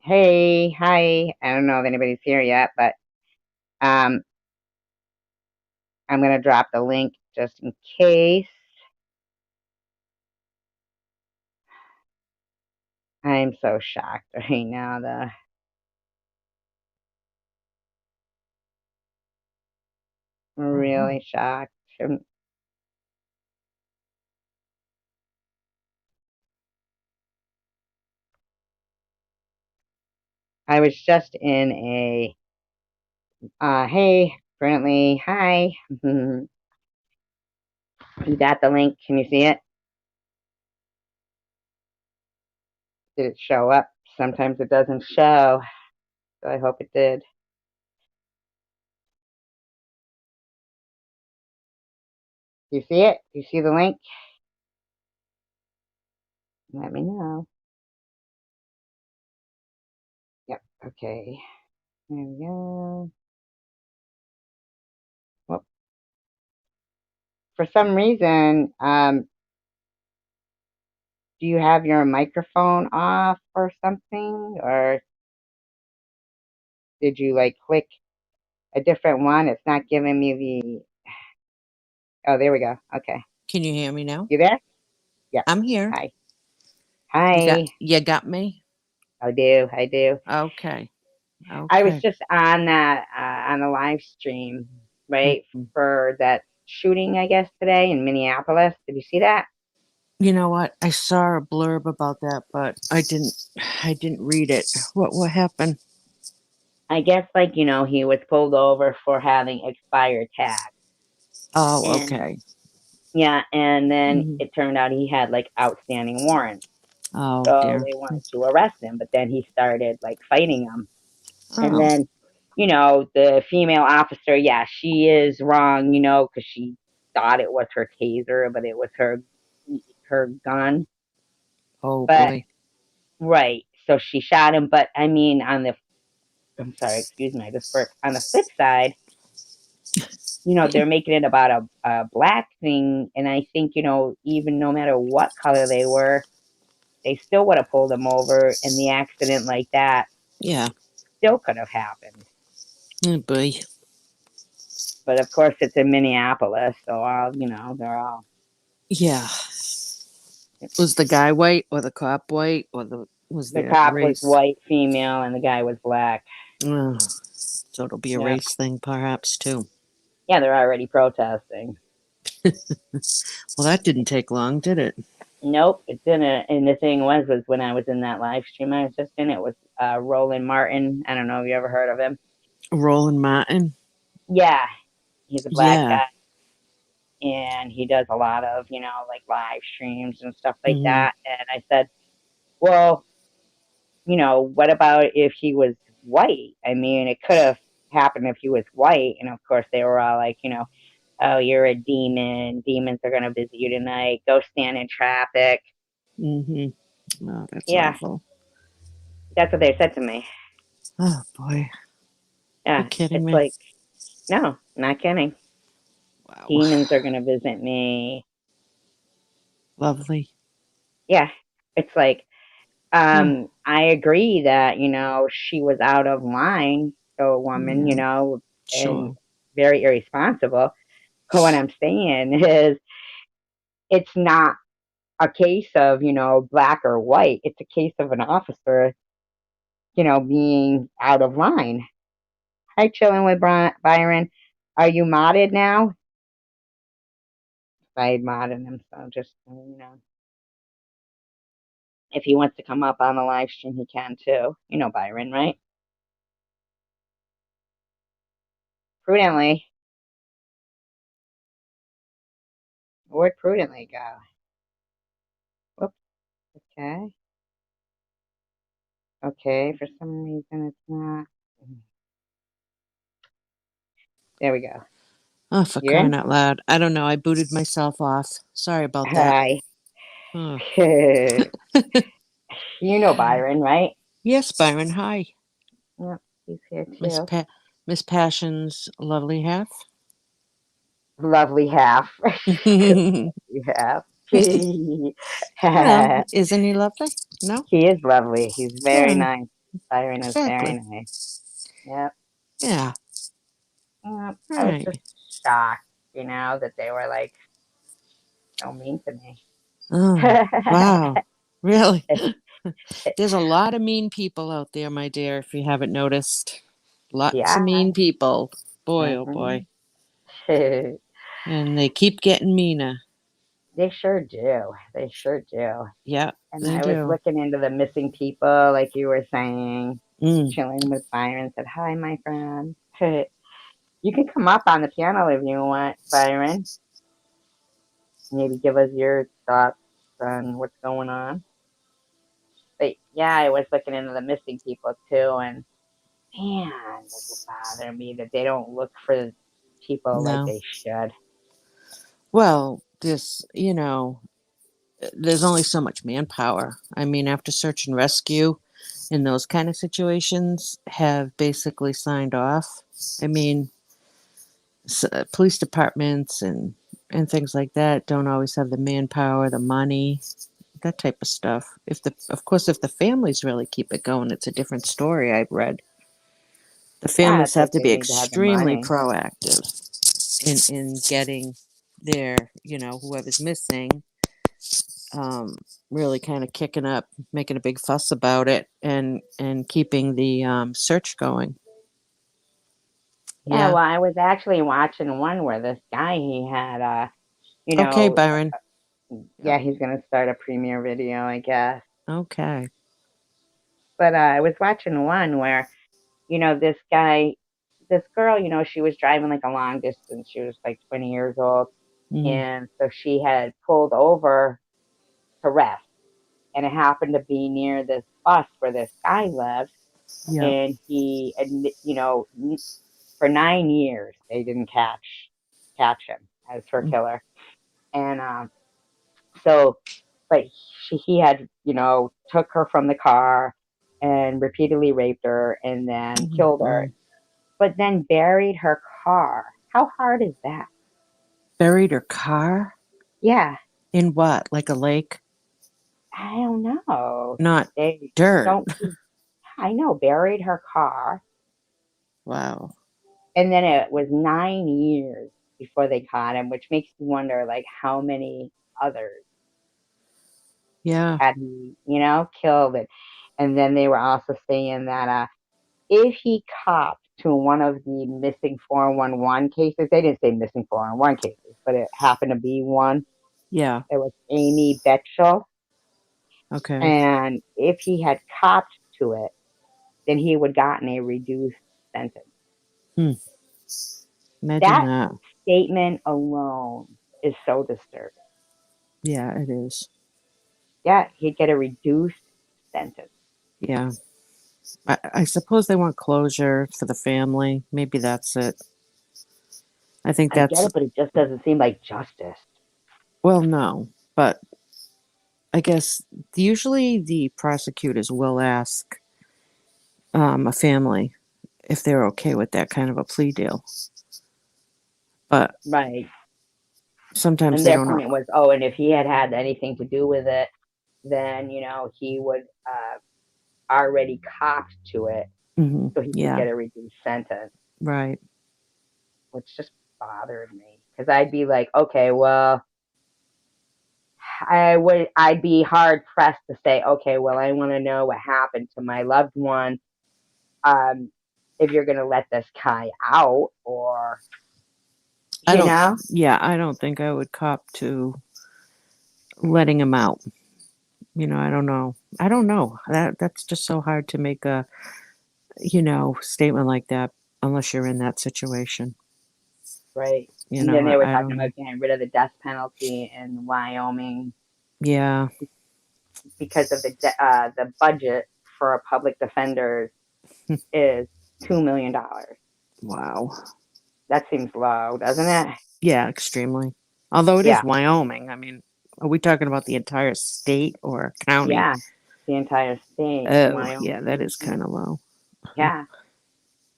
Hey, hi. I don't know if anybody's here yet, but um, I'm gonna drop the link just in case. I'm so shocked right now. Really shocked. I was just in a hey, currently, hi. You got the link? Can you see it? Did it show up? Sometimes it doesn't show, so I hope it did. Do you see it? Do you see the link? Let me know. Yep. Okay. There we go. Well, for some reason, do you have your microphone off or something? Or did you like click a different one? It's not giving me the. Oh, there we go. Okay. Can you hear me now? You there? Yep. I'm here. Hi. You got Hi. you got me? I do. I do. Okay. I was Okay. just on that on the live stream, right, Mhm. for that shooting, I guess, today in Minneapolis. Did you see that? You know what? I saw a blurb about that, but I didn't read it. What happened? I guess, like, he was pulled over for having expired tags. Oh, And okay. yeah, and then Hmm. it turned out he had like outstanding warrants. Oh So dear. they wanted to arrest him, but then he started like fighting them. And Oh, then, the female officer, yeah, she is wrong, because she thought it was her taser, but it was her gun. oh But boy. right, so she shot him. But I mean, I'm sorry, excuse me, I just burped. On the flip side, they're making it about a black thing, and I think, even no matter what color they were, they still would have pulled him over, and the accident like that Yeah. still could have happened. Oh boy. But of course, it's in Minneapolis, so they're all. Yeah. Was the guy white or the cop white or the was The there cop was race? white female, and the guy was black. Oh, so it'll be a Yeah, race thing perhaps too. yeah, they're already protesting. Well, that didn't take long, did it? Nope, it didn't. And the thing was when I was in that live stream I was just in, it was Roland Martin. I don't know if you ever heard of him. Roland Martin. Yeah, he's a black Yeah. guy, and he does a lot of like live streams and stuff like Hmm. that. And I said, well, what about if he was white? I mean, it could have happened if he was white. And of course, they were all like, oh, you're a demon. Demons are going to visit you tonight. Go stand in traffic. Hmm. Oh, that's Yeah, awful. that's what they said to me. Oh boy. You're Yeah, kidding it's me. like, no, not kidding. Wow. Demons are going to visit me. Lovely. Yeah, it's like, Oh, I agree that, she was out of line, a woman, yeah. and Sure. very irresponsible. But what I'm saying is, it's not a case of, black or white. It's a case of an officer, being out of line. Hi, chilling with Byron. Are you modded now? I modded him, so just, if he wants to come up on the live stream, he can too. You know Byron, right? Prudently. Where'd prudently go? Whoops. Okay. Okay. For some reason, it's not. There we go. Oh, for You're crying in? out loud. I don't know. I booted myself off. Sorry about that. Hi. Oh. You know Byron, right? Yes, Byron. Hi. Yep. He's here Miss too. Miss Passion's lovely half. Lovely half. Well, You have. isn't he lovely? No? He is lovely. He's very Yeah. nice. Byron is very Exactly. nice. Yep. Yeah. Yep. I was just Right. shocked, that they were like so mean to me. Oh, wow. Really? There's a lot of mean people out there, my dear, if you haven't noticed. Lots of Yeah. mean people. Boy, oh Hmm. boy. And they keep getting meaner. They sure do. They sure do. Yeah, And they I was do. looking into the missing people, like you were saying, Mm. chilling with Byron. Said, "Hi, my friend." You can come up on the piano if you want, Byron. Maybe give us your thoughts on what's going on. But yeah, I was looking into the missing people too, and man, does it bother me that they don't look for people like No. they should. Well, there's only so much manpower. I mean, after search and rescue in those kind of situations have basically signed off. I mean, police departments and things like that don't always have the manpower, the money, that type of stuff. Of course, if the families really keep it going, it's a different story. I've read the Yeah, families it's like have to they be need to have the extremely money. proactive in getting their, whoever's missing, um, really kind of kicking up, making a big fuss about it, and keeping the search going. Yeah, Yeah. well, I was actually watching one where this guy he had you Okay, know, Byron. Yep. yeah, he's gonna start a premiere video, I guess. Okay. But I was watching one where, this guy, this girl, she was driving like a long distance. She was like 20 years old. Mm-hmm. And so she had pulled over to rest. And it happened to be near this bus where this guy lives. Yep. And for 9 years, they didn't catch him as her killer. And so, but he had, took her from the car and repeatedly raped her and then killed her, Mm-hmm. but then buried her car. How hard is that? Buried her car Yeah, in what? Like a lake? I don't know. Not They dirt. don't. I know, buried her car, Wow. and then it was 9 years before they caught him, which makes me wonder, like, how many others Yeah. had he, killed it. And then they were also saying that if he copped to one of the missing 411 cases, they didn't say missing 411 cases, but it happened to be one. Yeah. It was Amy Betchel. Okay. And if he had copped to it, then he would gotten a reduced sentence. Hmm. Imagine That that. statement alone is so disturbing. Yeah, it is. Yeah, he'd get a reduced sentence. Yeah. I suppose they want closure for the family. Maybe that's it. I think I get that's, it, but it just doesn't seem like justice. well, no, but I guess usually the prosecutors will ask a family if they're okay with that kind of a plea deal. But Right. sometimes And they their don't know. point was, oh, and if he had had anything to do with it, then, he would already copped to it Hmm. so he could Yeah, get a reduced sentence, right. which just bothered me. Because I'd be like, okay, well, I'd be hard pressed to say, okay, well, I want to know what happened to my loved one. Um, if you're gonna let this guy out, or I you don't, know, yeah, I don't think I would cop to letting him out. I don't know. I don't know. That's just so hard to make a, statement like that unless you're in that situation. right? And then they were I talking don't know. about getting rid of the death penalty in Wyoming Yeah. because of the budget for a public defenders is $2 million. Wow. That seems low, doesn't it? Yeah, extremely. Although it is Yeah, Wyoming. I mean, are we talking about the entire state or county? yeah, the entire state, Oh, yeah, that Wyoming. is kind of low. Yeah,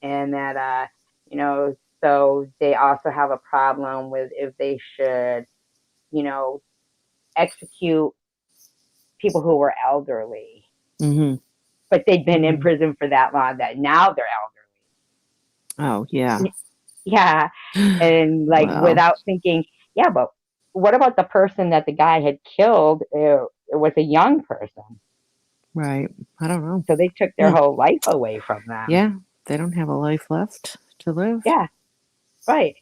and that you know, so they also have a problem with if they should, you know, execute people who were elderly. Hmm. but they'd been in Hmm. prison for that long that now they're Oh, yeah. elderly. Yeah. And like Well, without thinking, yeah, but what about the person that the guy had killed? It was a young person. right. I don't know. So they took their Hmm. whole life away from them. Yeah, they don't have a life left to live. Yeah, right.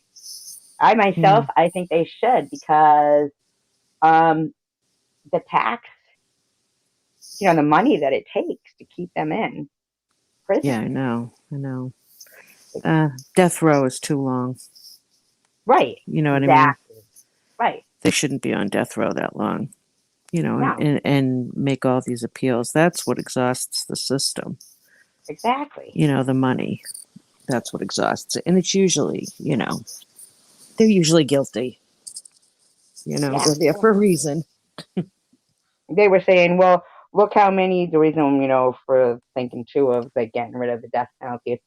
I Yeah. myself, I think they should because um, the tax, the money that it takes to keep them in Yeah, I prison. know. I know. Like, Death row is too long. right, You know what I mean? exactly. Right. They shouldn't be on death row that long. You know, No, and make all these appeals. That's what exhausts the system. exactly. You know, the money. That's what exhausts it. And it's usually, they're usually guilty. Yeah. They're there for a reason. They were saying, well, look how many, the reason, for thinking too of like getting rid of the death penalty,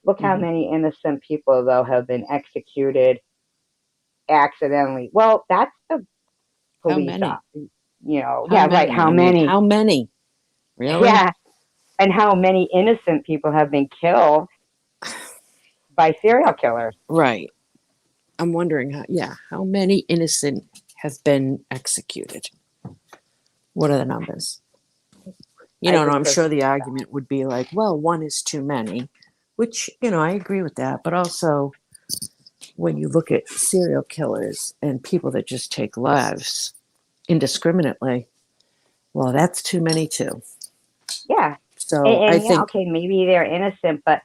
look how Hmm. many innocent people, though, have been executed accidentally. Well, that's the How police many? officer, How yeah, right. many? How I mean, many? how many? Really? Yeah. And how many innocent people have been killed by serial killers. Right. I'm wondering how many innocent have been executed? What are the numbers? I And just I'm was, sure the argument would be like, well, one is too many, which, I agree with that. But also, when you look at serial killers and people that just take lives indiscriminately, well, that's too many too. yeah. So I Yeah, think, okay, maybe they're innocent, but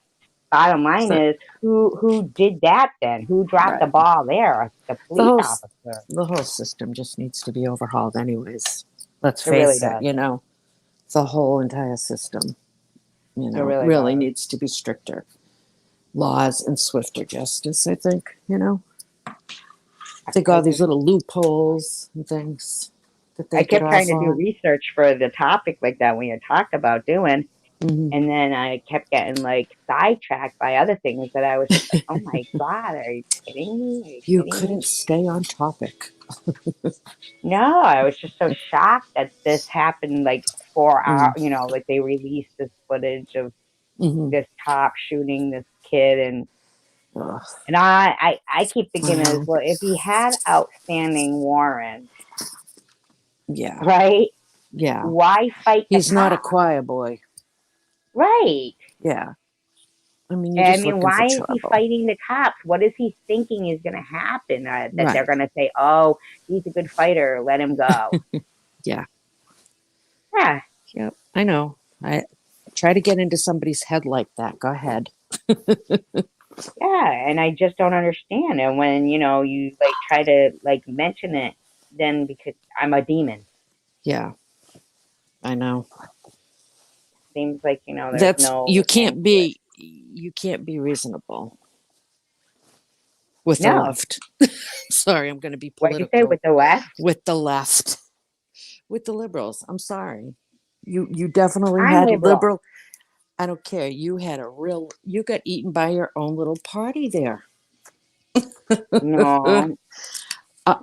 bottom line so, is who did that then? Who dropped the right, ball there? The the police whole officer. the whole system just needs to be overhauled, anyways. Let's It really face it, does. the whole entire system, It really really does. needs to be stricter laws and swifter justice. I think I all these just little loopholes and things that I they get kept trying off to do on. research for the topic like that we had talked about doing, Hmm. and then I kept getting like sidetracked by other things that I was just like, oh my god, are you kidding me? Are you You kidding me? couldn't stay on topic. No, I was just so shocked that this happened like 4 hours, Mm. like they released this footage of Hmm. this cop shooting this kid, and Ugh, I keep I thinking as know. well, if he had outstanding warrants, Yeah, right? yeah. Why fight the He's not a cop? choir boy. Right. Yeah, I mean, you're I just mean, looking for why is he trouble. fighting the cops? What is he thinking is going to happen? That they're Right. going to say, "Oh, he's a good fighter, let him go." Yeah. Yeah, Yep. I know. I try to get into somebody's head like that. Go ahead. yeah, and I just don't understand. And when you like try to like mention it, then because I'm a demon, Yeah, I know. seems like there's That's no end to it. you can't be reasonable with the No, left. Sorry, I'm going to be what did you say political. with the left? With the left. With the liberals. I'm sorry. You definitely I'm had liberal. liberal. I don't care. You got eaten by your own little party there. No,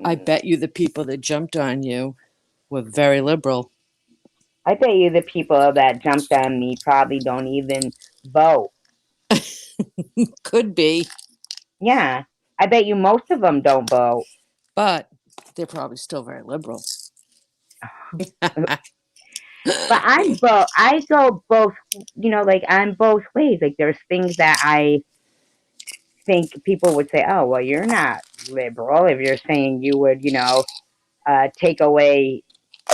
I bet you the people that jumped on you were very liberal. I bet you the people that jumped on me probably don't even vote. Could be, Yeah, I bet you most of them don't vote. but they're probably still very liberal. But I go both, like I'm both ways. Like there's things that I think people would say, oh, well, you're not liberal if you're saying you would, take away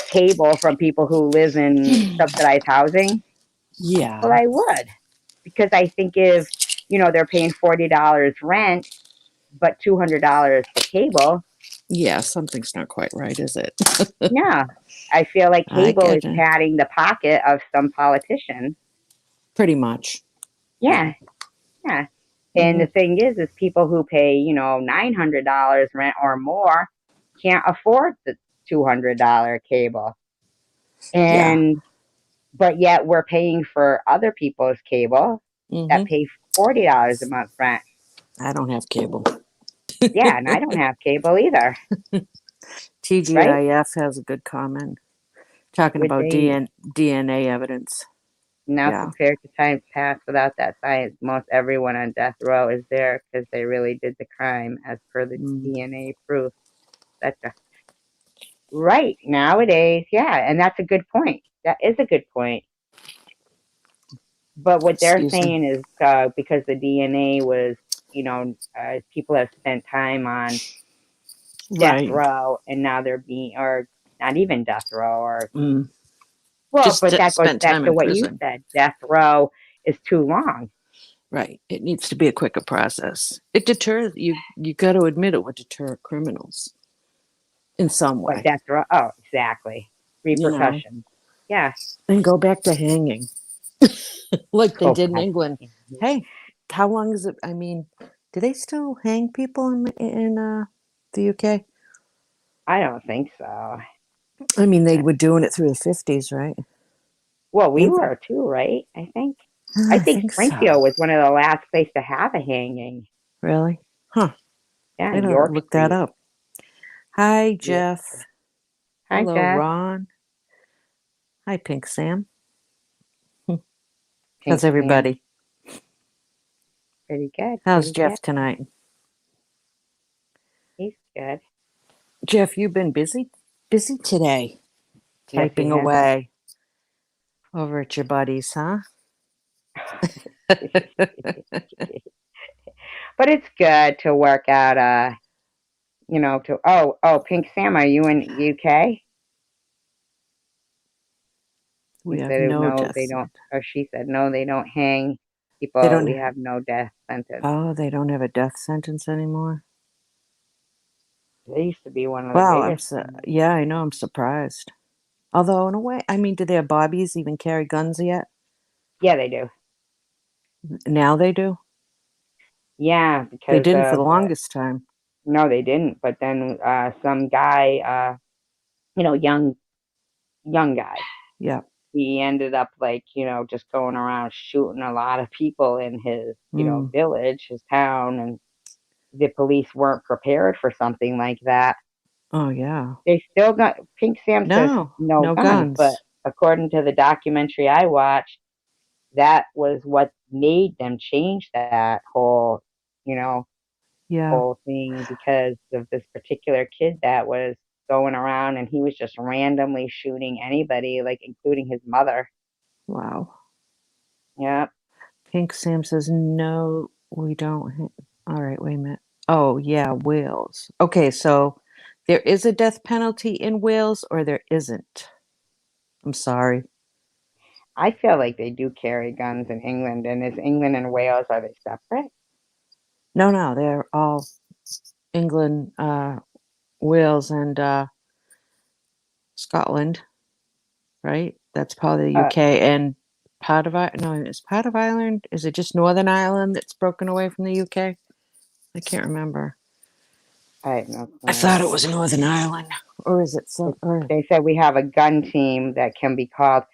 cable from people who live in subsidized housing. Well, Yeah, I would, because I think if, they're paying $40 rent, but $200 for cable, yeah, something's not quite right, is it? yeah, I feel like I cable is get it. padding the pocket of some politician. Pretty much. Yeah. Yeah, yeah. And Hmm. the thing is people who pay, $900 rent or more can't afford the $200 cable. Yeah. And, but yet we're paying for other people's cable that Hmm. pay $40 a month rent. I don't have cable. Yeah, and I don't have cable either, right? TGIF has a good comment talking Would about they, DNA evidence. Now Yeah. compared to times past without that science, most everyone on death row is there because they really did the crime as per the Mm, DNA proof. That's a, right nowadays, yeah, and that's a good point. That is a good point. But what they're excuse me. saying is because the DNA was, people have spent time on death Right. row, and now they're being, or not even death row, or Mm. well, Just but that goes spent back time to in what you prison. said. Death row is too long. Right. It needs to be a quicker process. It deters you. You got to admit it would deter criminals in some But way. death row, oh, exactly. You know, Repercussions. Yeah, and go back to hanging like they go did in back. England. Hey, how long is it? I mean, do they still hang people in the UK? I don't think so. I mean, they were doing it through the 50s, right? Well, we Maybe. were too, right? I think. I I think think so. Springfield was one of the last places to have a hanging. Really? Huh. Yeah, I gotta York look that Street. up. Hi, York. Jeff. Hi, Hello, Jeff. Ron. Hi, Pink Sam. Pink How's Sam. everybody? Pretty good. How's Pretty good. Jeff tonight? He's good. Jeff, you've been busy? Busy today. Yes, he Typing has. away over at your buddies, huh? But it's good to work out. Pink Sam, are you in UK? We He have said no no, death they don't. sentence. Or she said no, they don't hang They people. don't. We have no death sentence. Oh, they don't have a death sentence anymore. They used to be one of the Wow, biggest things. yeah, I know. I'm surprised. Although, in a way, I mean, do their Barbies even carry guns yet? Yeah, they do. Now they do. Yeah, They because didn't for of the longest time. no, they didn't. But then some guy, young guy, Yeah. he ended up like just going around shooting a lot of people in his Mm. village, his town, and the police weren't prepared for something like that. Oh, yeah. They still got Pink Sam says No, no no guns, but guns. according to the documentary I watched, that was what made them change that you know, Yeah. whole thing because of this particular kid that was going around and he was just randomly shooting anybody, like including his mother. Wow. Yeah. Pink Sam says, no, we don't. All right, wait a minute. Oh, yeah, Wales. Okay, so there is a death penalty in Wales or there isn't. I'm sorry. I feel like they do carry guns in England. And is England and Wales, are they separate? No, no, they're all England, Wales, and Scotland, right? That's part of the Uh, UK and part of no, is part of Ireland? Is it just Northern Ireland that's broken away from the UK? I can't remember. I have no I thought clue. it was Northern Ireland, or is it But some? Or they said we have a gun team that can be called.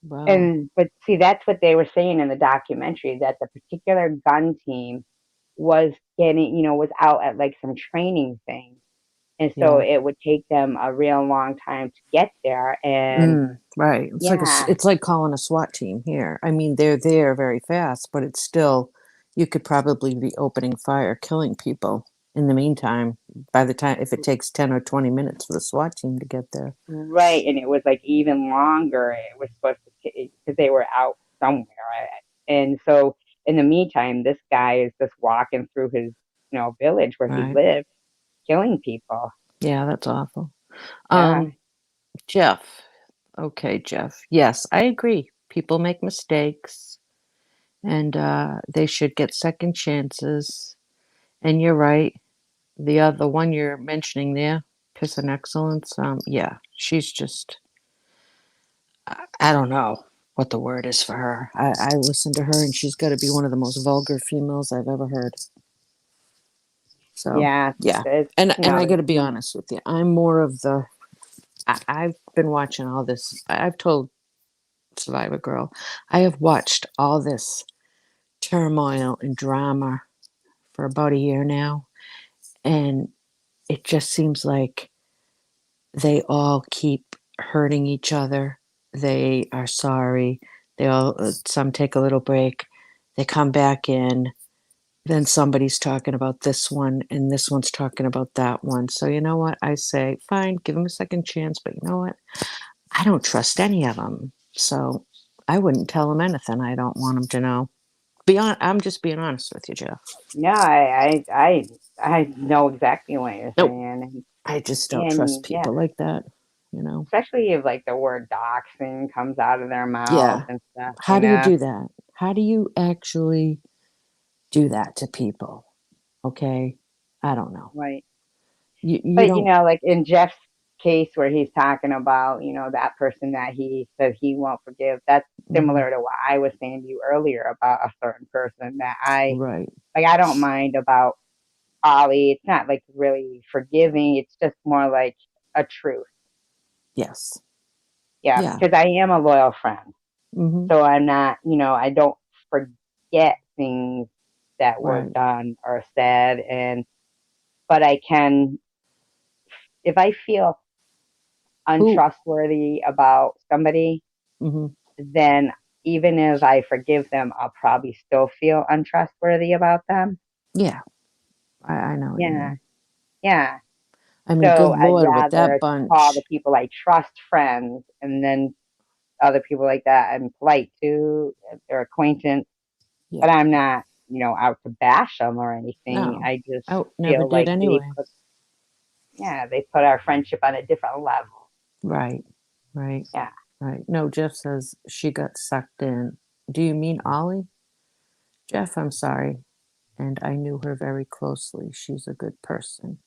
wow, And but see, that's what they were saying in the documentary that the particular gun team was was out at like some training thing. And so yeah. it would take them a real long time to get there. And Right. yeah, It's like calling a SWAT team here. I mean, they're there very fast, but it's still you could probably be opening fire, killing people in the meantime. By the time if it takes 10 or 20 minutes for the SWAT team to get there, right. And it was like even longer. It was supposed to because they were out somewhere. And so in the meantime, this guy is just walking through his, village where he right? lived, killing people. Yeah, that's awful. Yeah. Um, Jeff. Okay, Jeff. Yes, I agree. People make mistakes, and they should get second chances. And you're right. The other one you're mentioning there, Piss and Excellence. Yeah, she's just I don't know what the word is for her. I listen to her, and she's got to be one of the most vulgar females I've ever heard. So Yeah. yeah, It's, and I got to be it's, honest with you. I'm more of the. I've been watching all this. I've told Survivor Girl, I have watched all this turmoil and drama for about a year now, and it just seems like they all keep hurting each other. they are sorry. They all some take a little break. They come back in. Then somebody's talking about this one, and this one's talking about that one. So you know what? I say, fine, give them a second chance. But you know what? I don't trust any of them. So I wouldn't tell them anything I don't want them to know. I'm just being honest with you, Jeff. No, I know exactly what you're Nope. saying, I just don't trust and yeah, people like that. You know. especially if like the word doxing comes out of their mouth Yeah. and stuff, How do you do that? How do you actually do that to people? Okay. I don't know. like. You But don't. like in Jeff's case where he's talking about, that person that he said he won't forgive, that's Hmm. similar to what I was saying to you earlier about a certain person that Right. I don't mind about Ollie. It's not like really forgiving. It's just more like a truth. Yes. Yeah, Yeah. because I am a loyal friend. Hmm. So I'm not, I don't forget things that were Right. done or said. But I can, if I feel Who? untrustworthy about somebody, Hmm. then even if I forgive them, I'll probably still feel untrustworthy about them. Yeah. I know what you Yeah. mean. Yeah. I mean, good So I'd Lord, with that rather call the bunch. people I trust friends and then other people like that I'm polite to, if they're acquaintance, but Yeah. I'm not, out to bash them or anything. No. I just I never feel did like anyway. they put our friendship on a different level. Right. Right. Yeah. Right. No, Jeff says she got sucked in. Do you mean Ollie? Jeff, I'm sorry. And I knew her very closely. She's a good person.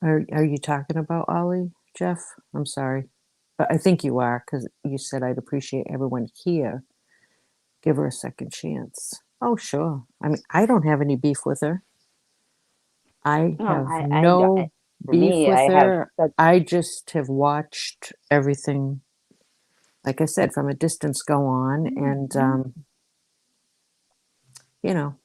Are you talking about Ollie, Jeff? I'm sorry. But I think you are because you said I'd appreciate everyone here. Give her a second chance. Oh, sure. I mean, I don't have any beef with her. I No, have I don't. no For beef me, with I have her. such. I just have watched everything, like I said, from a distance go on. And, you know,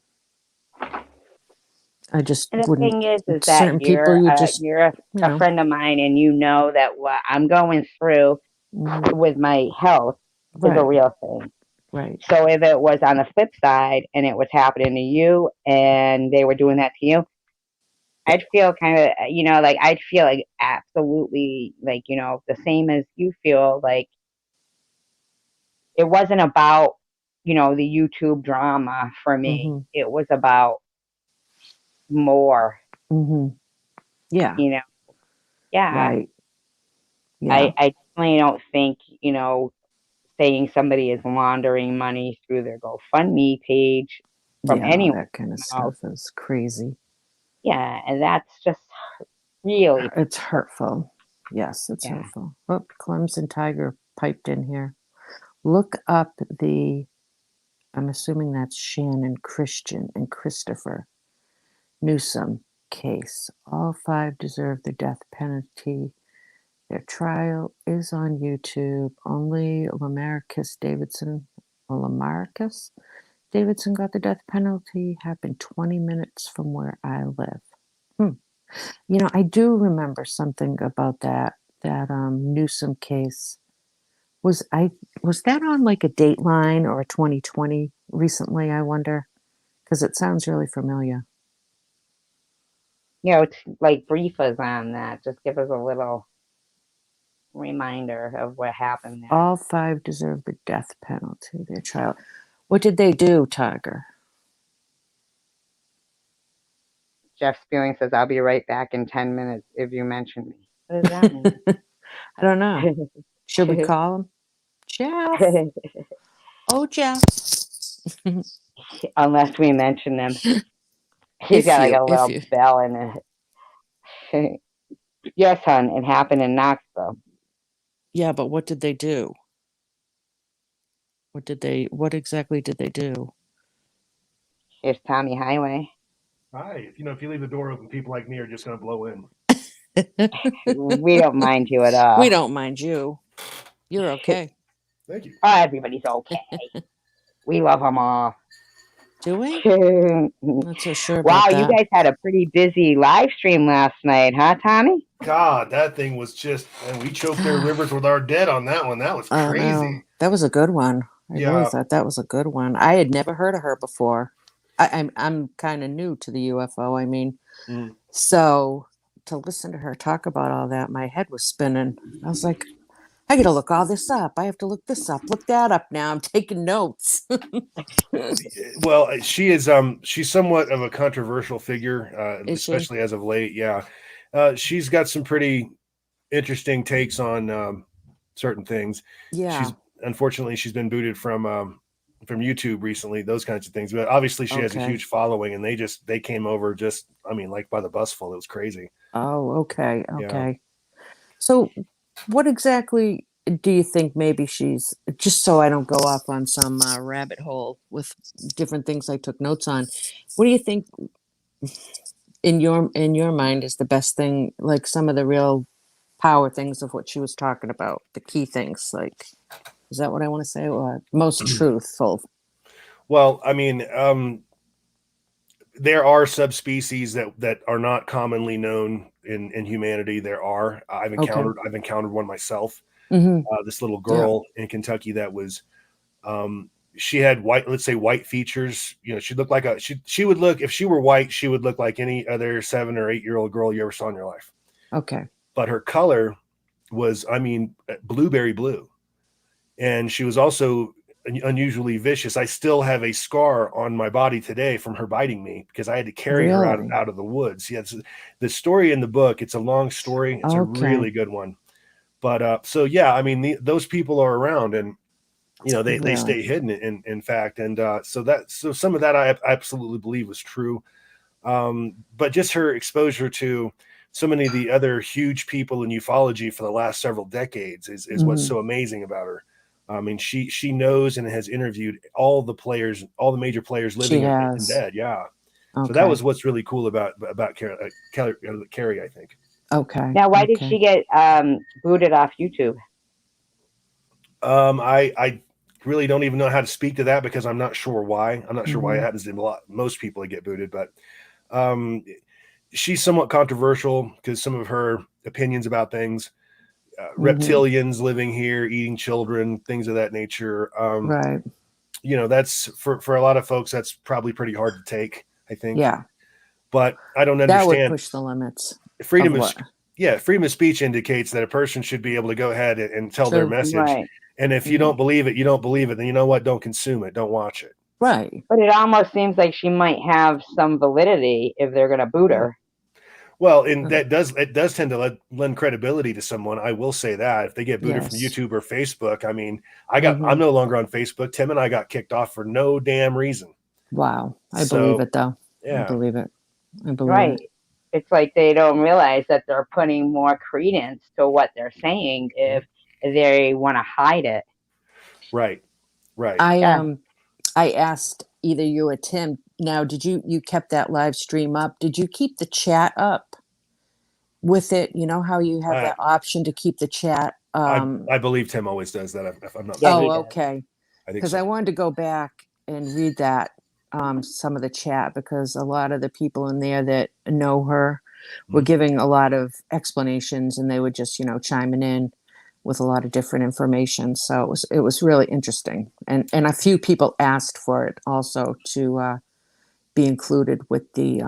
I just And the wouldn't, thing is that certain people you just, you're you a know, friend of mine, and you know that what I'm going through mhm, with my health is a right, real thing. right. So if it was on the flip side and it was happening to you and they were doing that to you, Yeah. I'd feel kind of, like I'd feel like absolutely like, the same as you feel like it wasn't about, the YouTube drama for me. Hmm. It was about more, Hmm. Yeah. you know. Yeah. Right. Yeah. I definitely don't think, saying somebody is laundering money through their GoFundMe page from Yeah. All anyone's that kind of mouth. stuff is crazy. Yeah, and that's just really, It's hurtful. Yes, it's yeah. hurtful. Oh, Clemson Tiger piped in here. Look up the, I'm assuming that's Shannon Christian and Christopher Newsom case. All five deserve the death penalty. Their trial is on YouTube. Only Lamarcus Davidson got the death penalty. Happened 20 minutes from where I live. Hmm. I do remember something about that Newsom case. Was that on like a Dateline or a 2020 recently? I wonder because it sounds really familiar. It's like brief us on that. Just give us a little reminder of what happened there. All five deserve the death penalty. Their trial. What did they do, Tiger? Jeff Spewing says, I'll be right back in 10 minutes if you mention me. What does that mean? I don't know. Should we call him? Jeff. Oh, Jeff. Unless we mention them. He's if got like you, a if little you, bell in it. Yes, hon, it happened in Knoxville. yeah, but what did they do? What exactly did they do? Here's Tommy Highway. Hi. If you leave the door open, people like me are just going to blow in. We don't mind you at We all. don't mind you. You're okay. Thank you. Oh, everybody's okay. We love them all. Do we? Not so sure Wow, about you that. guys had a pretty busy live stream last night, huh, Tommy? God, that thing was just, and we choked their rivers with our dead on that one. That was Oh crazy. no, that was a good one. I really Yeah. thought that was a good one. I had never heard of her before. I'm kind of new to the UFO. I mean, Mm. so to listen to her talk about all that, my head was spinning. I was like, I got to look all this up. I have to look this up, look that up. Now I'm taking notes. Well, she is she's somewhat of a controversial figure, Is she? especially as of late. Yeah. She's got some pretty interesting takes on certain things. Yeah. She's unfortunately she's been booted from YouTube recently, those kinds of things. But obviously she has a Okay. huge following, and they came over just, I mean, like by the busful. It was crazy. Oh, okay. Yeah. Okay. So, what exactly do you think maybe she's, just so I don't go off on some rabbit hole with different things I took notes on? What do you think in your mind is the best thing, like some of the real power things of what she was talking about, the key things, like, is that what I want to say, or most truthful? Well, I mean, there are subspecies that are not commonly known in humanity. There are. Okay. I've encountered one myself. Mm-hmm. This little Yeah. girl in Kentucky that was, she had white, let's say white features. You know, she looked like she would look, if she were white, she would look like any other 7 or 8 year old girl you ever saw in your life. Okay. But her color was, I mean, blueberry blue, and she was also unusually vicious. I still have a scar on my body today from her biting me because I had to carry her Really? out of the woods. Yeah, the story in the book. It's a long story. It's a Okay. really good one. But so yeah, I mean, those people are around, and you know they Really? stay hidden in fact, and so some of that I absolutely believe was true. But just her exposure to so many of the other huge people in ufology for the last several decades is what's Mm-hmm. so amazing about her. I mean, she knows and has interviewed all the players, all the major players She living and has. dead. Yeah. So that Okay. was what's really cool about Carrie, I think. Okay. Now, why did Okay. she get booted off YouTube? I really don't even know how to speak to that because I'm not sure why. I'm not sure why it Mm-hmm. happens to most people that get booted, but um, she's somewhat controversial because some of her opinions about things, Mm-hmm. reptilians living here, eating children, things of that nature. Right. You know, that's for a lot of folks, that's probably pretty hard to take, I think. Yeah. But I don't That would understand push the limits of freedom of what? yeah, freedom of speech indicates that a person should be able to go ahead and tell their True. message. Right. And if you Mm-hmm. don't believe it, you don't believe it. Then you know what? Don't consume it. Don't watch it. Right. But it almost seems like she might have some validity if they're going to boot Yeah. her. Well, and Uh, it does tend to lend credibility to someone. I will say that if they get booted from yes. YouTube or Facebook, I mean, Mm-hmm. I'm no longer on Facebook. Tim and I got kicked off for no damn reason. Wow. I believe So it though. I yeah, believe it. I believe it. Right. It's like they don't realize that they're putting more credence to what they're saying if they want to hide it. right, right. I Yeah. um I asked either you or Tim. Now, did you kept that live stream up? Did you keep the chat up with it? You know how you have I that option to keep the chat. I believe Tim always does that. If I'm not Yeah, Oh, he mistaken, does. okay. I think Because I so. wanted to go back and read that, some of the chat, because a lot of the people in there that know her were Mhm. giving a lot of explanations, and they were just, chiming in with a lot of different information. So it was really interesting, and a few people asked for it also to be included with the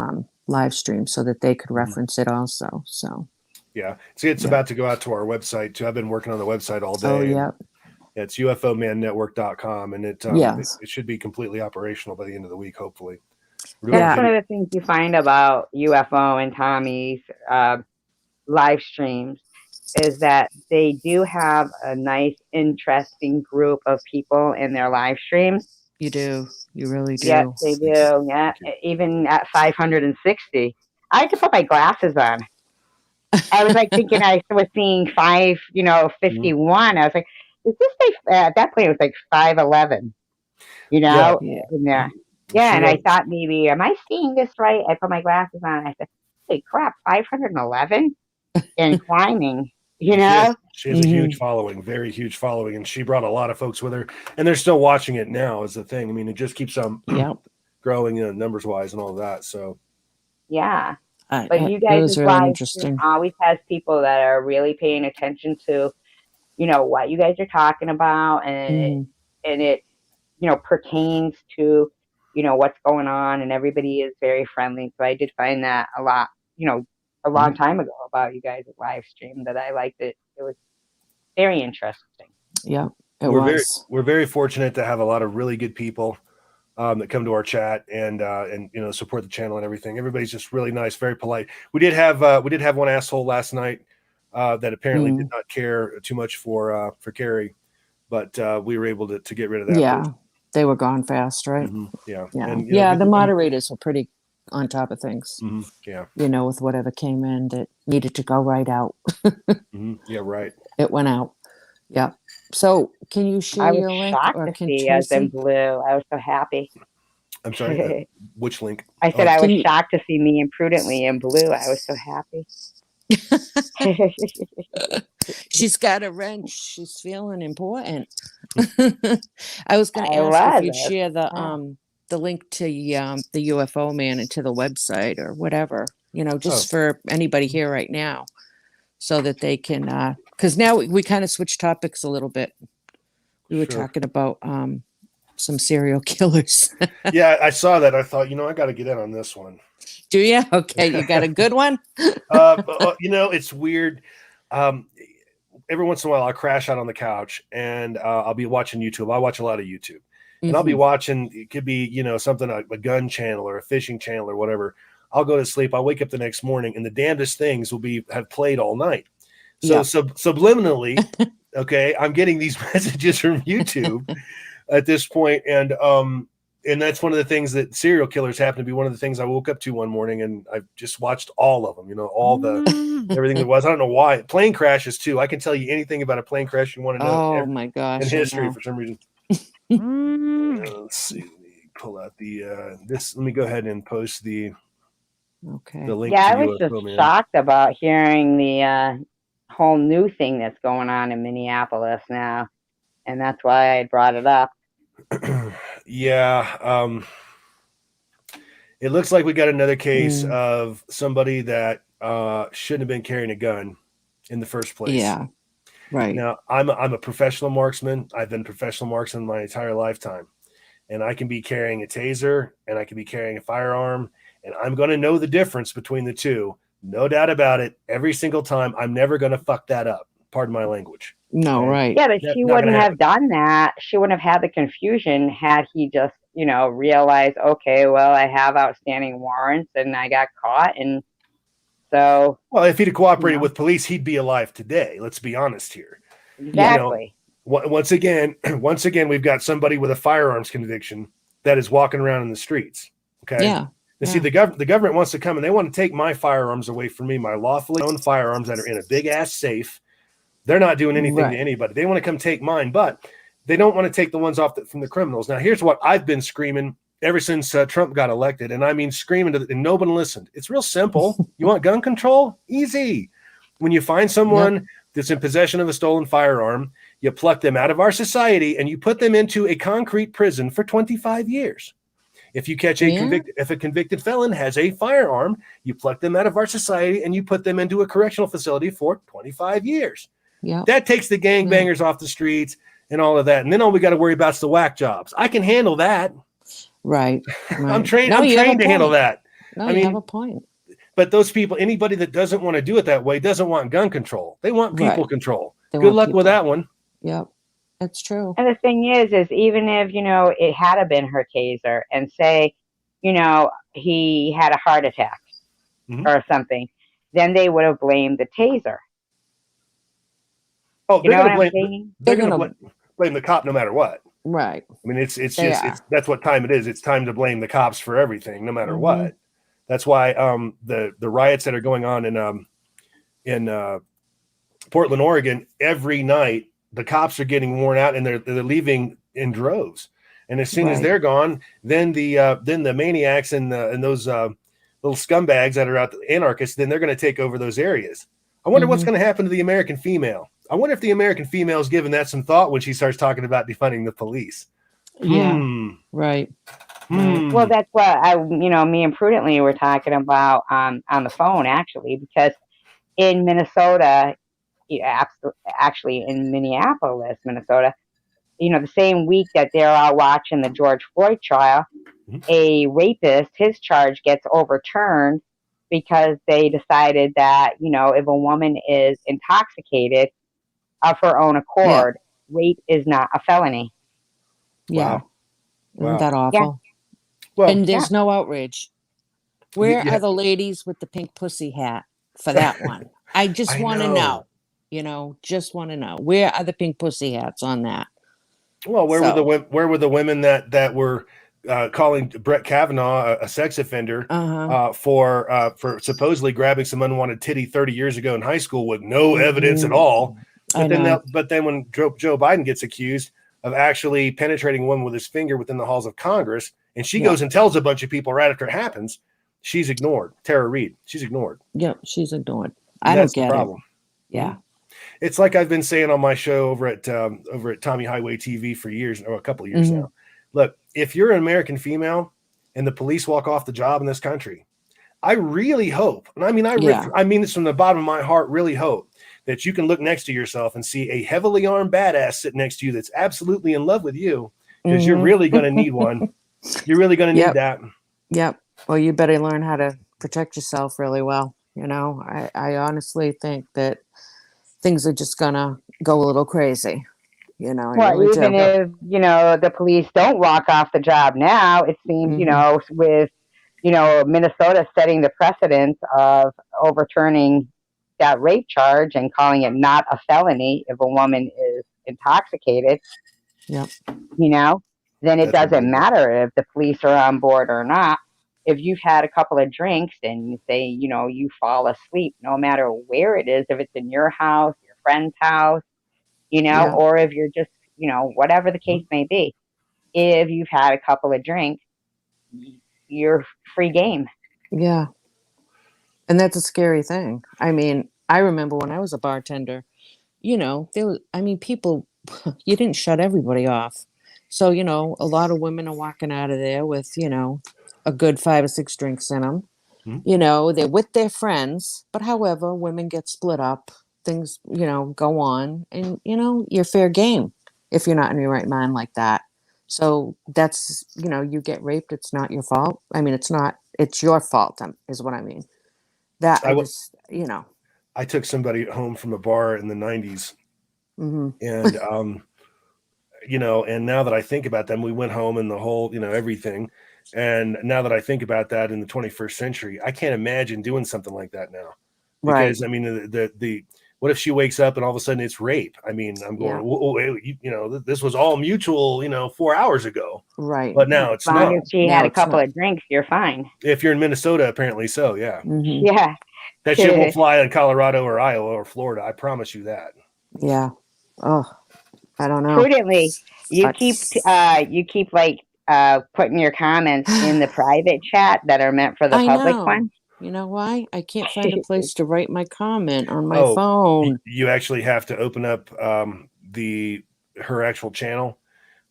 live stream so that they could Mhm. reference it also. So Yeah. See, it's yeah. about to go out to our website too. I've been working on the website all Oh day, and yeah. it's ufomannetwork.com, and Yes. it should be completely operational by the end of the week, hopefully. We're doing a That's Yeah. one video. of the things you find about UFO and Tommy's uh, live streams is that they do have a nice, interesting group of people in their live streams. You do. You really Yes, do. they Thank you. do. Yeah, Thank you. even at 560. I had to put my glasses on. I was like thinking I was seeing Mhm. 51. I was like, is this at that point it was like 511, Yeah. Yeah. in there. Yeah, She and I wrote, thought maybe, am I seeing this right? I put my glasses on. And I said, holy crap, 511 and climbing, you know? she has a huge Hmm. following, very huge following, and she brought a lot of folks with her, and they're still watching it now. Is the thing. I mean, it just keeps on Yep. growing, numbers wise, and all of that. So Yeah. But you It guys' was really live stream interesting. always has people that are really paying attention to, what you guys are talking about, Mm, and it, pertains to, what's going on, and everybody is very friendly. So I did find that a lot, a long Mhm. time ago about you guys' live stream that I liked it. It was very interesting. yeah, it We're very was. we're very fortunate to have a lot of really good people that come to our chat and support the channel and everything. Everybody's just really nice, very polite. We did have one asshole last night that apparently did Mm, not care too much for Carrie, but we were able to get rid of that yeah, person. they were gone fast, right? Yeah, Yeah, and yeah. The moderators were pretty on top of things. yeah, With whatever came in that needed to go right out, yeah, right. it went out. Yeah. So, can you share I was your link, shocked or to can see us in Tracy? blue. I was so happy. I'm sorry. Which link? I said Oh, I was Can you? shocked to see me imprudently in blue. I was so happy. She's got a wrench. She's feeling important. I was going to I ask if was. you'd share Wow. the link to the UFO man and to the website or whatever, oh, just for anybody here right now, so that they can. Because now we kind of switched topics a little bit. We were sure. talking about some serial killers. Yeah, I saw that. I thought, I got to get in on this one. Do you? Okay, you got a good one. It's weird. Every once in a while, I'll crash out on the couch and I'll be watching YouTube. I watch a lot of YouTube, and I'll be Mm-hmm. watching. It could be something like a gun channel or a fishing channel or whatever. I'll go to sleep. I'll wake up the next morning, and the damnedest things have played all night. So Yeah. subliminally, okay, I'm getting these messages from YouTube at this point, and that's one of the things that serial killers happen to be. One of the things I woke up to one morning, and I just watched all of them. All the everything there was. I don't know why. Plane crashes too. I can tell you anything about a plane crash you want to know Oh my in gosh, I history know. for some reason. Let's see. Let me pull out this. Let me go ahead and post the Okay. link Yeah, to I was just UFO Man. shocked about hearing the whole new thing that's going on in Minneapolis now, and that's why I brought it up. Yeah. It looks like we got another case Mm, of somebody that shouldn't have been carrying a gun in the first place. yeah. Right. Now, I'm a professional marksman. I've been a professional marksman my entire lifetime, and I can be carrying a taser and I can be carrying a firearm, and I'm going to know the difference between the two, no doubt about it. Every single time, I'm never going to fuck that up. Pardon my language. No, Okay, right. Yeah, but she not going wouldn't to have happen. done that. She wouldn't have had the confusion had he just, realized, okay, well, I have outstanding warrants and I got caught. And so, Well, if he'd have cooperated Yeah. with police, he'd be alive today. Let's be honest here. Yeah. exactly. Once again, we've got somebody with a firearms conviction that is walking around in the streets. Okay. Yeah. And see, the government wants to come and they want to take my firearms away from me, my lawfully owned firearms that are in a big ass safe. They're not doing anything to Right. anybody. They want to come take mine, but they don't want to take the ones off from the criminals. Now, here's what I've been screaming ever since Trump got elected, and I mean screaming and no one listened. It's real simple. You want gun control? Easy. When you find someone that's in possession of a stolen firearm, you pluck them out of our society and you put them into a concrete prison for 25 years. If you catch if a convicted felon has a firearm, you pluck them out of our society and you put them into a correctional facility for 25 years. Yeah. That takes the gangbangers off the streets and all of that. And then all we got to worry about is the whack jobs. I can handle that. Right. I'm trained. No, I'm you have trained a to handle point. that. No, I you mean, have a point. but those people, anybody that doesn't want to do it that way, doesn't want gun control. They want people Right. control. They Good want luck with people. that one. Yep. That's true. And the thing is even if, it had been her taser and say, he had a heart attack or something, then they would have blamed the taser. Oh, You they're know going what to I'm saying? they're going to blame the cop no matter what. Right. I mean, it's They just are. that's what time it is. It's time to blame the cops for everything, no matter Mhm. what. That's why the riots that are going on in Portland, Oregon, every night the cops are getting worn out and they're leaving in droves. And as soon as Right. they're gone, then the maniacs and those little scumbags that are out, the anarchists, then they're going to take over those areas. I wonder what's Mhm. going to happen to the American female. I wonder if the American female is giving that some thought when she starts talking about defunding the police. Yeah. Right. Right. Well, that's what me and Prudently were talking about on the phone actually, because in Minnesota, yeah, actually in Minneapolis, Minnesota, the same week that they're all watching the George Floyd trial, Mhm. a rapist, his charge gets overturned because they decided that, if a woman is intoxicated of her own Yeah. accord, rape is not a felony. Yeah. Wow. Isn't Wow. that Yeah, awful? Well, And yeah. there's no outrage. Where yeah, are the ladies with the pink pussy hat for that one? I just I want to know. know. Just want to know. Where are the pink pussy hats on that? Well, So, where were the women that were calling Brett Kavanaugh a sex offender uh-huh. for supposedly grabbing some unwanted titty 30 years ago in high school with no evidence at Mhm. all? I know. But then when Joe Biden gets accused of actually penetrating a woman with his finger within the halls of Congress, and she Yep. goes and tells a bunch of people right after it happens, she's ignored. Tara Reid, she's ignored. Yep. She's ignored. And I don't that's the get it. problem. Yeah. It's like I've been saying on my show over at Tommy Highway TV for years, or a couple of years Hmm. now. Look, if you're an American female and the police walk off the job in this country, I really hope, and Yeah. I mean this from the bottom of my heart, really hope that you can look next to yourself and see a heavily armed badass sitting next to you that's absolutely in love with you, because you're Hmm. really going to need one. You're really going to need Yep. that. Yep. Well, you better learn how to protect yourself really well. I honestly think that things are just gonna go a little crazy. I Well, really even do. Yeah. if, the police don't walk off the job now, it seems, Hmm. with, Minnesota setting the precedent of overturning that rape charge and calling it not a felony if a woman is intoxicated, Yep. you know, then it That's doesn't unbelievable. matter if the police are on board or not. If you've had a couple of drinks and you say, you fall asleep, no matter where it is, if it's in your house, your friend's house, Yeah. or if you're just, whatever the case may be, if you've had a couple of drinks, you're free game. Yeah. And that's a scary thing. I mean, I remember when I was a bartender, people, you didn't shut everybody off. So, a lot of women are walking out of there with, a good 5 or 6 drinks in them. Mhm. They're with their friends, but however, women get split up, things, go on, and, you're fair game if you're not in your right mind like that. So that's, you get raped, it's not your fault. I mean, it's your fault, is what I mean. That I, I w- just, I took somebody home from a bar in the 90s, hmm and and now that I think about them, we went home and the whole, everything. And now that I think about that in the 21st century, I can't imagine doing something like that now. right. Because I mean, the what if she wakes up and all of a sudden it's rape? I mean, I'm going, Yeah. this was all mutual, 4 hours ago, Right. but As now it's long not. as she Now had a it's couple not. of drinks, you're fine. If you're in Minnesota, apparently so, yeah. Hmm. Yeah. That shit won't fly in Colorado or Iowa or Florida. I promise you that. Yeah. Oh, I don't know. Prudently, you But keep like putting your comments in the private chat that are meant for the I public know. one. You know why? I can't find a place to write my comment on my Oh, phone. you actually have to open up the her actual channel,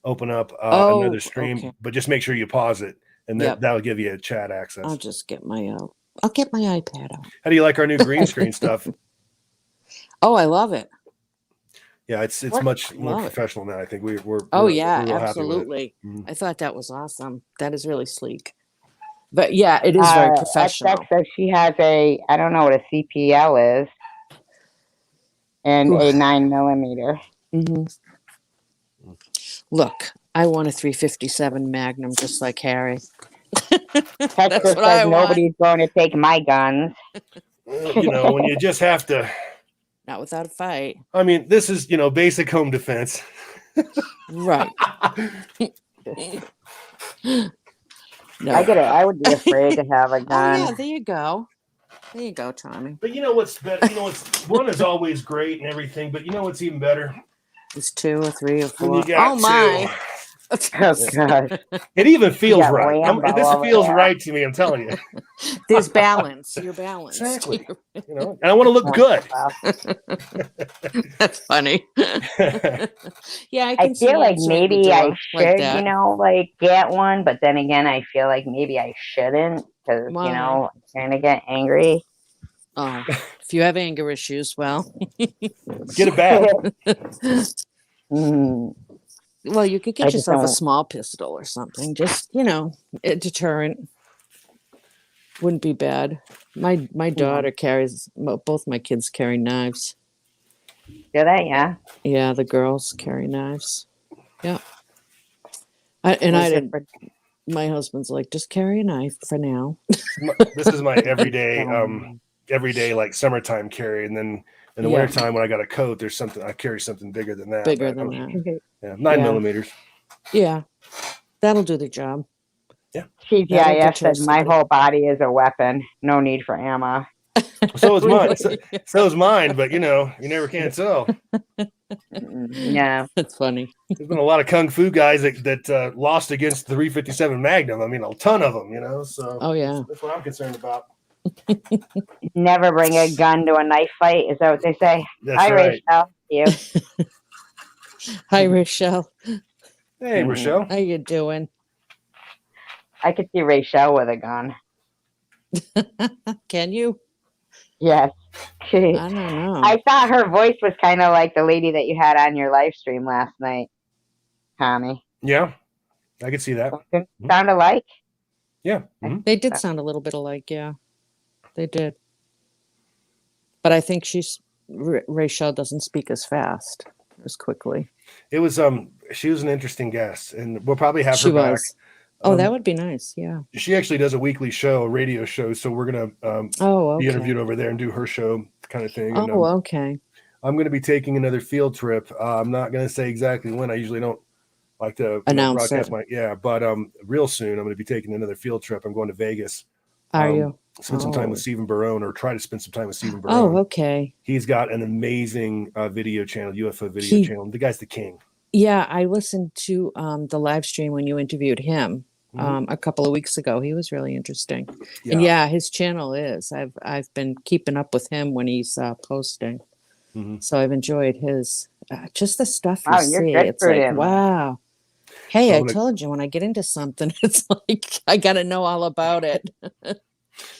open up Oh, another stream, okay. but just make sure you pause it, and Yep. that'll give you a chat I'll access. just get my I'll get my iPad out. How do you like our new green screen stuff? Oh, I love it. Yeah, it's What? much more Love it. professional now. I think Oh yeah, we're real happy with it. absolutely. Mhm. I thought that was awesome. That is really sleek. But yeah, it is very XX professional. says she has I don't know what a CPL is, and Whew. a 9 millimeter. Hmm. Look, I want a 357 Magnum just like Harry. That's Texas what says I want. nobody's going to take my guns. Well, when you just have to, Not without a fight. I mean, this is basic home defense. Right. No. I would be afraid to have a Oh gun. yeah, there you go. There you go, Tommy. But you know what's better? One is always great and everything, but you know what's even better? It's 2 or 3 or When you 4. got Oh my. Oh God. It even feels got right. Rambo This over feels there. right to me. I'm telling you. There's balance. You're balanced. Exactly. You know, and I want to look Oh, good. well, That's funny. Yeah, I I can see feel like answering the maybe I door like should, that. like get one, but then again, I feel like maybe I shouldn't because, Why? I'm going to get angry. Oh, if you have anger issues, well, Get a bat. Mm, well, you could I get just yourself a don't. small pistol or something. Just, a deterrent wouldn't be bad. My daughter carries both my kids carry knives. Do that, yeah. Yeah, the girls carry knives. Yeah. I We didn't. prefer. My husband's like, just carry a knife for now. This is my everyday like summertime carry, and then in the Yeah, wintertime when I got a coat, there's something I carry something bigger than that. bigger But than that. yeah, 9 millimeters. Yeah, that'll do the job. Yeah. That'll TGIF deter said my somebody. whole body is a weapon. No need for ammo. So is mine. Really? So is mine. But you never can tell. Yeah. That's funny. There's been a lot of kung fu guys that lost against the 357 Magnum. I mean, a ton of them. So Oh yeah. that's what I'm concerned about. Never bring a gun to a knife fight. Is that what they say? That's Hi, right. Rachel. You. Hi, Rachel. Hey, Rochelle. How you doing? I could see Rachel with a gun. Can you? Yes. I don't know. I thought her voice was kind of like the lady that you had on your live stream last night, Connie. Yeah, I could see that. Sound alike? Yeah. Mhm. They did sound a little bit alike. Yeah, they did. But I think Rachel doesn't speak as fast, as quickly. It was she was an interesting guest, and we'll probably have She her back. was. Oh, that would be nice. Yeah. She actually does a weekly show, a radio show, so we're gonna Oh, okay. be interviewed over there and do her show kind of thing. And, Oh, okay. I'm gonna be taking another field trip. I'm not gonna say exactly when. I usually don't like to Announce broadcast it. but real soon I'm gonna be taking another field trip. I'm going to Vegas. Are you? Spend some time with Stephen Barone, or try to spend some time with Stephen Oh, Barone. okay. He's got an amazing video channel, UFO video channel. The guy's the king. Yeah, I listened to the live stream when you interviewed him a couple of weeks ago. He was really interesting. Yeah. And yeah, his channel is. I've been keeping up with him when he's posting. So I've enjoyed his just the stuff you see. It's like, him. wow. Hey, I told you when I get into something, it's like I got to know all about it.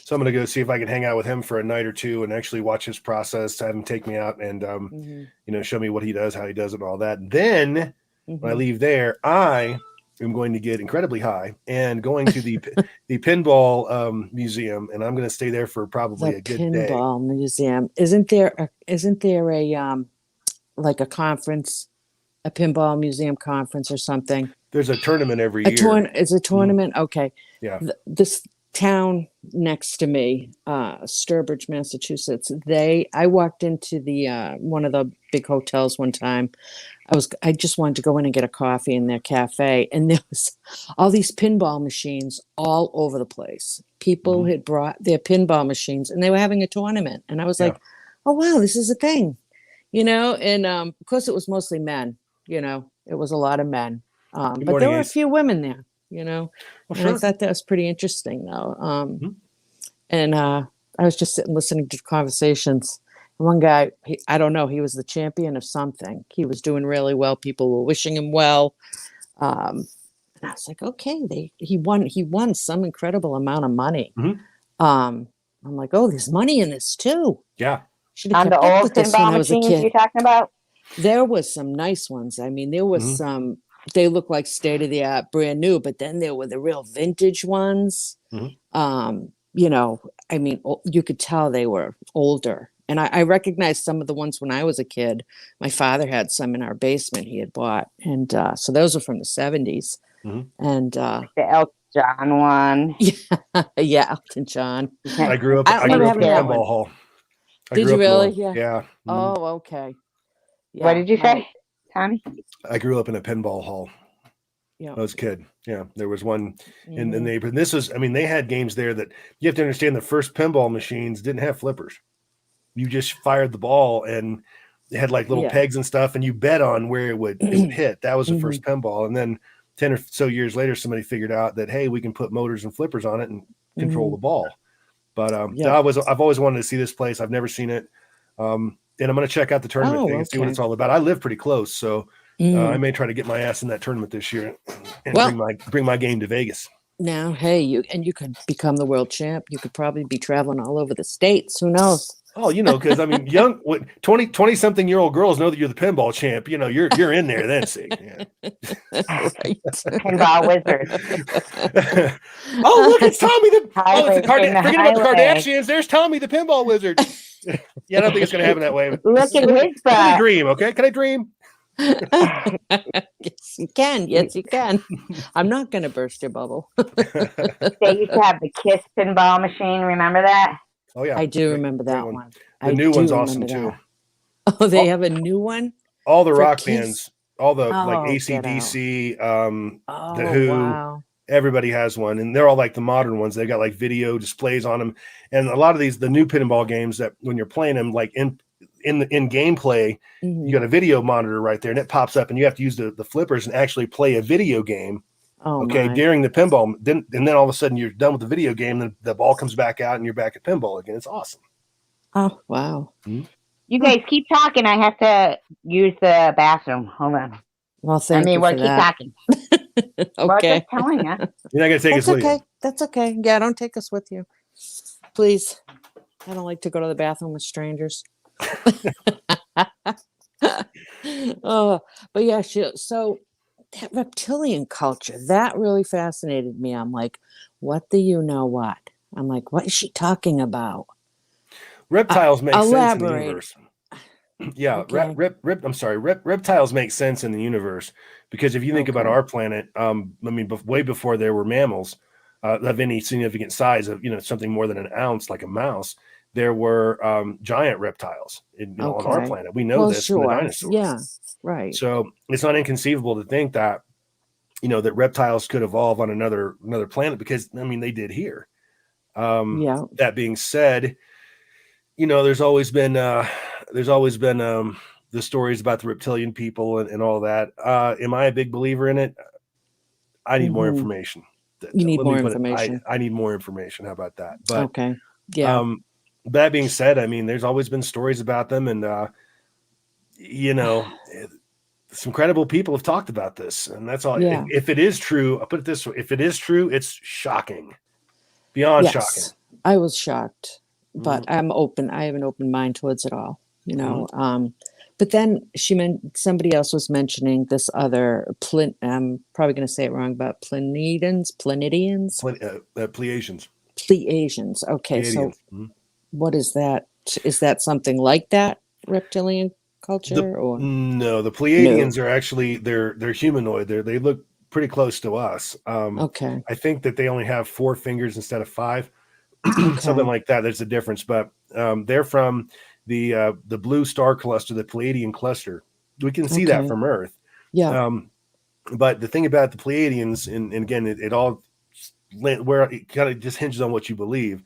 So I'm going to go see if I can hang out with him for a night or two and actually watch his process, have him take me out and, show me what he does, how he does it, and all that. And then when I leave there, I am going to get incredibly high and going to the pinball museum, and I'm going to stay there for probably a good day. Pinball museum. Isn't there a like a conference, a pinball museum conference or something? There's a tournament every year. It's a tournament? Okay. Yeah. This town next to me, Sturbridge, Massachusetts, I walked into the one of the big hotels one time. I just wanted to go in and get a coffee in their cafe, and there was all these pinball machines all over the place. People had brought their pinball machines and they were having a tournament, and I was like, oh wow, this is a thing, and of course it was mostly men. It was a lot of men, but there were a few women there. Well, and sure. I thought that was pretty interesting, though. And I was just sitting listening to conversations. One guy, I don't know, he was the champion of something. He was doing really well. People were wishing him well. And I was like, okay, he won some incredible amount of money. I'm like, oh, there's money in this too. Yeah. Should have kept up with this when I was a kid. You're talking about? There was some nice ones. I mean, there was some. They look like state of the art, brand new, but then there were the real vintage ones. I mean, you could tell they were older. And I recognized some of the ones when I was a kid. My father had some in our basement he had bought. And so those were from the 70s. And the Elton John one. Yeah, Elton John. I grew up in a pinball hall. Did you really? Yeah. Yeah. Oh, okay. Yeah. What did you say, Tommy? I grew up in a pinball hall. Yeah. I was a kid. Yeah. There was one in the neighborhood. This was, they had games there that you have to understand the first pinball machines didn't have flippers. You just fired the ball and it had like little pegs and stuff, and you bet on where it would hit. That was the first pinball. And then 10 or so years later, somebody figured out that, hey, we can put motors and flippers on it and control the ball. But Yeah. I've always wanted to see this place. I've never seen it. And I'm going to check out the tournament thing and see what it's all about. I live pretty close, so I may try to get my ass in that tournament this year and bring my game to Vegas. Now, hey, you could become the world champ. You could probably be traveling all over the states. Who knows? Oh, because I mean, young 20 something year old girls know that you're the pinball champ. You're in there then. See, yeah. Right. Pinball wizard. Oh, look, it's Tommy the Forget about the Kardashians. There's Tommy the pinball wizard. Yeah, I don't think it's going to happen that way. Look at his Can I dream? Okay, can I dream? Yes, you can. Yes, you can. I'm not going to burst your bubble. They used to have the Kiss pinball machine. Remember that? Oh yeah, I do remember that one. The new one's awesome too. Oh, they have a new one. All the rock bands, all the like AC/DC, the Who. Wow. Everybody has one, and they're all like the modern ones. They've got like video displays on them, and a lot of the new pinball games that when you're playing them, like in gameplay, you got a video monitor right there, and it pops up, and you have to use the flippers and actually play a video game. During the pinball, and then all of a sudden you're done with the video game, then the ball comes back out, and you're back at pinball again. It's awesome. Oh wow! You guys keep talking. I have to use the bathroom. Hold on. Well, thank you for keep that. talking. Okay. Well, just telling you. You're not going to take us with you. That's okay. Yeah, don't take us with you, please. I don't like to go to the bathroom with strangers. Oh, but yeah, so that reptilian culture, that really fascinated me. I'm like, what do you know what? I'm like, what is she talking about? Reptiles make sense in the universe. Yeah, Okay. reptiles make sense in the universe because if you think about our planet, I mean, way before there were mammals of any significant size of something more than an ounce, like a mouse, there were giant reptiles on our planet. We know this from the dinosaurs. Yeah, right. So it's not inconceivable to think that that reptiles could evolve on another planet because I mean they did here. That being said, there's always been the stories about the reptilian people and all that. Am I a big believer in it? I need more information. You need more information. I need more information. How about that? But okay. Yeah. That being said, I mean, there's always been stories about them, and some credible people have talked about this, and that's all. Yeah. If it is true, I'll put it this way: if it is true, it's shocking, beyond shocking. I was shocked, but I'm open. I have an open mind towards it all. But then somebody else was mentioning this other I'm probably going to say it wrong, but Planidians. Pleiadians. Okay, so what is that? Is that something like that reptilian culture? No, the Pleiadians are actually they're humanoid. They look pretty close to us. Okay, I think that they only have 4 fingers instead of 5, something like that. There's a difference, but they're from the blue star cluster, the Pleiadian cluster. We can see that from Earth. Yeah. But the thing about the Pleiadians, and again, it all where it kind of just hinges on what you believe.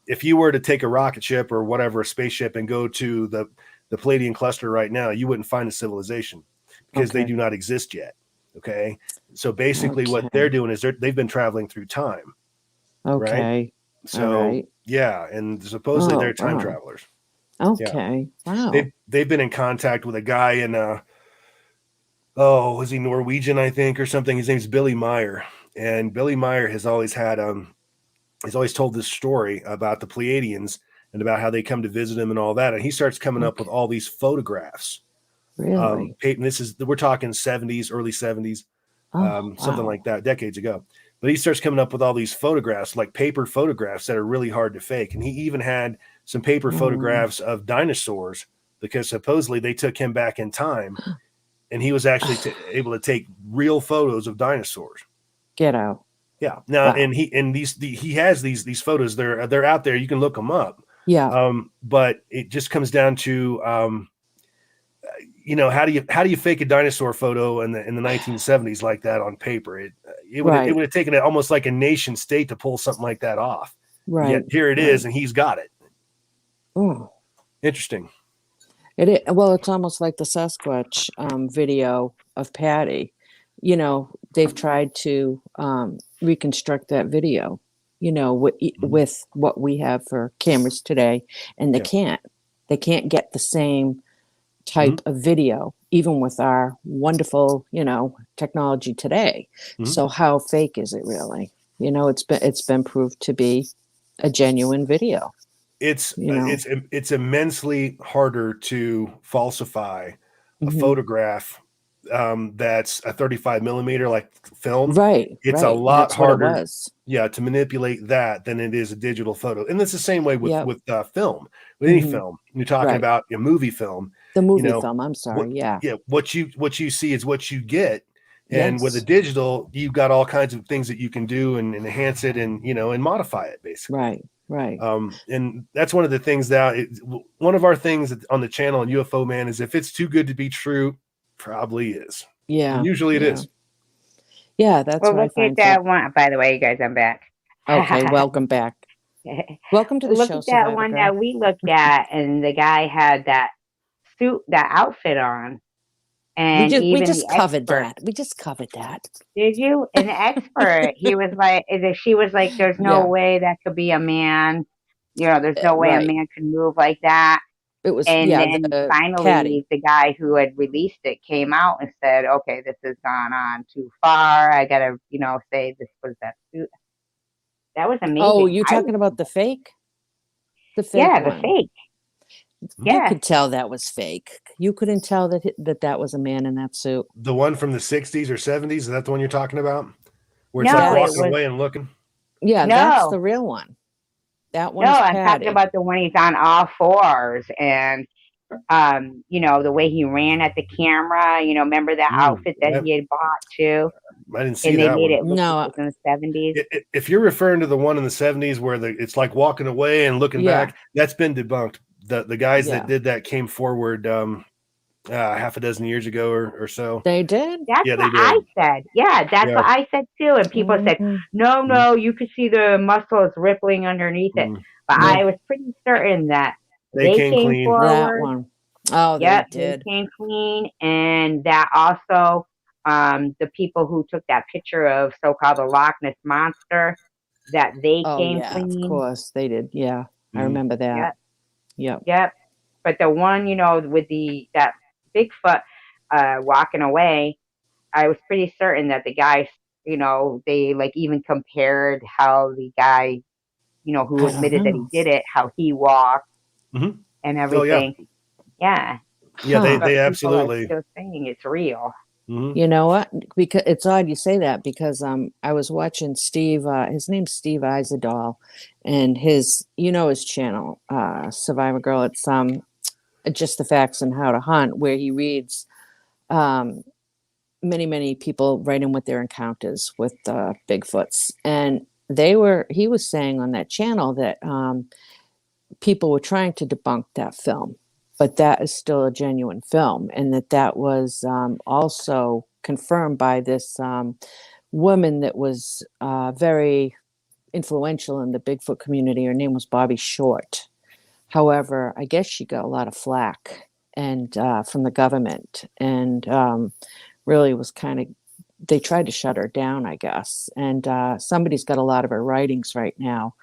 If you were to take a rocket ship or whatever, a spaceship, and go to the Pleiadian cluster right now, you wouldn't find a civilization because they do not exist yet. Okay. So basically what they're doing is they've been traveling through time. Okay. Right? So yeah. And supposedly they're time travelers. Okay. Yeah. Wow. They've been in contact with a guy in was he Norwegian, I think, or something? His name's Billy Meyer. And Billy Meyer has always had he's always told this story about the Pleiadians and about how they come to visit him and all that. And he starts coming up with all these photographs. Really? We're talking 70s, early 70s, something like that, decades ago. But he starts coming up with all these photographs, like paper photographs that are really hard to fake. And he even had some paper photographs of dinosaurs because supposedly they took him back in time, and he was actually able to take real photos of dinosaurs. Get out. Yeah. Now, and he has these photos. They're out there. You can look them up. Yeah. But it just comes down to, how do you fake a dinosaur photo in the 1970s like that on paper? It would have taken it almost like a nation state to pull something like that off. Right. Yet here it is, and he's got it. Oh, interesting. It is. Well, it's almost like the Sasquatch video of Patty. they've tried to reconstruct that video, with what we have for cameras today, and they Yeah. can't. They can't get the same Mhm. type of video, even with our wonderful, technology today. Mhm. So how fake is it really? It's been proved to be a genuine video. It's You know. it's immensely harder to falsify a Hmm. photograph that's a 35 millimeter like film. Right, It's a right. lot That's what it harder, was. yeah, to manipulate that than it is a digital photo. And it's the same way with Yep. film, with any Hmm. film. You're talking Right. about a movie film, The you movie know, film. I'm what sorry. Yeah. yeah, what you see is what you get. And with a Yes. digital, you've got all kinds of things that you can do and enhance it and and modify it basically. Right. Right. And that's one of the things one of our things on the channel on UFO Man is if it's too good to be true, probably is. And Yeah. usually it Yeah. is. Yeah. That's Well, what I look at find that fault. one. By the way, you guys, I'm back. Okay. Welcome back. Welcome to the Look show, at that Survivor one Girl. that we looked at, and the guy had that suit, that outfit on, We and just we even the just covered expert. that. We just covered that. Did you? And the expert, he was like, she was like, "There's no Yeah. way that could be a man. There's no way a Right. man could move like that." It was, And yeah, then the Patty. finally, the guy who had released it came out and said, "Okay, this has gone on too far. I gotta, say this was that suit." That was Oh, amazing. you talking about the fake? The fake Yeah, the one. fake. You Yeah. could tell that was fake. You couldn't tell that was a man in that suit. The one from the 60s or 70s, is that the one you're talking about? Where it's like No, it walking That's was away and looking? Yeah, that's no, the real one. That one no. is I'm talking Patty. about the one he's on all fours, and the way he ran at the camera. Remember the outfit that I, he had bought too, I didn't see and they that made one. it look like No, it was in the 70s. If you're referring to the one in the 70s where it's like walking away and looking yeah, back, that's been debunked. The guys that yeah. did that came forward half a dozen years ago or so. They did. That's Yeah, what they I did. said. Yeah, that's Yeah. what I said too. And people said, Mhm. no, Mhm. no, you could see the muscles rippling underneath it. Mhm. But No, I was pretty certain that they they came came clean. That forward. one. Oh, they Yep, they did. came clean. And that also, the people who took that picture of so-called the Loch Ness Monster, that they Oh, came yeah, of clean. course they did. Yeah, I Mhm. remember that. Yep, Yep. yep. But the one, with that Bigfoot walking away, I was pretty certain that the guy, they like even compared how the guy, who I don't admitted that he know. did it, how he walked Mhm. and Oh yeah, everything. Yeah. yeah. They Huh. But they people are absolutely. still saying it's real. Mhm. You know what? Because it's odd you say that because I was watching Steve. His name's Steve Isadol, and his channel, Survivor Girl. It's just the facts and how to hunt, where he reads um many people write in with their encounters with Bigfoots, and he was saying on that channel that people were trying to debunk that film, but that is still a genuine film, and that was also confirmed by this woman that was very influential in the Bigfoot community. Her name was Bobby Short. However, I guess she got a lot of flack and from the government, and really was kind of they tried to shut her down, I guess. And somebody's got a lot of her writings right now,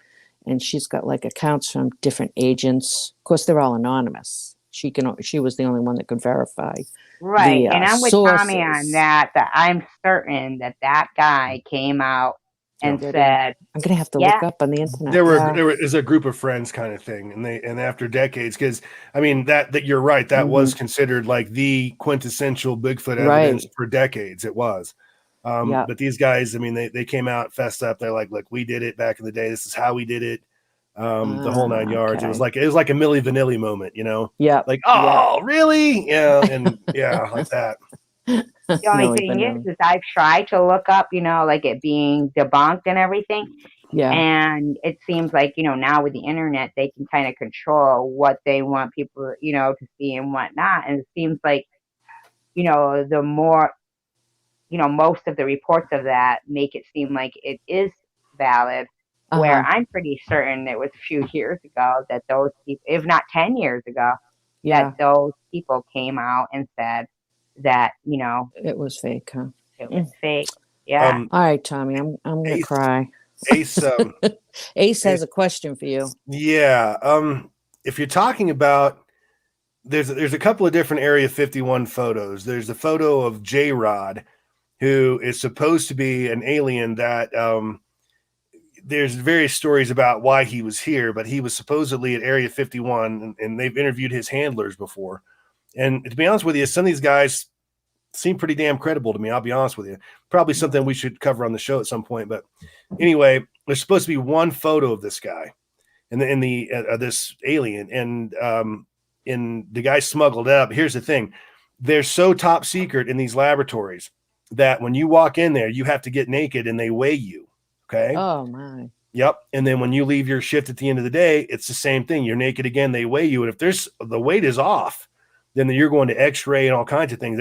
and she's got like accounts from different agents. Of course, they're all anonymous. She was the only one that could verify Right. the And I'm with Tommy on sources. that I'm certain that guy came out Yeah. and Did he? said, I'm gonna have to yeah, look up on the internet. There were Yeah. there was a group of friends kind of thing, and after decades, because I mean that you're right, that Hmm. was considered like the quintessential Bigfoot evidence Right. for decades. It was. Yeah. But these guys, I mean, they came out, fessed up. They're like, look, we did it back in the day. This is how we did it. The whole nine yards. It was Okay. like a Milli Vanilli moment, you know? Yep. Like, Yep. oh, really? Yeah, and yeah, like that. the only Millie thing Vanilli. is I've tried to look up, like it being debunked and everything. Yeah. And it seems like, now with the internet, they can kind of control what they want people, to see and whatnot. And it seems like, the more, most of the reports of that make it seem like it is valid, where Uh-huh. I'm pretty certain it was a few years ago that those people, if not 10 years ago, that Yeah. those people came out and said that, It was fake, huh? it was Mm. fake. Yeah. All right, Tommy, I'm gonna Ace, cry. Ace, Ace has Ace, a question for you. yeah. If you're talking about, there's a couple of different Area 51 photos. There's the photo of J Rod, who is supposed to be an alien that there's various stories about why he was here, but he was supposedly at Area 51, and they've interviewed his handlers before. And to be honest with you, some of these guys seem pretty damn credible to me. I'll be honest with you. Probably something we should cover on the show at some point. But anyway, there's supposed to be one photo of this guy and the this alien, and the guy smuggled it up. Here's the thing: they're so top secret in these laboratories that when you walk in there, you have to get naked and they weigh you. Okay. Oh my. Yep. And then when you leave your shift at the end of the day, it's the same thing. You're naked again. They weigh you, and if there's the weight is off, then you're going to X-ray and all kinds of things.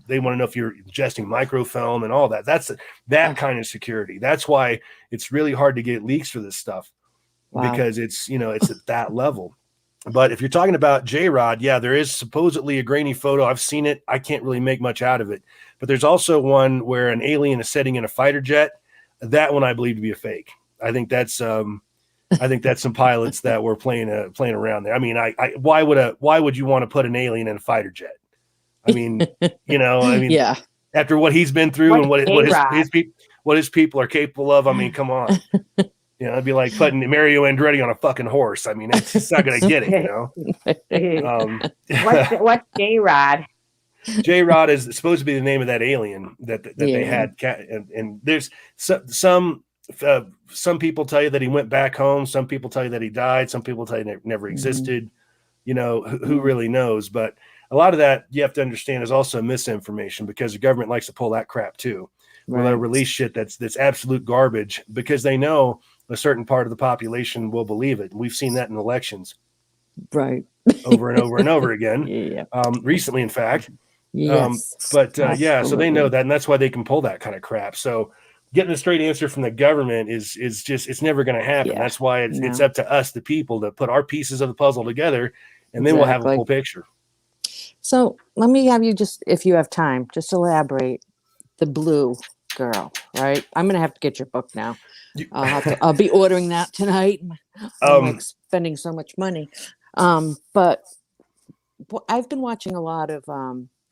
They want to know if you're ingesting microfilm and all that. That's that kind of security. That's why it's really hard to get leaks for this stuff, because it's it's at that level. But if you're talking about J-Rod, yeah, there is supposedly a grainy photo. I've seen it. I can't really make much out of it. But there's also one where an alien is sitting in a fighter jet. That one I believe to be a fake. I think that's some pilots that were playing around there. I mean, why would you want to put an alien in a fighter jet? I mean, Yeah. after what he's been through and what his people are capable of, I mean, come on. It'd be like putting Mario Andretti on a fucking horse. I mean, it's not going to get it, What's J-Rod? J-Rod is supposed to be the name of that alien that they had. And there's some people tell you that he went back home. Some people tell you that he died. Some people tell you that never existed. Who really knows? But a lot of that you have to understand is also misinformation, because the government likes to pull that crap too. Right. Where they release shit that's absolute garbage because they know a certain part of the population will believe it. We've seen that in elections, right, over and over and over again. Yeah. Recently, in fact. Yes. So they know that, and that's why they can pull that kind of crap. So getting a straight answer from the government is just, it's never going to happen. Yeah. That's why it's up to us, the people, to put our pieces of the puzzle together, and then we'll have a full picture. So let me have you just, if you have time, just elaborate the blue girl, right? I'm going to have to get your book now. I'll be ordering that tonight. I'm like spending so much money. But I've been watching a lot of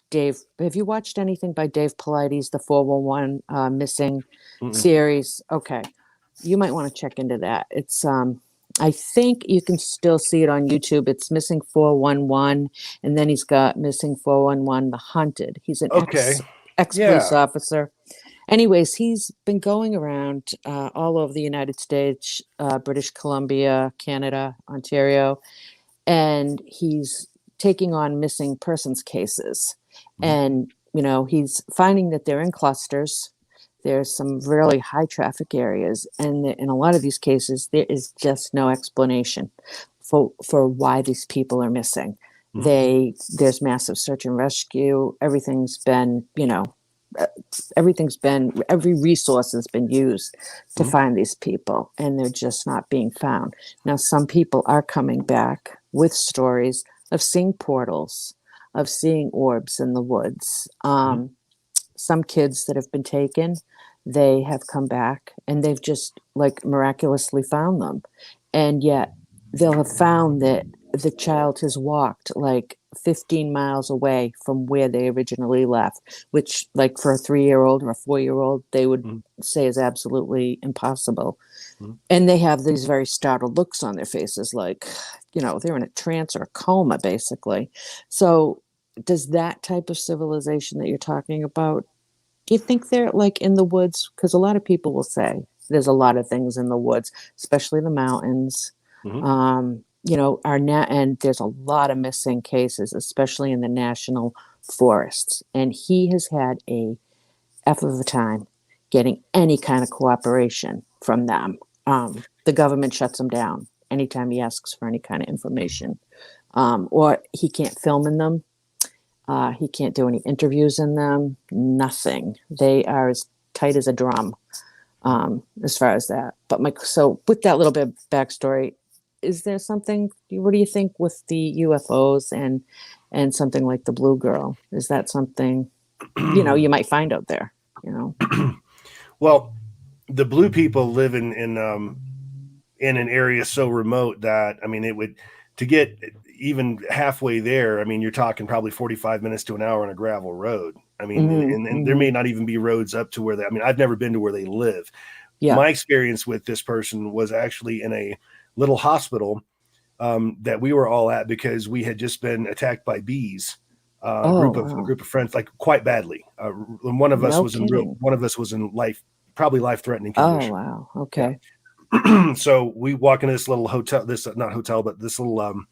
Dave. Have you watched anything by Dave Paulides, the 411 missing series? Okay. You might want to check into that. It's I think you can still see it on YouTube. It's Missing 411, and then he's got Missing 411 The Hunted. He's an ex-police officer. Anyways, he's been going around all over the United States, British Columbia, Canada, Ontario, and he's taking on missing persons cases. And, he's finding that they're in clusters. There's some really high traffic areas. And in a lot of these cases, there is just no explanation for why these people are missing. There's massive search and rescue. Every resource has been used to find these people, and they're just not being found. Now, some people are coming back with stories of seeing portals, of seeing orbs in the woods. Some kids that have been taken, they have come back and they've just miraculously found them. And yet they'll have found that the child has walked 15 miles away from where they originally left, which for a 3-year-old or a 4-year-old, they would say is absolutely impossible. And they have these very startled looks on their faces, they're in a trance or a coma, basically. So does that type of civilization that you're talking about, do you think they're in the woods? Because a lot of people will say there's a lot of things in the woods, especially the mountains. And there's a lot of missing cases, especially in the national forests. And he has had a F of a time getting any kind of cooperation from them. The government shuts him down anytime he asks for any kind of information. Or he can't film in them. He can't do any interviews in them. Nothing. They are as tight as a drum as far as that. But so with that little bit of backstory, is there something, what do you think with the UFOs and something like the Blue Girl? Is that something, you might find out there, Well, the blue people live in an area so remote that, I mean, it would, to get even halfway there, I mean, you're talking probably 45 minutes to an hour on a gravel road. I mean, and there may not even be roads up to where they, I mean, I've never been to where they live. Yeah. My experience with this person was actually in a little hospital that we were all at because we had just been attacked by bees. A group of friends, like quite badly. One of us No was kidding. one of us was in probably life threatening Oh, condition. wow. Okay. Yeah. So we walk into this little hotel, this not hotel, but this little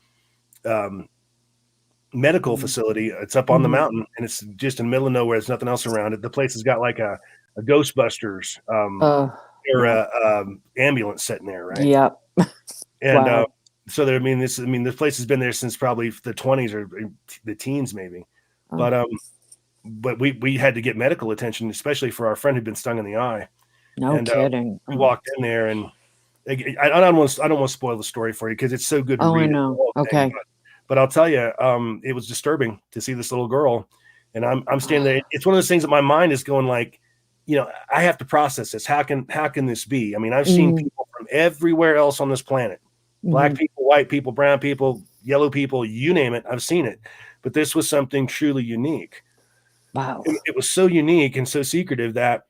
medical facility. It's up on the mountain, and it's just in the middle of nowhere. There's nothing else around it. The place has got like a Ghostbusters era ambulance sitting there, right? Yep. And Wow. so there, I mean, this place has been there since probably the 20s or the teens, maybe. Oh, But we had to get medical attention, especially for our friend who'd been stung in the eye. no And kidding. we Oh. walked in there, and I don't want to spoil the story for you because it's so good to Oh, I read it. know. the whole thing. Okay. But I'll tell you, it was disturbing to see this little girl, and I'm standing there. It's one of those things that my mind is going like, you know, I have to process this. How can this be? I mean, I've seen people from everywhere else on this planet, black people, white people, brown people, yellow people, you name it. I've seen it, but this was something truly unique. Wow. It was so unique and so secretive that,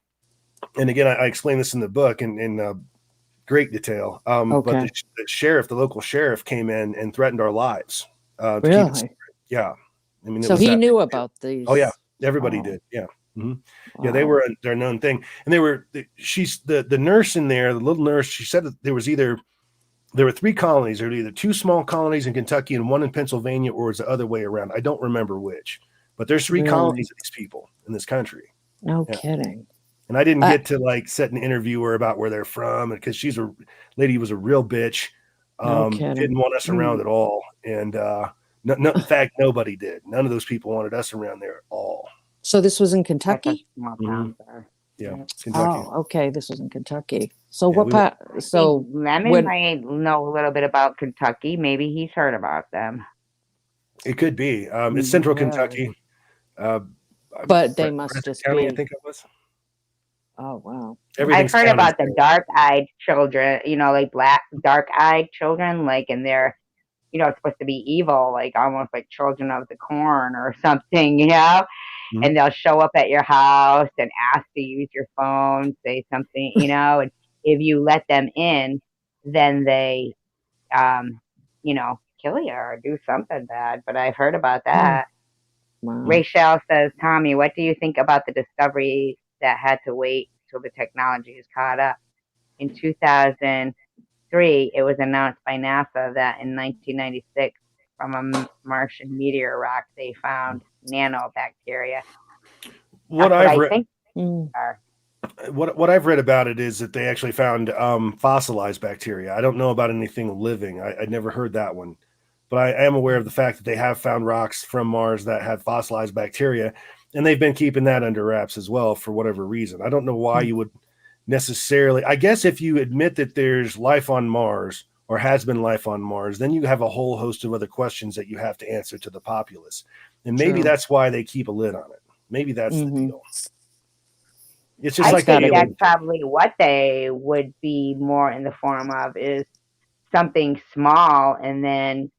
and again, I explain this in the book in great detail. But the local sheriff came in and threatened our lives. To keep it secret. Yeah. I mean, so he knew about these. Oh yeah. Everybody did. Yeah. Mm-hmm. Wow. Yeah. They were their known thing. And she's the nurse in there, the little nurse, she said that there were 3 colonies. There were either 2 small colonies in Kentucky and 1 in Pennsylvania, or it's the other way around. I don't remember which, but there's 3 colonies of these people in this country. No kidding. And I didn't get to like set an interviewer about where they're from, and because she's a lady was a real bitch, didn't want us around at all. And no, in fact, nobody did. None of those people wanted us around there at all. So this was in Kentucky? Yeah, Kentucky. Oh, okay. This was in Kentucky. So what part? So Lemon might know a little bit about Kentucky. Maybe he's heard about them. It could be. It's central Kentucky. But they must just County, be. I think it was. Oh wow! I've heard about the dark-eyed children. You know, like black dark-eyed children, like, and they're, you know, it's supposed to be evil, like almost like children of the corn or something, you know. And they'll show up at your house and ask to use your phone, say something, you know, and if you let them in, then they, you know, kill you or do something bad. But I've heard about that. Wow. Rachel says, Tommy, what do you think about the discovery that had to wait till the technology is caught up? In 2003, it was announced by NASA that in 1996, from a Martian meteor rock, they found nanobacteria. What I've read about it is that they actually found fossilized bacteria. I don't know about anything living. I'd never heard that one, but I am aware of the fact that they have found rocks from Mars that had fossilized bacteria, and they've been keeping that under wraps as well for whatever reason. I don't know why you would necessarily. I guess if you admit that there's life on Mars or has been life on Mars, then you have a whole host of other questions that you have to answer to the populace, and maybe that's why they keep a lid on it. Maybe that's the deal. It's just I think that's probably what they would be more in the form of, is something small, and then,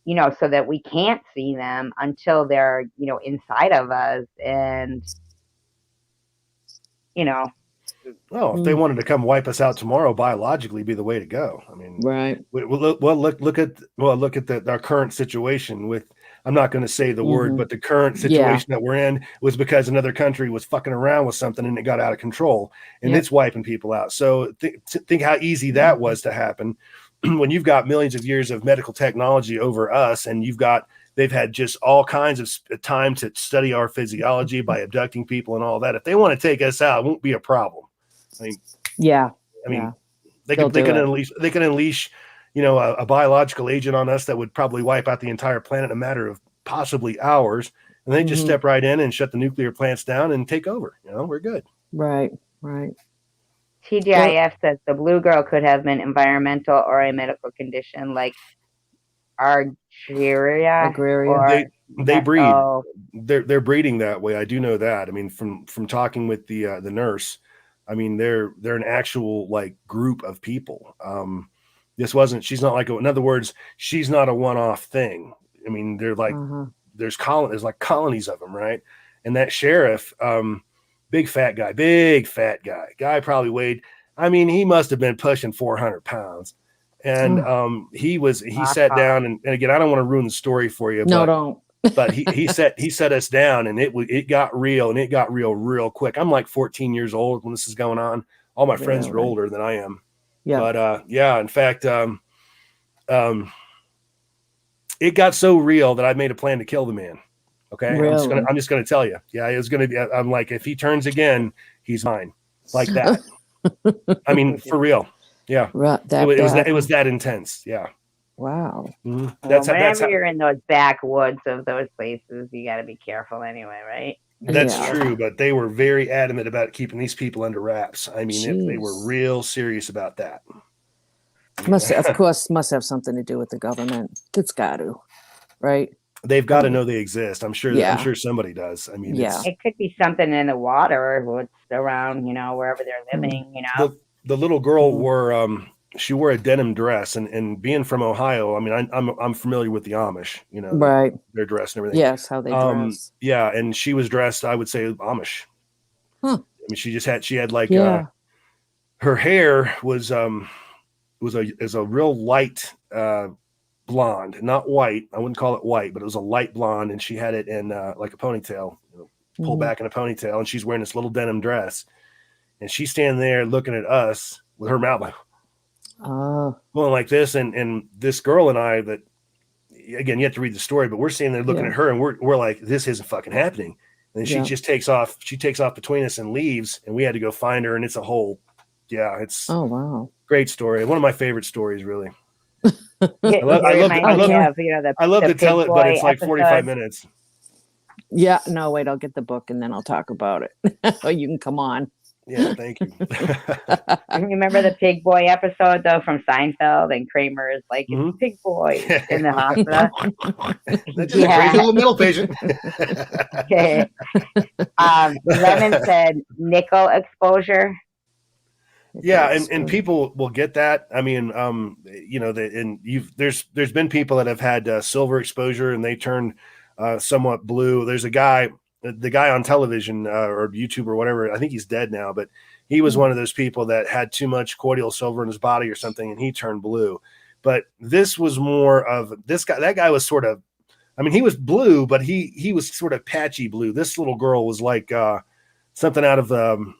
you know, so that we can't see them until they're, you know, inside of us, and, you know. Well, if they wanted to come wipe us out tomorrow, biologically be the way to go. I mean, right. Look at our current situation with. I'm not going to say the word, but the current situation that we're in was because another country was fucking around with something and it got out of control, and it's wiping people out. So think how easy that was to happen when you've got millions of years of medical technology over us, and they've had just all kinds of time to study our physiology by abducting people and all that. If they want to take us out, it won't be a problem. I mean, they can unleash, you know, a biological agent on us that would probably wipe out the entire planet in a matter of possibly hours, and they just step right in and shut the nuclear plants down and take over. You know, we're good. Right. TGIF says the blue girl could have been environmental or a medical condition like argyria. Or they breed. They're breeding that way. I do know that. I mean, from talking with the nurse, I mean, they're an actual like group of people. She's not like, in other words, she's not a one-off thing. I mean, they're like, Uh-huh. there's like colonies of them, right? And that sheriff, big fat guy probably weighed, I mean, he must have been pushing 400 pounds. And Oh, he Rock sat hard. down, and again, I don't want to ruin the story for you, no, but don't. he set us down, and it got real, and it got real quick. I'm like 14 years old when this is going on. All my friends are Really? older than I am. Yeah. But yeah, in fact, um, it got so real that I made a plan to kill the man. Okay, Really? I'm just gonna tell you. Yeah, it was gonna be. I'm like, if he turns again, he's mine. Like that. I mean, for real. Yeah, Right, that it was bad. that intense. Yeah. Wow. Mm-hmm. Well, That's whenever how. you're in those backwoods of those places, you got to be careful anyway, right? I mean, That's Yeah. true, but they were very adamant about keeping these people under wraps. I mean, they were Jeez. real serious about that. Of course, must have something to do with the government. It's got to, right? They've got I to mean, know they exist. I'm sure. I'm yeah. sure somebody does. I mean, Yeah. it could be something in the water or what's around, wherever they're living, the little girl Mhm. wore she wore a denim dress, and being from Ohio, I mean, I'm familiar with the Amish, Right. their dress and everything. Yes, how they dress. Yeah, and she was dressed, I would say, Amish. Huh. I mean, she had like Yeah. her hair was a real light blonde, not white. I wouldn't call it white, but it was a light blonde, and she had it in like a ponytail, pulled Mhm. back in a ponytail, and she's wearing this little denim dress, and she's standing there looking at us with her mouth like Oh, going like this, and this girl and I, that again, you have to read the story, but we're standing there looking yeah. at her, and we're like, this isn't fucking happening. And then she Yeah. just takes off. She takes off between us and leaves, and we had to go find her, and it's a whole, yeah, it's Oh, wow. great story. One of my favorite stories, really. You, I love, you I love, to, I remind me love, of, I love the to tell Pig it, but Boy it's like 45 episode. minutes. Yeah. No, wait, I'll get the book and then I'll talk about it. Or you can come on. Yeah, thank you. You remember the Pig Boy episode though from Seinfeld, and Kramer is like, it's Mhm. Pig Boy in the hospital. That's just a crazy little mental patient. Lemon said nickel exposure. Yeah, and people will get that. I mean, and there's been people that have had silver exposure, and they turn somewhat blue. There's a guy, the guy on television or YouTube or whatever. I think he's dead now, but he was one of those people that had too much colloidal silver in his body or something, and he turned blue. But this was more of this guy. That guy was sort of, I mean, he was blue, but he was sort of patchy blue. This little girl was like something out of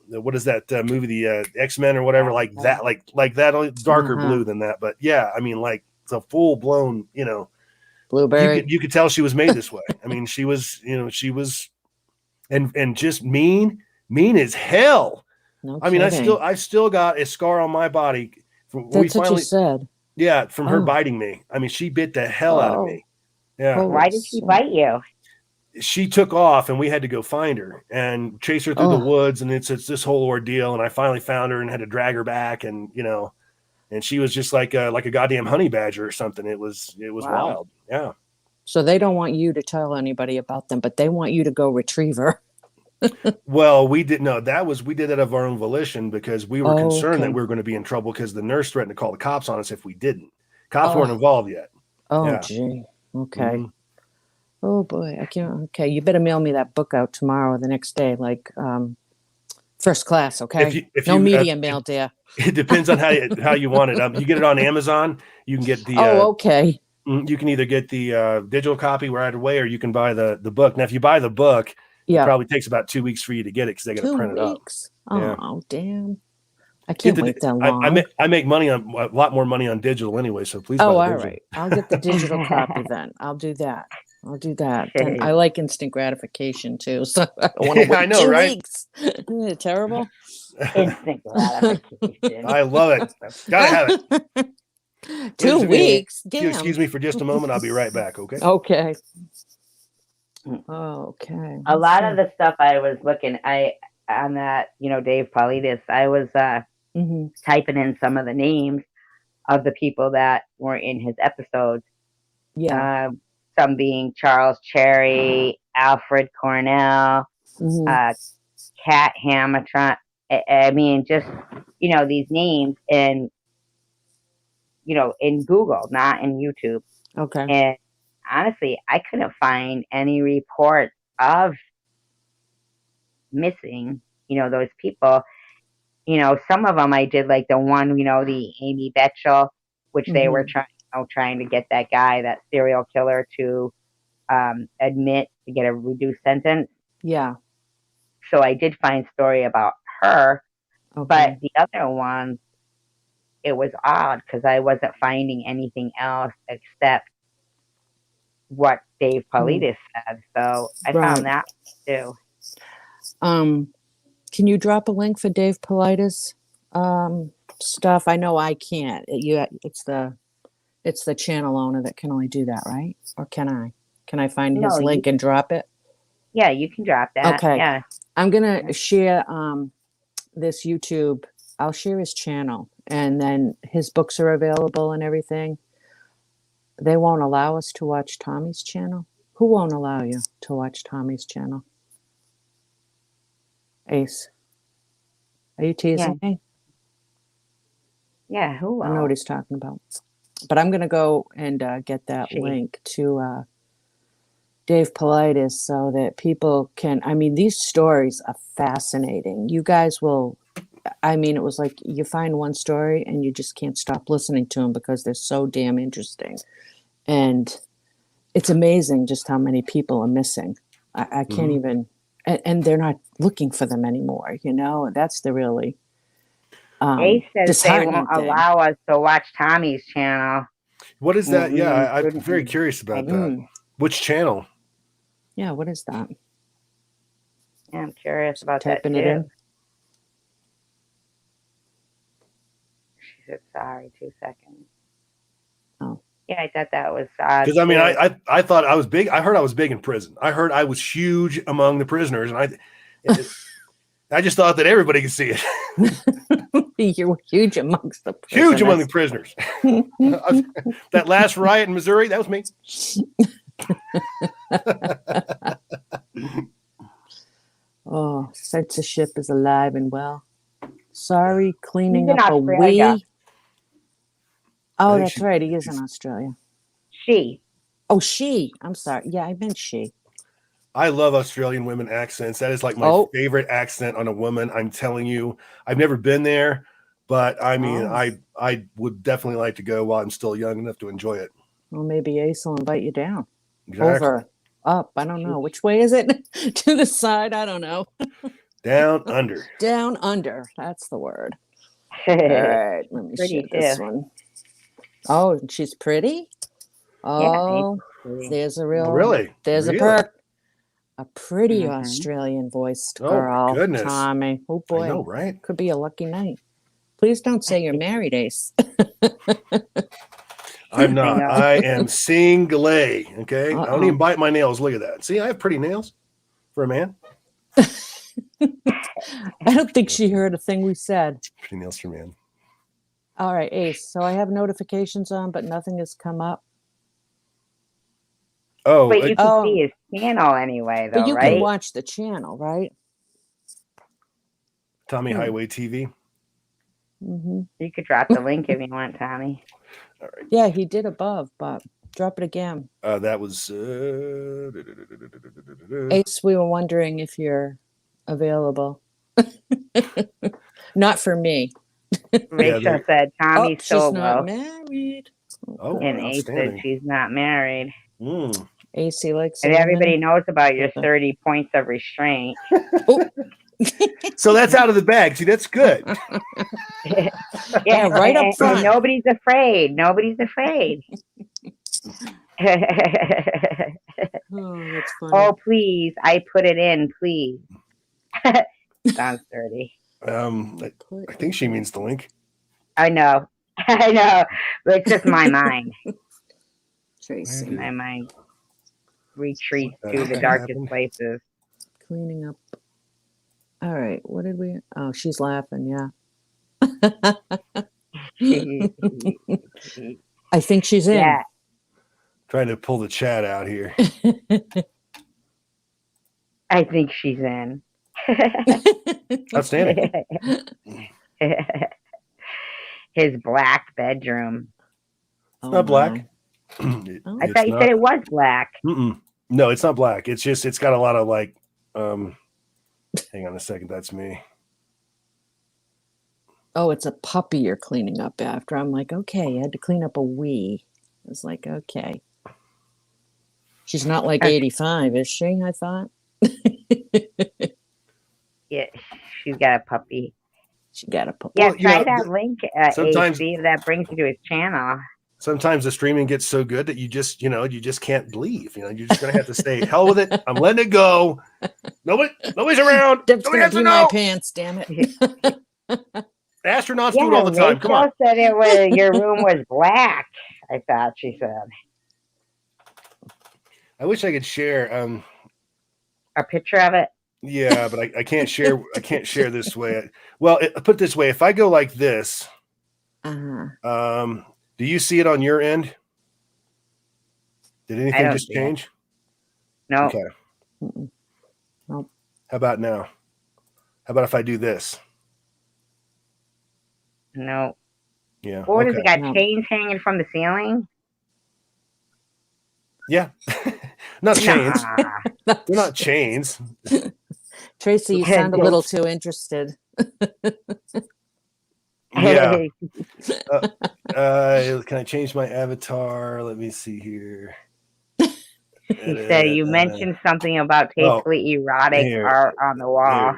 what is that movie, the X-Men or whatever, like that, like that, only darker blue than that. But yeah, I mean, like it's a full blown, Blueberry. you could tell she was made this way. I mean, she was and just mean as hell. No I mean, kidding. I've still got a scar on my body from when That's what you said. yeah, from her Oh. biting me. I mean, she bit the hell out of me. Yeah. Holy Why did she shit. bite you? She took off, and we had to go find her and chase her through the woods, and it's this whole ordeal. And I finally found her and had to drag her back, and and she was just like a goddamn honey badger or something. It was Wow. wild. Yeah. So they don't want you to tell anybody about them, but they want you to go retrieve her. Well, we did we did it of our own volition because we were concerned okay. that we were going to be in trouble because the nurse threatened to call the cops on us if we didn't. Cops Oh. weren't involved yet. Oh, Yeah. gee. Okay. Mhm. Oh boy, I can't. Okay, you better mail me that book out tomorrow or the next day, like first class. Okay. If No you, media mail, dear. it depends on how you want it. You get it on Amazon. You can get the. Okay. You can either get the digital copy right away, or you can buy the book. Now, if you buy the book, Yeah. it probably takes about 2 weeks for you to get it because they got to 2 print it up. weeks. Yeah. Oh, damn. I can't wait that long. I make money on a lot more money on digital anyway. So please. Oh, buy the all digital. right. I'll get the digital copy then. I'll do that. Then I like instant gratification too. So I don't want to wait I know, 2 right? weeks. Isn't it terrible? Instant gratification. I love it. Gotta have it. 2 weeks. If you excuse me for just a moment, I'll be right back. Okay. Okay. Okay. A lot of the stuff I was looking, on that, Dave Paulides, I was typing in some of the names of the people that were in his episodes. Yeah. Some being Charles Cherry, Alfred Cornell, Cat Hamilton, I mean, just, these names in, in Google, not in YouTube. Okay. And honestly, I couldn't find any report of missing, those people. Some of them I did, like the one, the Amy Betchel, which they were trying to get that guy, that serial killer, to admit to get a reduced sentence. Yeah. So I did find story about her, but Okay. the other one, it was odd because I wasn't finding anything else except what Dave Paulides said. So I found that too. Can you drop a link for Dave Paulides stuff? I know I can't. It's the channel owner that can only do that, right? Or can I? Can I find his link and drop it? Yeah, you can drop that. Okay. Yeah. I'm gonna share this YouTube. I'll share his channel, and then his books are available and everything. They won't allow us to watch Tommy's channel. Who won't allow you to watch Tommy's channel? Ace, are you teasing me? Yeah, who I know what he's talking about. But I'm going to go and get that link to Dave Paulides so that people can, I mean, these stories are fascinating. You guys will, I mean, it was like you find one story and you just can't stop listening to them because they're so damn interesting. And it's amazing just how many people are missing. I can't even, and they're not looking for them anymore. That's the really Ace says they won't thing. allow us to watch Tommy's channel. What is that? Yeah, I'm very curious about that. Which channel? Yeah, what is that? Yeah, I'm curious about that Typing too. it in. She said, sorry, 2 seconds. Oh. Yeah, I thought that was odd. Because I mean, I thought I was big. I heard I was big in prison. I heard I was huge among the prisoners, and I just thought that everybody could see it. You're huge amongst the prisoners. Huge among the prisoners. That last riot in Missouri, that was me. Oh, censorship is alive and well. Sorry, cleaning up a wee. Oh, that's right. He is in Australia. She. Oh, she. I'm sorry. Yeah, I meant she. I love Australian women accents. That is like my favorite accent on a woman. I'm telling you, I've never been there, but I mean, I would definitely like to go while I'm still young enough to enjoy it. Well, maybe Ace will invite you down. Exactly. Over, up. I don't know. Which way is it? To the side? I don't know. Down under. Down under. That's the word. All right. Let me share this one. Oh, she's pretty? Oh, yeah, there's a real. Really? There's a perk. A pretty Australian voiced girl. Oh, goodness. Tommy. Oh, boy. I know, right? Could be a lucky night. Please don't say you're married, Ace. I'm not. I am single. Okay. I don't even bite my nails. Look at that. See, I have pretty nails for a man. I don't think she heard a thing we said. Pretty nails for a man. All right, Ace. So I have notifications on, but nothing has come up. Oh, but you can see his channel anyway, though, but you right? can watch the channel, right? Tommy Highway TV. You could drop the link if you want, Tommy. All right. Yeah, he did above, but drop it again. That was Ace. We were wondering if you're available. Not for me. Rachel said Tommy's solo. She's not married. Oh, and Ace said she's not married. AC likes and everybody knows about your 30 points of restraint. So that's out of the bag. See, that's good. Yeah, right up front. And nobody's afraid. Nobody's afraid. That's funny. Oh, please. I put it in, please. Sounds dirty. I think she means the link. I know. I know. But it's just my mind. Tracy. My mind retreats to the darkest places. Cleaning up. All right. What did we? Oh, she's laughing. Yeah. I think she's in. Yeah. Trying to pull the chat out here. I think she's in. Outstanding. His black bedroom. It's not black. I thought you said it was black. No, it's not black. It's just it's got a lot of like. Hang on a second. That's me. Oh, it's a puppy you're cleaning up after. I'm like, okay, you had to clean up a wee. I was like, okay. She's not like 85, is she? I thought. Yeah, she's got a puppy. She got a puppy. Yeah, Well, try that link, sometimes- AC, that brings you to his channel. Sometimes the streaming gets so good that you just can't leave. You're just gonna have to say, hell with it. I'm letting it go. Nobody's around. Deb's Nobody gonna has to pee know. my pants, damn it. Astronauts do it all the time. Come on. Said your room was black. I thought she said. I wish I could share. A picture of it. Yeah, but I can't share. I can't share this way. Well, put it this way: if I go like this, do you see it on your end? Did anything just change? No. Okay. Nope. How about now? How about if I do this? No. Yeah. What has it got? No. Chains hanging from the ceiling? Yeah. Not chains. Nah. They're not chains. Tracy, you sound a little too interested. Yeah. Can I change my avatar? Let me see here. He said you mentioned something about tastefully erotic art on the wall.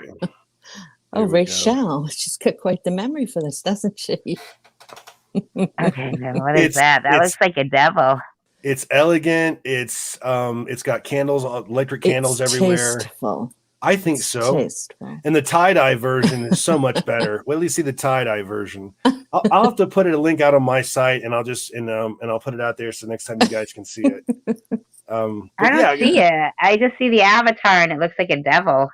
Oh, Rachel, she's got quite the memory for this, doesn't she? Okay, then what is that? That looks like a devil. It's elegant. It's got candles, electric candles everywhere. Tasteful. I think so. Tasteful. And the tie-dye version is so much better. Well, at least see the tie-dye version. I'll have to put a link out on my site, and I'll just and I'll put it out there so next time you guys can see it. I don't see it. I just see the avatar, and it looks like a devil.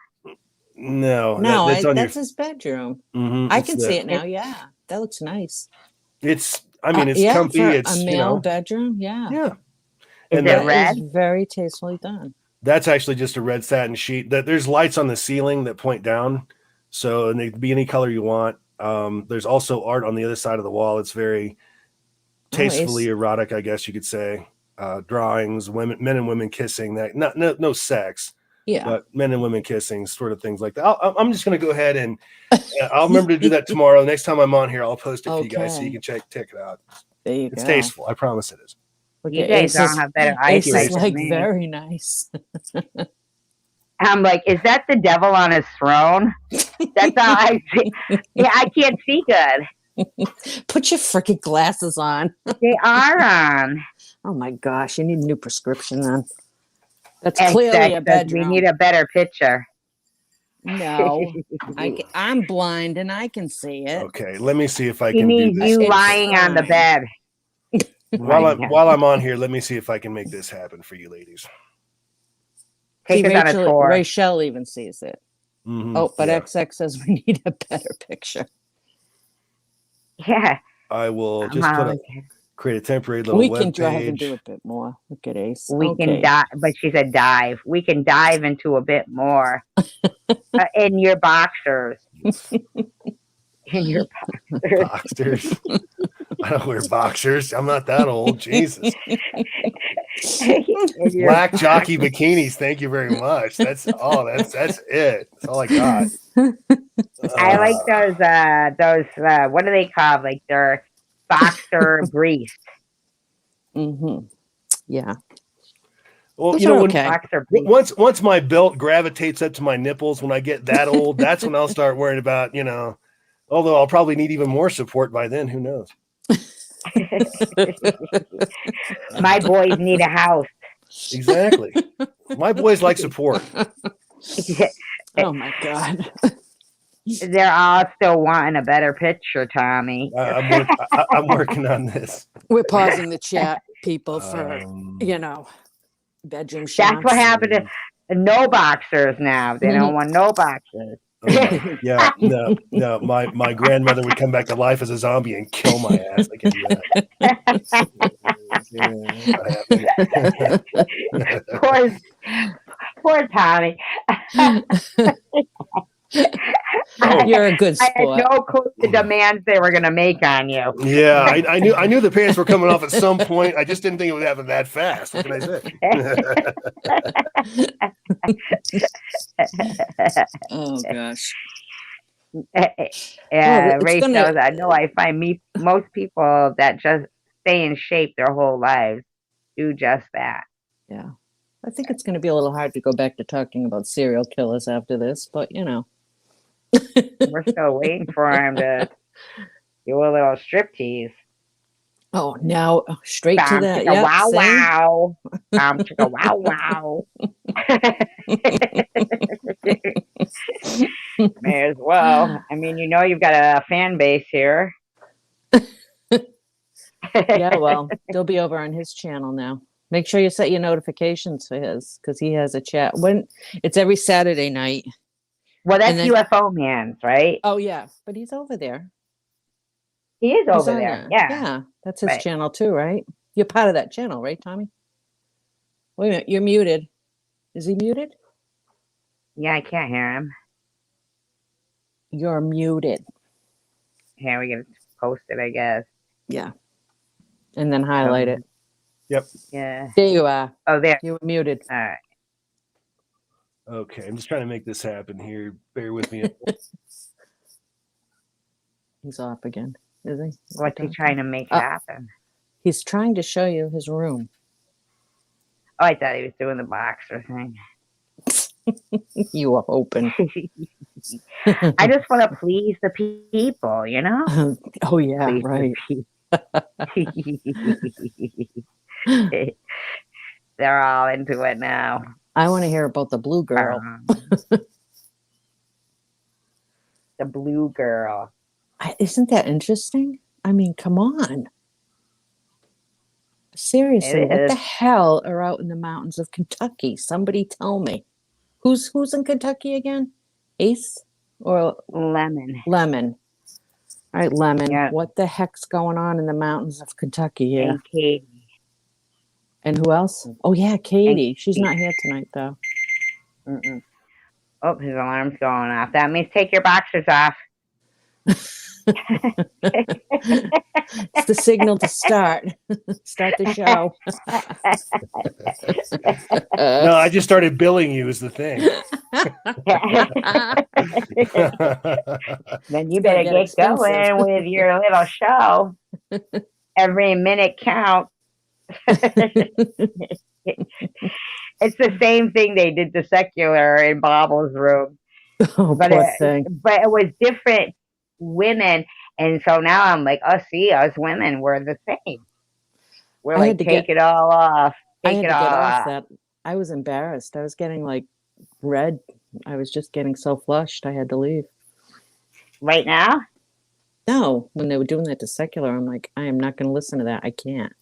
No, that's his bedroom. Mm-hmm, I can see it now. Yeah, that looks nice. It's comfy. For it's a male bedroom. Yeah. Yeah. Is and it red? Is very tastefully done. That's actually just a red satin sheet. There's lights on the ceiling that point down, so and they can be any color you want. There's also art on the other side of the wall. It's very tastefully erotic, I guess you could say. Drawings, men and women kissing. That no sex. Yeah, but men and women kissing, sort of things like that. I'm just going to go ahead and I'll remember to do that tomorrow. Next time I'm on here, I'll post it for you guys so you can check it out. There you it's go. tasteful. I promise it is. You guys don't have better eyesight It's than like me. very nice. I'm like, is that the devil on his throne? That's all I see. Yeah, I can't see good. Put your freaking glasses on. They are on. Oh my gosh, you need a new prescription then. That's clearly a bedroom. We need a better picture. No, I'm blind and I can see it. Okay, let me see if I He can do needs this. you lying on the bed. While I'm on here, let me see if I can make this happen for you ladies. Take us on a tour. Rachel even sees it. Mm-hmm. Oh, but XX says we need a better picture. Yeah. I will just create a temporary little we web can drive page. and do a bit more. Look at Ace. We can dive, but she said dive. We can dive into a bit more in your boxers. In your boxers. I don't wear boxers. I'm not that old. Jesus. Black jockey bikinis. Thank you very much. That's it. That's all I got. I like those. What do they call? Like they're boxer briefs. Mm-hmm. Yeah. Well, those you know, once my belt gravitates up to my nipples, when I get that old, that's when I'll start worrying about, although I'll probably need even more support by then. Who knows? My boys need a house. Exactly. My boys like support. Oh my God. They're all still wanting a better picture, Tommy. I'm working on this. We're pausing the chat, people, for bedroom shots. That's what happened to no boxers now. They don't want no boxers. Yeah, no. My grandmother would come back to life as a zombie and kill my ass. I can do that. Poor Tommy. Oh. You're a good I had sport. no clue the demands they were going to make on you. Yeah, I knew the pants were coming off at some point. I just didn't think it would happen that fast. What can I say? Oh gosh. Well, Yeah, it's Ray gonna. says, I know I find most people that just stay in shape their whole lives do just that. Yeah, I think it's gonna be a little hard to go back to talking about serial killers after this, but you know. We're still waiting for him to do a little striptease. Oh, now straight to Bam, that. chicka, Yep. wow, See? wow. Chicka, wow, wow. May as well. I mean, you know, you've got a fan base here. Yeah, well, they'll be over on his channel now. Make sure you set your notifications for his because he has a chat. When it's every Saturday night. Well, that's And then- UFO Man's, right? Oh yeah, but he's over there. He is He's over on there. there. Yeah. Yeah, that's his Right. channel too, right? You're part of that channel, right, Tommy? Wait a minute, you're muted. Is he muted? Yeah, I can't hear him. You're muted. Here, we can post it, I guess. Yeah. And then highlight it. Yep. Yeah. There you are. Oh, there. You were muted. All right. Okay, I'm just trying to make this happen here. Bear with me. He's off again, is he? What's he trying to make Oh. happen? He's trying to show you his room. Oh, I thought he was doing the boxer thing. You are open. I just want to please the people, you know? Oh yeah, Please the right. people. They're all into it now. I want to hear about the blue girl. The blue girl. Isn't that interesting? I mean, come on. Seriously, It what the is. hell are out in the mountains of Kentucky? Somebody tell me. Who's in Kentucky again? Ace or Lemon. Lemon? All right, Lemon. Yeah. What the heck's going on in the mountains of Kentucky here? And Katie. And who else? Oh yeah, Katie. And She's not here tonight though. Mm-mm. Oh, his alarm's going off. That means take your boxers off. It's the signal to start. Start the show. No, I just started billing you is the thing. Then you better get get expensive. going with your little show. Every minute counts. It's the same thing they did to Secular in Bobble's room. Oh, But poor it, thing. but it was different women. And so now I'm like, oh, see, us women, we're the same. We're I like, had to take get- it all off. I Take had it to all get off off. that. I was embarrassed. I was getting like red. I was just getting so flushed. I had to leave. Right now? No, when they were doing that to Secular, I'm like, I am not going to listen to that. I can't.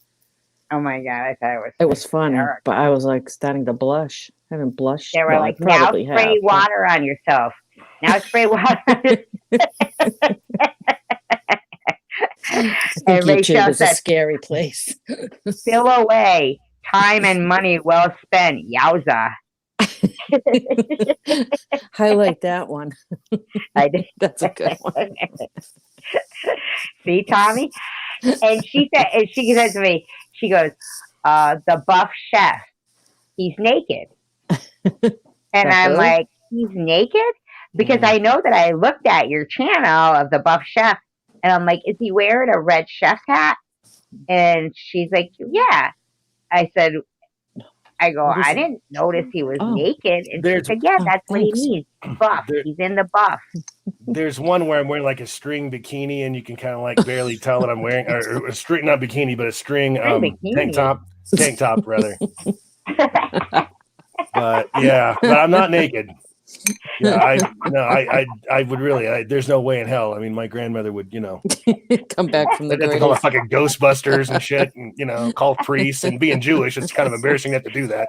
Oh my God, I thought It was funny, hysterical. but I was like starting to blush. I haven't blushed. They were Well, I like, now probably spray have, but- water on yourself. Now spray water on yourself. I think And YouTube Rachel is a said, scary place. still away. Time and money well spent. Yowza. Highlight that one. I did. That's a good one. See, Tommy? And she said to me, she goes, the buff chef, he's naked. And I'm Who? like, he's naked? Because Mm. I know that I looked at your channel of the buff chef and I'm like, is he wearing a red chef hat? And she's like, yeah. I said, I go, What is I it? didn't notice he was Oh. naked. And There's- she said, yeah, Oh, that's what he thanks. means. Buff. There- He's in the buff. There's one where I'm wearing like a string bikini, and you can kind of like barely tell that I'm wearing or a string, not bikini, but a string bikini. tank top rather. But yeah, but I'm not naked. Yeah, I would really. There's no way in hell. I mean, my grandmother would, Come back from the they'd have to call grave. it fucking Ghostbusters and shit, and call priests. And being Jewish, it's kind of embarrassing to have to do that.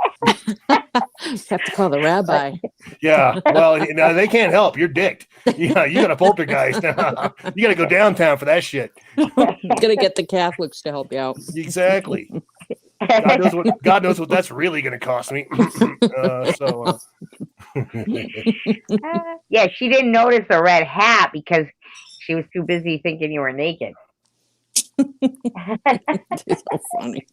Have to call the rabbi. Yeah, well, they can't help. You're dicked. You got a poltergeist. You got to go downtown for that shit. Gonna get the Catholics to help you out. Exactly. God knows what that's really going to cost me. Yeah, she didn't notice the red hat because she was too busy thinking you were naked. It's so funny.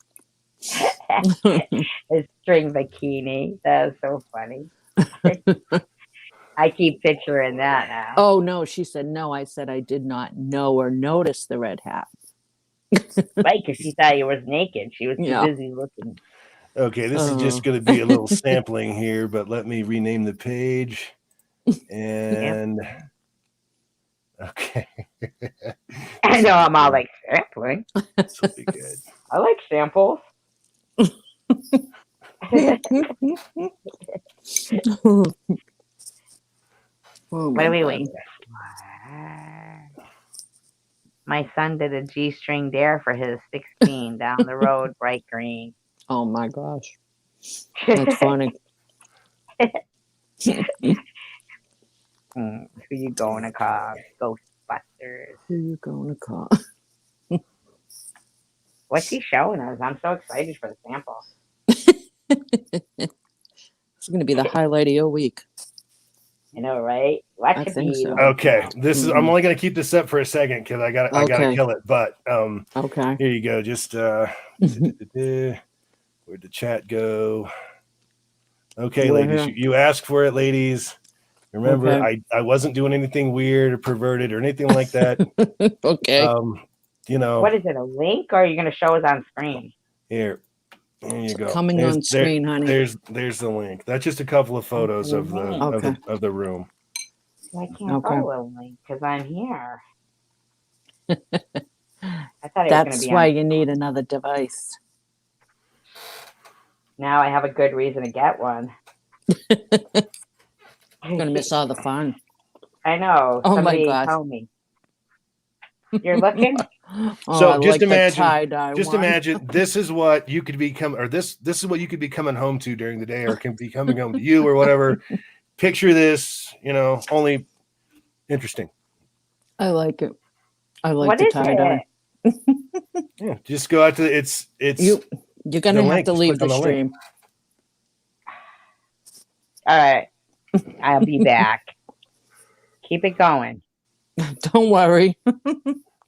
A string bikini. That was so funny. I keep picturing that now. Oh no, she said no. I said I did not know or notice the red hat. Right, because she thought you was naked. She was too Yeah. busy looking. Okay, this is just going to be a little sampling here, but let me rename the page. And okay. I know I'm all like sampling. This will be good. I like samples. What are we waiting for? My son did a G-string dare for his 16 down the road, bright green. Oh my gosh. That's funny. Who you going to call? Ghostbusters. Who you going to call? What's he showing us? I'm so excited for the sample. It's going to be the highlight of your week. I know, right? Watch I it think be. so. Okay, this is. I'm only going to keep this up for a second because I got to kill it. But okay, here you go. Just where'd the chat go? Okay, We're ladies, here. you asked for it, ladies. Remember, Okay. I wasn't doing anything weird or perverted or anything like that. Okay. You know, what is it? A link, or are you going to show us on screen? Here you go. Coming on screen, honey. There's the link. That's just a couple of photos of the room. I can't go to a link because I'm here. I thought it was going to be. That's why you need another device. Now I have a good reason to get one. I'm gonna miss all the fun. I know. Oh Somebody my gosh. told me. You're looking. So just imagine this is what you could become, or this is what you could be coming home to during the day, or can be coming home to you, or whatever. Picture this, only interesting. I like it. I like the tie-dye. Yeah, just go out to it's you're gonna have to leave the stream. All right, I'll be back. Keep it going. Don't worry.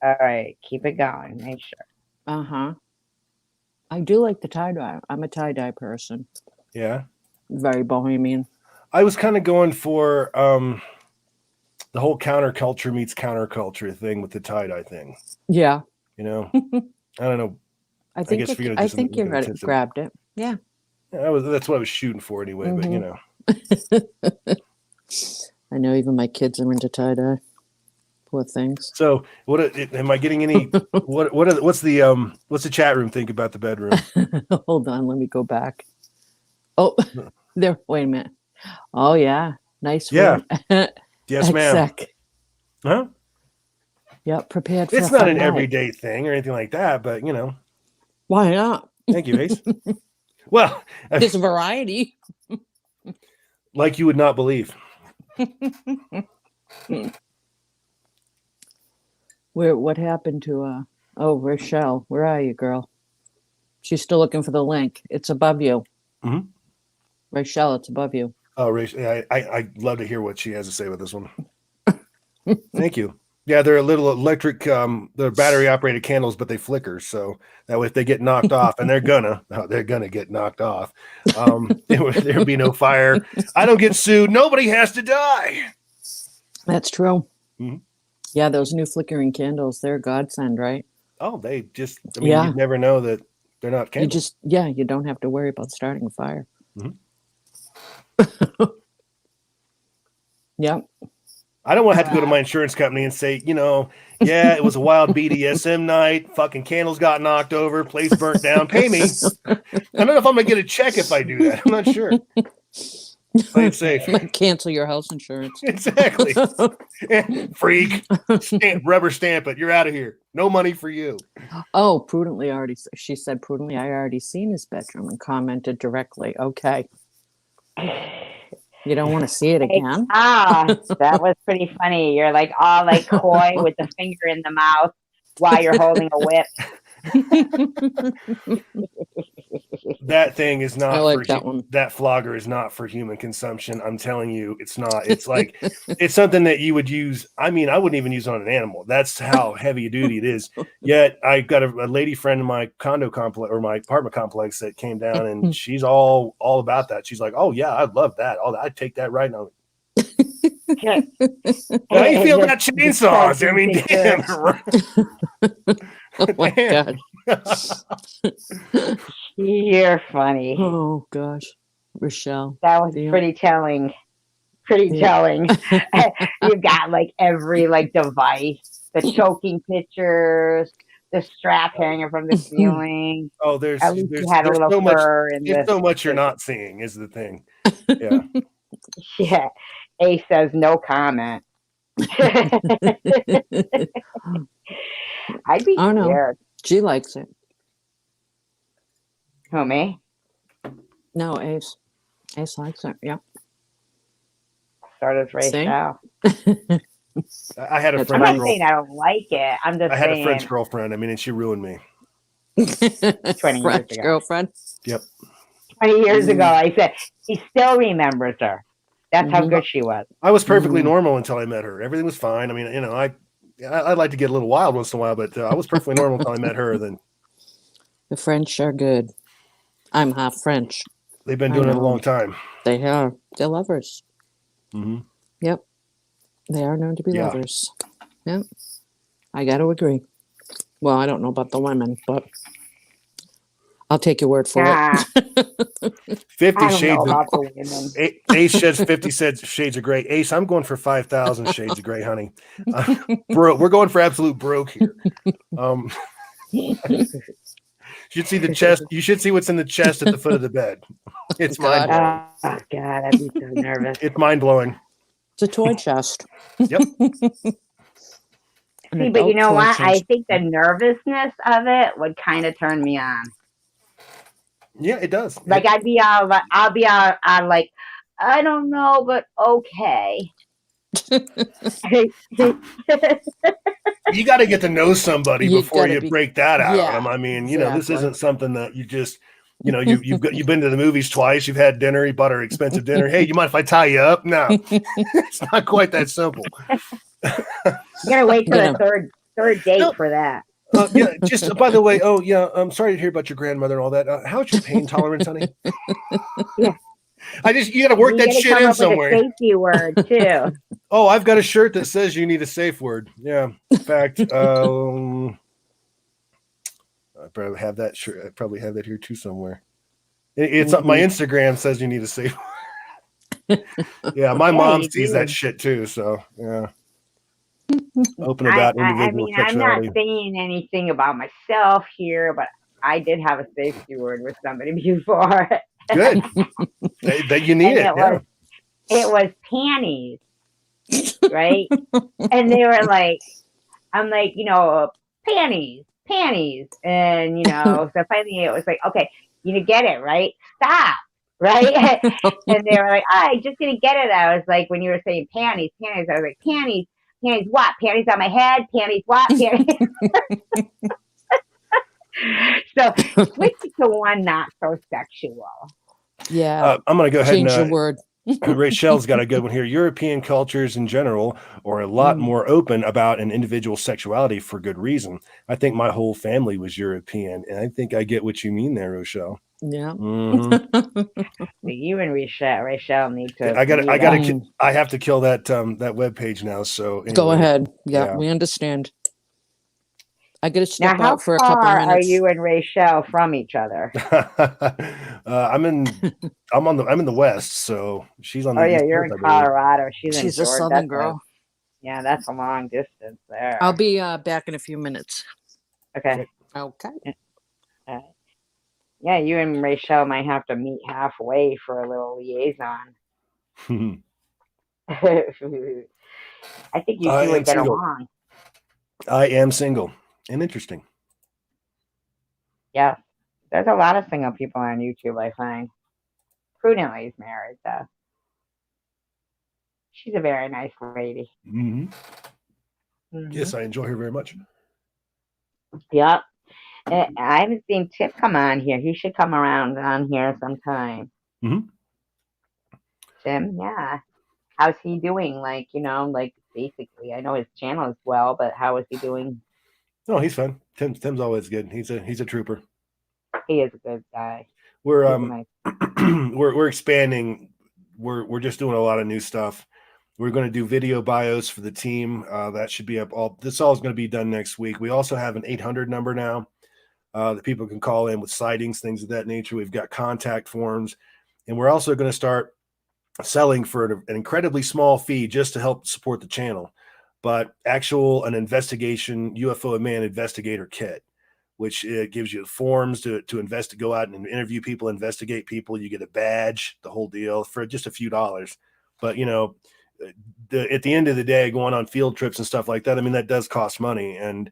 All right, keep it going. Make sure. I do like the tie-dye. I'm a tie-dye person. Yeah. Very bohemian. I was kind of going for the whole counterculture meets counterculture thing with the tie-dye thing. Yeah. I don't know. I think you grabbed it. Yeah. That's what I was shooting for anyway, but I know even my kids are into tie-dye. Poor things. So what am I getting any what's the chat room think about the bedroom? Hold on, let me go back. Oh, there, wait a minute. Oh yeah. Nice. Yeah. Yes, ma'am. Huh? Yep, prepared for it's not an everyday thing or anything like that, but why not? Thank you, Ace. Well, there's a variety. Like you would not believe. What happened to Rochelle? Where are you, girl? She's still looking for the link. It's above you. Mm-hmm. Rochelle, it's above you. Oh, Rachel, I'd love to hear what she has to say with this one. Thank you. Yeah, they're a little electric, they're battery operated candles, but they flicker. So that way if they get knocked off, and they're gonna get knocked off, there'll be no fire. I don't get sued. Nobody has to die. That's true. Mm-hmm. Yeah, those new flickering candles, they're a godsend, right? Oh, they just, you'd never know that they're not candles. You don't have to worry about starting a fire. Mm-hmm. Yep. I don't want to have to go to my insurance company and say, yeah, it was a wild BDSM night. Fucking candles got knocked over. Place burnt down. Pay me. I don't know if I'm going to get a check if I do that. I'm not sure. Play it safe. Cancel your house insurance. Exactly. Freak. Rubber stamp it. You're out of here. No money for you. Oh, she said prudently, I already seen his bedroom and commented directly. Okay. You don't want to see it again? That was pretty funny. You're like all like coy with the finger in the mouth while you're holding a whip. That thing is I not like for that one. that flogger is not for human consumption. I'm telling you, it's not. It's like it's something that you would use. I mean, I wouldn't even use it on an animal. That's how heavy duty it is. Yet I got a lady friend in my condo complex or my apartment complex that came down, and she's all about that. She's like, "Oh yeah, I'd love that. Oh, I'd take that right now." How you feel about chainsaws? I mean, damn. Oh my God. You're funny. Oh gosh, Rochelle. That was Yeah. pretty telling. Pretty Yeah. telling. You got like every like device, the choking pictures, the strap hanging from the ceiling. Oh, At least you had a little so much. fur in It's this. so much you're not seeing is the thing. Yeah. Yeah. A says no comment. I'd be Oh no, scared. she likes it. Who, me? No, Ace. Ace likes it. Yeah. So does See? Rachel. I had a That's I'm French not funny. saying I don't like it. I'm just I had a saying French girlfriend. I mean, and she ruined me. 20 years French ago. girlfriend. Yep. 20 years ago, I said, he still remembers her. That's how good she was. I was perfectly normal until I met her. Everything was fine. I mean, you know, I'd like to get a little wild once in a while, but I was perfectly normal until I met her. Then The French are good. I'm half French. they've been doing it a long time. They are. They're lovers. Mm-hmm. Yep. They are known to be lovers. Yep. I got to agree. Well, I don't know about the women, but I'll take your word for it. 50 I don't shades know of about the women. Ace sheds 50 shades of gray. Ace, I'm going for 5,000 shades of gray, honey. Bro, we're going for absolute broke here. You should see the chest. You should see what's in the chest at the foot of the bed. It's mind blowing. Oh God, I'd be so nervous. It's mind blowing. It's a toy chest. Yep. See, but you know what? I think the nervousness of it would kind of turn me on. Yeah, it does. Like I'll be all like, I don't know, but okay. You got to get to know somebody before you break that out. Yeah, I mean, you know, this isn't something that you just, you know, you've been to the movies twice, you've had dinner, you bought her expensive dinner. Hey, you mind if I tie you up? No, it's not quite that simple. You gotta wait till the third date for that. Yeah, just by the way, oh yeah, I'm sorry to hear about your grandmother and all that. How's your pain tolerance, honey? Yeah. You got to work that shit in somewhere. With a safety word too. Oh, I've got a shirt that says you need a safe word. Yeah, in fact, I probably have that shirt. I probably have that here too somewhere. It's my Instagram says you need a safe word. Yeah, my mom sees that shit too. So yeah. Open about individual sexuality. I'm not saying anything about myself here, but I did have a safety word with somebody before. Good. That you need it. It was panties, right? And they were like, I'm like, you know, panties. And, you know, so finally it was like, okay, you get it, right? Stop. Right? And they were like, I just didn't get it. I was like, when you were saying panties, I was like, panties what? Panties on my head? Panties what? Panties. So switch it to one not so sexual. Yeah. I'm going to go ahead change your word. Rachel's got a good one here. European cultures in general are a lot more open about an individual's sexuality for good reason. I think my whole family was European, and I think I get what you mean there, Rochelle. Yeah. You and Rachel need to. I have to kill that web page now. So anyway, go ahead. Yeah, we understand. I get to step now, out for a couple minutes. Are you and Rachel from each other? I'm in the West, so she's on the East. Oh yeah, you're in Colorado. She's a Southern girl. Yeah, that's a long distance there. I'll be back in a few minutes. Okay. Yeah, you and Rachel might have to meet halfway for a little liaison. I think you two would get along. I am single and interesting. Yeah, there's a lot of single people on YouTube, I find. Prudently's married, though. She's a very nice lady. Yes, I enjoy her very much. Yep. I haven't seen Tip come on here. He should come around on here sometime. Mhm. Tim, yeah. How's he doing? Like, like basically, I know his channel is well, but how is he doing? Oh, he's fun. Tim's always good. He's a trooper. He is a good guy. We're He's a nice. we're expanding. We're just doing a lot of new stuff. We're going to do video bios for the team. That should be up. This all is going to be done next week. We also have an 800 number now that people can call in with sightings, things of that nature. We've got contact forms, and we're also going to start selling for an incredibly small fee just to help support the channel, but an investigation UFO and man investigator kit, which gives you forms to go out and interview people, investigate people. You get a badge, the whole deal for just a few dollars. But at the end of the day, going on field trips and stuff like that, I mean, that does cost money. And,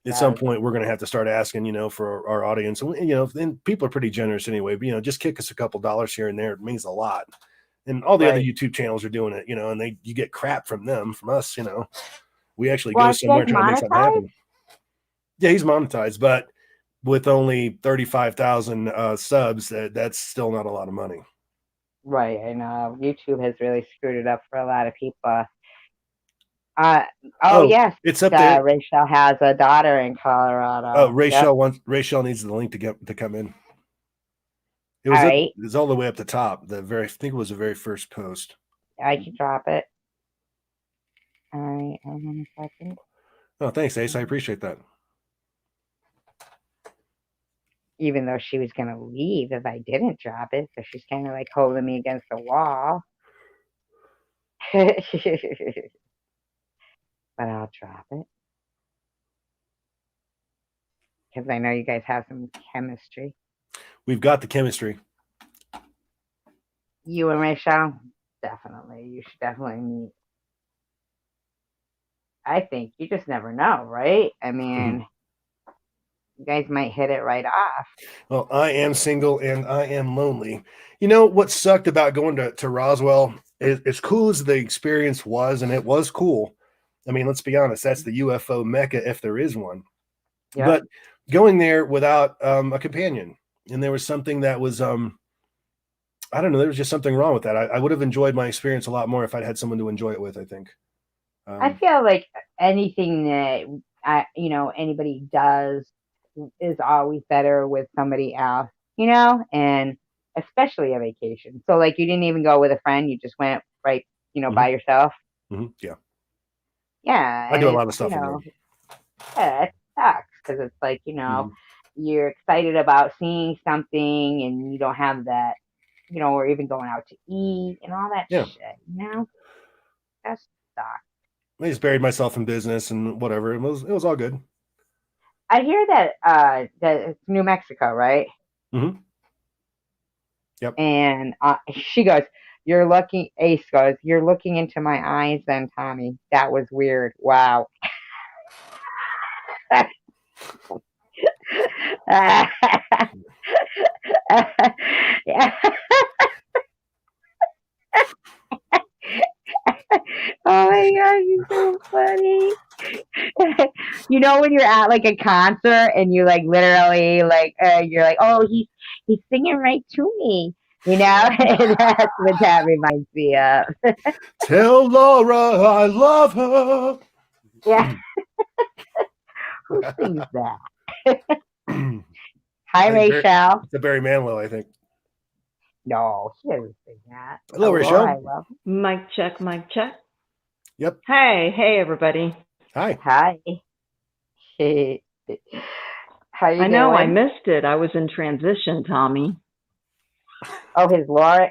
at some point we're going to have to start asking, for our audience, and people are pretty generous anyway, but, just kick us a couple dollars here and there. It means a lot. And all the other YouTube channels are doing it, and you get crap from them, from us, we actually go somewhere trying to make something happen. Yeah, he's monetized, but with only 35,000 subs, that's still not a lot of money. Right, I know. YouTube has really screwed it up for a lot of people. Yes, it's up there. Rachel has a daughter in Colorado. Oh, Rachel needs the link to come in. It was it was all the way up the top. I think it was the very first post. I can drop it. All right, hold on a second. Oh, thanks, Ace. I appreciate that. Even though she was going to leave if I didn't drop it, so she's kind of like holding me against the wall. But I'll drop it. Because I know you guys have some chemistry. We've got the chemistry. You and Rachel? Definitely. You should definitely meet. I think you just never know, right? I mean, you guys might hit it right off. Well, I am single and I am lonely. You know what sucked about going to Roswell? As cool as the experience was, and it was cool. I mean, let's be honest, that's the UFO mecca if there is one. Yep. But going there without a companion, and there was something that was, I don't know, there was just something wrong with that. I would have enjoyed my experience a lot more if I'd had someone to enjoy it with, I think. I feel like anything that anybody does is always better with somebody else, and especially a vacation. So like you didn't even go with a friend, you just went by yourself. Yeah. Yeah. I do a lot of stuff alone. Yeah, it sucks because it's like, you're excited about seeing something and you don't have that, or even going out to eat and all that shit, that sucks. I just buried myself in business and whatever. It was all good. I hear that it's New Mexico, right? Yep. And she goes, Ace goes, you're looking into my eyes then, Tommy. That was weird. Wow. Yeah. Oh my God, you're so funny. When you're at like a concert and you like literally like you're like, oh, he's singing right to me, and that's what that reminds me of. Tell Laura I love her. Yeah. Who sings that? Hi, Rachel. It's a Barry Manilow, I think. No, he doesn't sing that. Hello, Rachel. I love him. Mic check, mic check. Yep. Hey, everybody. Hi. Hi. How you doing? I know I missed it. I was in transition, Tommy. Oh, his Laura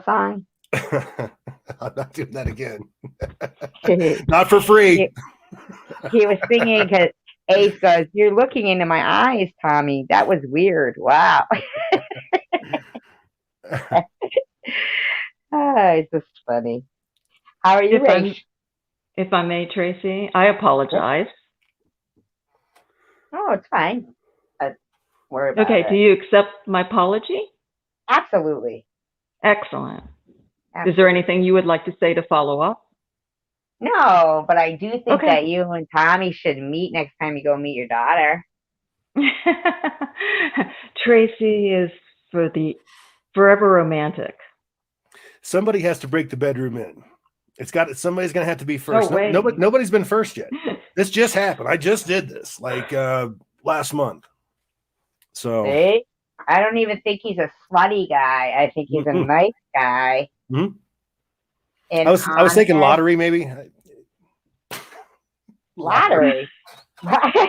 song? I'm not doing that again. Not for free. He was singing because Ace goes, you're looking into my eyes, Tommy. That was weird. Wow. It's just funny. How are you, Rach? If I may, Tracy, I apologize. Oh, it's fine. Worry about it. Do you accept my apology? Absolutely. Excellent. Is there anything you would like to say to follow up? No, but I do think that you and Tommy should meet next time you go meet your daughter. Tracy is forever romantic. Somebody has to break the bedroom in. Somebody's going to have to be No first. way. Nobody's been first yet. This just happened. I just did this like last month. So See? I don't even think he's a slutty guy. I think he's a nice guy. Mhm. And I was thinking honest. lottery, maybe. Lottery. Lottery.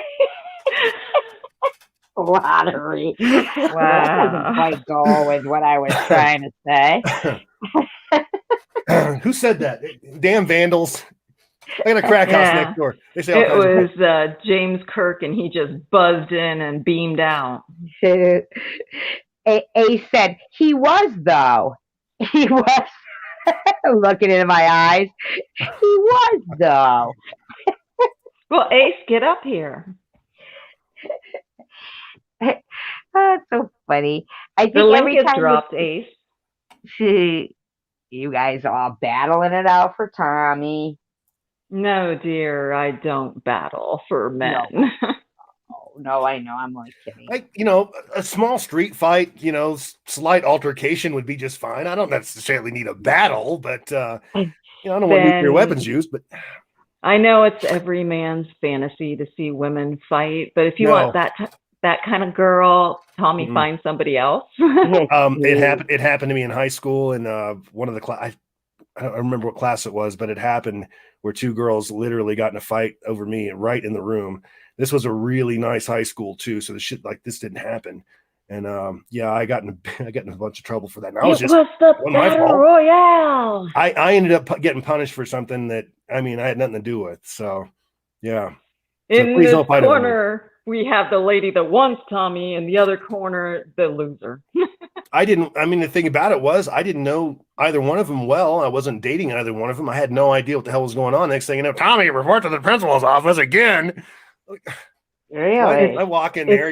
Well, that doesn't Wow. quite go with what I was trying to say. Who said that? Damn vandals. I got a crack house next door. They say all It kinds of was James Kirk, and he just buzzed in and beamed out. A said, he was, though. He was. Looking into my eyes. He was, though. Well, Ace, get up here. Oh, it's so funny. I think The link every is time dropped, Ace. you guys are all battling it out for Tommy. No, dear, I don't battle for men. No, I know. I'm only kidding. like, a small street fight, slight altercation would be just fine. I don't necessarily need a battle, but I don't want nuclear weapons used, but I know it's every man's fantasy to see women fight, but if you want that kind of girl, Tommy, find somebody else. It happened to me in high school, and one of the class. I don't remember what class it was, but it happened where two girls literally got in a fight over me right in the room. This was a really nice high school too, so the shit like this didn't happen. And I got in a bunch of trouble for that. And I was just the battle royale. I ended up getting punished for something that I had nothing to do with. So yeah. In this corner, we have the lady that wants Tommy, and the other corner, the loser. The thing about it was I didn't know either one of them well. I wasn't dating either one of them. I had no idea what the hell was going on. Next thing you know, Tommy, report to the principal's office again. Really? I walk in there,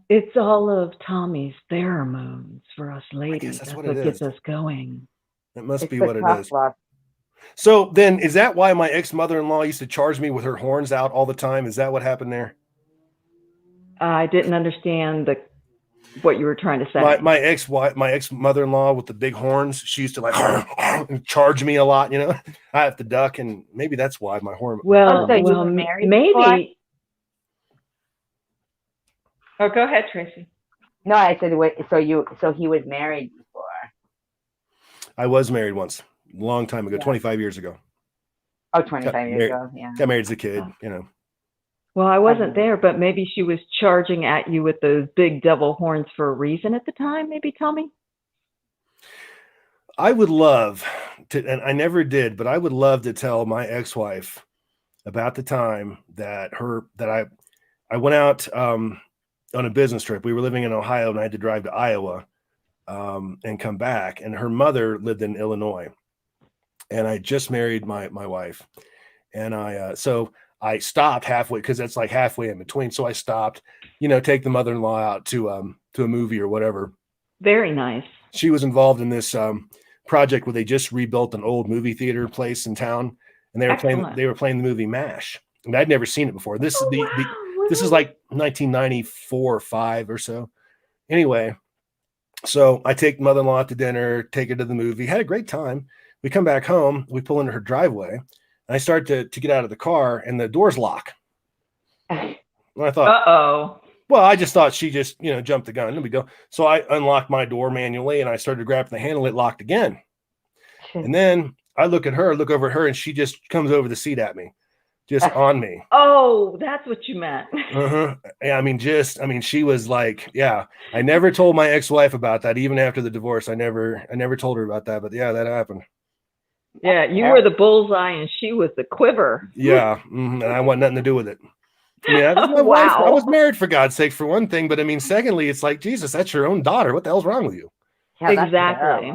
It's all of Tommy's pheromones for us ladies. That's what gets us going. It must be what it is. Love. So then, is that why my ex-mother-in-law used to charge me with her horns out all the time? Is that what happened there? I didn't understand what you were trying to say. My ex-mother-in-law with the big horns, she used to like charge me a lot. I have to duck, and maybe that's why my horn. Well, maybe. Oh, go ahead, Tracy. No, I said, wait, so he was married before. I was married once, a long time ago, 25 years ago. Oh, 25 years ago, yeah. Got married as a kid, Well, I wasn't there, but maybe she was charging at you with those big devil horns for a reason at the time, maybe, Tommy? I would love to, and I never did, but I would love to tell my ex-wife about the time that I went out on a business trip. We were living in Ohio, and I had to drive to Iowa and come back. And her mother lived in Illinois, and I just married my wife, and so I stopped halfway because that's like halfway in between. So I stopped, take the mother-in-law out to a movie or whatever. Very nice. She was involved in this project where they just rebuilt an old movie theater place in town, and they were playing the movie MASH, and I'd never seen it before. This is like 1994 or 5 or so. Anyway, so I take mother-in-law out to dinner, take her to the movie, had a great time. We come back home, we pull into her driveway, and I start to get out of the car, and the doors lock. And I thought, well, I just thought she just, jumped the gun. Let me go. So I unlocked my door manually, and I started grabbing the handle. It locked again. And then I look over at her, and she just comes over the seat at me, just on me. Oh, that's what you meant. Yeah, she was like, yeah. I never told my ex-wife about that. Even after the divorce, I never told her about that. But yeah, that happened. Yeah, you were the bullseye, and she was the quiver. Yeah, and I want nothing to do with it. Yeah, my wife. I was married, for God's sake, for one thing. But secondly, it's like, Jesus, that's your own daughter. What the hell's wrong with you? Yeah, exactly.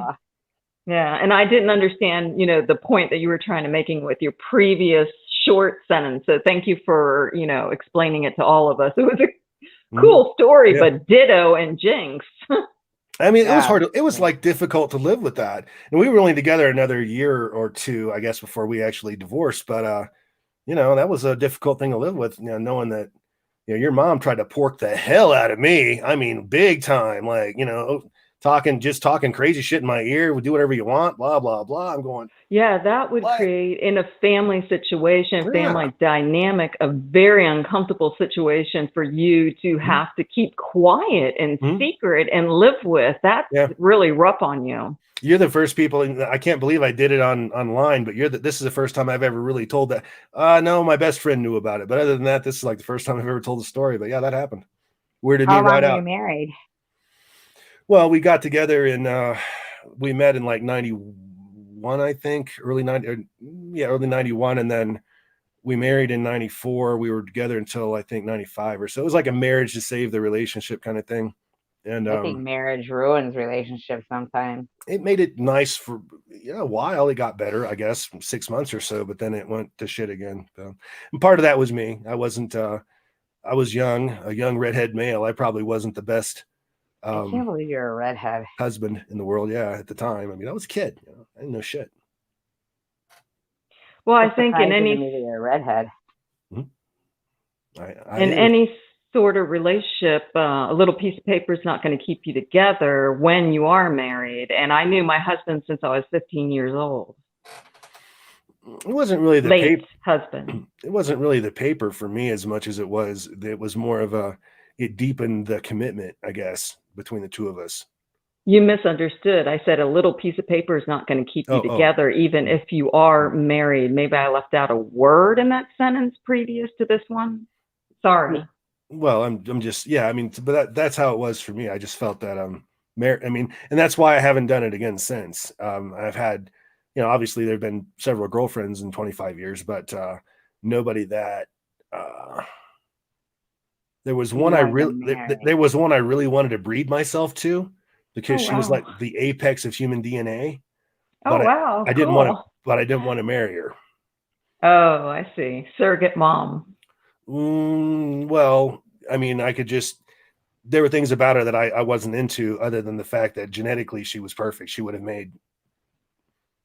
Yeah, and I didn't understand, the point that you were trying to making with your previous short sentence. So thank you for, explaining it to all of us. It was a cool story, but ditto and jinx. It was hard. It was like difficult to live with that. And we were only together another year or two, I guess, before we actually divorced. But, that was a difficult thing to live with, knowing that, you know, your mom tried to pork the hell out of me. I mean, big time, like, you know, just talking crazy shit in my ear. We'll do whatever you want, blah, blah, blah. I'm going, Yeah, that would what? create in a family situation, Yeah. family dynamic, a very uncomfortable situation for you to have to keep quiet and secret and live with. That's really rough on you. You're the first people, I can't believe I did it online, but this is the first time I've ever really told that. No, my best friend knew about it, but other than that, this is like the first time I've ever told the story. But yeah, that happened. Weirded me How long right were out. you married? Well, we got together and we met in like 91, I think, early 91, and then we married in 94. We were together until I think 95 or so. It was like a marriage to save the relationship kind of thing. And I think marriage ruins relationships sometimes. it made it nice for a while. It got better, I guess, 6 months or so, but then it went to shit again. So, and part of that was me. I was young, a young redhead male. I probably wasn't the best I can't believe you're a redhead husband in the world. Yeah, at the time. I mean, I was a kid. You know, I didn't know shit. Well, I think in any you're a redhead. Any sort of relationship, a little piece of paper is not going to keep you together when you are married. And I knew my husband since I was 15 years old. It wasn't really the paper husband. It wasn't really the paper for me as much as it was more of it deepened the commitment, I guess, between the two of us. You misunderstood. I said a little piece of paper is not going to keep you together, even if you are married. Maybe I left out a word in that sentence previous to this one. Sorry. Well, I'm just, I mean, but that's how it was for me. I just felt that I mean, and that's why I haven't done it again since. I've had, obviously there've been several girlfriends in 25 years, but nobody that there was one I really wanted to breed myself to, because she was like the apex of human DNA. But I didn't want to marry her. Oh, I see. Surrogate mom. Well, I mean, there were things about her that I wasn't into, other than the fact that genetically she was perfect. She would have made,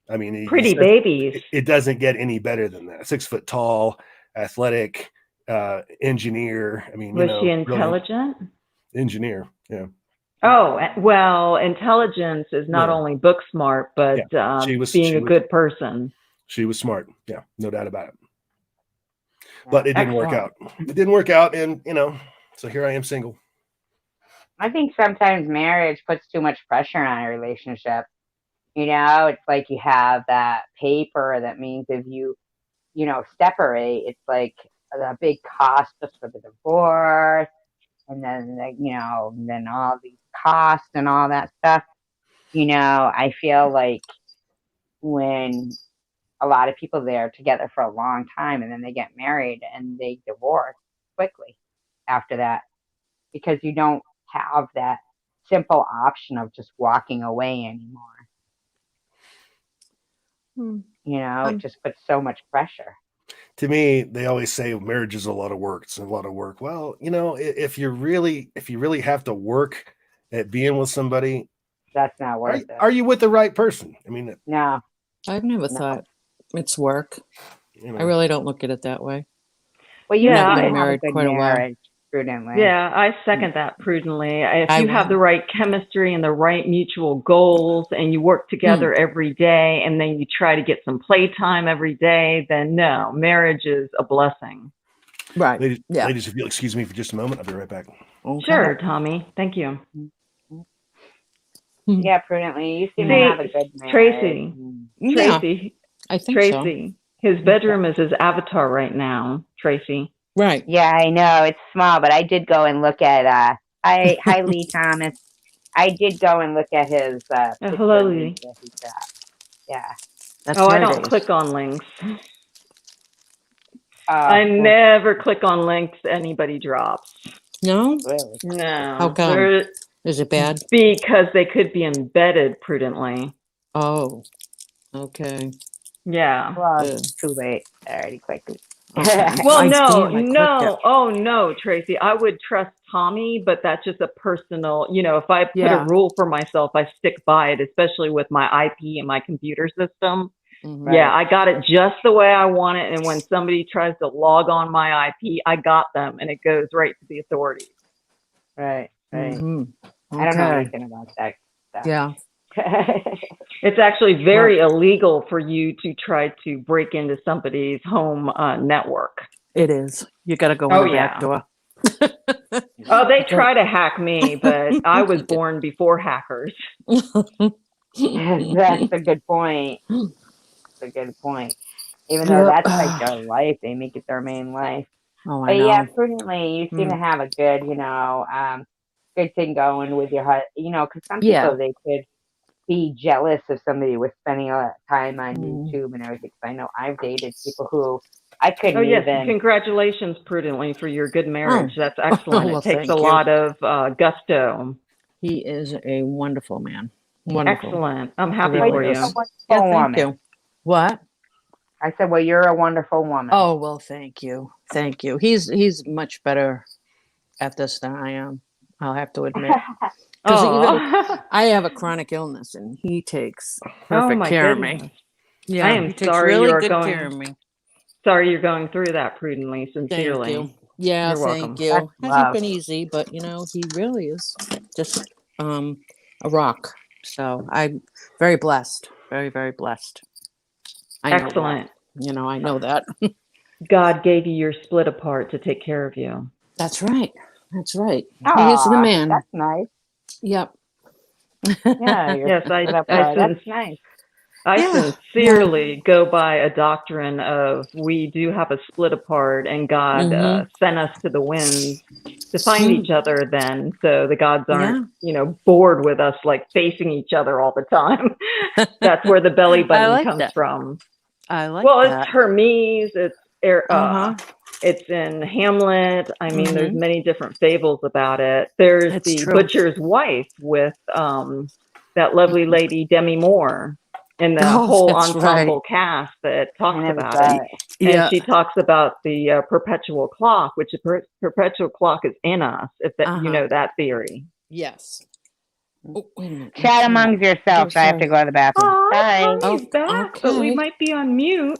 I mean, pretty babies. It doesn't get any better than that. 6 foot tall, athletic, engineer. I mean, was she intelligent? Engineer, yeah. Oh, well, intelligence is not only book smart, but being a good person. She was smart. Yeah, no doubt about it. But it didn't work out. It didn't work out. And, so here I am single. I think sometimes marriage puts too much pressure on a relationship. It's like you have that paper that means if you, separate, it's like a big cost just for the divorce. And then, then all these costs and all that stuff. I feel like when a lot of people there together for a long time and then they get married and they divorce quickly after that, because you don't have that simple option of just walking away anymore. It just puts so much pressure. To me, they always say marriage is a lot of work. It's a lot of work. Well, if you really have to work at being with somebody, that's not worth it. Are you with the right person? I mean, no. I've never thought it's work. I really don't look at it that way. Well, I've been married quite a while. Prudently. Yeah, I second that prudently. If you have the right chemistry and the right mutual goals and you work together every day and then you try to get some playtime every day, then no, marriage is a blessing. Right. Ladies, if you'll excuse me for just a moment, I'll be right back. Okay. Sure, Tommy. Thank you. Yeah, prudently. You seem to have a good marriage. Tracy. I think Tracy. His bedroom is his avatar right now, Tracy. Right. Yeah, I know. It's small, but I did go and look at hi Lee Thomas. I did go and look at his hello, Lee. Yeah. I don't click on links. I never click on links anybody drops. No? Really? No. How come? Is it bad? Because they could be embedded prudently. Oh. Okay. Yeah. Well, it's too late. I already clicked it. Okay. Well, no. Oh, no, Tracy. I would trust Tommy, but that's just a personal, if I put a rule for myself, I stick by it, especially with my IP and my computer system. Right. Yeah, I got it just the way I want it. And when somebody tries to log on my IP, I got them, and it goes right to the authorities. Right. Mm-hmm. I don't know Okay. anything about that stuff. Yeah. It's actually very illegal for you to try to break into somebody's home network. It is. You got to go in Oh, the back yeah. door. Oh, they try to hack me, but I was born before hackers. That's a good point. That's a good point. Even though that's like their life, they make it their main life. Oh, I But know. yeah, prudently, you seem to have a good, good thing going with your husband. Because some people, they could be jealous if somebody was spending a lot of time on YouTube and everything. Because I know I've dated people who I couldn't Oh, yes. even. Congratulations, prudently, for your good marriage. That's excellent. Well, it takes thank a you. lot of gusto. He is a wonderful man. Wonderful. Excellent. I'm happy Really for you. is. Wonderful Yeah, thank woman. you. What? I said, well, you're a wonderful woman. Oh, well, thank you. Thank you. He's much better at this than I am, I'll have to admit. Because even I have a chronic illness, and he takes perfect care of me. Yeah, I am he takes sorry really you're good going. care of me. Sorry you're going through that, prudently, sincerely. Thank you. Yeah, You're thank welcome. you. That's Hasn't love. been easy, but he really is just a rock. So I'm very blessed. Very, very blessed. I know Excellent. that. I know that. God gave you your split apart to take care of you. That's right. That's right. He is the Aw, man. that's nice. Yep. Yeah, Yes, that's nice. I sincerely go by a doctrine of we do have a split apart, and God sent us to the winds to find each other then, so the gods aren't, bored with us, like facing each other all the time. That's where the belly button comes from. I like well, that. It's Hermes, it's in Hamlet. I mean, there's many different fables about it. There's the butcher's wife with that lovely lady Demi Moore, and the whole ensemble cast that talks about it. And she talks about the perpetual clock, which the perpetual clock is in us, if that you know that theory. Yes. Oh, wait a minute. Chat amongst yourselves. I have to go to the bathroom. Bye. Tommy's back, but we might be on mute.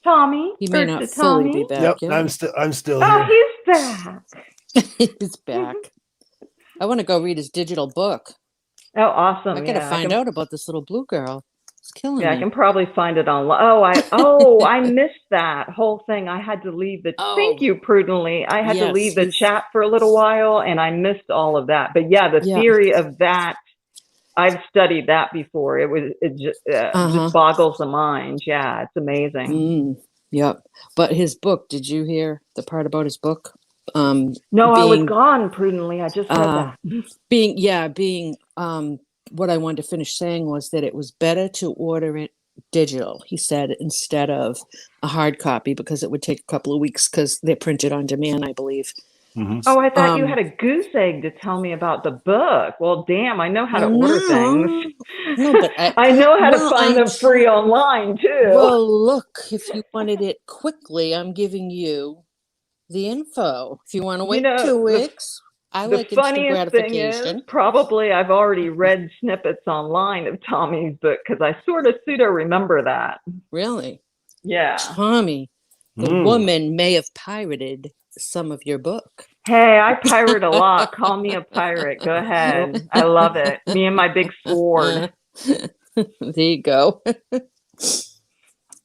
Tommy, he may not fully be back yet. I'm still here. here. He's back. He's back. I want to go read his digital book. Oh, awesome! I got to find out about this little blue girl. It's killing me. I can probably find it online. I missed that whole thing. I had to leave the. Thank you, prudently. I had to leave the chat for a little while, and I missed all of that. But yeah, the theory of that, I've studied that before. It just boggles the mind. Yeah, it's amazing. Yep. But his book. Did you hear the part about his book? No, I was gone, prudently. I just read that. What I wanted to finish saying was that it was better to order it digital, he said, instead of a hard copy, because it would take a couple of weeks because they're printed on demand, I believe. Oh, I thought you had a goose egg to tell me about the book. Well, damn, I know how to order things. No, but I know how to find them free online, too. Well, look, if you wanted it quickly, I'm giving you the info. If you want to wait 2 weeks, I like instant gratification. Is, probably I've already read snippets online of Tommy's book, because I sort of pseudo remember that. Really? Yeah. Tommy, the woman may have pirated some of your book. Hey, I pirate a lot. Call me a pirate. Go ahead. I love it. Me and my big sword. There you go.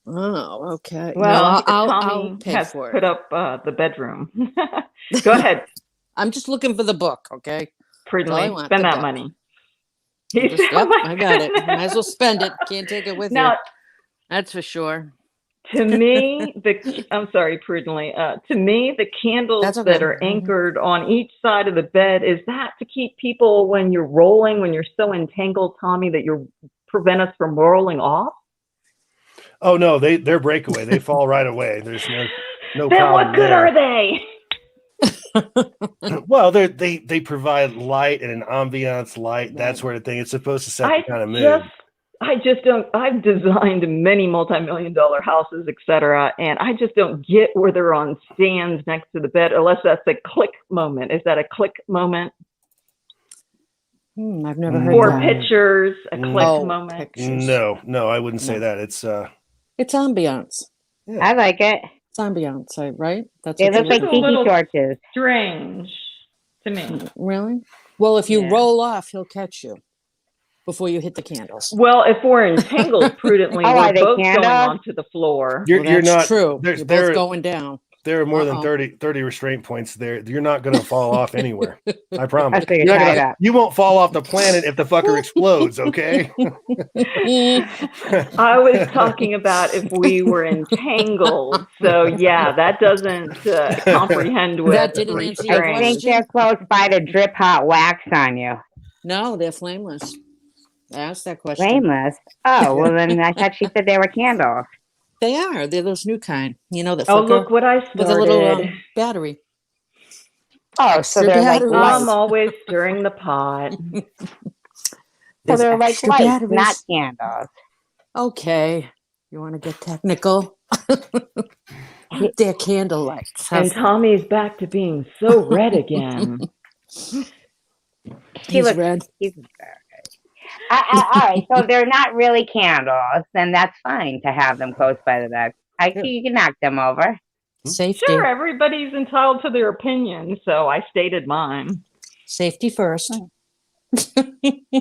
Oh, okay. Well, I'll pay has for it. Put up the bedroom. Go ahead. I'm just looking for the book, okay? Prudently, spend that money. I got it. Might as well spend it. Can't take it with you. That's for sure. To me, I'm sorry, prudently. To me, the candles that are anchored on each side of the bed, is that to keep people, when you're rolling, when you're so entangled, Tommy, that you prevent us from rolling off? Oh no, they're breakaway. They fall right away. There's no then problem what good there. are they? Well, they provide light and an ambiance light, that sort of thing. It's supposed to set the kind of mood. I just don't. I've designed many multi-million-dollar houses, etc., and I just don't get where they're on stands next to the bed, unless that's a click moment. Is that a click moment? I've never heard Four that. pictures, a click Oh, moment. pictures. No, I wouldn't say No. that. It's It's ambiance. yeah. I like it. It's ambiance, right? That's They what look you're like a looking tiki little- torches. Strange to me. for. Really? Well, if you Yeah. roll off, he'll catch you before you hit the candles. Well, if we're entangled prudently, Oh, we're are they both going candles? onto the floor. Well, You're that's not true. There's You're there both going down. there are more than Uh-oh. 30 restraint points there. You're not going to fall off anywhere. I promise. I figured You're not tied gonna, up. you won't fall off the planet if the fucker explodes. Okay. I was talking about if we were entangled. So yeah, that doesn't comprehend with That didn't answer your I restraint. think question. they're close by to drip hot wax on you. No, they're flameless. I asked that question. Flameless. Oh, well then I thought she said they were candles. They are. They're those new kind. You know, that Oh, flicker look what I with a little started. battery. Oh, so Extra they're like batteries. lights. I'm always stirring the pot. So There's they're like extra lights, batteries. not candles. Okay. You want to get technical? They're candle lights. And Tommy's back to being so red again. He He's looks. red. He's all right, so they're not really candles. Then that's fine to have them close by the bed. You can knock them over. Safety. Sure, everybody's entitled to their opinion, so I stated mine. Safety first.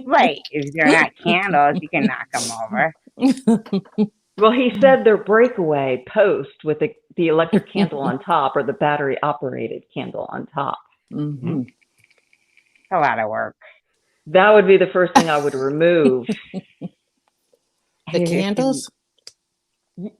Right. If they're not candles, you can knock them over. Well, he said they're breakaway post with the electric candle on top or the battery operated candle on top. Mhm. It's a lot of work. That would be the first thing I would remove. The candles?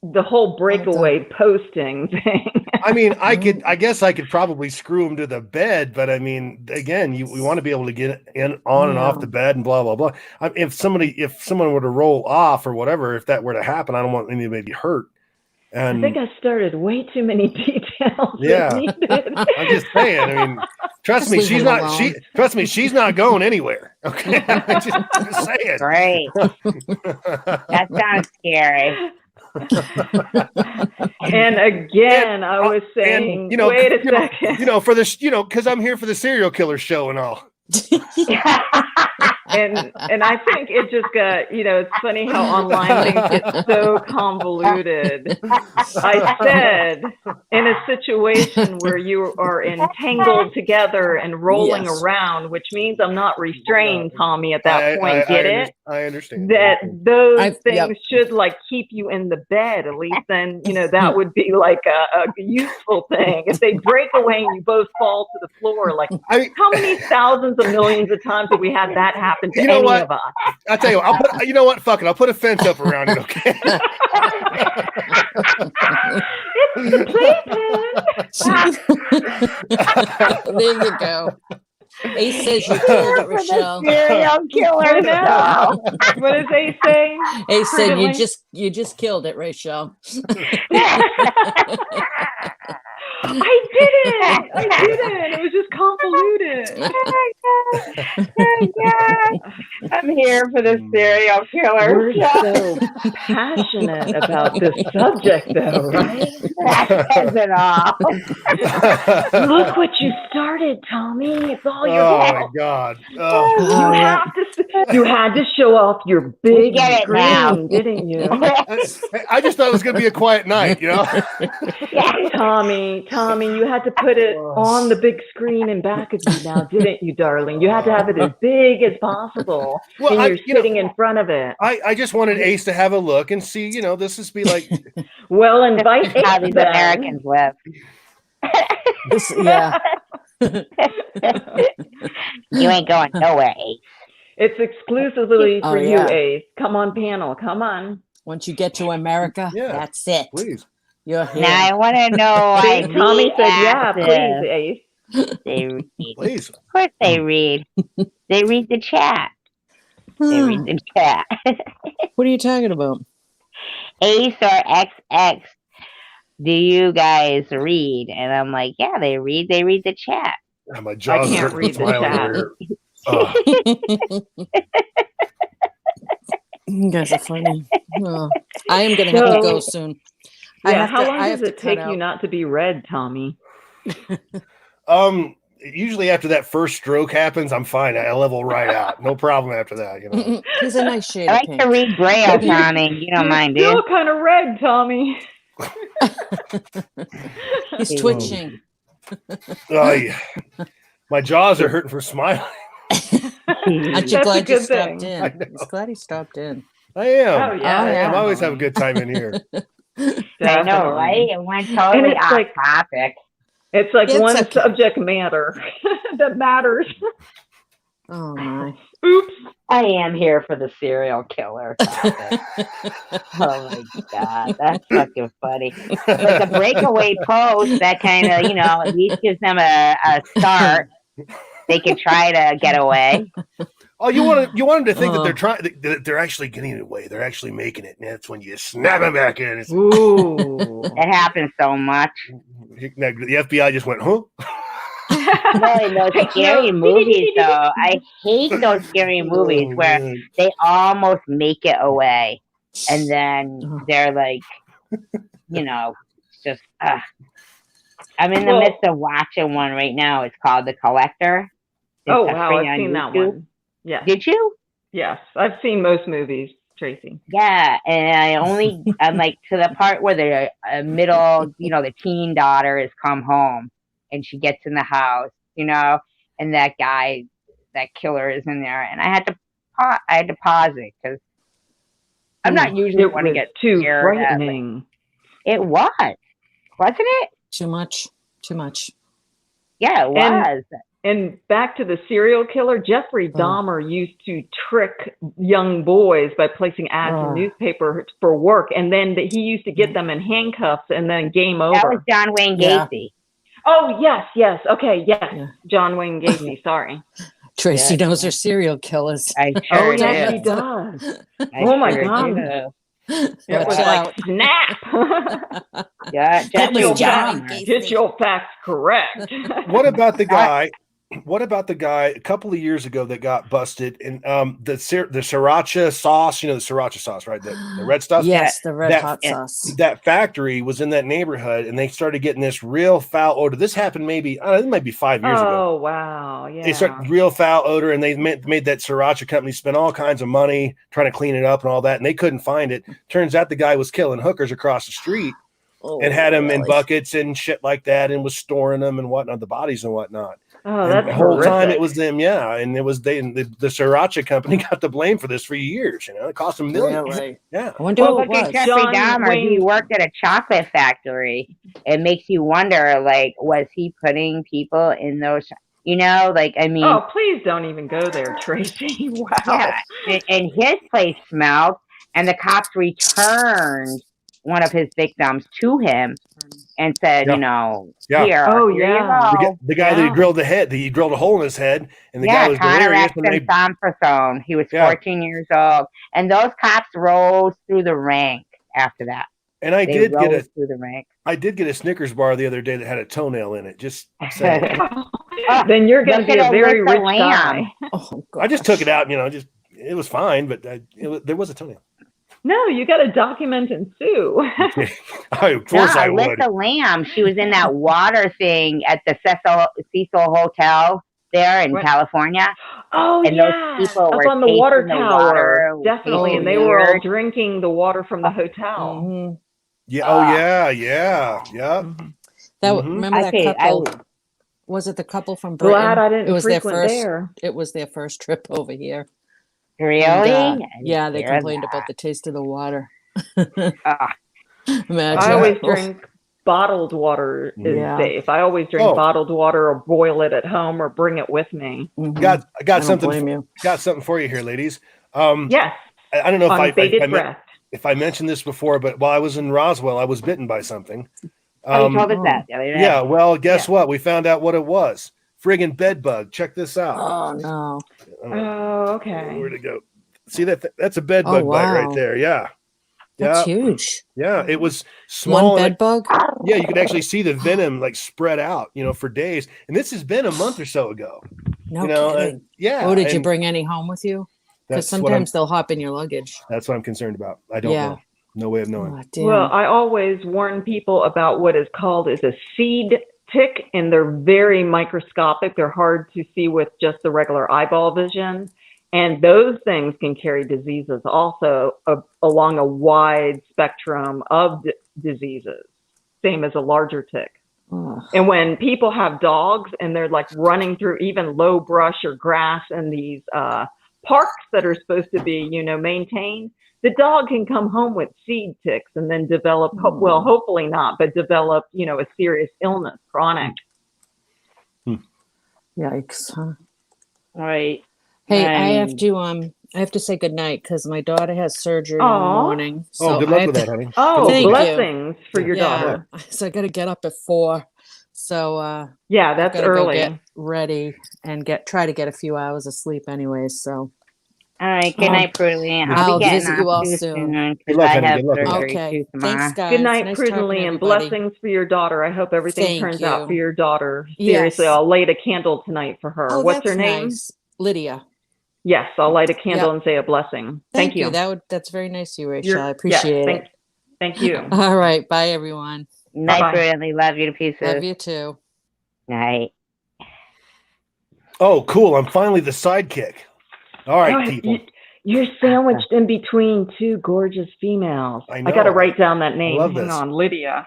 The whole breakaway posting thing. I mean, I guess I could probably screw them to the bed, but I mean, again, we want to be able to get on and off the bed and blah blah blah. If someone were to roll off or whatever, if that were to happen, I don't want anybody to be hurt. And I think I started way too many details. Yeah. Needed. I'm just saying. I mean, trust me, Leave she's him not. alone. Trust me, she's not going anywhere. Okay, I'm just saying. Great. That sounds scary. And again, I was saying, and, you know, wait a you know, second. for this, because I'm here for the serial killer show and all. And I think it just got, it's funny how online things get so convoluted. I said, in a situation where you are entangled together and rolling Yes. around, which means I'm not restrained, Tommy, at that point. Get it? I understand. That those things Yep. should keep you in the bed. At least then, that would be like a useful thing. If they break away and you both fall to the floor, how many thousands of millions of times have we had that happen to You know any what? of us? I'll tell you what. You know what? Fuck it. I'll put a fence up around it. Okay. There you go. Ace says you killed it, Rochelle. Serial killer now. What does Ace say? Ace said Prudently? you just killed it, Rachel. I didn't. It was just convoluted. I'm here for the serial killer We're show. so passionate about this subject, though, right? That says it all. Look what you started, Tommy. It's all your Oh my fault. God. Oh. You had to show off your big Get it now. screen, didn't you? I just thought it was going to be a quiet night, Tommy, you had to put it on the big screen in back of you now, didn't you, darling? You had to have it as big as possible, Well, and you're sitting in front of it. I just wanted Ace to have a look and see, this is be like. Well, invite How Ace these then. Americans live. Yeah. You ain't going nowhere, Ace. It's exclusively Oh, for yeah. you, Ace. Come on, panel. Come on. Once you get to America, Yeah, that's it. Please. You're here. Now I want to know why See, Tommy said, "Yeah, these please, Ace." They read. Please. Of course they read. They read the chat. They read the chat. What are you talking about? Ace or XX, do you guys read? And I'm like, yeah, they read. They read the chat. My jaws I can't hurt from read the smiling chat. over here. Oh. You guys are funny. Oh, I am going to have to go soon. Yeah, how I long have does to it cut take out. you not to be read, Tommy? usually after that first stroke happens, I'm fine. I level right out. No problem after that. You know. He's a nice shade I of like pink. to read Braille, Tommy. You don't You're mind, do still you? kind of red, Tommy. He's twitching. Oh, yeah. My jaws are hurting from smiling. Aren't you That's a glad you good stopped thing. I in? know. He's glad he stopped in. I am. Oh, yeah. Oh, yeah. I always have a definitely. good time in here. I know, Definitely. right? It went totally it's off like- topic. It's like It's one okay. subject matter that matters. Oh my. Oops. I am here for the serial killer topic. Oh my god, that's fucking funny. But the breakaway post, that kind of, at least gives them a start. They can try to get away. Oh, you want them to think that Oh. they're trying, that they're actually getting it away. They're actually making it. And that's when you snap them back in. It's, Ooh. It happens so much. now, the FBI just went, huh? No, in those scary movies, though, I hate those scary movies Oh, where man. they almost make it away, and then they're like, just. I'm in the Well- midst of watching one right now. It's called The Collector. It's Oh, a wow. free I've on seen that YouTube. one. Yes. Did you? Yes. I've seen most movies, Tracy. Yeah, and I'm like to the part where the middle, the teen daughter has come home, and she gets in the house, and that guy, that killer is in there, and I had to pause it because I'm not usually It one to was get too scared at, frightening. it was, wasn't it? Too much. Too much. Yeah, it was. And back to the serial killer, Jeffrey Dahmer used to trick young boys by placing ads in newspaper for work, and then he used to get them in handcuffs, and then game over. That was John Wayne Yeah. Gacy. Oh, yes. Okay, yes. Yeah. John Wayne Gacy, sorry. Tracy Yeah. knows her serial killers. I Oh, sure yes, do. he does. I Oh, my sure God. do. It was Watch like, out. snap. Yeah, That was Jeffrey John Dahmer. Gacy. Get your facts correct. What about the guy? What about the guy a couple of years ago that got busted in the sriracha sauce? You know the sriracha sauce, right? The red stuff. Yes, the red That- hot sauce. That factory was in that neighborhood, and they started getting this real foul odor. This happened maybe it might be 5 years ago. Oh, wow. Yeah. They started real foul odor, and they made that sriracha company spend all kinds of money trying to clean it up and all that, and they couldn't find it. Turns out the guy was killing hookers across the street and had them in buckets and shit like that, and was storing them and whatnot, the bodies and whatnot. Oh, And that's the whole time horrific. it was them, yeah, and it was the sriracha company got the blame for this for years. It cost them millions. Really? Yeah. I wonder Well, who it look at was. Jeffrey John Dahmer. He Wayne- worked at a chocolate factory. It makes you wonder, was he putting people in those? Oh, please don't even go there, Tracy. Wow. yeah. And his place smelled, and the cops returned one of his victims to him and said, Yeah. here, Oh, here yeah. you go. The guy that he drilled the head, he drilled a hole in his head, and the guy was Connor delirious. And they, Somperthone. He was Yeah. 14 years old, and those cops rose through the rank after that. and I They did get rose through the rank. a Snickers bar the other day that had a toenail in it. Just saying. Then you're going to Look be at a very Alyssa rich Lamb. guy. Oh, I just took it out, it was fine, but there was a toenail. No, you got to document and sue. Of course I would. Alyssa Lamb. She was in that water thing at the Cecil Hotel there in What? California. Oh, And those yeah. people Up were on the tasting water the tower. water, Definitely. tasting And they were all weird. drinking the water from the hotel. Mhm. Yeah. Oh yeah. Yeah. Mhm. That Mhm. remember I that say, couple? Was it the couple from Britain? Glad I didn't it was their frequent first. there. It was their first trip over here. Really? And, I didn't yeah, they hear complained that. about the taste of the water. Ah, Imagine. I always Oh, drink bottled water is Yeah. safe. I always drink Oh. bottled water or boil it at home or bring it with me. mhm. I got I don't something. blame you. Got something for you here, ladies. Yes, I don't know on bated breath. if I mentioned this before, but while I was in Roswell, I was bitten by something. oh, you told us oh. that the other day. Yeah. Well, guess what? We found out what it was. Friggin' bed bug. Check this out. Oh no. I don't know Oh, okay. where to go. See that? That's a bed Oh, bug bite right wow. there. Yeah. That's Yeah. huge. Yeah. It was small. One and bed bug. yeah, you could actually see the venom spread out, for days. And this has been a month or so ago. No and kidding. yeah. Oh, did you and bring any home with you? Because That's what I'm. sometimes they'll hop in your luggage. That's what I'm concerned about. I don't Yeah. know. No way of knowing. Oh, damn. Well, I always warn people about what is called as a seed tick, and they're very microscopic. They're hard to see with just the regular eyeball vision. And those things can carry diseases also along a wide spectrum of diseases, same as a larger tick. Ugh. And when people have dogs and they're like running through even low brush or grass in these parks that are supposed to be, maintained, the dog can come home with seed ticks and then develop, well, hopefully not, but develop, a serious illness, chronic. Yikes. Huh? Right. Hey, I I have to say goodnight because my daughter has surgery in the Aw. morning. Oh, So good I luck have with to- that, honey. Oh, Thank you. blessings for your Yeah. daughter. So I got to get up at 4. So Yeah, I've that's got to go early. get ready and try to get a few hours of sleep anyways. So All right. Good night, Prudently. I'll I'll be getting visit you off all too soon. soon Good because luck, I honey. have Good luck with that. surgery Okay. too tomorrow. Thanks, guys. Good night, Nice talking to Prudently, and everybody. blessings for your daughter. I hope everything Thank turns out for you. your daughter. Yes. Seriously, I'll light a candle tonight for her. Oh, What's her that's name? nice. Lydia. Yes, I'll light a candle Yep. and say a blessing. Thank Thank you. That's very nice of you, Rachel. I Yes, appreciate it. thank you. All right. Bye, everyone. Night, Bye-bye. Prudently. Love you to pieces. Love you too. Night. Oh, cool. I'm finally the sidekick. All right, God, people. you're sandwiched in between two gorgeous females. I I got to know. write down that name. love Hang this. on, Lydia.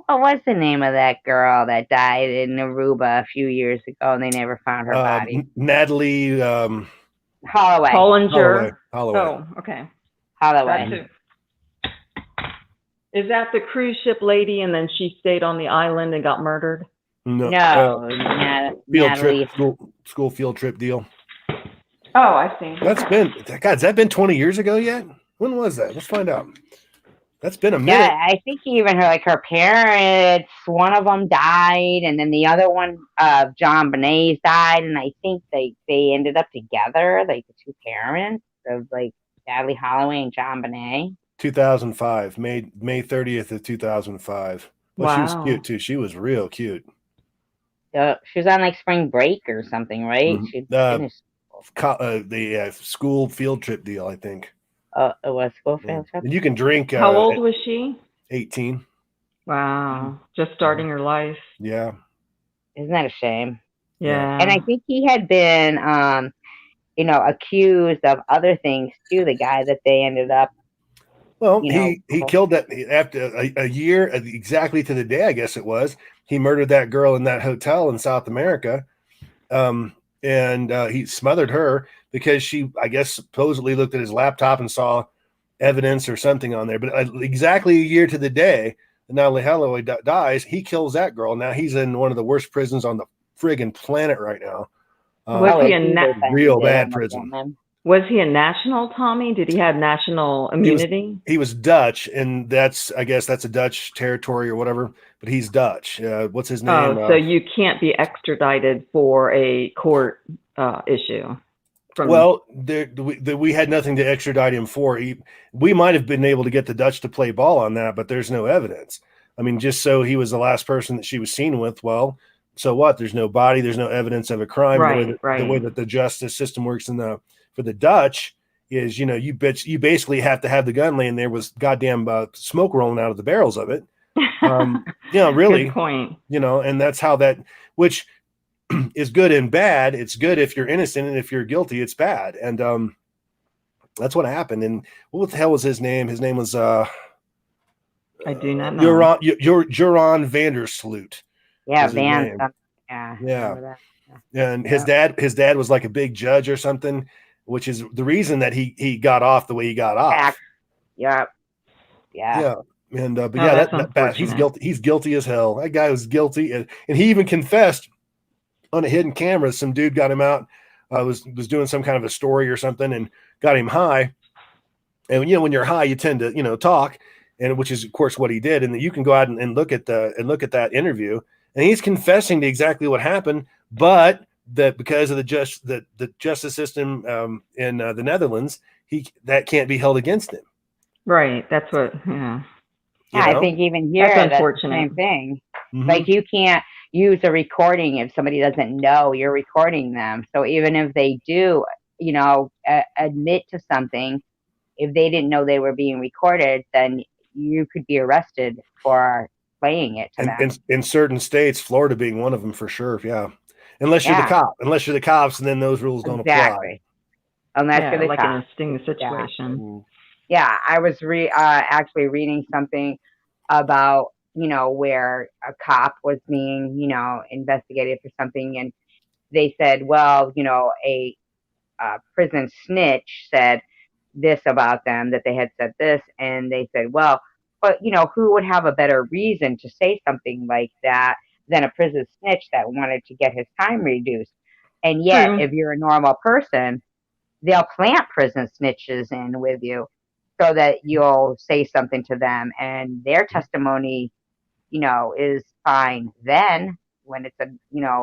What was the name of that girl that died in Aruba a few years ago and they never found her body? Natalie Holloway. Hollinger. Holloway. Oh, okay. Holloway. That too. Is that the cruise ship lady and then she stayed on the island and got murdered? No. Field Natalie. trip, school field trip deal. Oh, I see. Has that been 20 years ago yet? When was that? Let's find out. That's been a minute. Yeah, I think even her parents, one of them died, and then the other one, John Bonet's died, and I think they ended up together, like the two parents of like Natalie Holloway and John Bonet. 2005, May 30th of 2005. Well, she was cute too. She was real cute. She was on like spring break or something, right? Mhm. She finished. The school field trip deal, I think. It was school field trip. And you can drink. How old was she? 18. Wow, just starting her life. Yeah. Isn't that a shame? Yeah. And I think he had been, accused of other things too. The guy that they ended up. Well, he killed that after a year, exactly to the day, I guess it was. He murdered that girl in that hotel in South America. And he smothered her because she, I guess, supposedly looked at his laptop and saw evidence or something on there. But exactly a year to the day that Natalie Holloway dies, he kills that girl. Now he's in one of the worst prisons on the friggin' planet right now. Was he a real bad prison? Was he a national, Tommy? Did he have national immunity? He was Dutch, and I guess that's a Dutch territory or whatever, but he's Dutch. What's his name? Oh, so you can't be extradited for a court issue. Well, we had nothing to extradite him for. We might have been able to get the Dutch to play ball on that, but there's no evidence. I mean, just so he was the last person that she was seen with, well, so what? There's no body. There's no evidence of a crime. Right, The way that the justice system works for the Dutch is, you basically have to have the gun laying there with goddamn smoke rolling out of the barrels of it. Really. Good point. And that's how that, which is good and bad. It's good if you're innocent, and if you're guilty, it's bad. And that's what happened. And what the hell was his name? His name was I do not know. Joran Vandersloot. Yeah, Van. Yeah. And his dad was like a big judge or something, which is the reason that he got off the way he got off. Yeah. And but he's guilty. He's guilty as hell. That guy was guilty, and he even confessed on a hidden camera. Some dude got him out. Was doing some kind of a story or something, and got him high. And when you're high, you tend to talk, and which is of course what he did. And you can go out and look at that interview, and he's confessing to exactly what happened, but that because of the justice system in the Netherlands, that can't be held against him. Right. That's what. Yeah. I think even here that's the same thing. Mm-hmm. Like you can't use a recording if somebody doesn't know you're recording them. So even if they do, admit to something, if they didn't know they were being recorded, then you could be arrested for playing it to them. In certain states, Florida being one of them for sure. Yeah. Unless you're the Yeah. cop. Unless you're the cops, and then those rules don't apply. Exactly. Unless you're the like in cop. a sting Yeah. situation. Yeah, I was actually reading something about, where a cop was being, investigated for something, and they said, well, a prison snitch said this about them, that they had said this, and they said, well, but who would have a better reason to say something like that than a prison snitch that wanted to get his time reduced? And yet, True. if you're a normal person, they'll plant prison snitches in with you so that you'll say something to them, and their testimony, is fine then when it's a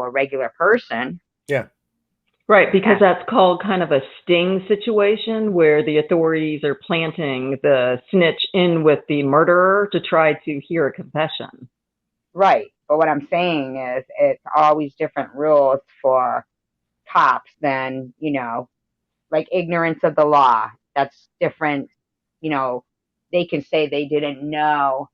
regular person. Yeah. Right, because that's called kind of a sting situation where the authorities are planting the snitch in with the murderer to try to hear a confession. Right. But what I'm saying is it's always different rules for cops than, like ignorance of the law. That's different. They can say they didn't know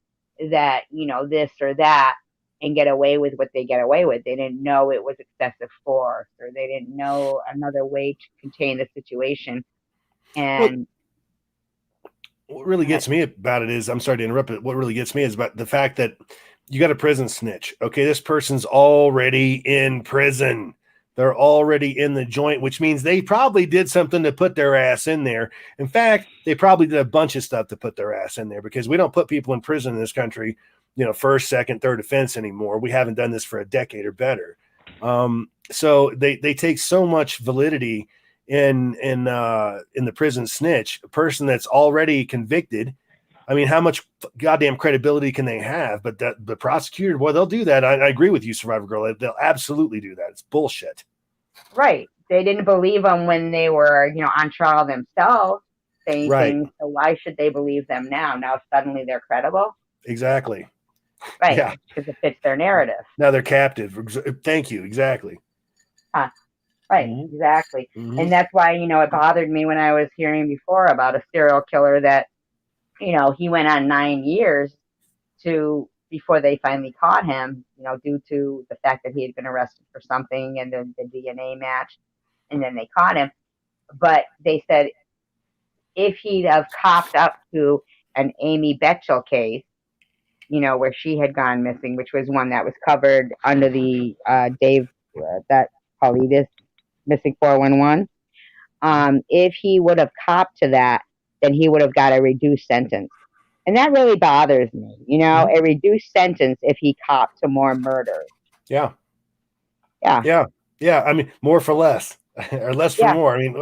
that, this or that, and get away with what they get away with. They didn't know it was excessive force, or they didn't know another way to contain the situation. And what really gets me about it is, I'm sorry to interrupt, but what really gets me is about the fact that you got a prison snitch. Okay, this person's already in prison. They're already in the joint, which means they probably did something to put their ass in there. In fact, they probably did a bunch of stuff to put their ass in there, because we don't put people in prison in this country, first, second, third offense anymore. We haven't done this for a decade or better. So they take so much validity in the prison snitch, a person that's already convicted. I mean, how much goddamn credibility can they have? But the prosecutor, well, they'll do that. I agree with you, Survivor Girl. They'll absolutely do that. It's bullshit. right, they didn't believe them when they were, on trial themselves, saying Right. things. So why should they believe them now? Now suddenly they're credible. Exactly. Right. Yeah. Because it fits their narrative. Now they're captive. Thank you. Exactly. Right, Mhm. exactly. Mhm. And that's why, it bothered me when I was hearing before about a serial killer that, he went on 9 years before they finally caught him, due to the fact that he had been arrested for something, and then the DNA matched, and then they caught him. But they said if he'd have copped up to an Amy Betchel case, where she had gone missing, which was one that was covered under the Dave, that Paulides missing 411. If he would have copped to that, then he would have got a reduced sentence. And that really bothers me, a reduced sentence if he copped to more murders. Yeah. Yeah. Yeah. Yeah. I mean, more for less or less for more. I mean,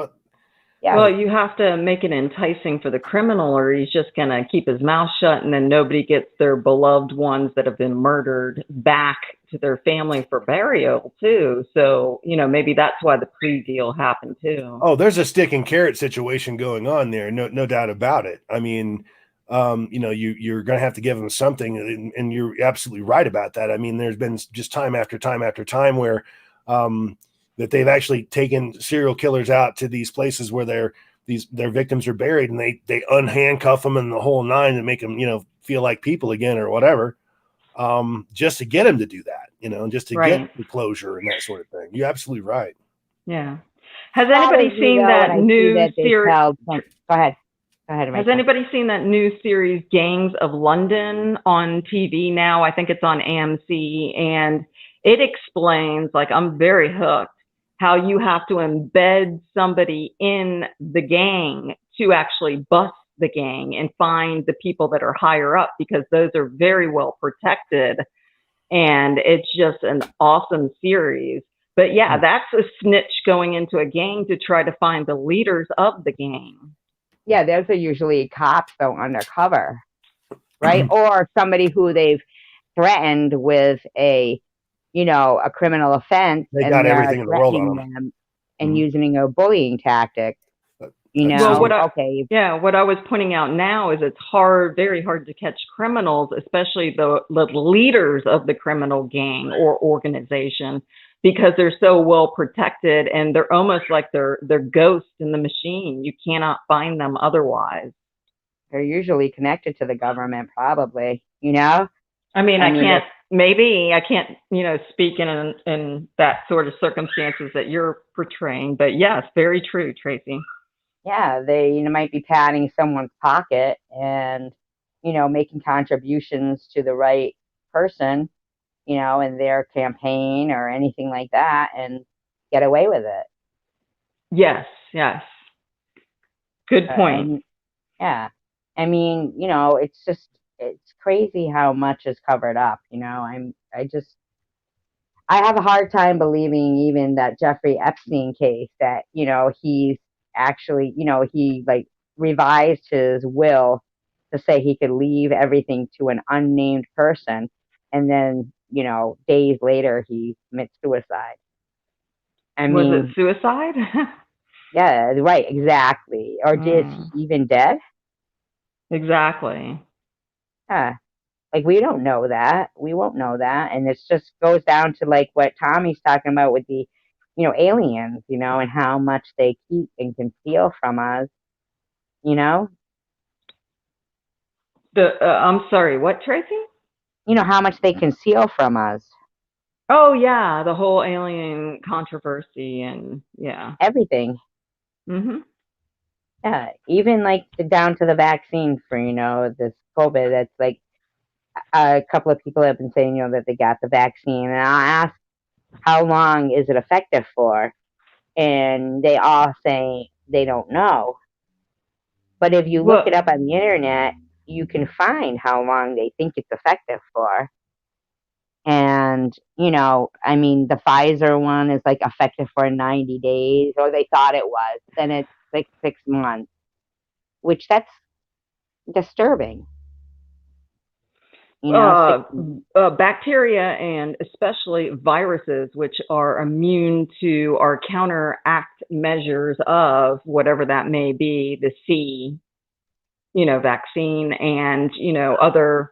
yeah. Well, you have to make it enticing for the criminal, or he's just going to keep his mouth shut, and then nobody gets their beloved ones that have been murdered back to their family for burial too. So, maybe that's why the plea deal happened too. Oh, there's a stick and carrot situation going on there. No doubt about it. I mean, you're going to have to give them something, and you're absolutely right about that. I mean, there's been just time after time after time where, that they've actually taken serial killers out to these places where their victims are buried, and they unhandcuff them in the whole nine and make them, feel like people again or whatever, just to get them to do that, just to get the closure and that sort of thing. You're absolutely right. Yeah. Has anybody seen that new series? Go ahead. Has anybody seen that new series, Gangs of London, on TV now? I think it's on AMC, and it explains, like, I'm very hooked, how you have to embed somebody in the gang to actually bust the gang and find the people that are higher up, because those are very well protected. And it's just an awesome series. But yeah, that's a snitch going into a gang to try to find the leaders of the gang. Yeah, those are usually cops, though, undercover, right? Or somebody who they've threatened with a criminal offense, they and got they're everything in the world on them and using a bullying tactic. Well, what I was pointing out now is it's very hard to catch criminals, especially the leaders of the criminal gang or organization, because they're so well protected, and they're almost like they're ghosts in the machine. You cannot find them otherwise. They're usually connected to the government, probably, I I mean, I mean, I can't, speak in that sort of circumstances that you're portraying, but yes, very true, Tracy. yeah, they might be padding someone's pocket and making contributions to the right person, in their campaign or anything like that, and get away with it. Yes, yes. Good point. Yeah, I mean, it's crazy how much is covered up. I have a hard time believing even that Jeffrey Epstein case that, he's actually, he like revised his will to say he could leave everything to an unnamed person. And then, days later, he commits suicide. I Was it mean, suicide? yeah, right, exactly. Or is he even dead? Exactly. Yeah. Like, we don't know that. We won't know that. And it just goes down to like what Tommy's talking about with the, aliens, and how much they keep and conceal from us, you know? I'm sorry, what, Tracy? How much they conceal from us. Oh yeah, the whole alien controversy and yeah. Everything. Mhm. Yeah. Even like down to the vaccine for, this COVID. That's like a couple of people have been saying, that they got the vaccine. And I'll ask, how long is it effective for? And they all say they don't know. But if you look it up on the internet, you can find how long they think it's effective for. And, I mean, the Pfizer one is like effective for 90 days, or they thought it was. Then it's like 6 months, which that's disturbing. Bacteria and especially viruses, which are immune to or counteract measures of whatever that may be, the vaccine and, other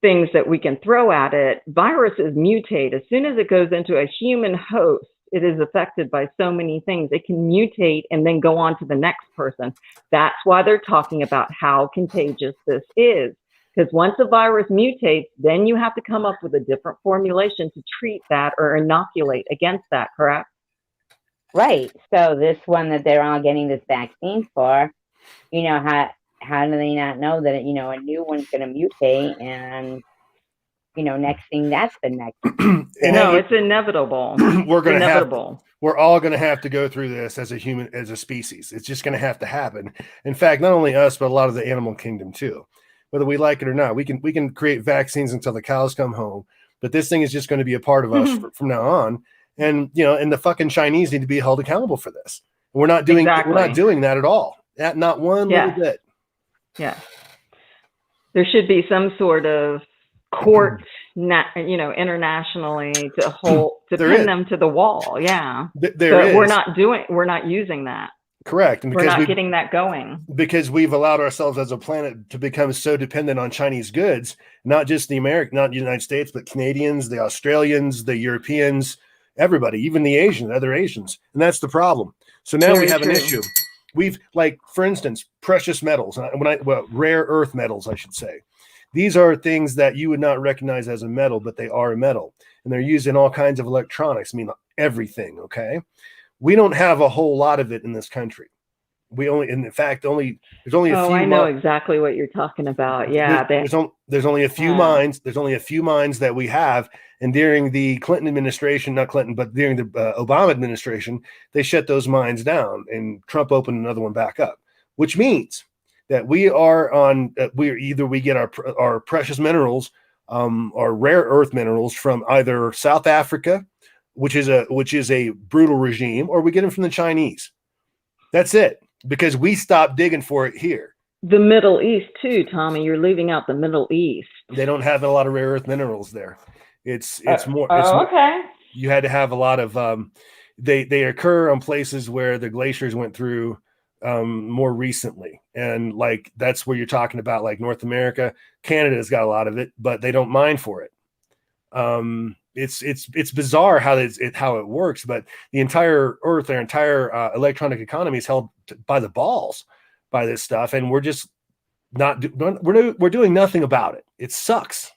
things that we can throw at it. Viruses mutate. As soon as it goes into a human host, it is affected by so many things. It can mutate and then go on to the next person. That's why they're talking about how contagious this is. Because once a virus mutates, then you have to come up with a different formulation to treat that or inoculate against that, correct? Right. So this one that they're all getting this vaccine for, how do they not know that, a new one's going to mutate and, next thing that's the next thing. No, it's inevitable. We're all going to have to go through this as a species. It's just going to have to happen. In fact, not only us, but a lot of the animal kingdom too. Whether we like it or not, we can create vaccines until the cows come home. But this thing is just going to be a part of us from now on. And and the fucking Chinese need to be held accountable for this. We're not doing that at all. Not one little bit. Yeah. There should be some sort of court, internationally to pin them to the wall. Yeah. We're not using that. Correct. And we're not getting that going. Because we've allowed ourselves as a planet to become so dependent on Chinese goods, not just not the United States, but Canadians, the Australians, the Europeans, everybody, even the other Asians. And that's the problem. So now we have an issue. We've, like, for instance, precious metals, rare earth metals, I should say. These are things that you would not recognize as a metal, but they are a metal. And they're used in all kinds of electronics. I mean, everything, okay? We don't have a whole lot of it in this country. There's only a few. I know exactly what you're talking about. Yeah. There's only a few mines. There's only a few mines that we have. And during the Clinton administration, not Clinton, but during the Obama administration, they shut those mines down and Trump opened another one back up, which means that we are on, we get our precious minerals, our rare earth minerals from either South Africa, which is a brutal regime, or we get them from the Chinese. That's it, because we stopped digging for it here. The Middle East too, Tommy. You're leaving out the Middle East. They don't have a lot of rare earth minerals there. It's more. Okay. You had to have a lot of. They occur on places where the glaciers went through more recently, and like that's where you're talking about, like North America. Canada's got a lot of it, but they don't mine for it. It's bizarre how it works, but the entire Earth, their entire electronic economy is held by the balls by this stuff, and we're just we're doing nothing about it. It sucks.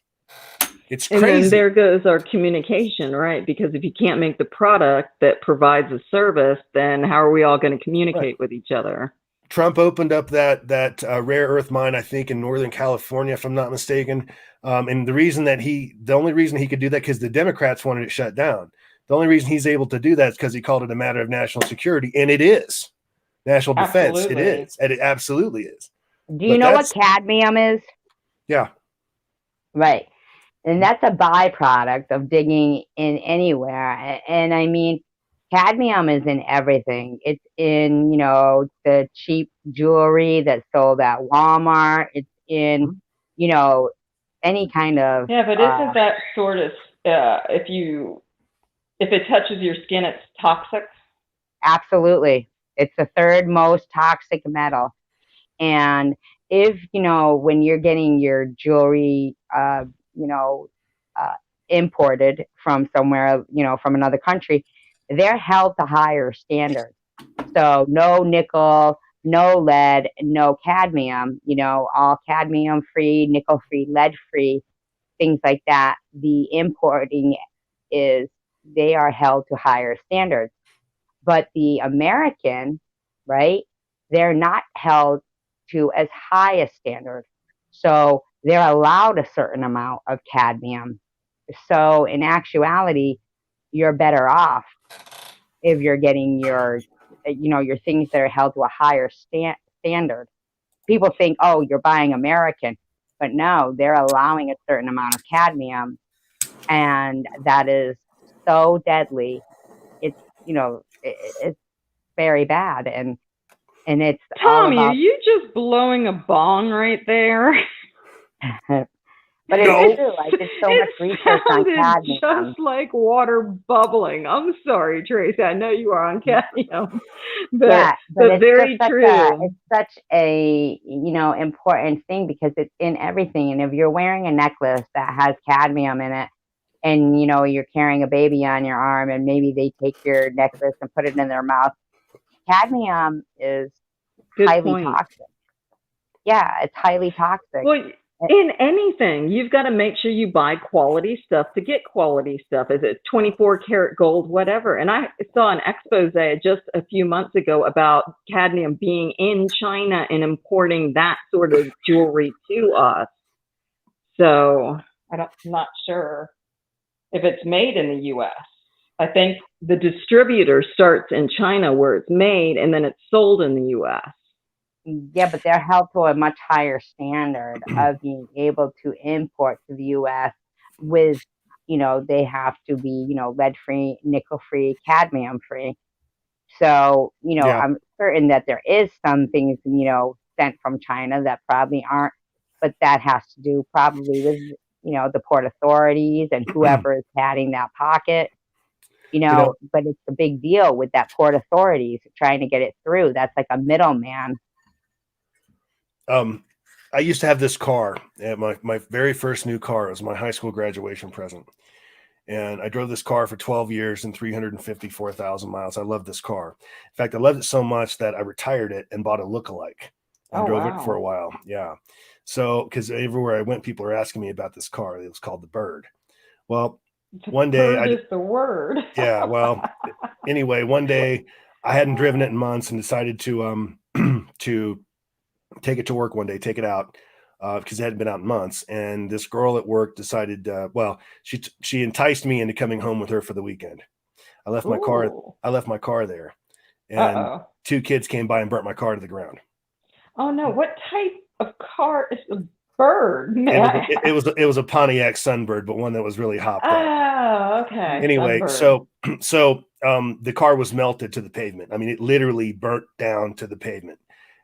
It's And crazy. then there goes our communication, right? Because if you can't make the product that provides a service, then how are we all going to communicate with each other? Trump opened up that rare earth mine, I think, in Northern California, if I'm not mistaken. And the only reason he could do that, because the Democrats wanted it shut down. The only reason he's able to do that is because he called it a matter of national security, and it is national defense. Absolutely. It is, and it absolutely is. Do you know what cadmium is? Yeah. Right. And that's a byproduct of digging in anywhere. And I mean, cadmium is in everything. It's in, the cheap jewelry that's sold at Walmart. It's in, any kind of. Yeah, but isn't that sort of, if it touches your skin, it's toxic? Absolutely. It's the third most toxic metal. And if, when you're getting your jewelry, imported from somewhere, from another country, they're held to higher standards. So no nickel, no lead, no cadmium, all cadmium free, nickel free, lead free, things like that. The importing they are held to higher standards. But the American, right, they're not held to as high a standard. So they're allowed a certain amount of cadmium. So in actuality, you're better off if you're getting your things that are held to a higher standard. People think, oh, you're buying American, but no, they're allowing a certain amount of cadmium, and that is so deadly. It's it's very bad, and it's all Tommy, about. are you just blowing a bong right there? But it's true. I did so much research on It cadmium. sounded just like water bubbling. I'm sorry, Tracy. I know you are on cadmium, but it's very true. It's such a important thing because it's in everything. And if you're wearing a necklace that has cadmium in it, and you're carrying a baby on your arm, and maybe they take your necklace and put it in their mouth, cadmium is highly toxic. Yeah, it's highly toxic. Well, in anything, you've got to make sure you buy quality stuff to get quality stuff. Is it 24 karat gold, whatever? And I saw an expose just a few months ago about cadmium being in China and importing that sort of jewelry to us. So I'm not sure if it's made in the U.S. I think the distributor starts in China where it's made, and then it's sold in the U.S. Yeah, but they're held to a much higher standard of being able to import to the U.S. with, they have to be, lead-free, nickel-free, cadmium-free. So, I'm certain that there is some things, sent from China that probably aren't, but that has to do probably with, the port authorities and whoever is padding that pocket. But it's a big deal with that port authorities trying to get it through. That's like a middleman. I used to have this car. My very first new car. It was my high school graduation present. And I drove this car for 12 years and 354,000 miles. I loved this car. In fact, I loved it so much that I retired it and bought a lookalike and drove it for a while. Yeah. So, because everywhere I went, people were asking me about this car. It was called the Bird. Well, one day Bird is the word. Yeah. Well, anyway, one day I hadn't driven it in months and decided to to take it to work one day, take it out because it hadn't been out in months. And this girl at work decided, she enticed me into coming home with her for the weekend. I left my car. I left my car there, and two kids came by and burnt my car to the ground. Oh no! What type of car is the Bird? It was a Pontiac Sunbird, but one that was really hopped up. Oh, okay. Anyway, Sunbird. so the car was melted to the pavement. I mean, it literally burnt down to the pavement.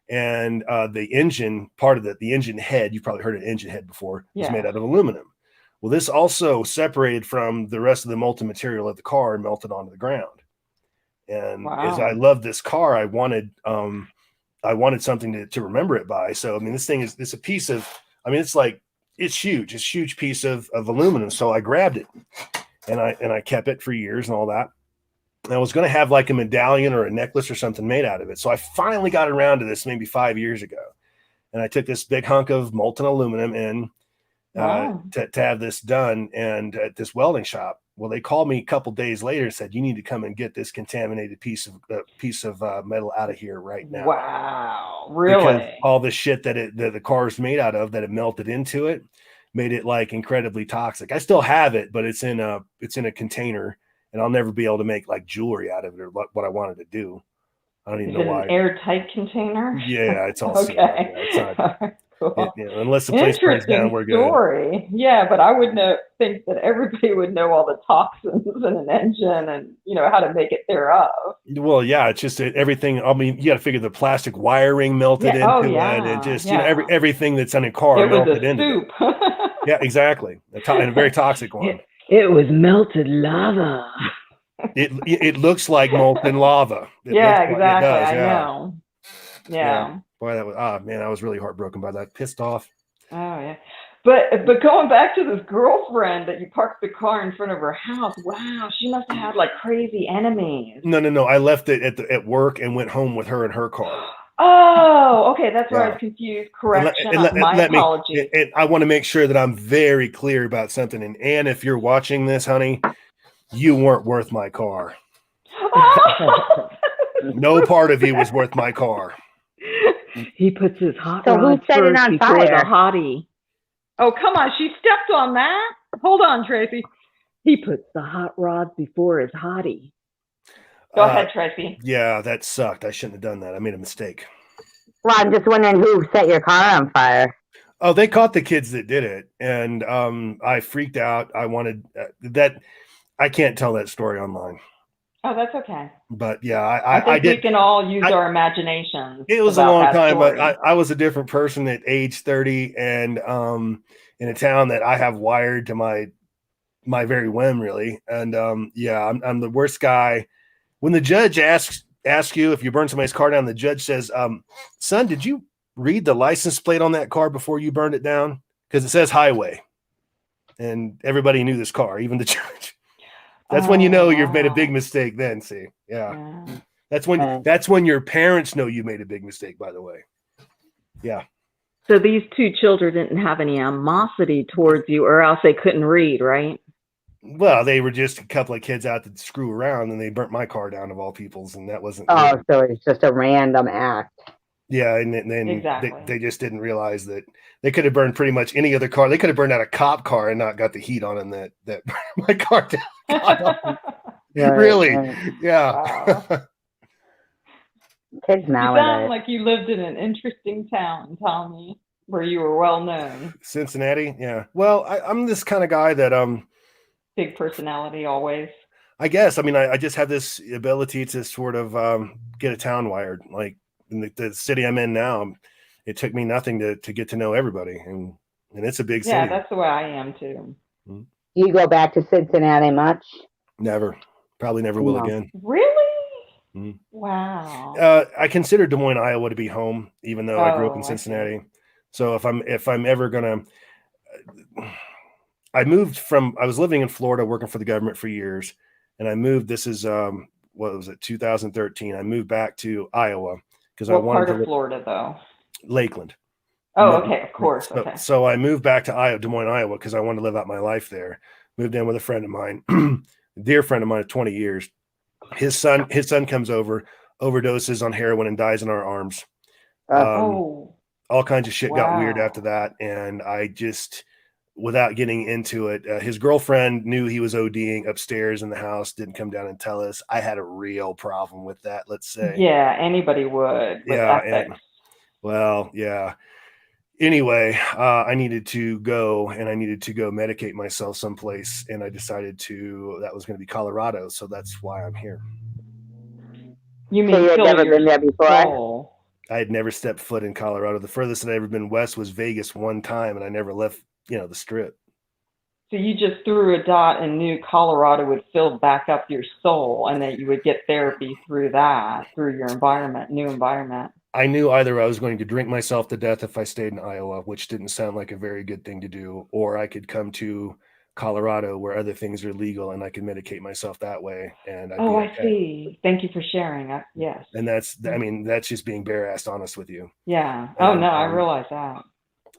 And the engine, part of the engine head, you probably heard an engine head before, was made out of aluminum. Well, this also separated from the rest of the molten material of the car and melted onto the ground. And as I loved this car, I wanted something to remember it by. So, I mean, it's a piece of, it's huge. It's a huge piece of aluminum. So I grabbed it and I kept it for years and all that. I was going to have like a medallion or a necklace or something made out of it. So I finally got around to this maybe 5 years ago. And I took this big hunk of molten aluminum Wow. to have this done, and at this welding shop. Well, they called me a couple days later and said, you need to come and get this contaminated piece of metal out of here right now. Wow. Because Really? all the shit that the car is made out of, that it melted into it, made it like incredibly toxic. I still have it, but it's in a container, and I'll never be able to make like jewelry out of it or what I wanted to do. I don't even Is know it why. an airtight container? Yeah, it's all sealed. Okay. Yeah, it's not. Cool. Unless the place burns down, Interesting we're good. story. Yeah, but I would think that everybody would know all the toxins in an engine and how to make it thereof. Well, yeah, it's just everything. I mean, you got to figure the plastic wiring melted Yeah. Oh into it, and yeah. just Yeah. everything that's on a car It was melted a into it. soup. Yeah, exactly. And a very toxic one. It was melted lava. It looks like molten lava. Yeah, It exactly. does. I Yeah. know. Yeah. Boy, that was man, I was really heartbroken by that. Pissed off. Oh yeah. But going back to this girlfriend that you parked the car in front of her house, wow, she must have had like crazy enemies. No. I left it at work and went home with her in her car. Oh, okay. That's where I was confused. Correction. My apologies. And I want to make sure that I'm very clear about something. And Anne, if you're watching this, honey, you weren't worth my car. No part of you was worth my car. He puts his hot So who rods set it first on before fire? the hottie. Oh, come on. She stepped on that. Hold on, Tracy. He puts the hot rods before his hottie. Go ahead, Tracy. Yeah, that sucked. I shouldn't have done that. I made a mistake. Well, I'm just wondering who set your car on fire. Oh, they caught the kids that did it, and I freaked out. I wanted that. I can't tell that story online. Oh, that's okay. But yeah, I think we can all use our imaginations. It was a long time, but I was a different person at age 30, and in a town that I have wired to my very whim, really. And yeah, I'm the worst guy. When the judge asks you if you burn somebody's car down, the judge says, "Son, did you read the license plate on that car before you burned it down? Because it says highway." And everybody knew this car, even the judge. That's when you know you've made a big mistake. Then see, yeah. That's when your parents know you made a big mistake. By the way, yeah. So these two children didn't have any animosity towards you, or else they couldn't read, right? Well, they were just a couple of kids out to screw around, and they burnt my car down of all people's, and that wasn't. Oh, so it's just a random act. Yeah, and then exactly. they just didn't realize that they could have burned pretty much any other car. They could have burned out a cop car and not got the heat on them that my car down. Really? Right. Yeah. Wow. Kids nowadays. You sound like you lived in an interesting town, Tommy, where you were well known. Cincinnati? Yeah. Well, I'm this kind of guy that big personality always. I guess. I mean, I just have this ability to sort of get a town wired. Like in the city I'm in now, it took me nothing to get to know everybody, and it's a big city. Yeah, that's the way I am too. Mm-hmm. You go back to Cincinnati much? Never. Probably never will again. Really? Mm-hmm. Wow. I consider Des Moines, Iowa to be home, even though I grew up in Cincinnati. So if I'm ever gonna, I was living in Florida working for the government for years, and I moved. This is what was it, 2013? I moved back to Iowa because I wanted part of Florida though? Lakeland. Oh, okay, of course. So, okay. So I moved back to Des Moines, Iowa, because I wanted to live out my life there. Moved in with a friend of mine, a dear friend of mine of 20 years. His son comes over, overdoses on heroin, and dies in our arms. All kinds of shit got weird after that, and I just, without getting into it, his girlfriend knew he was ODing upstairs in the house, didn't come down and tell us. I had a real problem with that, let's say. Yeah, anybody would. Yeah. Well, yeah. Anyway, I needed to go medicate myself someplace, and I decided that was going to be Colorado, so that's why I'm here. You mean so you had never been there before? Soul. I had never stepped foot in Colorado. The furthest I'd ever been west was Vegas one time, and I never left, the Strip. So you just threw a dot and knew Colorado would fill back up your soul, and that you would get therapy through your environment, new environment. I knew either I was going to drink myself to death if I stayed in Iowa, which didn't sound like a very good thing to do, or I could come to Colorado where other things are legal and I can medicate myself that way. And I see. Thank you for sharing. Yes. And that's just being bare-assed honest with you. Yeah. Oh, no, I realize that.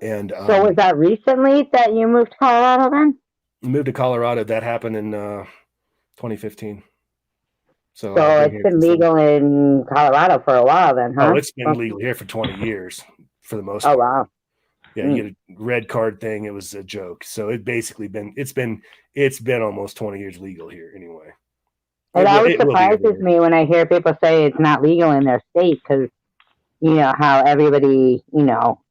And So was that recently that you moved to Colorado then? moved to Colorado. That happened in 2015. So So I've been it's here been since then. legal in Colorado for a while then, huh? Oh, it's been legal here for 20 years for the most Oh, part. wow. Yeah, you had a red card thing. It was a joke. So it's been almost 20 years legal here anyway. It always will be surprises everywhere. me when I hear people say it's not legal in their state because, you know, how everybody, you know,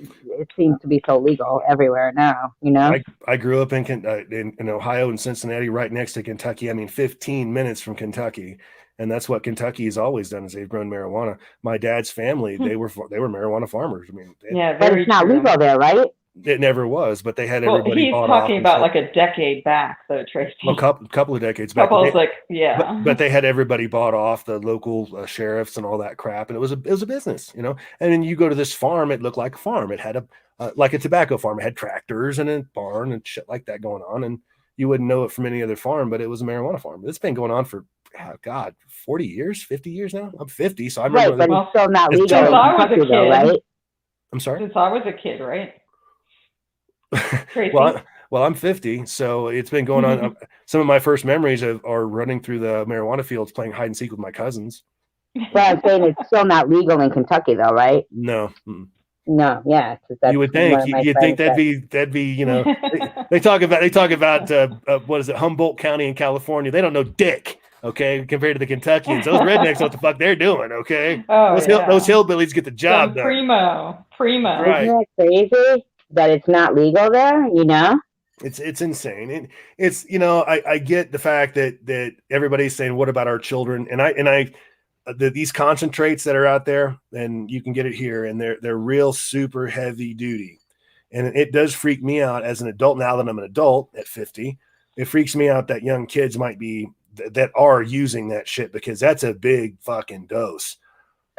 it seems to be so legal everywhere now, you know? I grew up in Ohio and Cincinnati, right next to Kentucky. I mean, 15 minutes from Kentucky. And that's what Kentucky has always done is they've grown marijuana. My dad's family, they were marijuana farmers. I mean, Yeah, But very it's not true. legal there, right? it never was, but they had Well, everybody he's bought off. talking and about shit. like a decade back, though, Tracy. Well, couple of decades back. Couples, like, yeah. But they had everybody bought off, the local sheriffs and all that crap, and it was a business, you know. And then you go to this farm, it looked like a farm. It had like a tobacco farm. It had tractors and a barn and shit like that going on, and you wouldn't know it from any other farm, but it was a marijuana farm. It's been going on for 40 years, 50 years now. I'm 50, so I remember. Right, but it's still not legal since in I was a Kentucky, though, kid. right? I'm sorry. Since I was a kid, right? Tracy? Well, I'm 50, so it's been going on. Some of my first memories are running through the marijuana fields, playing hide and seek with my cousins. But I'm saying it's still not legal in Kentucky, though, right? No. No, yeah. That's You would think you'd think that'd be you know they talk about what is it, Humboldt County in California. They don't know dick, okay, compared to the Kentuckians. Those rednecks know what the fuck they're doing, okay. Oh, those hillbillies get the job done. Primo. Right. Isn't it crazy that it's not legal there? You know, it's insane. It's you know I get the fact that everybody's saying what about our children, and I these concentrates that are out there, and you can get it here, and they're real super heavy duty, and it does freak me out as an adult. Now that I'm an adult at 50, it freaks me out that young kids might be that are using that shit, because that's a big fucking dose.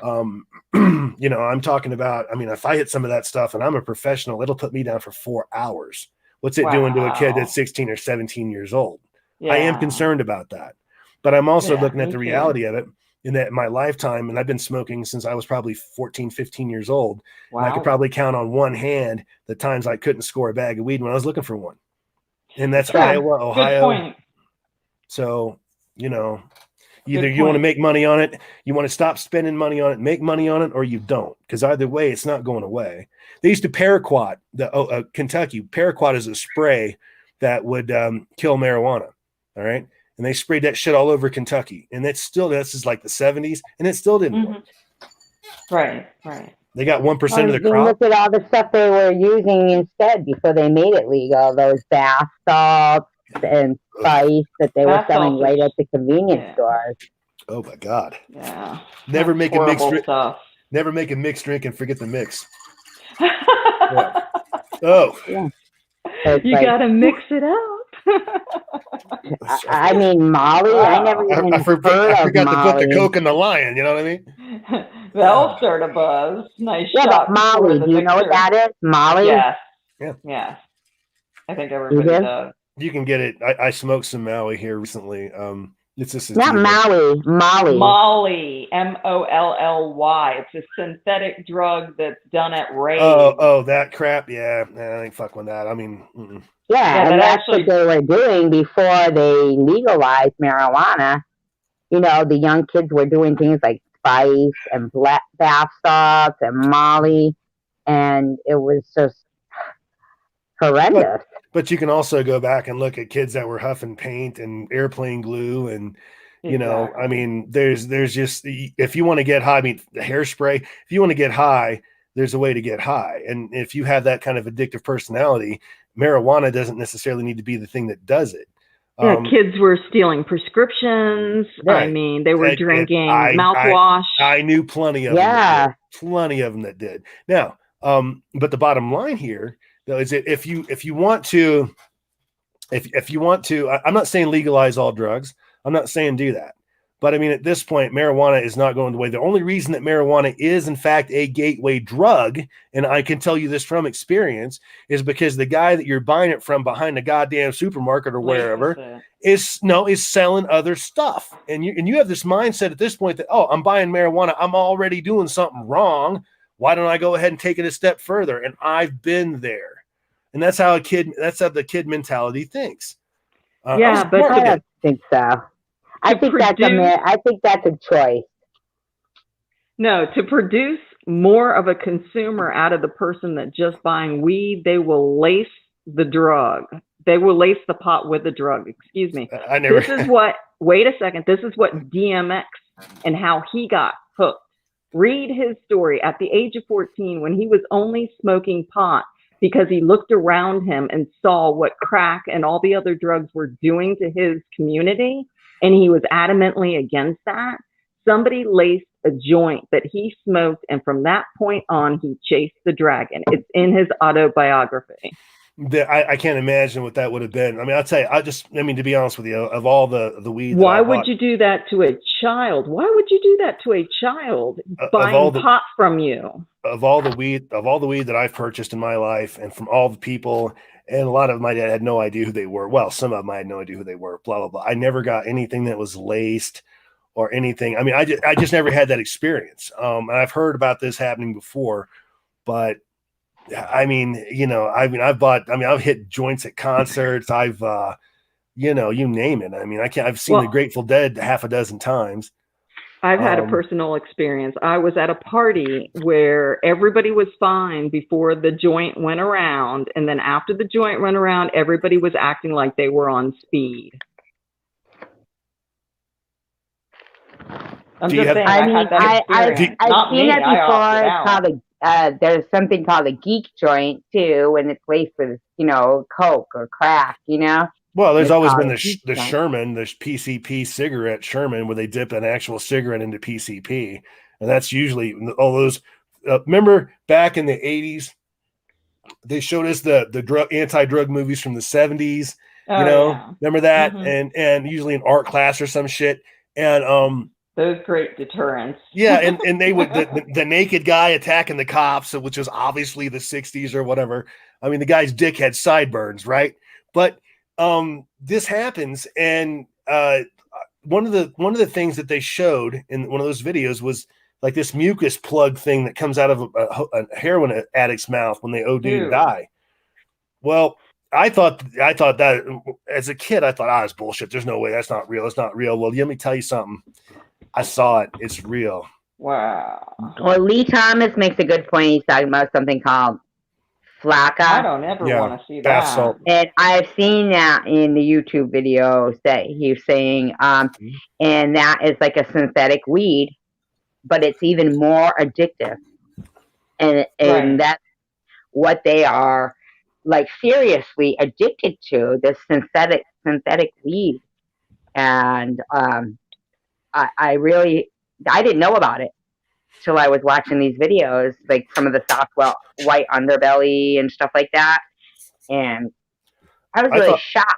You know, I'm talking about, I mean, if I hit some of that stuff and I'm a professional, it'll put me down for 4 hours. What's it doing to a kid that's 16 or 17 years old? Yeah. I am concerned about that, but I'm also looking at the reality of it. In that my lifetime, and I've been smoking since I was probably 14, 15 years old. Wow. And I could probably count on one hand the times I couldn't score a bag of weed when I was looking for one. And that's Iowa, Ohio. Good point. So, you know, either you want to make money on it, you want to stop spending money on it, make money on it, or you don't. Because either way, it's not going away. They used to paraquat, Kentucky. Paraquat is a spray that would kill marijuana. All right. And they sprayed that shit all over Kentucky. And this is like the 70s, and it still didn't work. Right. They got 1% of the crop. Look at all the stuff they were using instead before they made it legal. Those bath salts and spice that they were selling right at the convenience stores. Oh my God. Yeah. Never make a mixed drink. Never make a mixed drink and forget the mix. Yeah. Oh. Yeah. You gotta mix it up. I mean, Molly. Wow. I never even I forgot to put the Coke in the Lion. You know what I mean? That'll start a buzz. Nice shot. But Molly. Do you know what that is? Molly. Yes. Yeah. Yes. I think everybody does. You can get it. I smoked some Maui here recently. It's just not Maui. Molly. Molly. MOLLY. It's a synthetic drug that's done at raves. Oh, that crap. Yeah, I ain't fuck with that. I mean. Yeah, and that's what they were doing before they legalized marijuana. You know, the young kids were doing things like spice and bath salts and Molly, and it was just horrendous. But you can also go back and look at kids that were huffing paint and airplane glue, and you know, I mean, there's just, if you want to get high, I mean, the hairspray. If you want to get high, there's a way to get high, and if you have that kind of addictive personality, marijuana doesn't necessarily need to be the thing that does it. Yeah, kids were stealing prescriptions. Right. I mean, they were drinking mouthwash. I knew plenty of them. Yeah, plenty of them that did. Now, but the bottom line here, though, is that if you want to, I'm not saying legalize all drugs. I'm not saying do that. But I mean, at this point, marijuana is not going away. The only reason that marijuana is, in fact, a gateway drug, and I can tell you this from experience, is because the guy that you're buying it from behind the goddamn supermarket or wherever is selling other stuff. And you have this mindset at this point that, oh, I'm buying marijuana, I'm already doing something wrong. Why don't I go ahead and take it a step further? And I've been there. And that's how the kid mentality thinks. Yeah, but I don't think so. I think that's a choice. No, to produce more of a consumer out of the person that just buying weed, they will lace the drug. They will lace the pot with the drug. Excuse me. This is what, wait a second, this is what DMX and how he got hooked. Read his story at the age of 14 when he was only smoking pot because he looked around him and saw what crack and all the other drugs were doing to his community, and he was adamantly against that. Somebody laced a joint that he smoked, and from that point on, he chased the dragon. It's in his autobiography. I can't imagine what that would have been. I mean, I'll tell you, to be honest with you, of all the weed. Why would you do that to a child? Why would you do that to a child buying pot from you? Of all the weed that I've purchased in my life, and from all the people, and a lot of them I had no idea who they were. Well, some of them I had no idea who they were. Blah blah blah. I never got anything that was laced or anything. I mean, I just never had that experience. And I've heard about this happening before, but I've hit joints at concerts. I've, you name it. I mean, I've seen the Grateful Dead half a dozen times. I've had a personal experience. I was at a party where everybody was fine before the joint went around. And then after the joint went around, everybody was acting like they were on speed. I'm just saying, I've seen it before. There's something called a geek joint too, when it's laced with, coke or crack, Well, there's always been the Sherman, the PCP cigarette Sherman, where they dip an actual cigarette into PCP, and that's usually all those. Remember back in the 80s, they showed us the anti-drug movies from the 70s. Remember that, and usually in art class or some shit, and those great deterrents. Yeah, and they would the naked guy attacking the cops, which was obviously the 60s or whatever. I mean, the guy's dick had sideburns, right? But this happens, and one of the things that they showed in one of those videos was like this mucus plug thing that comes out of a heroin addict's mouth when they OD and die. Well, I thought that as a kid, I thought, it's bullshit. There's no way, that's not real. It's not real. Well, let me tell you something. I saw it. It's real. Wow. Well, Lee Thomas makes a good point. He's talking about something called flakka. I don't ever want to see that. Salt. And I've seen that in the YouTube videos that he's saying, and that is like a synthetic weed, but it's even more addictive. And that's what they are like seriously addicted to, this synthetic weed. And I didn't know about it till I was watching these videos, like some of the soft white underbelly and stuff like that, and I was really shocked.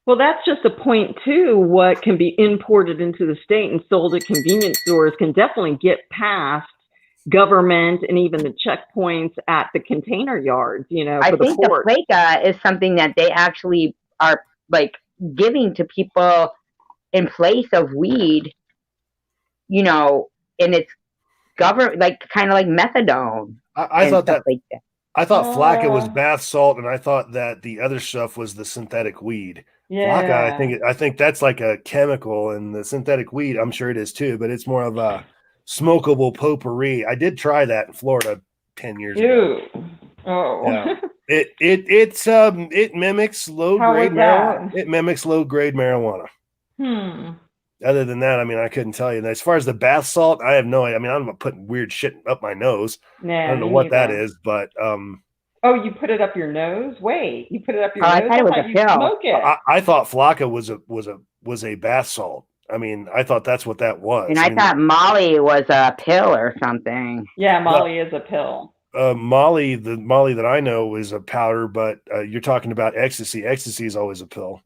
Well, that's just a point too. What can be imported into the state and sold at convenience stores can definitely get past government and even the checkpoints at the container yards. I think the flakka is something that they actually are like giving to people in place of weed, and it's like kind of like methadone. I thought that. I thought flakka was bath salt, and I thought that the other stuff was the synthetic weed. Yeah. Flakka, I think that's like a chemical, and the synthetic weed, I'm sure it is too, but it's more of a smokable potpourri. I did try that in Florida 10 years ago. Oh. Yeah. It mimics low grade marijuana. It mimics low grade marijuana. Other than that, I couldn't tell you. And as far as the bath salt, I have no idea. I'm not putting weird shit up my nose. I don't know what that is, but oh, you put it up your nose? Wait, you put it up your nose? I thought it was a pill. Smoke it. I thought flakka was a bath salt. I thought that's what that was. And I thought Molly was a pill or something. Yeah, Molly is a pill. Molly, the Molly that I know is a powder, but you're talking about ecstasy. Ecstasy is always a pill.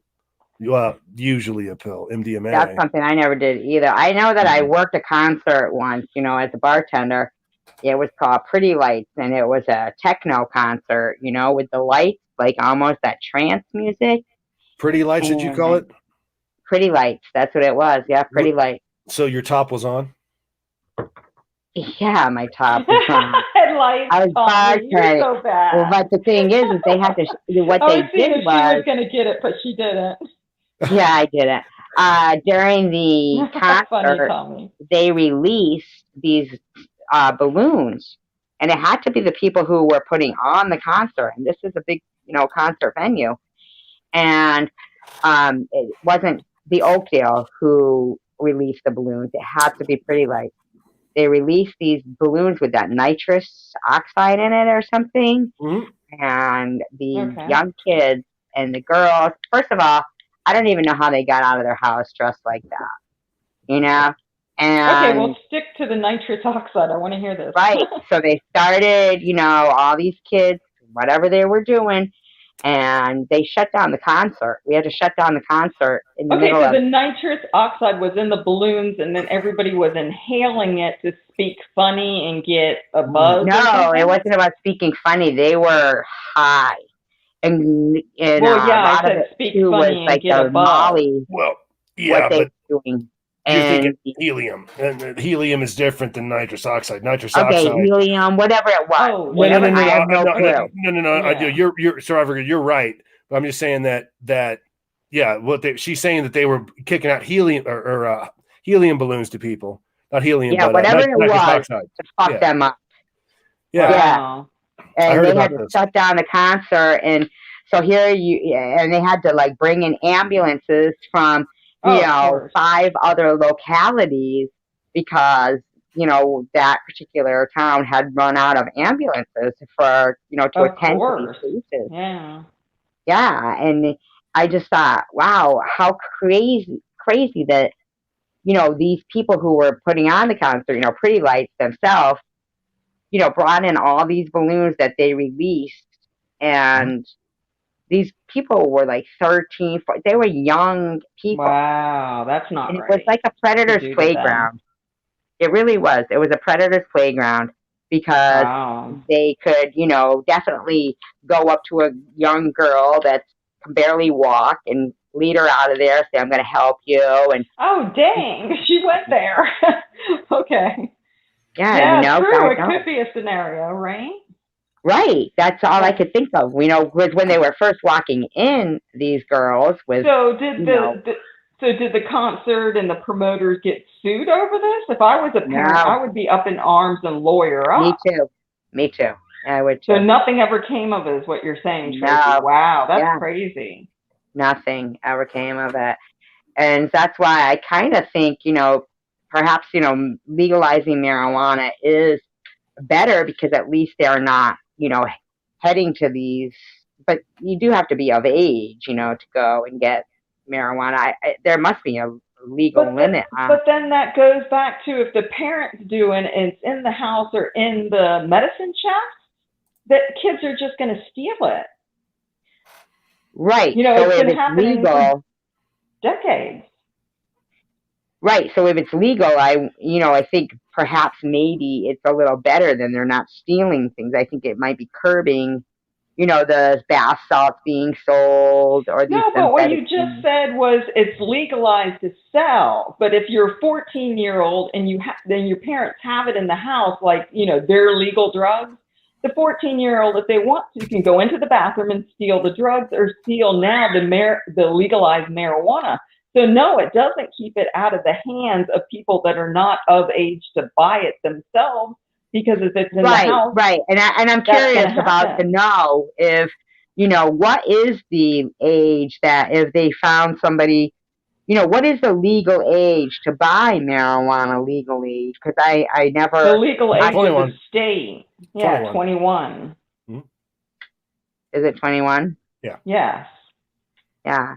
Usually a pill, MDMA. That's something I never did either. I know that I worked a concert once, as a bartender. It was called Pretty Lights, and it was a techno concert, with the lights, like almost that trance music. Pretty Lights, did you call it? Pretty Lights, that's what it was. Yeah, Pretty Lights. So your top was on? Yeah, my top was on. Headlights, I was Tommy. You're bartending. so bad. Well, but the thing is they had to. What I they was seeing did if she was was, going to get it, but she didn't. yeah, I did it. During the Funny, concert, Tommy. they released these balloons, and it had to be the people who were putting on the concert. And this is a big, concert venue, and it wasn't the Oakdale who released the balloons. It had to be Pretty Lights. They released these balloons with that nitrous oxide in it or something, and the young kids and the girls. First of all, I don't even know how they got out of their house dressed like that, Okay, And well, stick to the nitrous oxide. I want to hear this. right, so they started, all these kids, whatever they were doing, and they shut down the concert. We had to shut down the concert in the middle so of. the nitrous oxide was in the balloons, and then everybody was inhaling it to speak funny and get a buzz. No, it wasn't about speaking funny. They were high, and well, yeah, a lot I of said it speak too was funny and like get a the buzz. Molly. Well, What yeah, they but were doing. you're thinking And helium, and helium is different than nitrous oxide. Nitrous okay, oxide. helium, whatever it was. Oh, Whatever, shit. I have no clue. No. Yeah. You're sorry, you're right. But I'm just saying that yeah, she's saying that they were kicking out helium or helium balloons to people, not helium, Yeah, but whatever it nitrous was oxide. to fuck them up. Yeah. Wow. And I heard they about had to this. shut down the concert, and so and they had to like bring in ambulances from Oh, of course. 5 other localities because that particular town had run out of ambulances for to Of attend to course. these cases. Yeah. And I just thought, wow, how crazy that these people who were putting on the concert, Pretty Lights themselves, brought in all these balloons that they released, and these people were like 13, 14, they were young people. Wow, that's not and right. It was like a predator's playground. It really was. It was a predator's playground because they could, definitely go up to a young girl that can barely walk and lead her out of there, say, I'm going to help you. And oh, dang, she went there. Okay. Yeah, true. It could be a scenario, right? Right. That's all I could think of. Was when they were first walking in, these girls with. So did did the concert and the promoters get sued over this? If I was a parent, I would be up in arms and lawyer up. Me too. I would too. So nothing ever came of it, is what you're saying, Tracy. No. Wow, that's crazy. Nothing ever came of it. And that's why I kind of think, perhaps, legalizing marijuana is better because at least they're not, heading to these. But you do have to be of age, to go and get marijuana. There must be a legal limit. But then that goes back to if the parents do and it's in the house or in the medicine chest, that kids are just going to steal it. Right. So it's been happening for decades. Right. So if it's legal, I think perhaps maybe it's a little better than they're not stealing things. I think it might be curbing, the bath salts being sold or these. No, but what you just said was it's legalized to sell. But if you're a 14-year-old and then your parents have it in the house, like, they're legal drugs, the 14-year-old, if they want to, can go into the bathroom and steal the drugs or steal now the legalized marijuana. So no, it doesn't keep it out of the hands of people that are not of age to buy it themselves, because if it's in the house. Right. And I'm curious about to know if, what is the age that if they found somebody, what is the legal age to buy marijuana legally? Because I never. The legal age 21. of the state. Yeah, 21. Is it 21? Yeah. Yes. Yeah.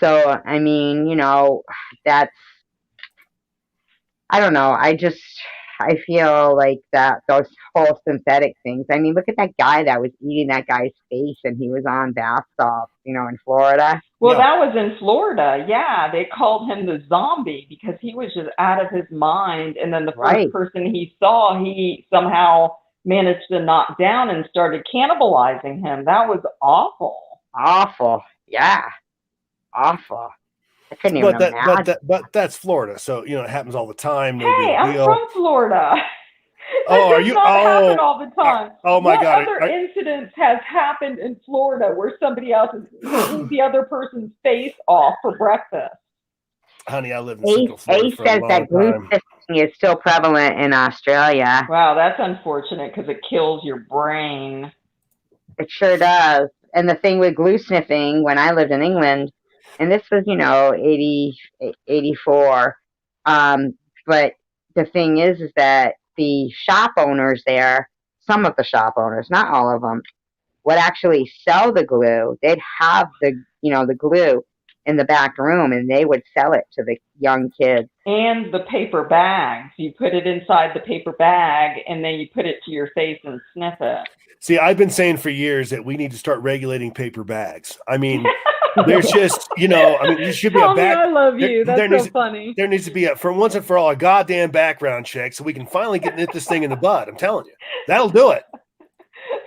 So, I mean, that's, I don't know. I feel like those whole synthetic things. I mean, look at that guy that was eating that guy's face and he was on bath salts, in Florida. Well, that was in Florida. Yeah. They called him the zombie because he was just out of his mind. And then the first person he saw, he somehow managed to knock down and started cannibalizing him. That was awful. Awful. Yeah. Awful. I couldn't even imagine. But that's Florida, so it happens all the time. No hey, big deal. I'm from Florida. Oh, are does you? not happen Oh, all the time. oh my What God. other incidents has happened in Florida where somebody else has eaten the other person's face off for breakfast? Honey, I lived in Central Florida Ace for a says long that glue time. sniffing is still prevalent in Australia. Wow, that's unfortunate because it kills your brain. It sure does. And the thing with glue sniffing, when I lived in England, and this was, 84, but the thing is that the shop owners there, some of the shop owners, not all of them, would actually sell the glue. They'd have the glue in the back room, and they would sell it to the young kids. And the paper bags. You put it inside the paper bag, and then you put it to your face and sniff it. See, I've been saying for years that we need to start regulating paper bags. I mean, there's just, there should be a Tommy, back. I love you. That's so funny. There needs to be for once and for all, a goddamn background check so we can finally nip this thing in the bud. I'm telling you, that'll do it.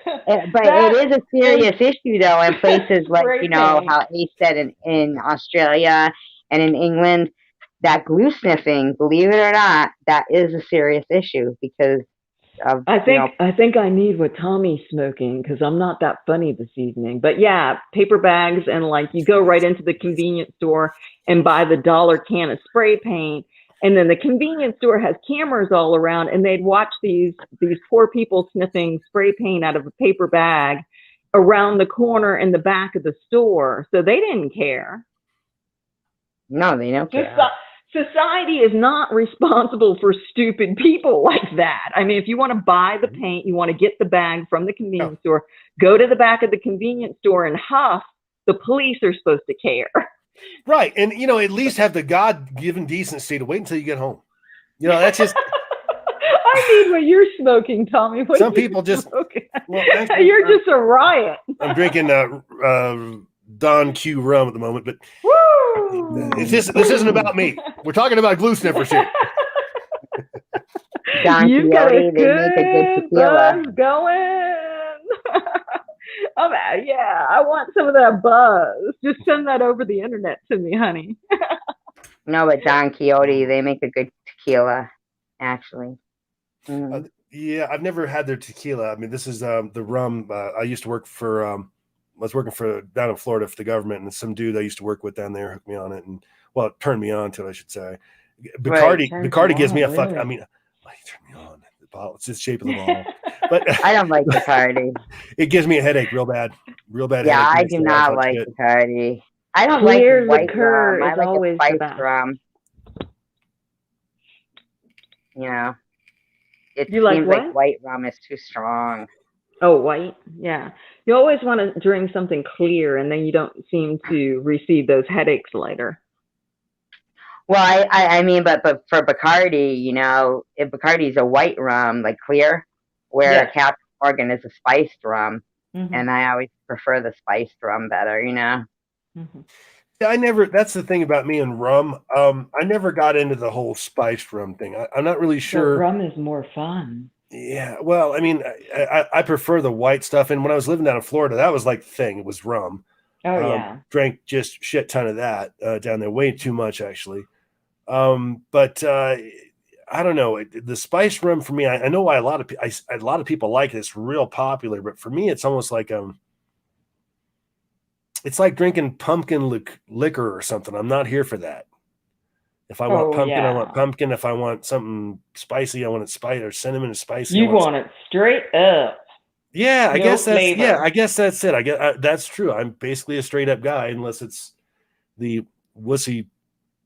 But it is a serious issue, though, in places like, how Ace said in Australia and in England, that glue sniffing, believe it or not, that is a serious issue because of, I think I need what Tommy's smoking because I'm not that funny this evening. But yeah, paper bags, and like you go right into the convenience store and buy the $1 can of spray paint. And then the convenience store has cameras all around, and they'd watch these poor people sniffing spray paint out of a paper bag around the corner in the back of the store. So they didn't care. No, they don't care. Society is not responsible for stupid people like that. I mean, if you want to buy the paint, you want to get the bag from the convenience store, go to the back of the convenience store and huff, the police are supposed to care. Right. And, at least have the God-given decency to wait until you get home. That's just. I need what you're smoking, Tommy. Some people just. Well, actually, you're just a riot. I'm drinking Don Q rum at the moment, but this isn't about me. We're talking about glue sniffers here. Don You've got a good tequila going. Yeah, I want some of that buzz. Just send that over the internet to me, honey. No, but Don Quixote, they make a good tequila, actually. Mm-hmm. Yeah, I've never had their tequila. I mean, this is the rum. I used to work for. I was working for down in Florida for the government, and some dude I used to work with down there hooked me on it, and turned me on to it, I should say. Bacardi gives me a fuck. Really? I mean, he turned me on. The bottle, it's the shape of the bottle. But I don't like Bacardi. It gives me a headache real bad. Yeah, I do not like Bacardi. I don't like white rum. I like a spiced rum. It seems like white rum is too strong. Oh, white? Yeah. You always want to drink something clear, and then you don't seem to receive those headaches later. Well, I mean, but for Bacardi, if Bacardi's a white rum, like clear, where Captain Morgan is a spiced rum, and I always prefer the spiced rum better, Mm-hmm. Yeah, that's the thing about me and rum. I never got into the whole spiced rum thing. I'm not really sure. So rum is more fun. Yeah, well, I mean, I prefer the white stuff. And when I was living down in Florida, that was like the thing. It was rum. Oh, yeah. Drank just shit ton of that down there. Way too much, actually. But I don't know. The spiced rum for me, I know why a lot of people like it. It's real popular. But for me, it's almost like it's like drinking pumpkin liquor or something. I'm not here for that. If I want pumpkin, I want pumpkin. If I want something spicy, I want it spicy, or cinnamon and spicy. You want it straight up. Yeah, I guess that's it. That's true. I'm basically a straight up guy, unless it's the wussy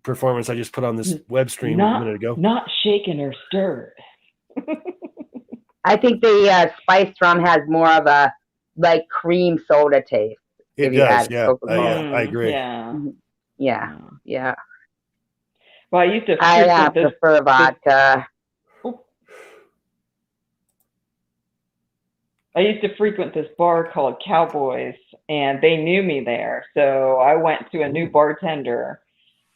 performance I just put on this web stream a minute ago. Not shaken or stirred. I think the spiced rum has more of a like cream soda taste. It does, yeah. I agree. Yeah. Well, I used to. I prefer vodka. I used to frequent this bar called Cowboys, and they knew me there. So I went to a new bartender,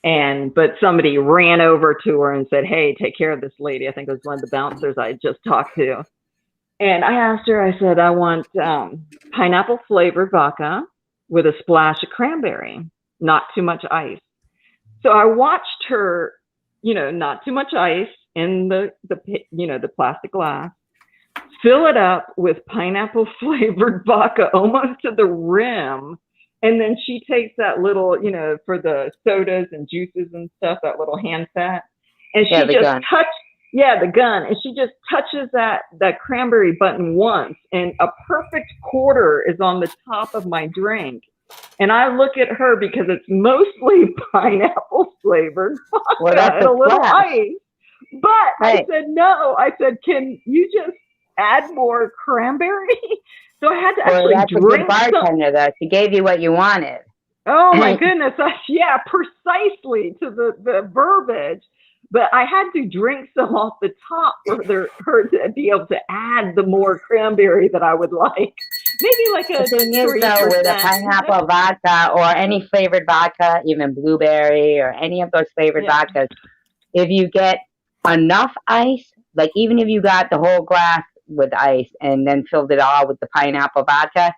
but somebody ran over to her and said, "Hey, take care of this lady." I think it was one of the bouncers I had just talked to. And I asked her, I said, "I want pineapple flavored vodka with a splash of cranberry, not too much ice." So I watched her, not too much ice, in the plastic glass, fill it up with pineapple flavored vodka almost to the rim. And then she takes that little, for the sodas and juices and stuff, that little hand set, and she just the gun, and she just touches that cranberry button once, and a perfect quarter is on the top of my drink. And I look at her because it's mostly pineapple flavored vodka and a little ice. But I said, no. I said, can you just add more cranberry? So I had to actually drink. That's a good bartender, though. She gave you what you wanted. Oh my goodness! Yeah, precisely to the verbiage. But I had to drink some off the top for her to be able to add the more cranberry that I would like. Maybe like a 3%. The thing is, though, with a pineapple vodka or any flavored vodka, even blueberry or any of those flavored vodkas, if you get enough ice, like even if you got the whole glass with ice and then filled it all with the pineapple vodka,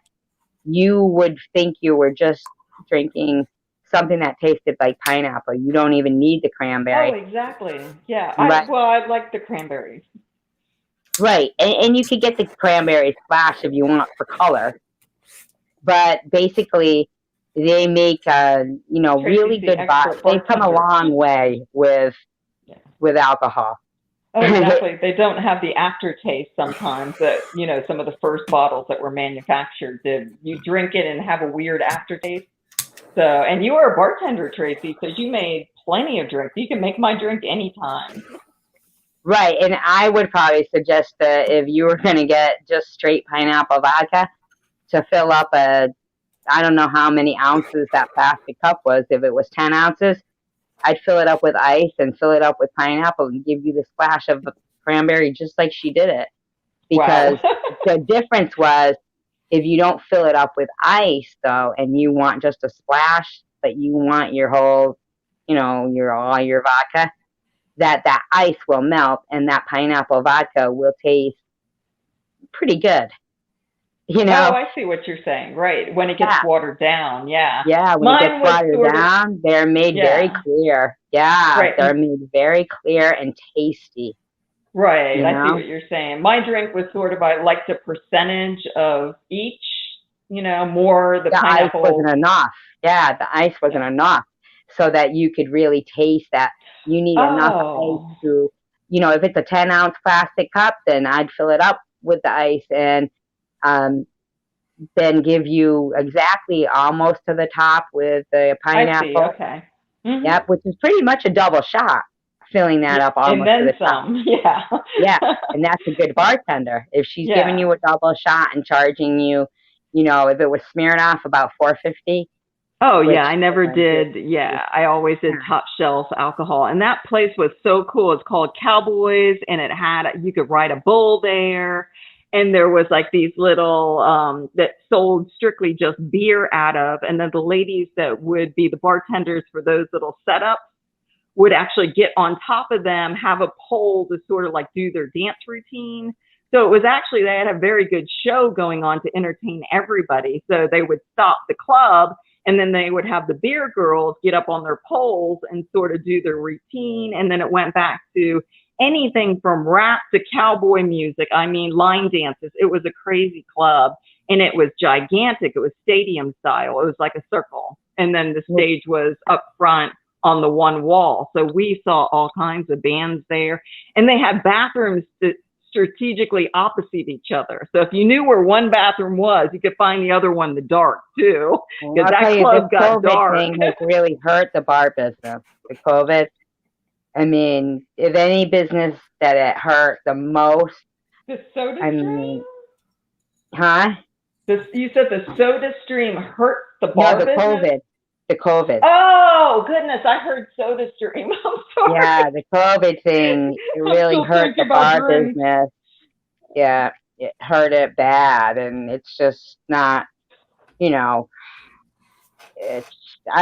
you would think you were just drinking something that tasted like pineapple. You don't even need the cranberry. Oh, exactly. Yeah. I like the cranberries. Right. And you could get the cranberry splash if you want for color. But basically, they make really good vodka. They've come a long way with alcohol. Oh, exactly. They don't have the aftertaste sometimes that, some of the first bottles that were manufactured did. You drink it and have a weird aftertaste. So, and you were a bartender, Tracy, so you made plenty of drinks. You can make my drink anytime. Right. And I would probably suggest that if you were going to get just straight pineapple vodka, to fill up I don't know how many ounces that plastic cup was. If it was 10 ounces, I'd fill it up with ice and fill it up with pineapple and give you the splash of cranberry just like she did it. Because the difference was, if you don't fill it up with ice, though, and you want just a splash, but you want your whole, all your vodka, that ice will melt and that pineapple vodka will taste pretty good. Oh, I see what you're saying. Right. When it gets watered down. Yeah. Yeah. When it gets watered down, they're made very clear. Yeah. Right. They're made very clear and tasty. Right. I see what you're saying. My drink was sort of, I liked a percentage of each, more the pineapple. Ice wasn't enough. Yeah. The ice wasn't enough so that you could really taste that. You need enough ice to, if it's a 10-ounce plastic cup, then I'd fill it up with the ice and then give you exactly almost to the top with the pineapple. I see. Okay. Mm-hmm. Yep, which is pretty much a double shot, filling that up almost to the top. Yeah. Yeah, and that's a good bartender. If she's giving you a double shot and charging you, if it was Smirnoff, about $4.50. Oh, yeah, I never did. Yeah, I always did top shelf alcohol. And that place was so cool. It's called Cowboys, and you could ride a bull there. And there was like these little that sold strictly just beer out of. And then the ladies that would be the bartenders for those little setups would actually get on top of them, have a pole to sort of like do their dance routine. So it was actually, they had a very good show going on to entertain everybody. So they would stop the club and then they would have the beer girls get up on their poles and sort of do their routine. And then it went back to anything from rap to cowboy music. I mean, line dances. It was a crazy club and it was gigantic. It was stadium style. It was like a circle. And then the stage was up front on the one wall. So we saw all kinds of bands there, and they had bathrooms that strategically opposite each other. So if you knew where one bathroom was, you could find the other one in the dark too. Because that club got dark. Thing has really hurt the bar business. The COVID. I mean, if any business that it hurt the most. The Soda Stream? Huh? You said the Soda Stream hurt the bar business? COVID. The COVID. Oh, goodness. I heard Soda Stream. I'm sorry. Yeah, the COVID thing, it really hurt the bar business. Yeah, it hurt it bad. And it's just not, I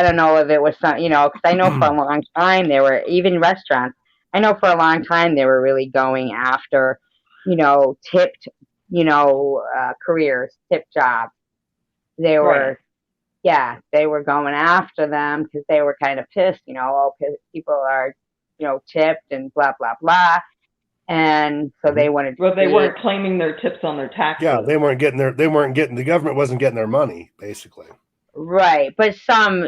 don't know if it was something, because I know for a long time they were, even restaurants, I know for a long time they were really going after, tipped, careers, tip jobs. They were, they were going after them because they were kind of pissed, people are, tipped and blah, blah, blah. And so they wanted to Well, they see weren't claiming their tips on their taxes. Yeah, they weren't getting the government wasn't getting their money, basically. Right. But some,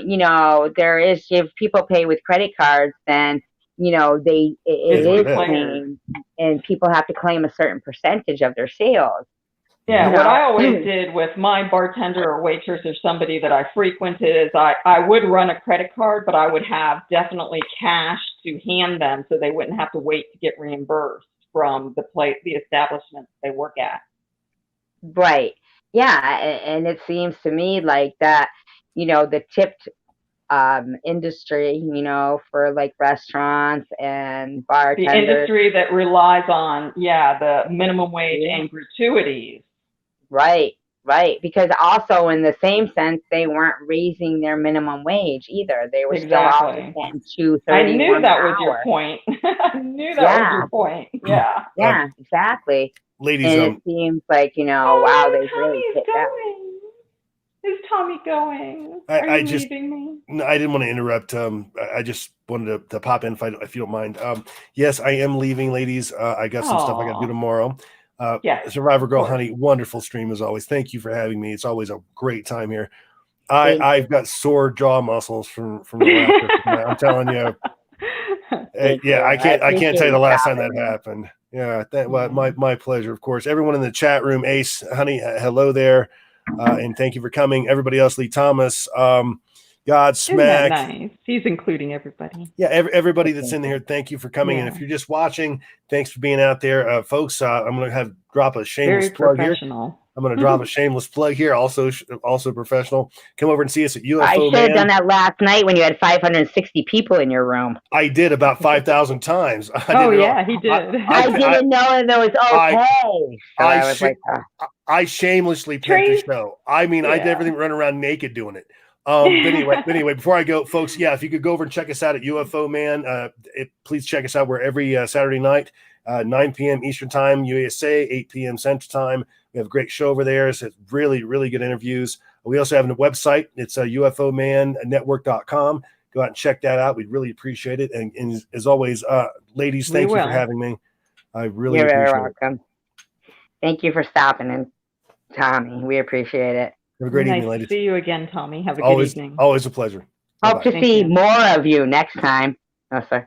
there is, if people pay with credit cards, then, it is claimed, and people have to claim a certain percentage of their sales. Yeah, what I always did with my bartender or waitress or somebody that I frequented is I would run a credit card, but I would have definitely cash to hand them so they wouldn't have to wait to get reimbursed from the establishment they work at. Right. Yeah, and it seems to me like that, the tipped industry, for like restaurants and bartenders. The industry that relies on, the minimum wage and gratuities. Right, because also in the same sense, they weren't raising their minimum wage either. They were still always getting $2.31 I knew that was your point. I knew that was your point. Yeah. Yeah, exactly. Ladies, and it seems like, wow, they've really hit that. Is Tommy going? Are you leaving me? No, I didn't want to interrupt. I just wanted to pop in if you don't mind. Yes, I am leaving, ladies. I got some stuff I got to do tomorrow. Survivor Girl Honey, wonderful stream as always. Thank you for having me. It's always a great time here. I've got sore jaw muscles from the laughter. I'm telling you. I can't tell you the last time that happened. Yeah, my pleasure, of course. Everyone in the chat room, Ace, Honey, hello there. And thank you for coming. Everybody else, Lee Thomas, Godsmack. Isn't that nice? He's including everybody. Yeah, everybody that's in here, thank you for coming. And if you're just watching, thanks for being out there. Folks, I'm going to drop a shameless plug here. I'm going to drop a shameless plug here, also professional. Come over and see us at UFO I should have done that last night when you had 560 people in your room. I did about 5,000 times. He did. I didn't know that was okay. I shamelessly picked the show. I mean, I did everything, run around naked doing it. But anyway, before I go, folks, if you could go over and check us out at UFO Man, please check us out. We're every Saturday night, 9 p.m. Eastern Time, USA, 8 p.m. Central Time. We have a great show over there. So it's really, really good interviews. We also have a website. It's UFOmannetwork.com. Go out and check that out. We'd really appreciate it. And as always, ladies, thank you for having me. I really appreciate it. You're very welcome. Thank you for stopping in, Tommy. We appreciate it. Have a great evening, ladies. Nice to see you again, Tommy. Have a good evening. Always a pleasure. Hope to see more of you next time. No, sir.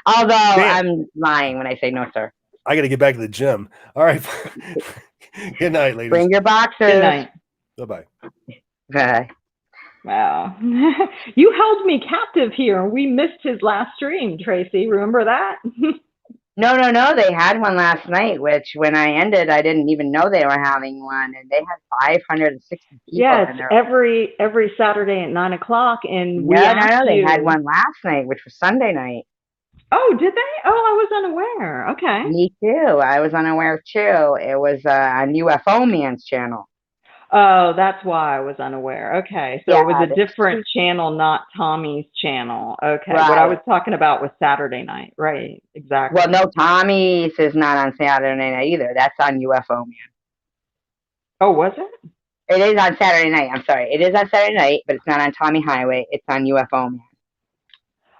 Although I'm lying when I say no, sir. I got to get back to the gym. All right. Good night, ladies. Bring your boxers. Good night. Bye-bye. Bye. Wow. You held me captive here. We missed his last stream, Tracy. Remember that? No. They had one last night, which when I ended, I didn't even know they were having one, and they had 560 people. Yeah, it's every Saturday at 9 o'clock, and no, they had one last night, which was Sunday night. Oh, did they? Oh, I was unaware. Okay. Me too. I was unaware too. It was on UFO Man's channel. Oh, that's why I was unaware. Okay. So it was a different channel, not Tommy's channel. Okay. Right. What I was talking about was Saturday night. Right. Exactly. Well, no, Tommy's is not on Saturday night either. That's on UFO Man. Oh, was it? It is on Saturday night. I'm sorry. It is on Saturday night, but it's not on Tommy Highway. It's on UFO Man.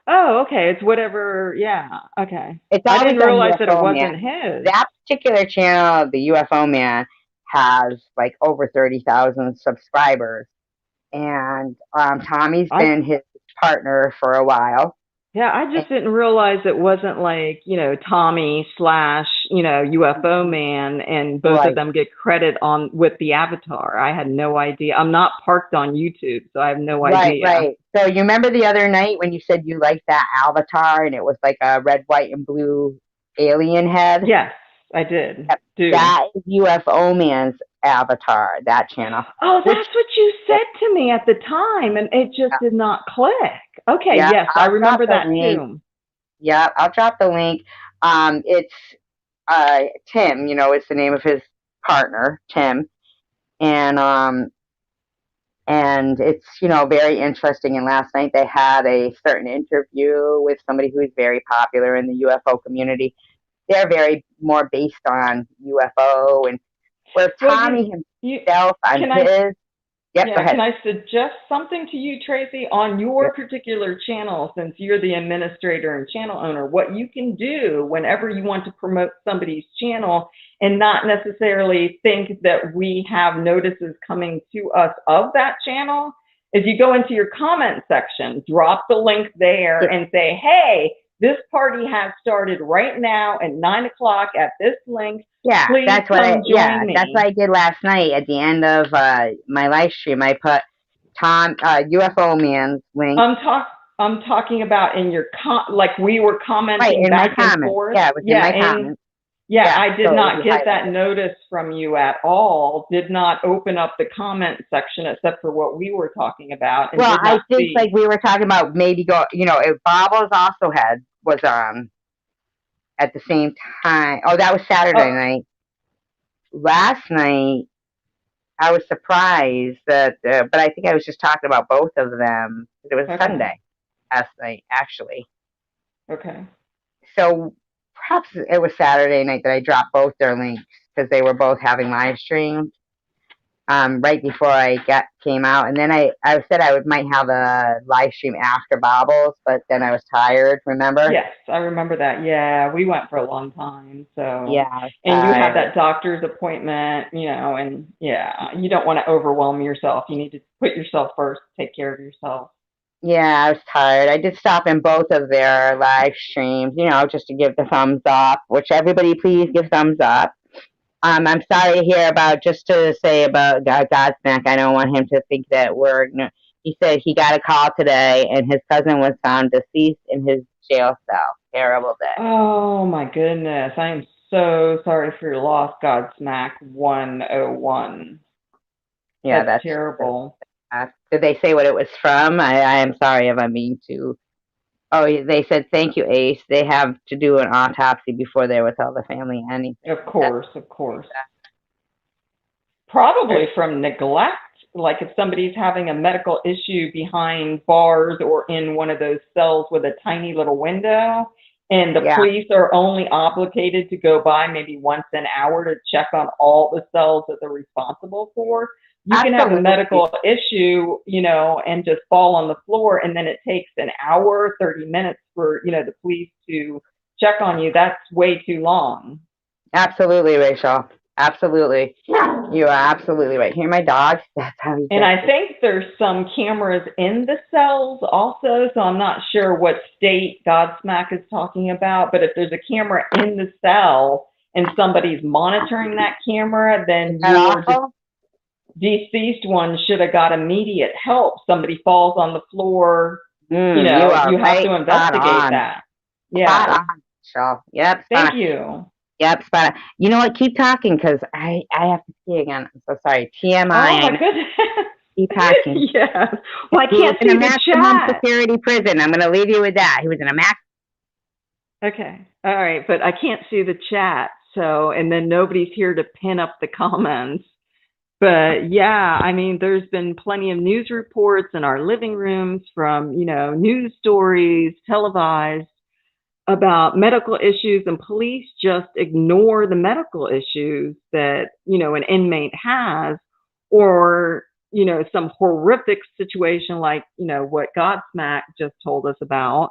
Oh, okay. It's whatever. Yeah. Okay. I didn't realize that it wasn't his. That particular channel, the UFO Man, has like over 30,000 subscribers, and Tommy's been his partner for a while. Yeah, I just didn't realize it wasn't like, Tommy / UFO Man, and both of them get credit with the avatar. I had no idea. I'm not parked on YouTube, so I have no idea. Right. So you remember the other night when you said you liked that avatar and it was like a red, white, and blue alien head? Yes, I did. That is UFO Man's avatar, that channel. Oh, that's what you said to me at the time, and it just did not click. Okay, yes, I remember that too. Yeah, I'll drop the link. It's Tim, it's the name of his partner, Tim. And it's, very interesting. And last night they had a certain interview with somebody who's very popular in the UFO community. They're very more based on UFO, and where Tommy himself on his. Yep, go Yeah, ahead. can I suggest something to you, Tracy? On your particular channel, since you're the administrator and channel owner, what you can do whenever you want to promote somebody's channel and not necessarily think that we have notices coming to us of that channel is you go into your comment section, drop the link there and say, hey, this party has started right now at 9 o'clock at this link. Yeah, Please that's what come join me. that's what I did last night at the end of my live stream. I put Tom UFO Man's link. I'm talking about in your like we were commenting in back my and comments. forth. Yeah, it was in my comments. Yeah, I did so not get that highlighted. notice from you at all. Did not open up the comment section except for what we were talking about. And Well, did not I think see. like we were talking about maybe if Bobbles also was at the same time. Oh, that was Saturday night. Last night, I was surprised that, but I think I was just talking about both of them. It was Sunday last night, actually. Okay. So perhaps it was Saturday night that I dropped both their links because they were both having live streams. Right before I came out, and then I said I might have a live stream after Bobbles, but then I was tired. Remember? Yes, I remember that. Yeah, we went for a long time. So yeah, and you had that doctor's appointment, and yeah, you don't want to overwhelm yourself. You need to put yourself first, take care of yourself. Yeah, I was tired. I did stop in both of their live streams, just to give the thumbs up. Which everybody, please give thumbs up. I'm sorry to hear just to say about Godsmack. I don't want him to think that he said he got a call today and his cousin was found deceased in his jail cell. Terrible day. Oh my goodness. I am so sorry for your loss, Godsmack 101. Yeah, that's terrible. Did they say what it was from? I am sorry if I'm being too. Oh, they said, thank you, Ace. They have to do an autopsy before they would tell the family anything. Of course. Probably from neglect. Like if somebody's having a medical issue behind bars or in one of those cells with a tiny little window, and the police are only obligated to go by maybe once an hour to check on all the cells that they're responsible for. You can have a medical issue, and just fall on the floor, and then it takes an hour, 30 minutes for, the police to check on you. That's way too long. Absolutely, Rachel. Absolutely. You are absolutely right. Hear my dog? That's how he And I think there's some cameras in the cells also, so I'm not sure what state Godsmack is talking about, but if there's a camera in the cell and somebody's monitoring that camera, then your deceased one should have got immediate help. Somebody falls on the floor, you have to investigate that. Yeah. Yep. Thank you. Yep, spot on. You know what? Keep talking because I have to see again. I'm so sorry. TMI. Oh my goodness. Keep talking. Yeah. Well, I can't see the maximum chat. security prison. I'm going to leave you with that. He was in a max. Okay. All right, but I can't see the chat. So, and then nobody's here to pin up the comments. But yeah, I mean, there's been plenty of news reports in our living rooms from, news stories, televised, about medical issues, and police just ignore the medical issues that, an inmate has, or, some horrific situation like, what Godsmack just told us about,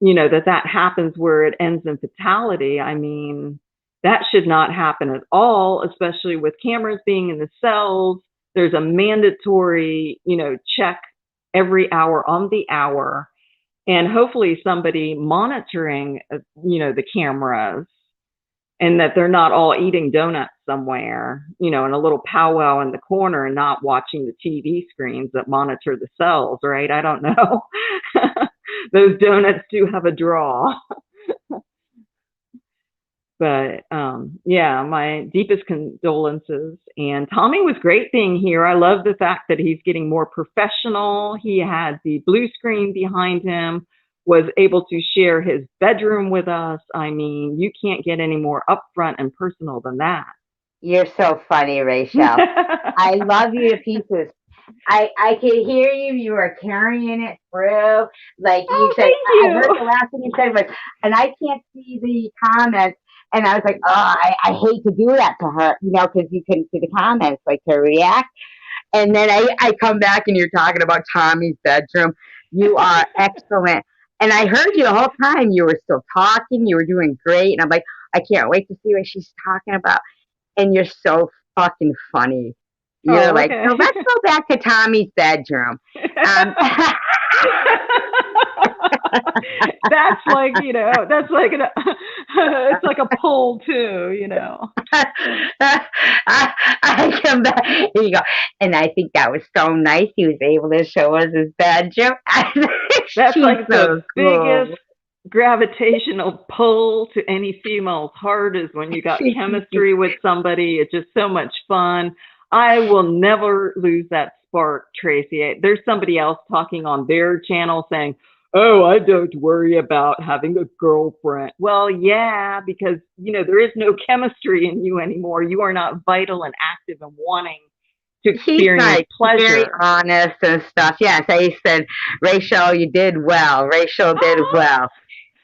that happens where it ends in fatality. I mean, that should not happen at all, especially with cameras being in the cells. There's a mandatory, check every hour on the hour. And hopefully somebody monitoring, the cameras, and that they're not all eating donuts somewhere, in a little powwow in the corner and not watching the TV screens that monitor the cells, right? I don't know. Those donuts do have a draw. But yeah, my deepest condolences. And Tommy was great being here. I love the fact that he's getting more professional. He had the blue screen behind him, was able to share his bedroom with us. I mean, you can't get any more upfront and personal than that. You're so funny, Rachel. I love you to pieces. I could hear you. You were carrying it through. Like you said, I heard the last thing you said was, and I can't see the comments. And I was like, oh, I hate to do that to her, because you couldn't see the comments, like to react. And then I come back and you're talking about Tommy's bedroom. You are excellent. And I heard you the whole time. You were still talking. You were doing great. And I'm like, I can't wait to see what she's talking about. And you're so fucking funny. You're Oh, like, okay. so let's go back to Tommy's bedroom. That's like, that's like it's like a poll too, I come back. Here you go. And I think that was so nice. He was able to show us his bedroom. That's She's like so the cool. biggest gravitational pull to any female's heart is when you got chemistry with somebody. It's just so much fun. I will never lose that spark, Tracy. There's somebody else talking on their channel saying, oh, I don't worry about having a girlfriend. Well, yeah, because, there is no chemistry in you anymore. You are not vital and active and wanting to He's experience nice, pleasure. very honest and stuff. Yes, I said, Rachel, you did well. Rachel did well.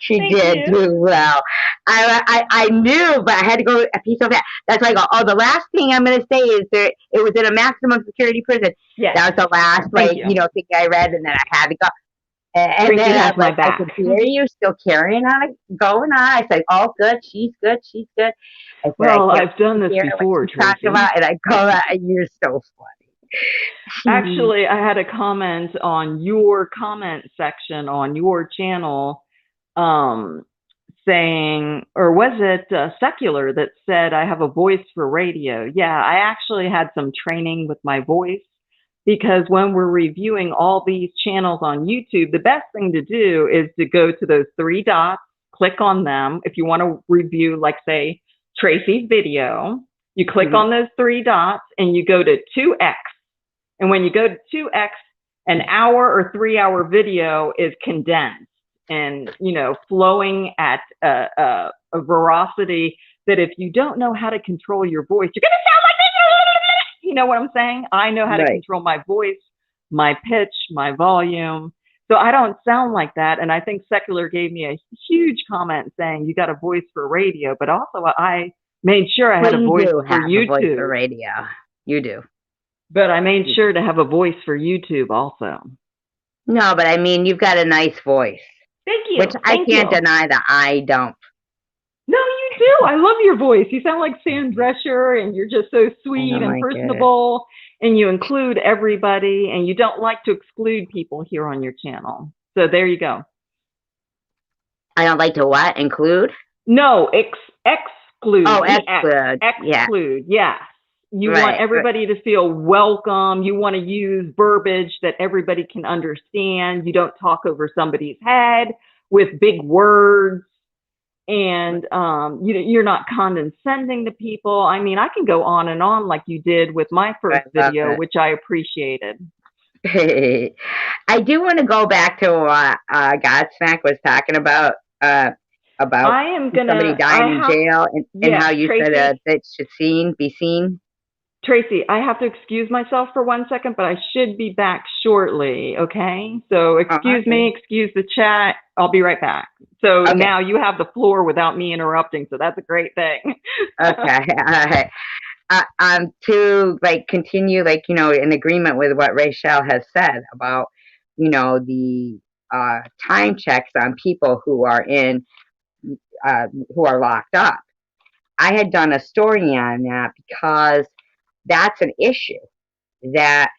She Thank did you. do well. I knew, but I had to go a piece of that. That's why I go, oh, the last thing I'm going to say is it was in a maximum security prison. Yes. That was the last, thing I read, and then I had to go. And Drinking then has I'm my like, I back. can hear you still carrying on, going on. I said, oh, good, she's good, she's good. I said, Well, I can't I've done this hear before, what she's talking Tracy. about, and I go, you're so funny. Actually, I had a comment on your comment section on your channel saying, or was it Secular that said, I have a voice for radio? Yeah, I actually had some training with my voice because when we're reviewing all these channels on YouTube, the best thing to do is to go to those three dots, click on them. If you want to review, like, say, Tracy's video, you click on those three dots and you go to 2x. And when you go to 2x, an hour or 3 hour video is condensed and, flowing at a veracity that if you don't know how to control your voice, you're going to sound like this. You know what I'm saying? I know how to control my voice, my pitch, my volume. So I don't sound like that. And I think Secular gave me a huge comment saying you got a voice for radio, but also I made sure I had a voice for YouTube. A voice for radio. You do. But I made sure to have a voice for YouTube also. No, but I mean, you've got a nice voice. Thank you. Which I can't deny that I don't. No, you do. I love your voice. You sound like Sam Drescher, and you're just so sweet and personable, and you include everybody, and you don't like to exclude people here on your channel. So there you go. I don't like to what? Include? No, exclude. Oh, exclude. Exclude, yeah. You want everybody to feel welcome. You want to use verbiage that everybody can understand. You don't talk over somebody's head with big words. And you're not condescending to people. I mean, I can go on and on like you did with my first video, which I appreciated. I do want to go back to what Godsmack was talking about somebody dying in jail and how you Tracy, said that should be seen. Tracy, I have to excuse myself for 1 second, but I should be back shortly, okay? So excuse me, excuse the chat. I'll be right back. So now you have the floor without me interrupting, so that's a great thing. Okay, all right. To continue, in agreement with what Rachel has said about, the time checks on people who are who are locked up. I had done a story on that because that's an issue that,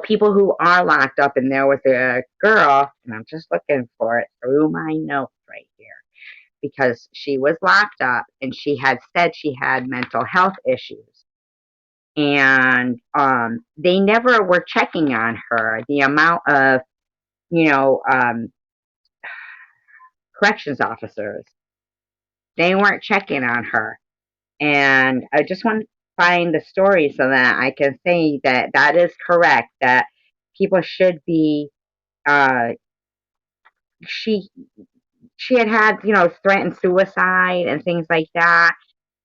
people who are locked up, and there was a girl, and I'm just looking for it through my notes right here, because she was locked up and she had said she had mental health issues. And they never were checking on her. The amount of, corrections officers, they weren't checking on her. And I just want to find the story so that I can say that that is correct, that people should be, she had, threatened suicide and things like that.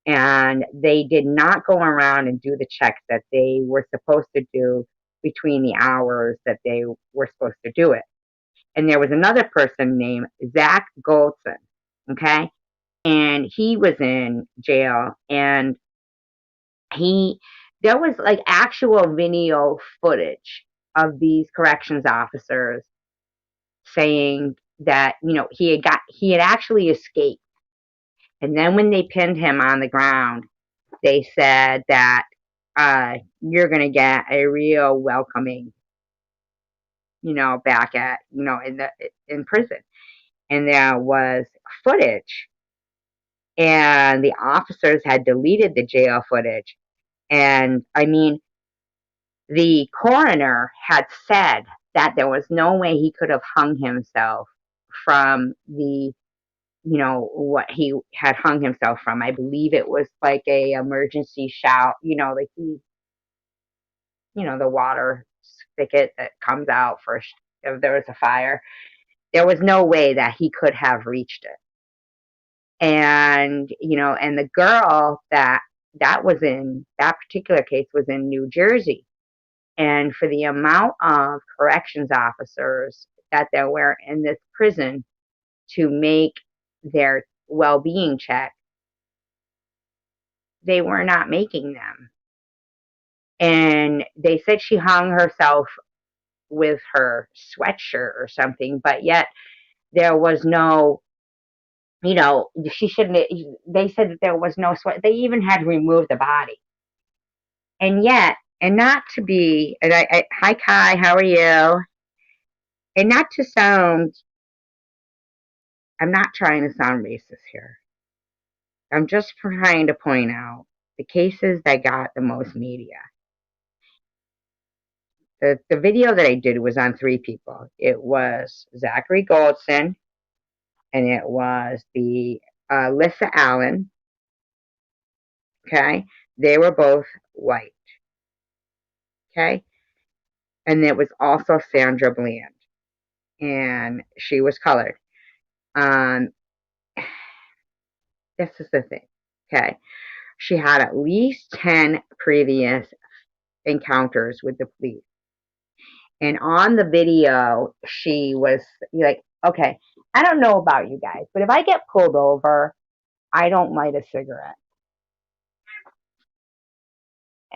And they did not go around and do the checks that they were supposed to do between the hours that they were supposed to do it. And there was another person named Zach Goldson, okay? And he was in jail, and he there was like actual video footage of these corrections officers saying that, you know, he had actually escaped. And then when they pinned him on the ground, they said that you're going to get a real welcoming, you know, back at, you know, in prison. And there was footage, and the officers had deleted the jail footage. And I mean, the coroner had said that there was no way he could have hung himself from the, you know, what he had hung himself from. I believe it was like a emergency shout, you know, like the, you know, the water spigot that comes out for if there was a fire. There was no way that he could have reached it. And, you know, and the girl that was in that particular case was in New Jersey. And for the amount of corrections officers that there were in this prison to make their well-being check, they were not making them. And they said she hung herself with her sweatshirt or something, but yet there was no, you know, she shouldn't, they said that there was no sweat. They even had to remove the body. And yet, and not to be, and hi Kai, how are you? And not to sound, I'm not trying to sound racist here. I'm just trying to point out the cases that got the most media. The video that I did was on 3 people. It was Zachary Goldson, and it was the Lissa Allen. Okay, they were both white. Okay, and it was also Sandra Bland, and she was colored. This is the thing. Okay, she had at least 10 previous encounters with the police. And on the video, she was like, okay, I don't know about you guys, but if I get pulled over, I don't light a cigarette.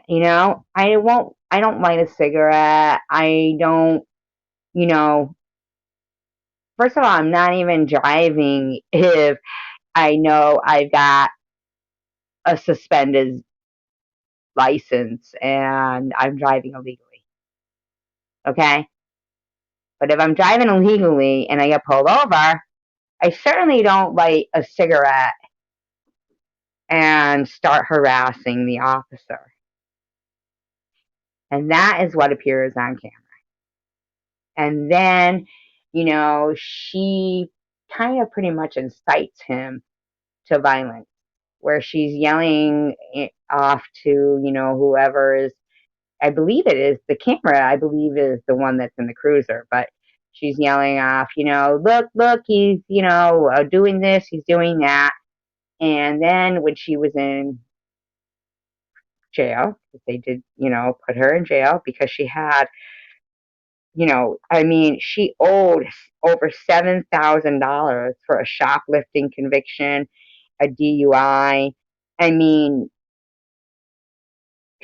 You know, I don't light a cigarette. I don't, you know, first of all, I'm not even driving if I know I've got a suspended license and I'm driving illegally. Okay? But if I'm driving illegally and I get pulled over, I certainly don't light a cigarette and start harassing the officer. And that is what appears on camera. And then, you know, she kind of pretty much incites him to violence, where she's yelling off to, you know, whoever is, I believe it is the camera, I believe is the one that's in the cruiser, but she's yelling off, you know, look, he's, you know, doing this, he's doing that. And then when she was in jail, they did, you know, put her in jail because she had, you know, I mean, she owed over $7,000 for a shoplifting conviction, a DUI. I mean,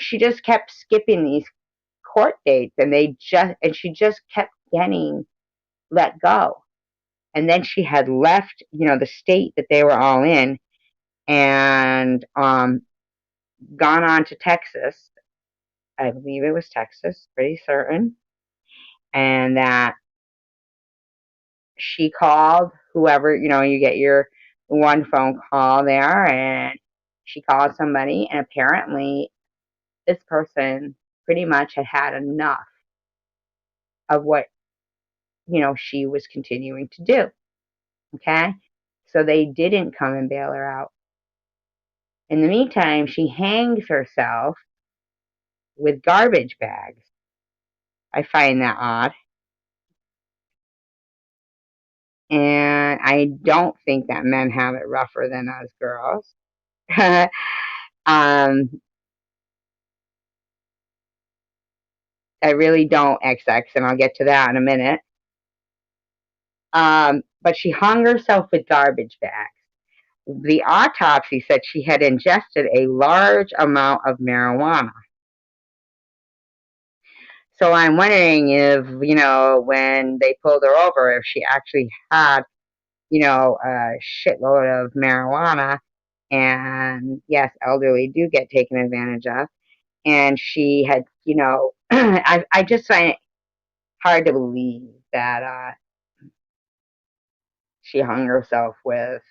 she just kept skipping these court dates, and she just kept getting let go. And then she had left, you know, the state that they were all in, and gone on to Texas. I believe it was Texas, pretty certain. And that she called whoever, you know, you get your one phone call there, and she called somebody, and apparently this person pretty much had had enough of what, you know, she was continuing to do. Okay? So they didn't come and bail her out. In the meantime, she hangs herself with garbage bags. I find that odd. And I don't think that men have it rougher than us girls. I really don't, XX, and I'll get to that in a minute. But she hung herself with garbage bags. The autopsy said she had ingested a large amount of marijuana. So I'm wondering if, when they pulled her over, if she actually had, a shitload of marijuana. And yes, elderly do get taken advantage of. And she had, I just find it hard to believe that she hung herself with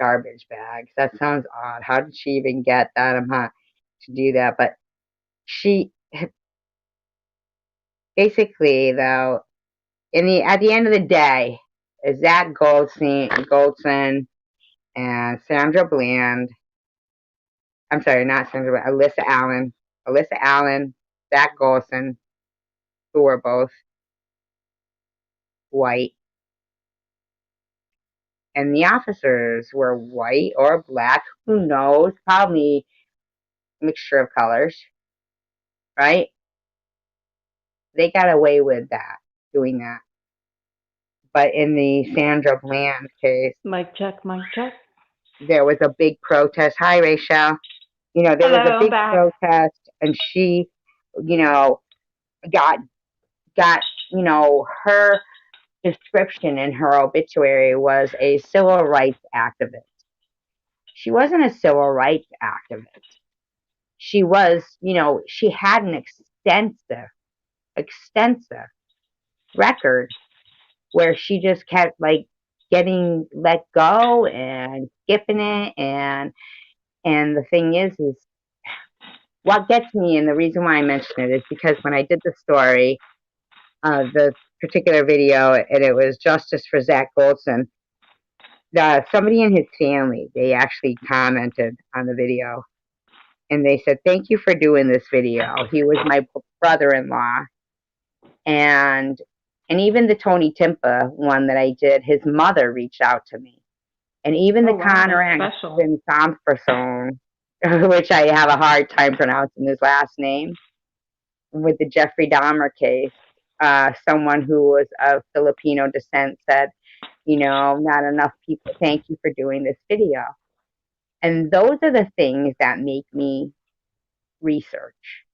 garbage bags. That sounds odd. How did she even get that amount to do that? But she basically, though, at the end of the day, Zach Goldson and Sandra Bland. I'm sorry, not Sandra Bland. Alyssa Allen, Zach Goldson, who were both white, and the officers were white or black. Who knows? Probably a mixture of colors, right? They got away with that, doing that. But in the Sandra Bland case, Mic check, mic check. there was a big protest. Hi, Rachel. There was Hello, a I'm big back. protest, and she, got, her description in her obituary was a civil rights activist. She wasn't a civil rights activist. She was, she had an extensive record where she just kept like getting let go and skipping it. And the thing is what gets me, and the reason why I mention it is because when I did the story, the particular video, and it was Justice for Zach Goldson, somebody in his family, they actually commented on the video, and they said, "Thank you for doing this video. He was my brother-in-law." And even the Tony Timpa one that I did, his mother reached out to me. And even the Connor Anderson Thompson, which I have a hard time pronouncing his last name, with the Jeffrey Dahmer case, someone who was of Filipino descent said, not enough people, thank you for doing this video. And those are the things that make me research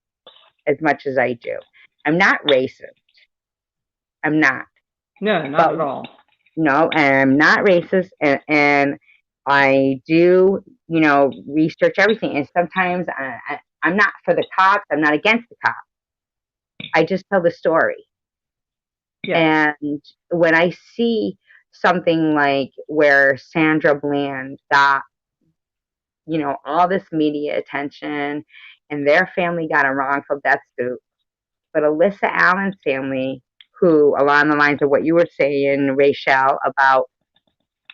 as much as I do. I'm not racist. I'm not. No, not at all. No, I'm not racist, and I do, research everything. And sometimes I'm not for the cops. I'm not against the cops. I just tell the story. Yeah. And when I see something like where Sandra Bland got, all this media attention, and their family got a wrongful death suit, but Alyssa Allen's family, who, along the lines of what you were saying, Rachel, about,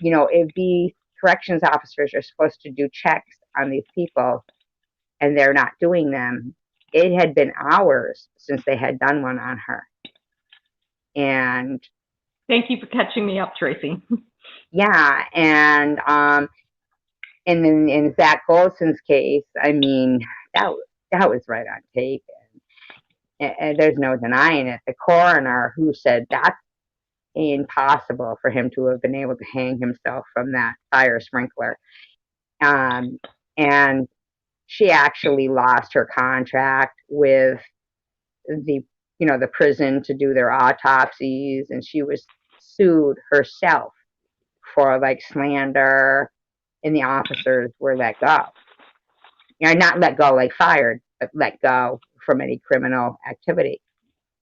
if these corrections officers are supposed to do checks on these people and they're not doing them, it had been hours since they had done one on her. And thank you for catching me up, Tracy. Yeah, and then in Zach Goldson's case, I mean, that was right on tape, and there's no denying it. The coroner, who said that's impossible for him to have been able to hang himself from that fire sprinkler, and she actually lost her contract with the prison to do their autopsies, and she was sued herself for like slander, and the officers were let go. Not let go like fired, but let go from any criminal activity.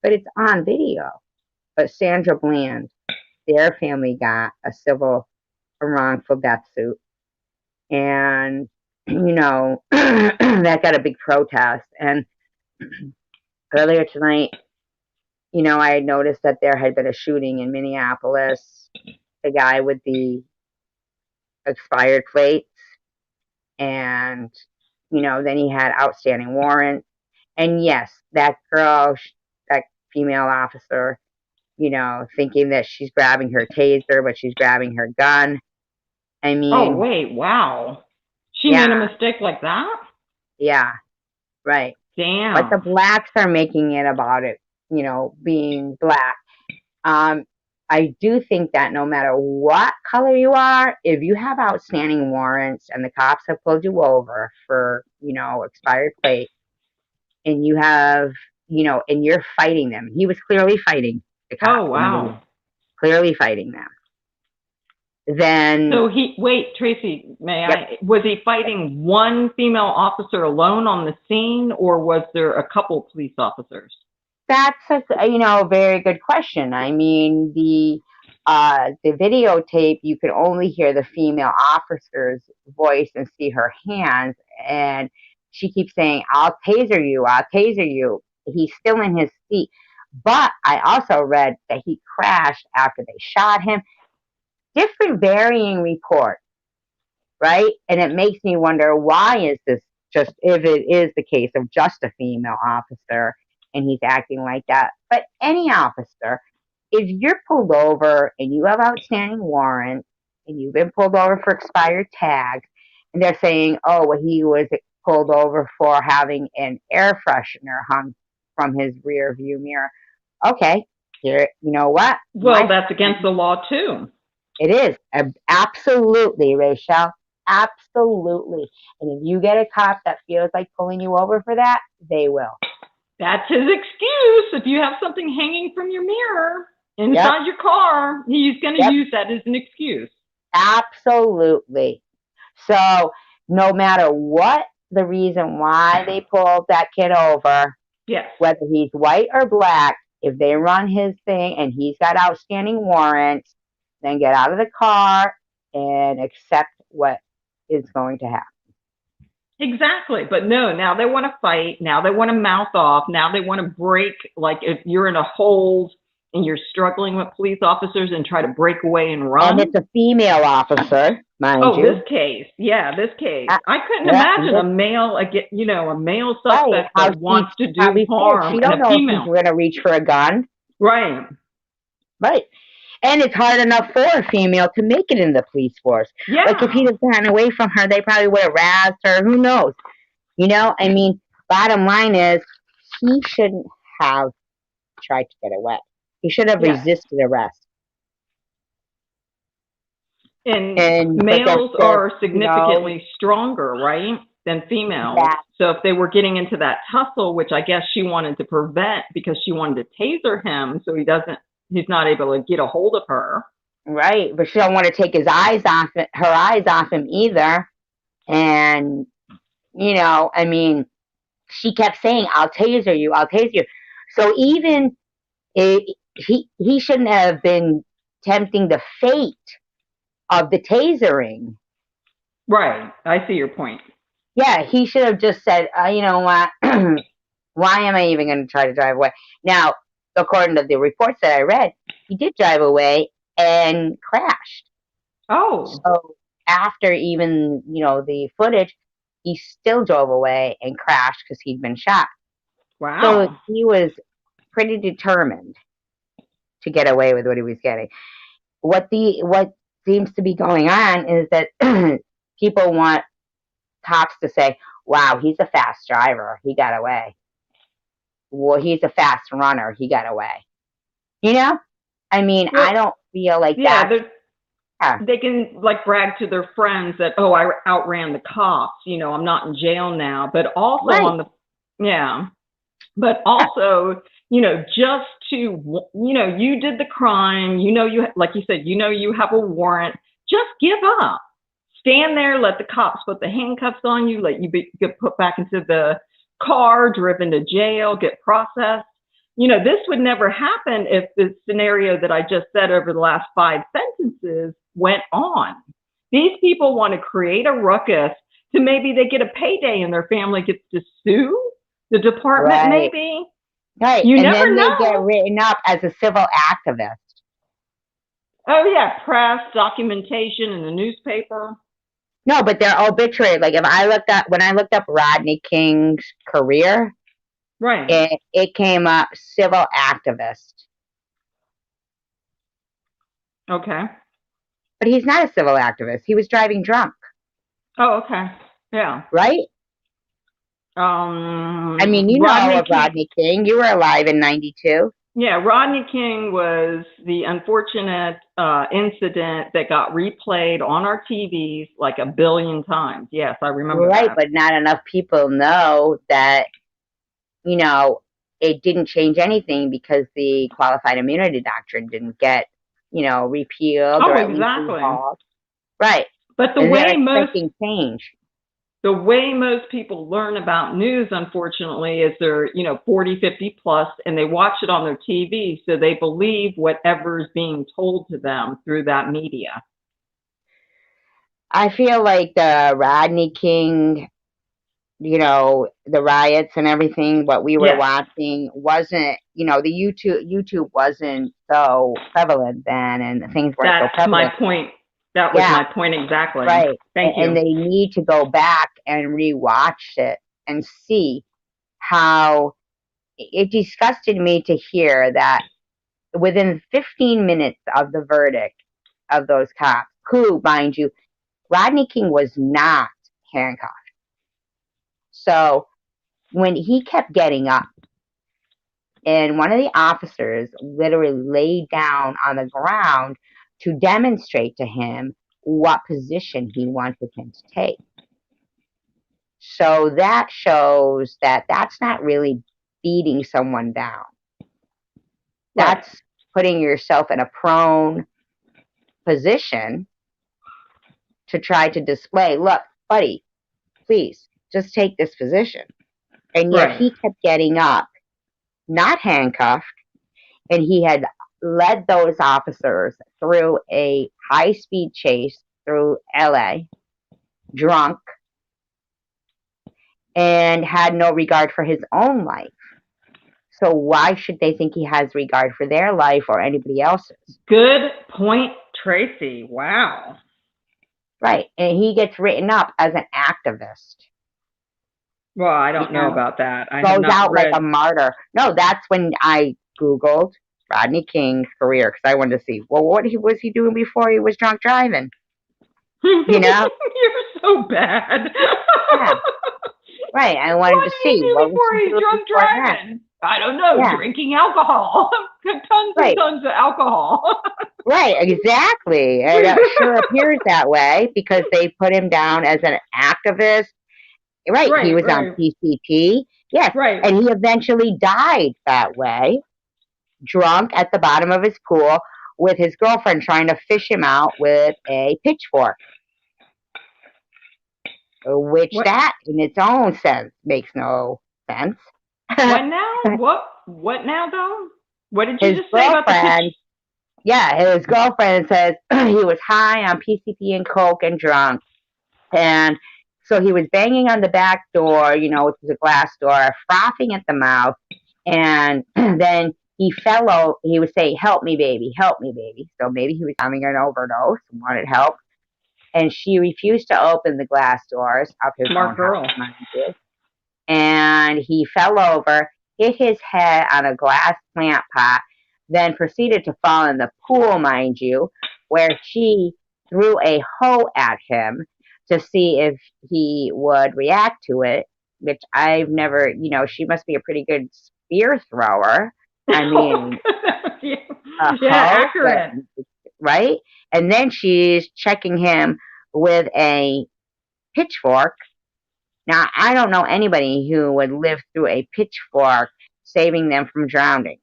But it's on video. But Sandra Bland, their family got a wrongful death suit. And, that got a big protest. And earlier tonight, I had noticed that there had been a shooting in Minneapolis. The guy with the expired plates. And, then he had outstanding warrants. And yes, that girl, that female officer, thinking that she's grabbing her taser, but she's grabbing her gun. I mean. Oh, wait, wow. She made a mistake like that? Yeah, right. Damn. But the blacks are making it about it, being black. I do think that no matter what color you are, if you have outstanding warrants and the cops have pulled you over for, expired plate, and you have you know, and you're fighting them. He was clearly fighting the cops. Oh, wow. Clearly fighting them. Then. So wait, Tracy, was he fighting one female officer alone on the scene, or was there a couple police officers? That's a very good question. I mean, the videotape, you could only hear the female officer's voice and see her hands, and she keeps saying, "I'll taser you, I'll taser you." He's still in his seat. But I also read that he crashed after they shot him. Different varying reports, right? And it makes me wonder, why is this just, if it is the case of just a female officer and he's acting like that? But any officer, if you're pulled over and you have outstanding warrants and you've been pulled over for expired tags, and they're saying, oh, well, he was pulled over for having an air freshener hung from his rear view mirror. Okay, here, you know what? Well, that's against the law too. It is. Absolutely, Rachel. Absolutely. And if you get a cop that feels like pulling you over for that, they will. That's his excuse. If you have something hanging from your mirror inside your car, he's going to use that as an excuse. Absolutely. So no matter what the reason why they pulled that kid over, whether he's white or black, if they run his thing and he's got outstanding warrants, then get out of the car and accept what is going to happen. Exactly. But no, now they want to fight. Now they want to mouth off. Now they want to break. Like if you're in a hold and you're struggling with police officers and try to break away and run. And it's a female officer, mind you. Oh, this case. Yeah, this case. I couldn't imagine a male suspect that wants to do harm. She don't know if he's going to reach for a gun. Right. Right. And it's hard enough for a female to make it in the police force. Yeah. Like if he'd have gotten away from her, they probably would have razzed her. Who knows? You know, I mean, bottom line is he shouldn't have tried to get away. He should have resisted arrest. And males are significantly stronger, right, than females. Yeah. So if they were getting into that tussle, which I guess she wanted to prevent because she wanted to taser him so he's not able to get a hold of her. Right, but she don't want to take her eyes off him either. And, you know, I mean, she kept saying, I'll taser you, I'll taser you. So even he shouldn't have been tempting the fate of the tasering. Right, I see your point. Yeah, he should have just said, you know what, why am I even going to try to drive away? Now, according to the reports that I read, he did drive away and crashed. Oh. So after even, you know, the footage, he still drove away and crashed because he'd been shot. Wow. So he was pretty determined to get away with what he was getting. What seems to be going on is that people want cops to say, wow, he's a fast driver, he got away. Well, he's a fast runner, he got away. You know? I mean, I don't feel like that. They can like brag to their friends that, oh, I outran the cops, you know, I'm not in jail now. But also but also, you know, just to, you know, you did the crime, you know, like you said, you know, you have a warrant, just give up. Stand there, let the cops put the handcuffs on you, let you get put back into the car, driven to jail, get processed. You know, this would never happen if the scenario that I just said over the last 5 sentences went on. These people want to create a ruckus to maybe they get a payday and their family gets to sue the department, maybe. Right. You and never then know. They get written up as a civil activist. Oh, yeah. Press, documentation in the newspaper. No, but they're obituary. Like when I looked up Rodney King's career, right, it came up civil activist. Okay. But he's not a civil activist. He was driving drunk. Oh, okay. Yeah. Right? I mean, you know of Rodney King. You were alive in 92. Yeah, Rodney King was the unfortunate incident that got replayed on our TVs like a billion times. Yes, I remember that. Right, but not enough people know that, you know, it didn't change anything because the qualified immunity doctrine didn't get, repealed or Oh, at least exactly. rehauled. Right. But the And they're way expecting change. the way most people learn about news, unfortunately, is they're, 40, 50 plus, and they watch it on their TV, so they believe whatever's being told to them through that media. I feel like the Rodney King, the riots and everything, what we were Yes. watching wasn't, the YouTube wasn't so prevalent then, and things weren't so That's my prevalent. point. That was my point exactly. Right. Thank you. And they need to go back and rewatch it and see how it disgusted me to hear that within 15 minutes of the verdict of those cops, who, mind you, Rodney King was not handcuffed. So when he kept getting up, and one of the officers literally laid down on the ground to demonstrate to him what position he wanted him to take. So that shows that that's not really beating someone down. Right. That's putting yourself in a prone position to try to display, look, buddy, please just take this position. And yet he kept getting up, not handcuffed, and he had led those officers through a high-speed chase through LA, drunk, and had no regard for his own life. So why should they think he has regard for their life or anybody else's? Good point, Tracy. Wow. Right. And he gets written up as an activist. Well, I don't know about that. I goes have not out read. like a martyr. No, that's when I Googled Rodney King's career because I wanted to see, well, what was he doing before he was drunk driving? You're so bad. Yeah. Right. I wanted to see what was he he doing drunk before driving. I don't know. Yeah. Drinking alcohol. Tons and tons of alcohol. Right, exactly. And it sure appears that way because they put him down as an activist. Right, he was on PCP. Yes, and he eventually died that way, drunk at the bottom of his pool with his girlfriend trying to fish him out with a pitchfork. Which that, in its own sense, makes no sense. What now? What now, though? What did you His just say about the pitch? Yeah, his girlfriend says he was high on PCP and coke and drunk. And so he was banging on the back door, which was a glass door, frothing at the mouth. And then he fell over. He would say, help me, baby. So maybe he was having an overdose and wanted help. And she refused to open the glass doors of his own house, mind you. And he fell over, hit his head on a glass plant pot, then proceeded to fall in the pool, mind you, where she threw a hoe at him to see if he would react to it, which I've never, she must be a pretty good spear thrower. I mean, accurate. Right? And then she's checking him with a pitchfork. Now, I don't know anybody who would live through a pitchfork saving them from drowning.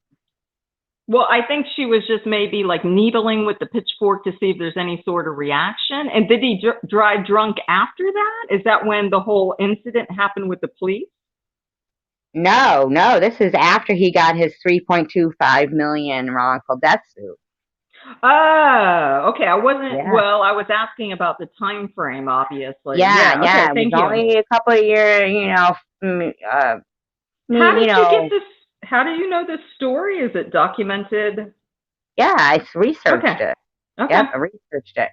Well, I think she was just maybe like needling with the pitchfork to see if there's any sort of reaction. And did he drive drunk after that? Is that when the whole incident happened with the police? No. This is after he got his $3.25 million wrongful death suit. Oh, okay. I was asking about the time frame, obviously. Yeah. Okay, it was only a couple of years, How did you get this? How do you know this story? Is it documented? Yeah, I researched it. Okay. Yep, I researched it.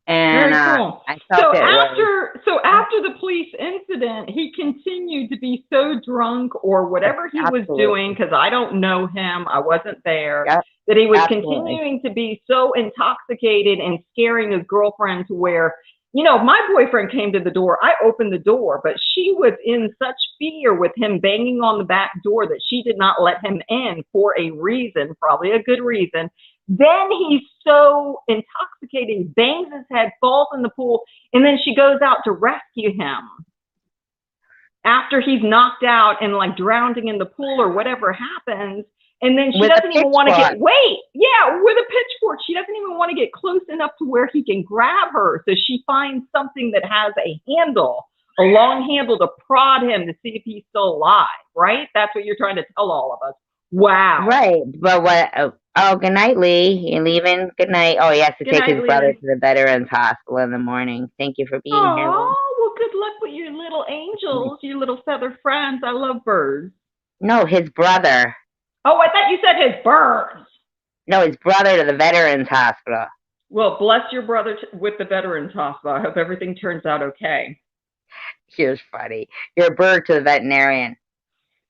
And very cool. I felt after the police incident, he continued to be so drunk or whatever he was doing, because I don't know him, I wasn't there, that he was continuing to be so intoxicated and scaring his girlfriend to where, my boyfriend came to the door, I opened the door, but she was in such fear with him banging on the back door that she did not let him in for a reason, probably a good reason. Then he's so intoxicated, he bangs his head, falls in the pool, and then she goes out to rescue him. after he's knocked out and like drowning in the pool or whatever happens. And then she With a doesn't even want to pitchfork. with a pitchfork. She doesn't even want to get close enough to where he can grab her. So she finds something that has a handle, a long handle to prod him to see if he's still alive, right? That's what you're trying to tell all of us. Wow. Right. But what? Oh, good night, Lee. You leaving? Good night. Oh, he has to Good take night, his brother Lee. to the Veterans Hospital in the morning. Thank you for being here, Lee. Oh, well, good luck with your little angels, your little feather friends. I love birds. No, his brother. Oh, I thought you said his birds. No, his brother to the Veterans Hospital. Well, bless your brother with the Veterans Hospital. I hope everything turns out okay. You're funny. You're a bird to the veterinarian.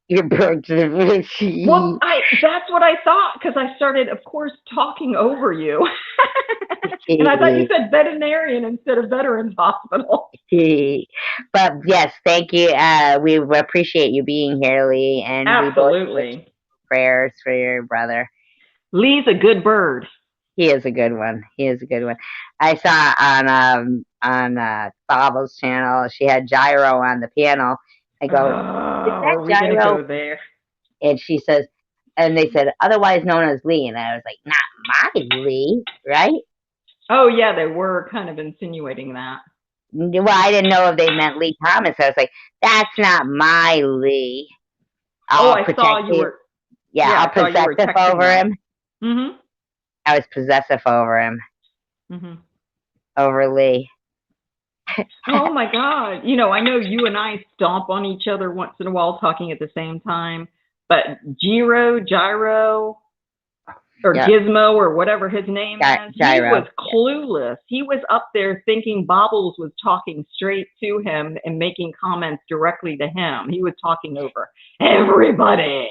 You're a bird to the Well, that's what I thought, because I started, of course, talking over you. And I thought you said veterinarian instead of Veterans Hospital. But yes, thank you. We appreciate you being here, Lee. And absolutely. We both prayers for your brother. Lee's a good bird. He is a good one. He is a good one. I saw on Baba's channel, she had Gyro on the piano. I go, are we going to go there? And she says, and they said, otherwise known as Lee. And I was like, not my Lee, right? Oh, yeah, they were kind of insinuating that. Well, I didn't know if they meant Lee Thomas. I was like, that's not my Lee. I saw you were. Yeah, I'll possessive over him. Mm-hmm. I was possessive over him. Mm-hmm. Over Lee. Oh my God. You know, I know you and I stomp on each other once in a while talking at the same time, but Gyro, or Gizmo, or whatever his name is, Gyro. He was clueless. He was up there thinking Bobbles was talking straight to him and making comments directly to him. He was talking over everybody.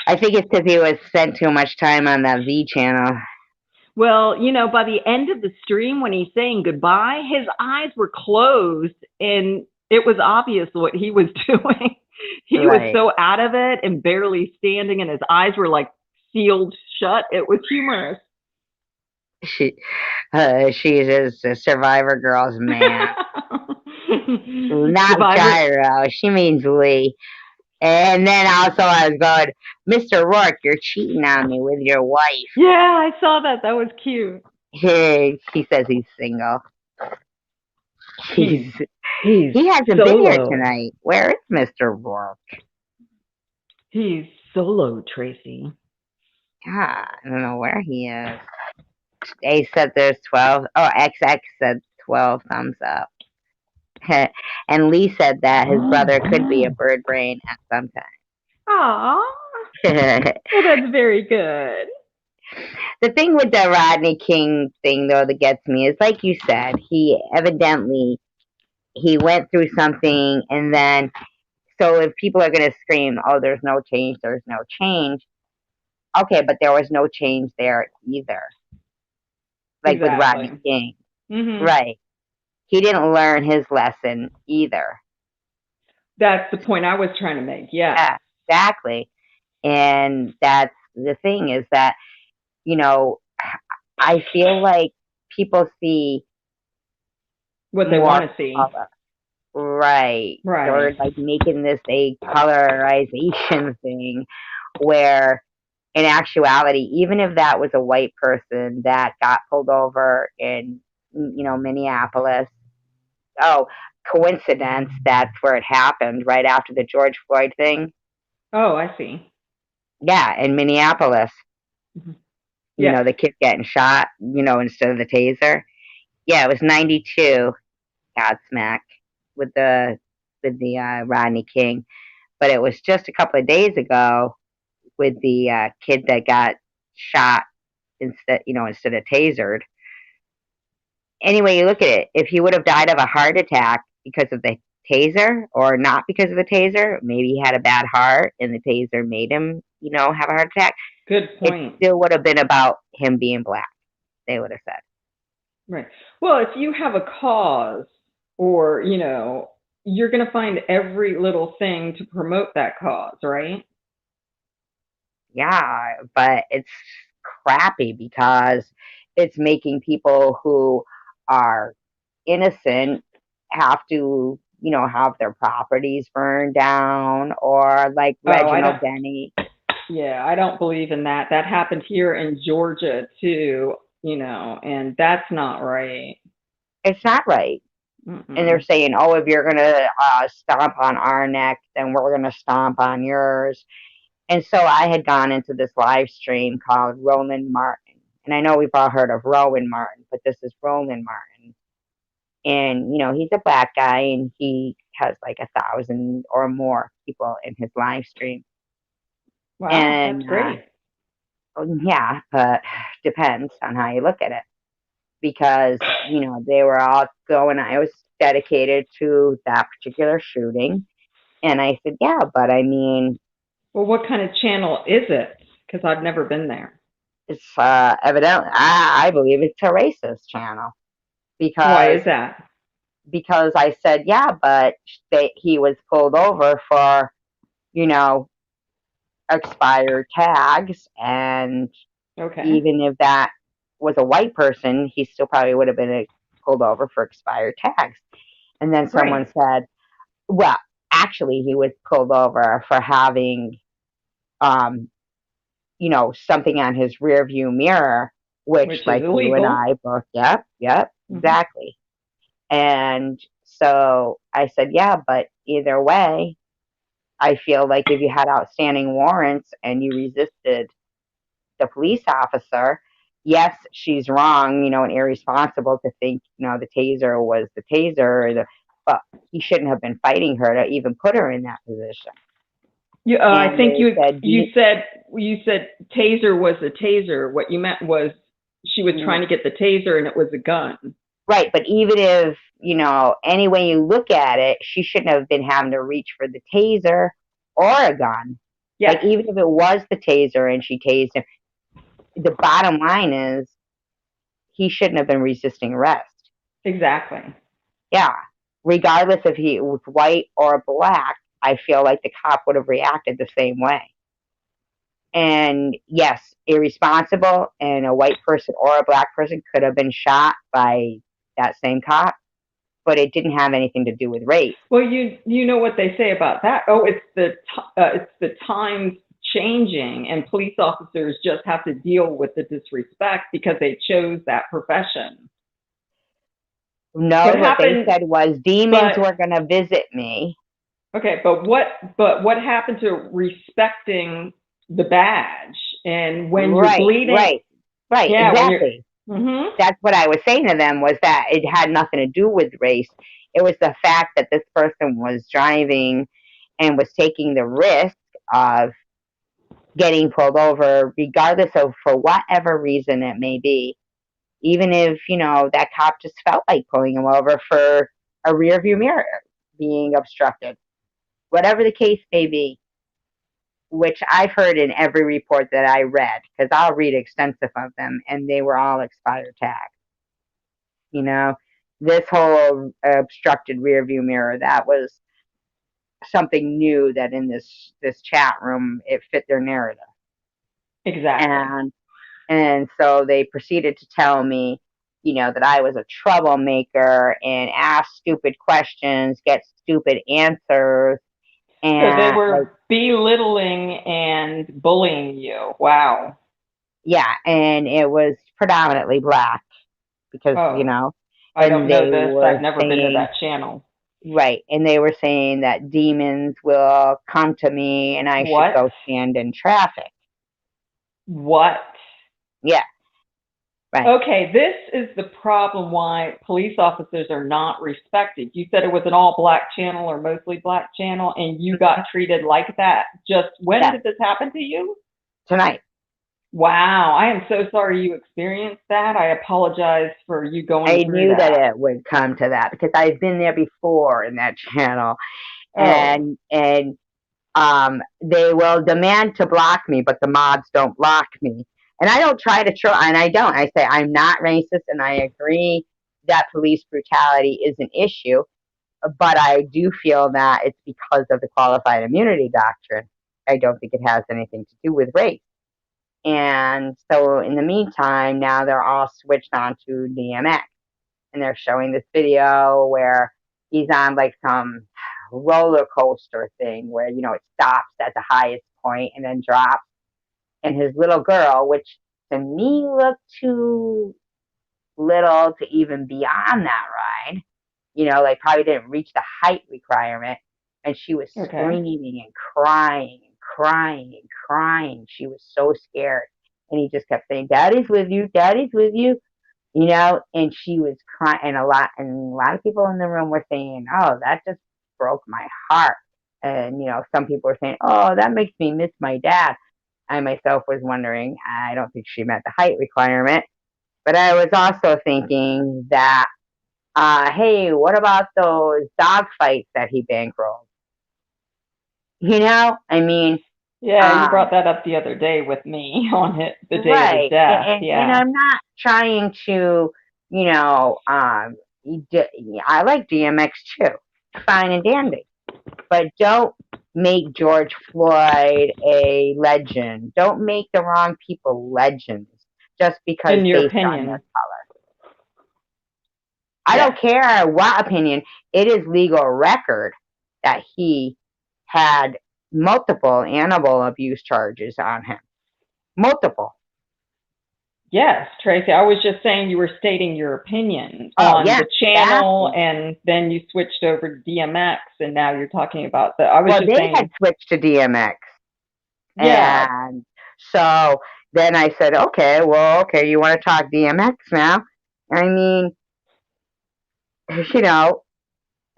I think it's because he was spent too much time on that V channel. Well, you know, by the end of the stream, when he's saying goodbye, his eyes were closed and it was obvious what he was doing. He was so out of it and barely standing, and his eyes were like sealed shut. It was humorous. She's a Survivor Girl's man. Not Gyro. She means Lee. And then also I was going, Mr. Rourke, you're cheating on me with your wife. Yeah, I saw that. That was cute. He says he's single. He hasn't solo. been here tonight. Where is Mr. Rourke? He's solo, Tracy. God, I don't know where he is. A said there's 12. Oh, XX said 12 thumbs up. And Lee said that his brother could be a bird brain at some time. Aww. Well, that's very good. The thing with the Rodney King thing, though, that gets me is, like you said, he went through something, and then, so if people are going to scream, oh, there's no change, okay, but there was no change there either. Like with Rodney King. Mm-hmm. Right. He didn't learn his lesson either. That's the point I was trying to make. Yeah, exactly. And that's the thing, is that, you know, I feel like people see what they want to see. Color. Right. Or like making this a colorization thing, where in actuality, even if that was a white person that got pulled over in, you know, Minneapolis, oh, coincidence, that's where it happened, right after the George Floyd thing. Oh, I see. Yeah, in Minneapolis. Mm-hmm. You know, the kid getting shot, you know, instead of the taser. Yeah, it was 92 Godsmack with the Rodney King. But it was just a couple of days ago with the kid that got shot instead of tasered. Anyway, you look at it. If he would have died of a heart attack because of the taser, or not because of the taser, maybe he had a bad heart and the taser made him, you know, have a heart attack. Good point. It still would have been about him being black, they would have said. Right. Well, if you have a cause, or, you know, you're going to find every little thing to promote that cause, right? Yeah, but it's crappy because it's making people who are innocent have to have their properties burned down, or like Oh, I Reginald don't. Denny. Yeah, I don't believe in that. That happened here in Georgia too. And that's not right. It's not right. And they're Mm-mm. saying, oh, if you're going to stomp on our neck, then we're going to stomp on yours. And so I had gone into this live stream called Roland Martin. And I know we've all heard of Rowan Martin, but this is Roland Martin. And, he's a black guy, and he has like 1,000 or more people in his live stream. Wow, And that's great. yeah, but depends on how you look at it. Because, they were all going, I was dedicated to that particular shooting. And I said, yeah, but I mean, Well, what kind of channel is it? Because I've never been there. it's evidently, I believe it's a racist channel. Why because is that? because I said, yeah, but he was pulled over for, you know, expired tags, and Okay, even if that was a white person, he still probably would have been pulled over for expired tags. And then someone right. said, well, actually, he was pulled over for having, um, something on his rear view mirror, which, Which is like you and illegal. I both, yep, Hmm. exactly. And so I said, yeah, but either way, I feel like if you had outstanding warrants and you resisted the police officer, yes, she's wrong, and irresponsible to think, the taser was the taser, but he shouldn't have been fighting her to even put her in that position. I And think they you said, you said you said taser was a taser. What you meant was she was trying to get the taser and it was a gun. right, but even if, any way you look at it, she shouldn't have been having to reach for the taser or a gun. Like, Yes, even if it was the taser and she tased him, the bottom line is he shouldn't have been resisting arrest. exactly. Yeah. Regardless if he was white or black, I feel like the cop would have reacted the same way. And yes, irresponsible, and a white person or a black person could have been shot by that same cop, but it didn't have anything to do with race. Well, you know what they say about that? Oh, it's the times changing, and police officers just have to deal with the disrespect because they chose that profession. No, What what they happened? said was demons But were going to visit me. okay, but what happened to respecting the badge? And when you're Right, bleeding, right, right, yeah, when you're, exactly. mhm, That's what I was saying to them, was that it had nothing to do with race. It was the fact that this person was driving and was taking the risk of getting pulled over, regardless of for whatever reason it may be. Even if, that cop just felt like pulling him over for a rear view mirror being obstructed, whatever the case may be, which I've heard in every report that I read, because I'll read extensive of them, and they were all expired tags. You know, this whole obstructed rear view mirror, that was something new that in this chat room it fit their narrative. exactly. And so they proceeded to tell me, that I was a troublemaker and ask stupid questions, get stupid answers, So they and like, were belittling and bullying you. Wow. yeah, and it was predominantly black, because, Oh, I don't and know they this. were I've never been to saying, that channel. right, and they were saying that demons will come to me and I should What? go stand in traffic. What? Yeah, right. Okay, this is the problem why police officers are not respected. You said it was an all black channel or mostly black channel, and you got treated like that. Just when Yeah, did this happen to you? tonight. Wow, I am so sorry you experienced that. I apologize for you going I through knew that that. it would come to that because I've been there before in that channel, Oh, and they will demand to block me, but the mods don't block me. And I don't try to troll, and I don't. I say I'm not racist, and I agree that police brutality is an issue, but I do feel that it's because of the qualified immunity doctrine. I don't think it has anything to do with race. And so in the meantime, now they're all switched on to DMX, and they're showing this video where, he's on like some roller coaster thing where, you know, it stops at the highest point and then drops. And his little girl, which to me looked too little to even be on that ride, you know, like probably didn't reach the height requirement. And she was Okay. screaming and crying and crying and crying. She was so scared. And he just kept saying, Daddy's with you, Daddy's with you, you know, and she was crying. And a lot of people in the room were saying, oh, that just broke my heart. And, you know, some people were saying, oh, that makes me miss my dad. I myself was wondering, I don't think she met the height requirement, but I was also thinking that, hey, what about those dog fights that he bankrolled? You know, I mean, Yeah, you um, brought that up the other day with me on it, the day of his right. death. And Yeah. I'm not trying to, you know, I like DMX too, fine and dandy, but don't make George Floyd a legend. Don't make the wrong people legends just because In your based on their opinion. color. I Yeah. don't care what opinion. It is legal record that he had multiple animal abuse charges on him. Multiple. Yes, Tracy. I was just saying you were stating your opinion Oh on yeah, the channel, exactly. and then you switched over to DMX, and now you're talking about the. I was Well, just they had saying, switched to DMX, yeah. and so then I said, okay, you want to talk DMX now? I mean, you know,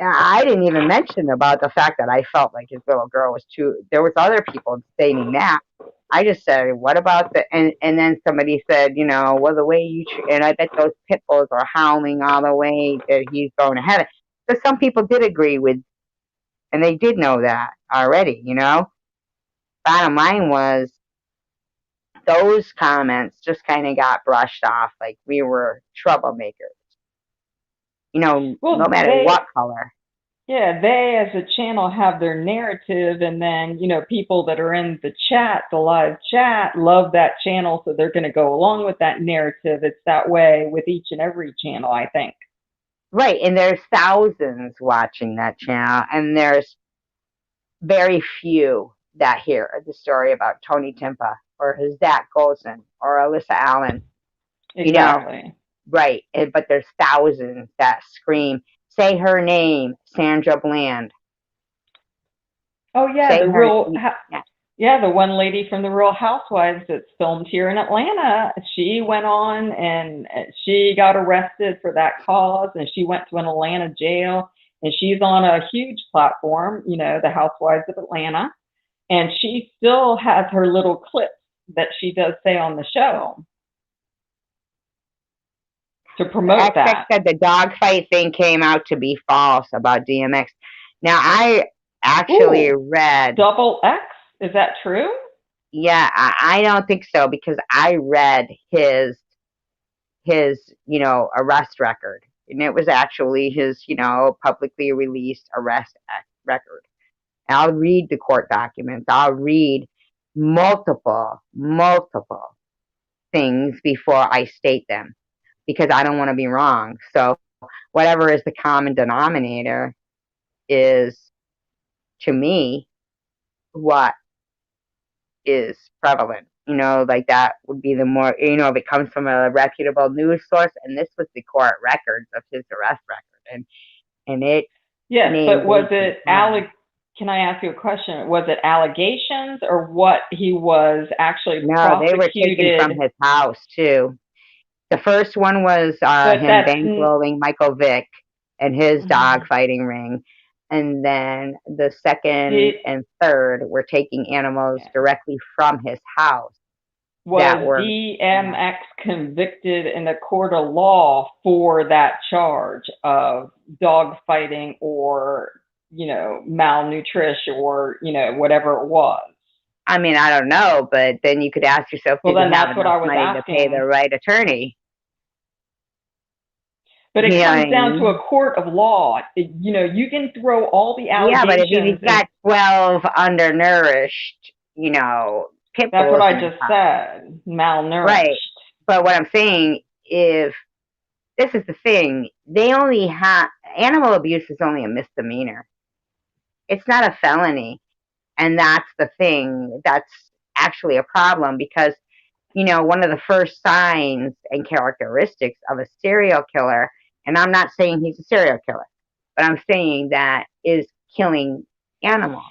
I didn't even mention about the fact that I felt like his little girl was too. There was other people stating that. I just said, what about the? And then somebody said, you know, well, the way and I bet those pit bulls are howling all the way that he's going to heaven. Because some people did agree with, and they did know that already. You know, bottom line was those comments just kind of got brushed off like we were troublemakers. You know, no Well, matter what color. yeah, they as a channel have their narrative, and then, people that are in the chat, the live chat, love that channel, so they're going to go along with that narrative. It's that way with each and every channel, I think. Right, and there's thousands watching that channel, and there's very few that hear the story about Tony Timpa or his Zach Golson or Alyssa Allen. You know, Exactly. right? But there's thousands that scream, "Say her name, Sandra Bland." Oh yeah, Say the her. real. Yeah. Yeah, the one lady from the Real Housewives that's filmed here in Atlanta, she went on and she got arrested for that cause, and she went to an Atlanta jail, and she's on a huge platform, the Housewives of Atlanta, and she still has her little clips that she does say on the show to promote XX that. said the dogfight thing came out to be false about DMX. Now I actually Ooh, read. double X? Is that true? Yeah, I don't think so because I read his arrest record, and it was actually his publicly released arrest record. And I'll read the court documents. I'll read multiple things before I state them because I don't want to be wrong. So whatever is the common denominator is, to me, what is prevalent. Like that would be the more, if it comes from a reputable news source, and this was the court records of his arrest record, and it Yes, named but was dates and it times. can I ask you a question? Was it allegations or what he was actually No, they were taken from prosecuted? his house too. The first one was But him that's bankrolling Michael Vick and his dog mm, fighting ring. And then the second did and third were taking animals directly from his house that was were, DMX convicted in the court of law for that charge of dog fighting or, malnutrition or, whatever it was? I mean, I don't know, but then you could ask yourself, Well, did he then have that's what enough I was money to pay the asking. right attorney? But You it know what I comes down to mean? a court of law. You can throw all the Yeah, but if he's allegations and got 12 undernourished, pit that's what bulls I in his just house. said, malnourished. Right. But what I'm saying, if this is the thing, they only have, animal abuse is only a misdemeanor. It's not a felony. And that's the thing. That's actually a problem because, one of the first signs and characteristics of a serial killer, and I'm not saying he's a serial killer, but I'm saying that is killing animals.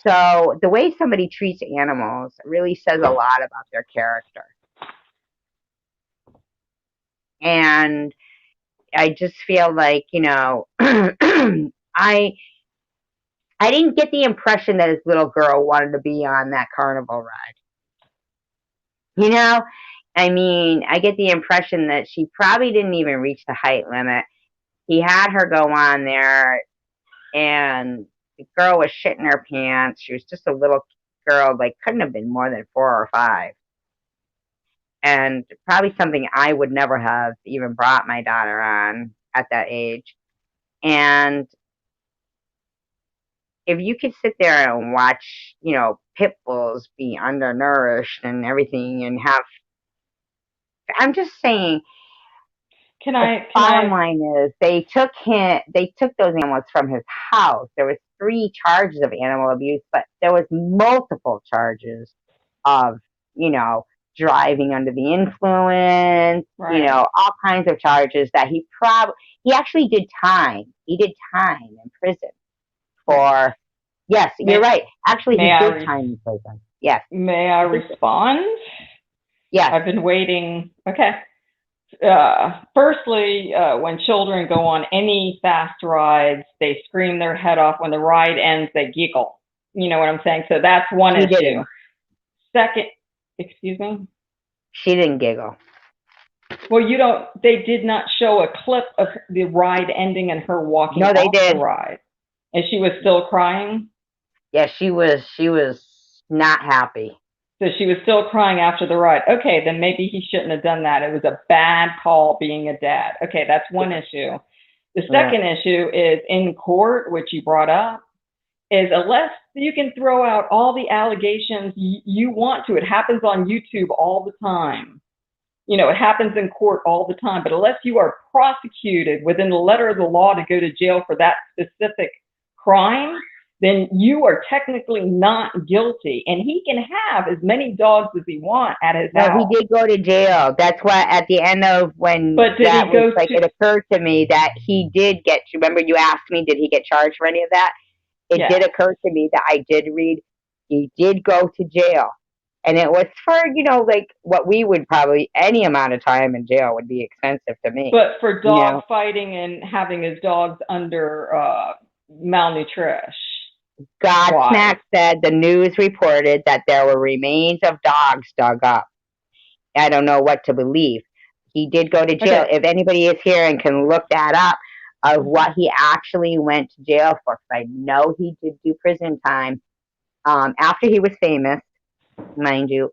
So the way somebody treats animals really says a lot about their character. And I just feel like, I didn't get the impression that his little girl wanted to be on that carnival ride. I mean, I get the impression that she probably didn't even reach the height limit. He had her go on there, and the girl was shitting her pants. She was just a little girl, like couldn't have been more than 4 or 5. And probably something I would never have even brought my daughter on at that age. And if you could sit there and watch, pit bulls be undernourished and everything and I'm just saying, bottom line is they took those animals from his house. There was 3 charges of animal abuse, but there was multiple charges of, driving under the influence, right. all kinds of charges that he actually did time. He did time in prison for, yes, you're right. Actually, he did time in prison. Yes. May I respond? Yes. I've been waiting. Okay. Firstly, when children go on any fast rides, they scream their head off. When the ride ends, they giggle. You know what I'm saying? So that's one issue. Didn't. Second, excuse me? She didn't giggle. Well, they did not show a clip of the ride ending and her walking off the ride. And she was still crying? Yeah, she was not happy. So she was still crying after the ride. Okay, then maybe he shouldn't have done that. It was a bad call being a dad. Okay, that's one issue. The second issue is in court, which you brought up, is unless you can throw out all the allegations you want to. It happens on YouTube all the time. It happens in court all the time. But unless you are prosecuted within the letter of the law to go to jail for that specific crime, then you are technically not guilty. And he can have as many dogs as he wants at his house. No, he did go to jail. That's why at the end of it occurred to me that he did remember you asked me, did he get charged for any of that? It did occur to me that I did read he did go to jail. And it was for, like what we would probably, any amount of time in jail would be expensive to me. But for dog fighting and having his dogs under malnutrition. Godsmack said the news reported that there were remains of dogs dug up. I don't know what to believe. He did go to jail. Okay. If anybody is here and can look that up, of what he actually went to jail for, because I know he did do prison time after he was famous, mind you,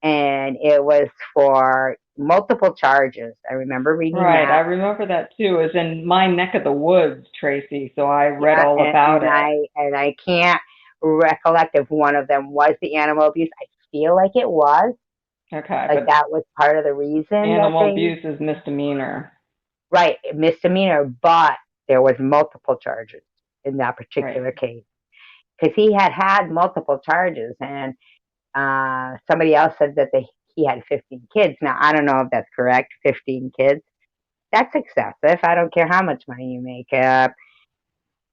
and it was for multiple charges. I remember reading that. Right, I remember that too. It was in my neck of the woods, Tracy, so I read all about it. And I can't recollect if one of them was the animal abuse. I feel like it was. Okay. Like that was part of the reason. Animal abuse is misdemeanor. Right, misdemeanor, but there was multiple charges in that particular case. Because he had multiple charges, and somebody else said that he had 15 kids. Now, I don't know if that's correct, 15 kids. That's excessive. I don't care how much money you make.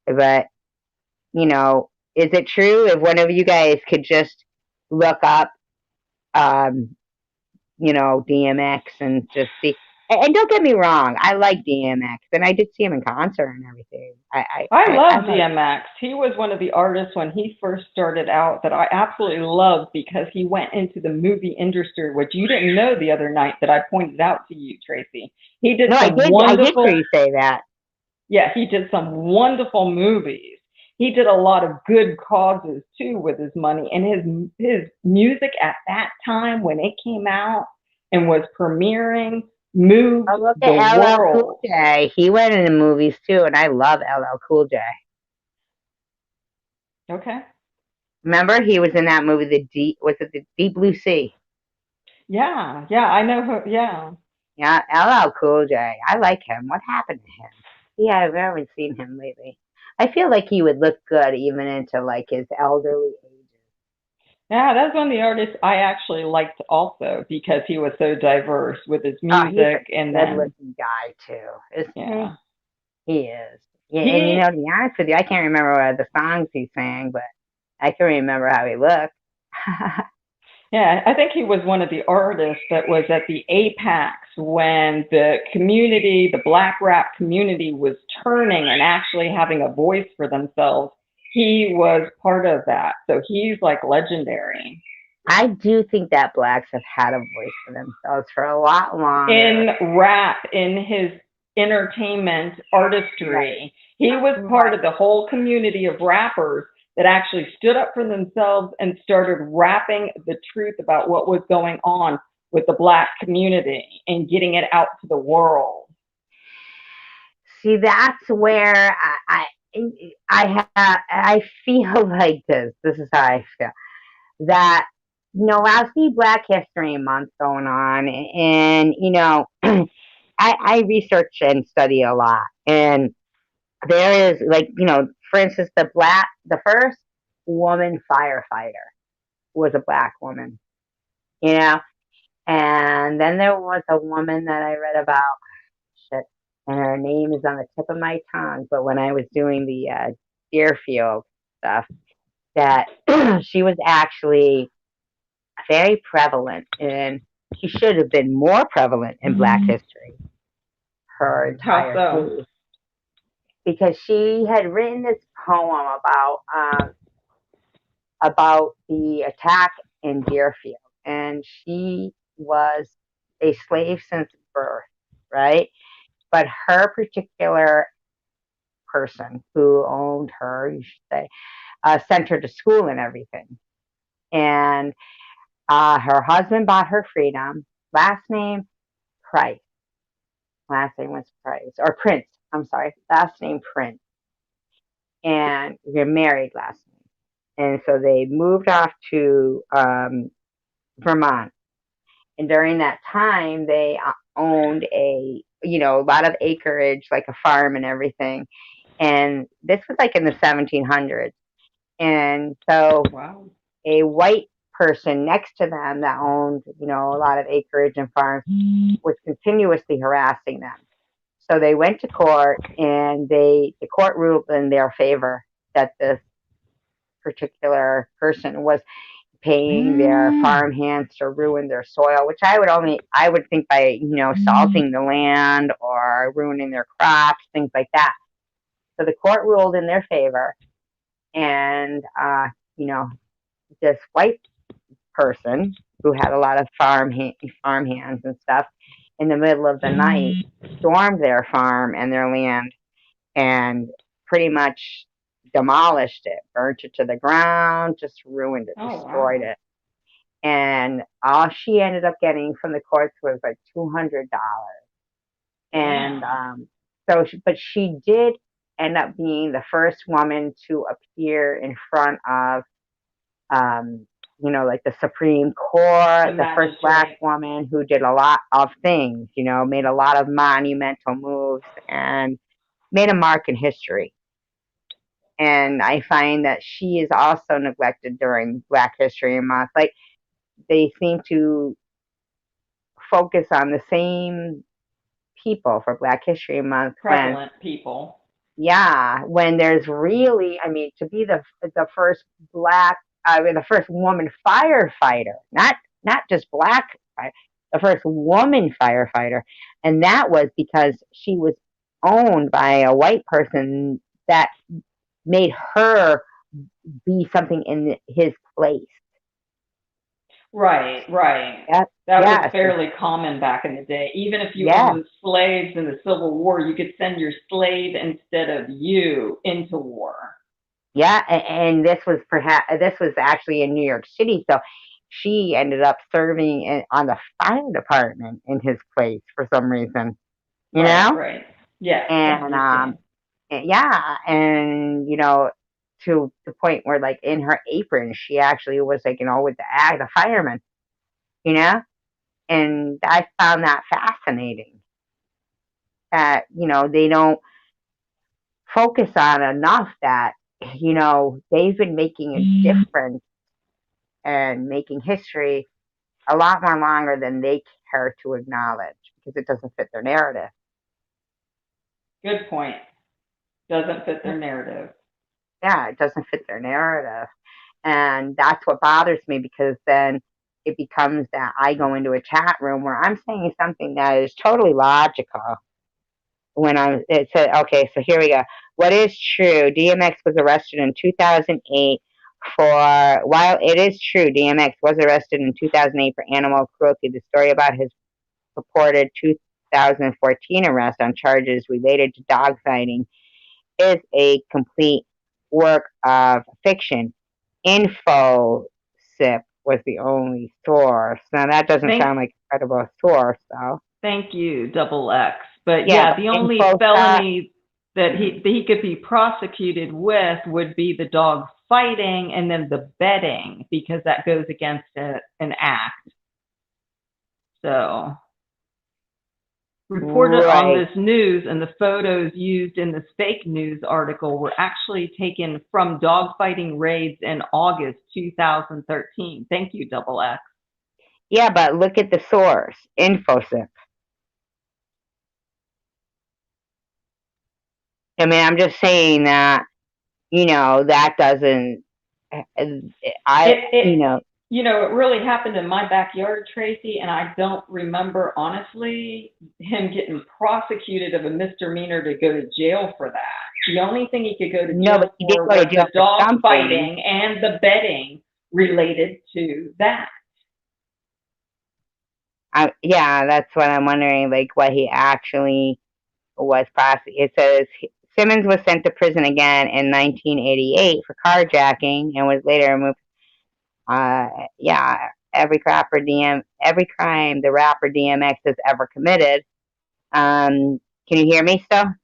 But, is it true? If one of you guys could just look up, DMX and just see. And don't get me wrong, I like DMX, and I did see him in concert and everything. I love DMX. He was one of the artists when he first started out that I absolutely loved because he went into the movie industry, which you didn't know the other night that I pointed out to you, Tracy. He did I did hear you say that. Yeah, he did some wonderful movies. He did a lot of good causes too with his money, and his music at that time when it came out and was premiering moved look the at LL world. Cool J. He went into movies too, and I love LL Cool J. Okay. Remember, he was in that movie, the Deep Blue Sea? Yeah, I know her. Yeah. Yeah, LL Cool J. I like him. What happened to him? Yeah, I haven't seen him lately. I feel like he would look good even into like his elderly ages. Yeah, that's one of the artists I actually liked also because he was so diverse with his Oh, he's music, and a good then looking guy too, isn't he? yeah, He is. Yeah, and he to be honest with you, I can't remember what the songs he sang, but I can remember how he looked. Yeah, I think he was one of the artists that was at the Apex when the community, the black rap community, was turning and actually having a voice for themselves. He was part of that. So he's like legendary. I do think that blacks have had a voice for themselves for a lot longer. In rap, in his entertainment Right. artistry, he was part Right. of the whole community of rappers that actually stood up for themselves and started rapping the truth about what was going on with the black community and getting it out to the world. See, that's where I feel like this. This is how I feel. That I see Black History Month going on, and I research and study a lot, and there is like for instance, the first woman firefighter was a black woman, you know, and then there was a woman that I read about, shit, and her name is on the tip of my tongue, but when I was doing the Deerfield stuff, that she was actually very prevalent, and she should have been more prevalent in Black history her How entire so? case, because she had written this poem about the attack in Deerfield, and she was a slave since birth, right? But her particular person who owned her, you should say, sent her to school and everything. And her husband bought her freedom. Last name Price. Last name was Price or Prince. I'm sorry. Last name Prince. And they're married last name. And so they moved off to Vermont. And during that time, they owned a lot of acreage, like a farm and everything. And this was like in the 1700s. And so Wow. a white person next to them that owned, a lot of acreage and farms was continuously harassing them. So they went to court, and the court ruled in their favor that this particular person was paying their farm hands to ruin their soil, which I would think by, salting the land or ruining their crops, things like that. So the court ruled in their favor, and, this white person who had a lot of farm hands and stuff in the middle of the night stormed their farm and their land and pretty much demolished it, burnt it to the ground, just ruined it, Oh, destroyed wow. it. And all she ended up getting from the courts was like $200. And Damn. but she did end up being the first woman to appear in front of like the Supreme The Court, the first black magistrate. woman who did a lot of things, made a lot of monumental moves and made a mark in history. And I find that she is also neglected during Black History Month. Like, they seem to focus on the same people for Black History Month when, Prevalent people. yeah, when there's really, I mean, to be the first the first woman firefighter, not just black, the first woman firefighter, and that was because she was owned by a white person that made her be something in his place. Right, right. Yes, That was yes, fairly common back in the day. Even if you yes, owned slaves in the Civil War, you could send your slave instead of you into war. yeah. And this was actually in New York City, so she ended up serving on the fire department in his place for some reason, you Right, know. right. Yes, I And understand. yeah, and to the point where like in her apron, she actually was like with the fireman, you know. And I found that fascinating. That they don't. focus on enough that, they've been making a difference and making history a lot more longer than they care to acknowledge because it doesn't fit their narrative. Good point. Doesn't fit their narrative. Yeah, it doesn't fit their narrative. And that's what bothers me because then it becomes that I go into a chat room where I'm saying something that is totally logical. It said, okay, so here we go. What is true? DMX was arrested in 2008 while it is true, DMX was arrested in 2008 for animal cruelty. The story about his purported 2014 arrest on charges related to dog fighting is a complete work of fiction. InfoSip was the only source. Now that doesn't sound like a credible source, though. Thank you, Double X. But Yeah, the only felony that he could be prosecuted with would be the dog fighting and then the betting, because that goes against an act. So reported on this news, and the photos used in this fake news article were actually taken from dogfighting raids in August 2013. Thank you, Double X. Yeah, but look at the source, InfoSip. I mean, I'm just saying that, that doesn't, it really happened in my backyard, Tracy, and I don't remember, honestly, him getting prosecuted of a misdemeanor to go to jail for that. The only thing he could go to jail for was the dog fighting and the betting related to that. Yeah, that's what I'm wondering, like what he actually was prosecuted. It says Simmons was sent to prison again in 1988 for carjacking and was later removed. Every crime the rapper DMX has ever committed. Can you hear me still?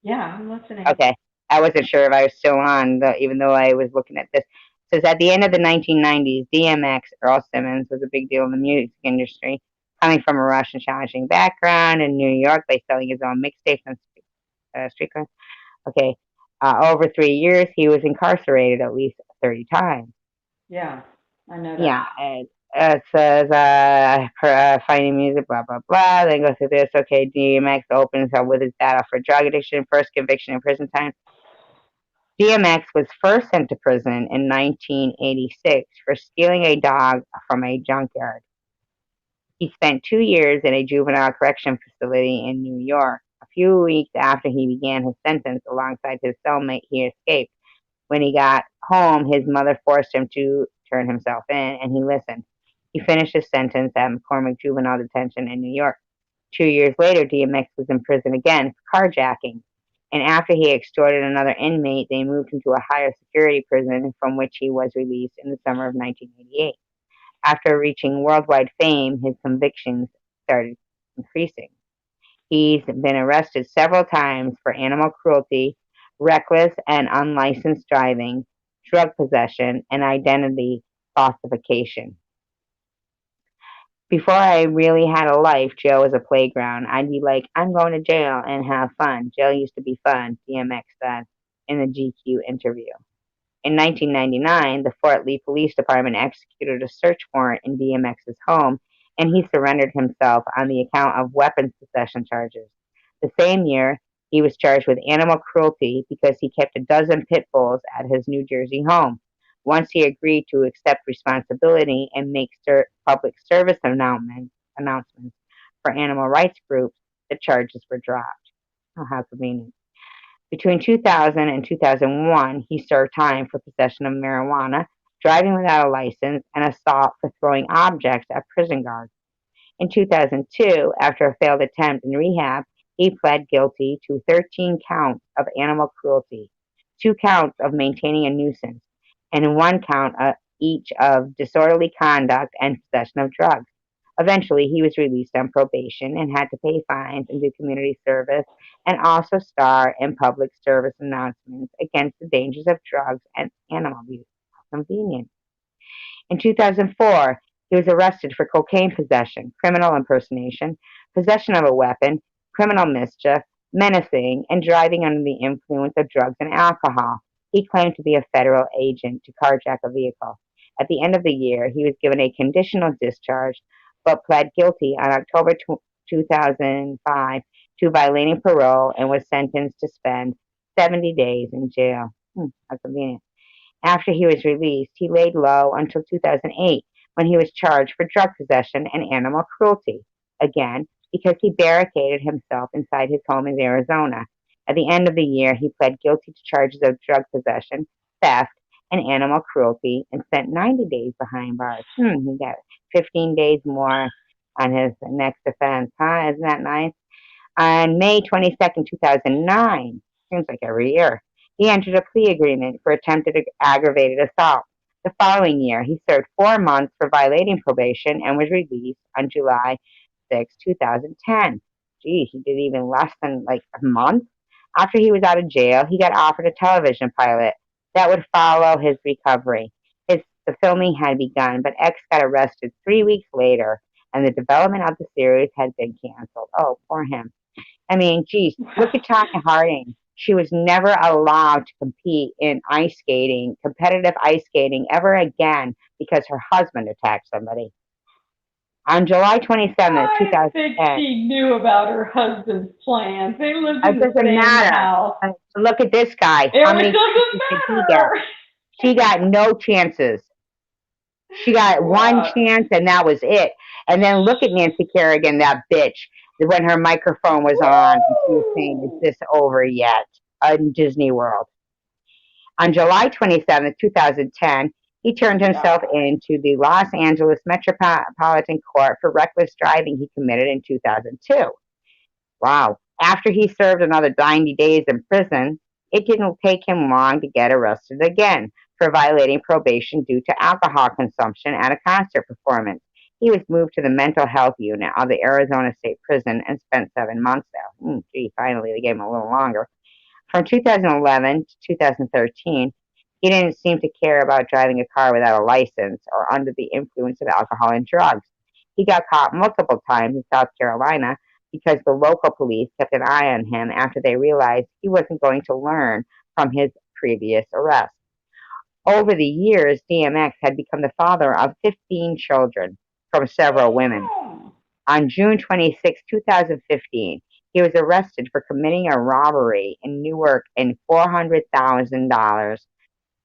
Yeah, I'm listening. Okay. I wasn't sure if I was still on, even though I was looking at this. It says at the end of the 1990s, DMX, Earl Simmons, was a big deal in the music industry, coming from a Russian challenging background in New York by selling his own mixtapes and street cards. Okay. Over 3 years, he was incarcerated at least 30 times. Yeah, I know that. Yeah, and it says finding music, blah blah blah. Then go through this. Okay, DMX opens up with his battle for drug addiction, first conviction in prison time. DMX was first sent to prison in 1986 for stealing a dog from a junkyard. He spent 2 years in a juvenile correction facility in New York. A few weeks after he began his sentence alongside his cellmate, he escaped. When he got home, his mother forced him to turn himself in, and he listened. He finished his sentence at McCormick Juvenile Detention in New York. 2 years later, DMX was in prison again for carjacking. And after he extorted another inmate, they moved him to a higher security prison from which he was released in the summer of 1988. After reaching worldwide fame, his convictions started increasing. He's been arrested several times for animal cruelty, reckless and unlicensed driving, drug possession, and identity falsification. Before I really had a life, jail was a playground. I'd be like, I'm going to jail and have fun. Jail used to be fun, DMX said in a GQ interview. In 1999, the Fort Lee Police Department executed a search warrant in DMX's home, and he surrendered himself on the account of weapons possession charges. The same year, he was charged with animal cruelty because he kept a dozen pit bulls at his New Jersey home. Once he agreed to accept responsibility and make public service announcements for animal rights groups, the charges were dropped. Oh, how convenient. Between 2000 and 2001, he served time for possession of marijuana, driving without a license, and assault for throwing objects at prison guards. In 2002, after a failed attempt in rehab, he pled guilty to 13 counts of animal cruelty, 2 counts of maintaining a nuisance, and 1 count each of disorderly conduct and possession of drugs. Eventually, he was released on probation and had to pay fines and do community service and also star in public service announcements against the dangers of drugs and animal abuse. How convenient. In 2004, he was arrested for cocaine possession, criminal impersonation, possession of a weapon, criminal mischief, menacing, and driving under the influence of drugs and alcohol. He claimed to be a federal agent to carjack a vehicle. At the end of the year, he was given a conditional discharge but pled guilty on October 2005 to violating parole and was sentenced to spend 70 days in jail. How convenient. After he was released, he laid low until 2008 when he was charged for drug possession and animal cruelty, again, because he barricaded himself inside his home in Arizona. At the end of the year, he pled guilty to charges of drug possession, theft, and animal cruelty and spent 90 days behind bars. He got 15 days more on his next offense. Huh? Isn't that nice? On May 22nd, 2009, seems like every year, he entered a plea agreement for attempted aggravated assault. The following year, he served 4 months for violating probation and was released on July 6, 2010. Gee, he did even less than like a month. After he was out of jail, he got offered a television pilot that would follow his recovery. The filming had begun, but X got arrested 3 weeks later, and the development of the series had been canceled. Oh, poor him. I mean, geez, look at Tanya Harding. She was never allowed to compete in ice skating, competitive ice skating, ever again because her husband attacked somebody. On July 27th, I think 2010, she knew about her husband's plans. They lived in it the doesn't same matter. house. Look at this guy. It How many doesn't chances did he get? matter. She got no chances. She got one Wow. chance, and that was it. And then look at Nancy Kerrigan, that bitch, when her microphone was on, and she was saying, "Is this over yet?" In Disney World. On July 27th, 2010, he turned himself in to the Los Angeles Metropolitan Court for reckless driving he committed in 2002. Wow. After he served another 90 days in prison, it didn't take him long to get arrested again for violating probation due to alcohol consumption at a concert performance. He was moved to the mental health unit of the Arizona State Prison and spent 7 months there. Gee, finally, they gave him a little longer. From 2011 to 2013, he didn't seem to care about driving a car without a license or under the influence of alcohol and drugs. He got caught multiple times in South Carolina because the local police kept an eye on him after they realized he wasn't going to learn from his previous arrest. Over the years, DMX had become the father of 15 children from several women. On June 26, 2015, he was arrested for committing a robbery in Newark and $400,000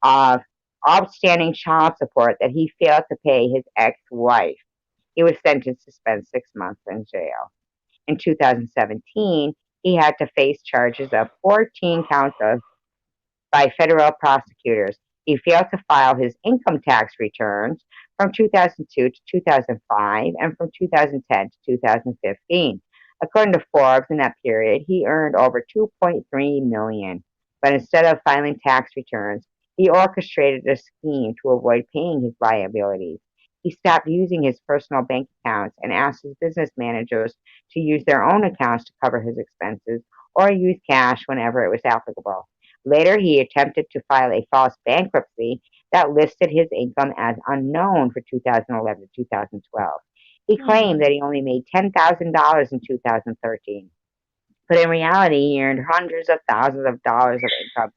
of outstanding child support that he failed to pay his ex-wife. He was sentenced to spend 6 months in jail. In 2017, he had to face charges of 14 counts of by federal prosecutors. He failed to file his income tax returns from 2002 to 2005 and from 2010 to 2015. According to Forbes, in that period, he earned over $2.3 million. But instead of filing tax returns, he orchestrated a scheme to avoid paying his liabilities. He stopped using his personal bank accounts and asked his business managers to use their own accounts to cover his expenses or use cash whenever it was applicable. Later, he attempted to file a false bankruptcy that listed his income as unknown for 2011 to 2012. He claimed that he only made $10,000 in 2013, but in reality, he earned hundreds of thousands of dollars of income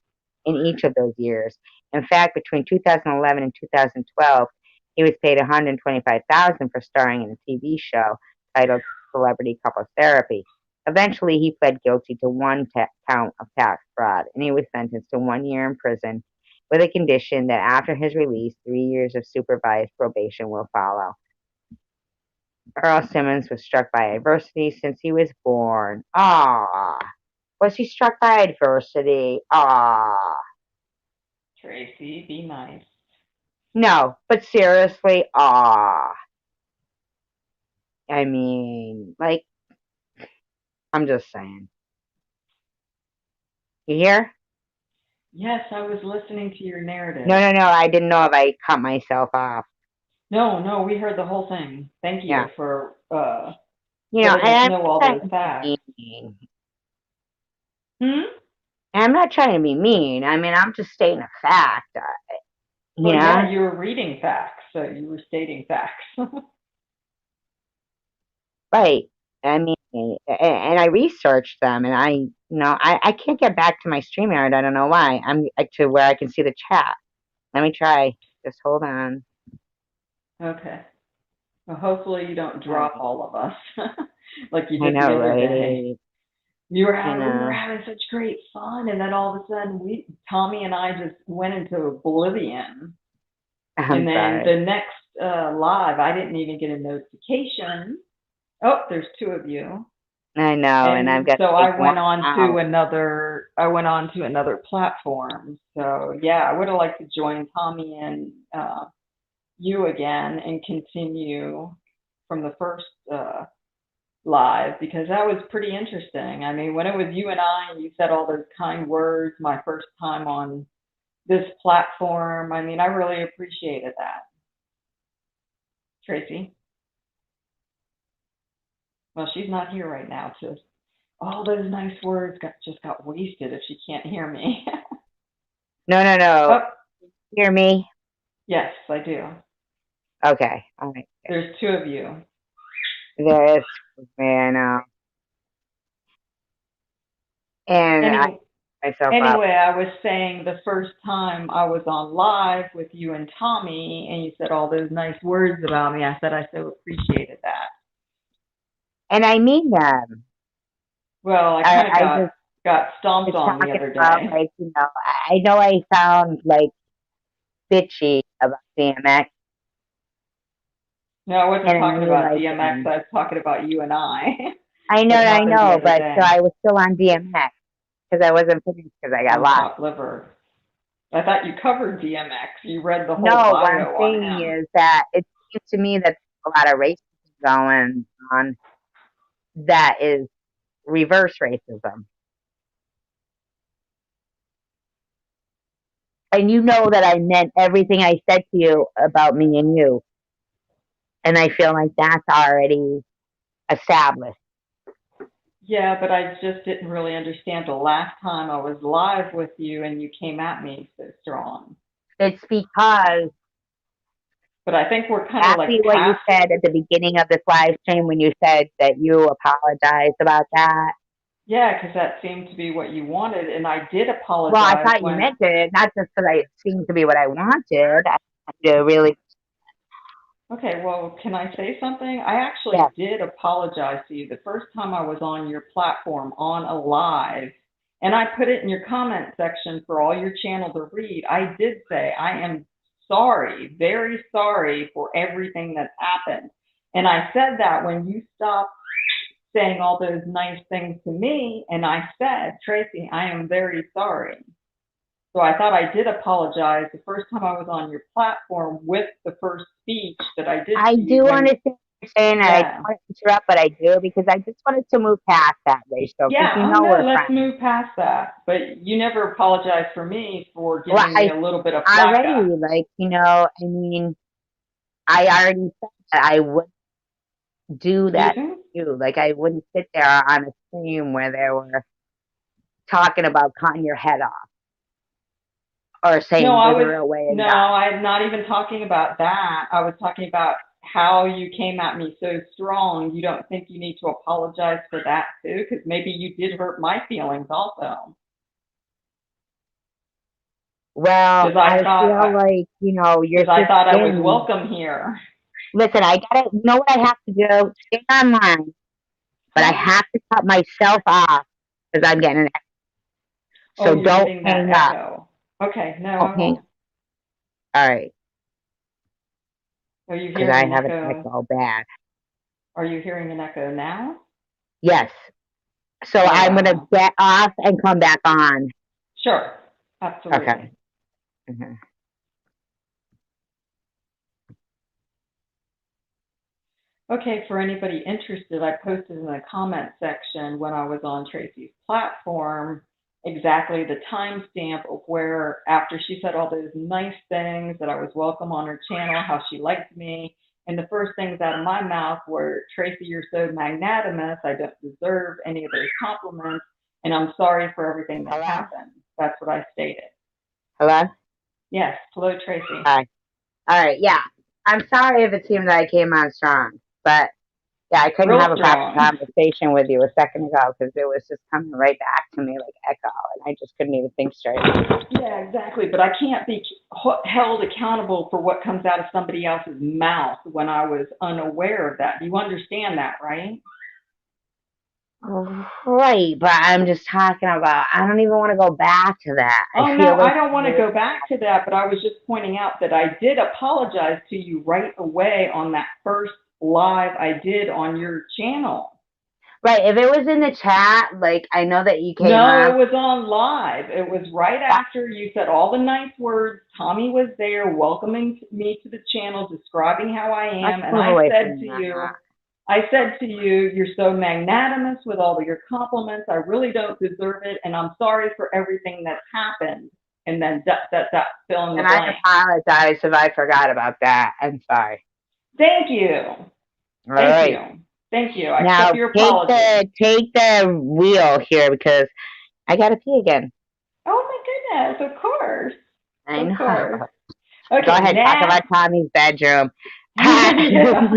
in each of those years. In fact, between 2011 and 2012, he was paid $125,000 for starring in a TV show titled Celebrity Couples Therapy. Eventually, he pled guilty to one count of tax fraud, and he was sentenced to 1 year in prison with a condition that after his release, 3 years of supervised probation will follow. Earl Simmons was struck by adversity since he was born. Ah, was he struck by adversity? Ah, Tracy, be nice. no, but seriously, ah. I mean, like, I'm just saying. You hear? Yes, I was listening to your narrative. No, I didn't know if I cut myself off. No, we heard the whole thing. Thank you Yeah. for You know, letting us know all those facts. mean. I'm not trying to be mean. I mean, I'm just stating a fact. Well, yeah, you were reading facts, so you were stating facts. Right. I mean, and I researched them, and I can't get back to my StreamYard. I don't know why. I'm to where I can see the chat. Let me try. Just hold on. Okay. Well, hopefully you don't drop all of us like you I did the know, other right? day. We were know. having such great fun, and then all of a sudden, Tommy and I just went into oblivion. I'm And then sorry. the next live, I didn't even get a notification. Oh, there's two of you. I know, and I've And got so to I take one went on out. to another. I went on to another platform. So yeah, I would have liked to join Tommy and you again and continue from the first live, because that was pretty interesting. I mean, when it was you and I, and you said all those kind words, my first time on this platform, I mean, I really appreciated that. Tracy? Well, she's not here right now to, all those nice words just got wasted if she can't hear me. No. Oh, Hear me? yes, I do. Okay. All right. There's two of you. There is, man. And I myself up. Anyway, I was saying the first time I was on live with you and Tommy, and you said all those nice words about me, I said I so appreciated that. And I mean them. Well, I kind I of just got stomped was on the talking other about, day. like, I know I sound like bitchy about DMX. No, I wasn't And I talking really about like DMX. I was talking about you and I. I What happened the know, other but day so I was still on DMX because I wasn't finished because I got on lost. Chopped Liver. I thought you covered DMX. You read the whole No, what I'm bio on saying him. is that it seems to me that a lot of racism going on that is reverse racism. And you know that I meant everything I said to you about me and you. And I feel like that's already established. Yeah, but I just didn't really understand the last time I was live with you and you came at me so strong. It's because But I think we're kind of like exactly what you past. said at the beginning of this live stream when you said that you apologized about that. Yeah, because that seemed to be what you wanted, and I did apologize. Well, I thought you meant it, not just because it seemed to be what I wanted. I wanted to really. Okay, well, can I say something? I actually did apologize to you the first time I was on your platform on a live, and I put it in your comment section for all your channel to read. I did say, I am sorry, very sorry for everything that's happened. And I said that when you stopped saying all those nice things to me, and I said, Tracy, I am very sorry. So I thought I did apologize the first time I was on your platform with the first speech that I did. I do understand what you're saying, and I don't want to interrupt, but I do because I just wanted to move past that, Rachel. Yeah, let's friends. move past that. But you never apologized for me for giving me a little bit of flack. Already, like, I mean, I already said that I would do that to you. Like, I wouldn't sit there on a stream where they were talking about cutting your head off or saying the real way. No, I'm not even talking about that. I was talking about how you came at me so strong. You don't think you need to apologize for that too? Because maybe you did hurt my feelings also. Well, I feel like, you're. I thought I was welcome here. Listen, I gotta. You know what I have to do? Stay online, but I have to cut myself off because I'm getting an echo. So don't hang up. Okay, no, I won't. All right. Are you hearing an echo? Because I have an echo bad. Are you hearing an echo now? Yes. So I'm going to get off and come back on. Sure. Absolutely. Okay. Okay, for anybody interested, I posted in the comment section when I was on Tracy's platform exactly the timestamp of where, after she said all those nice things, that I was welcome on her channel, how she liked me, and the first things out of my mouth were, Tracy, you're so magnanimous, I don't deserve any of those compliments, and I'm sorry for everything that happened. That's what I stated. Hello? Yes. Hello, Tracy. Hi. All right. Yeah. I'm sorry if it seemed that I came on strong, but Yeah, I couldn't Real have a proper strong. conversation with you a second ago because it was just coming right back to me like echo, and I just couldn't even think straight. Yeah, exactly. But I can't be held accountable for what comes out of somebody else's mouth when I was unaware of that. You understand that, right? Right, but I'm just talking about, I don't even want to go back to that. I Oh, no, feel I like, don't want to go back to that, but I was just pointing out that I did apologize to you right away on that first live I did on your channel. right, if it was in the chat, like, I know that you came No, on. it was on live. It was right after you said all the nice words. Tommy was there welcoming me to the channel, describing how I am. Let's And move I away said from to that. you, you're so magnanimous with all of your compliments. I really don't deserve it. And I'm sorry for everything that's happened. And then fill in the And I blank. apologize if I forgot about that. I'm sorry. Thank you. All Thank right. you. Thank you. I Now accept your apology. take the wheel here because I gotta pee again. Oh my goodness, of course. I Of course. know. Go Okay, ahead, talk now about Tommy's bedroom. yeah.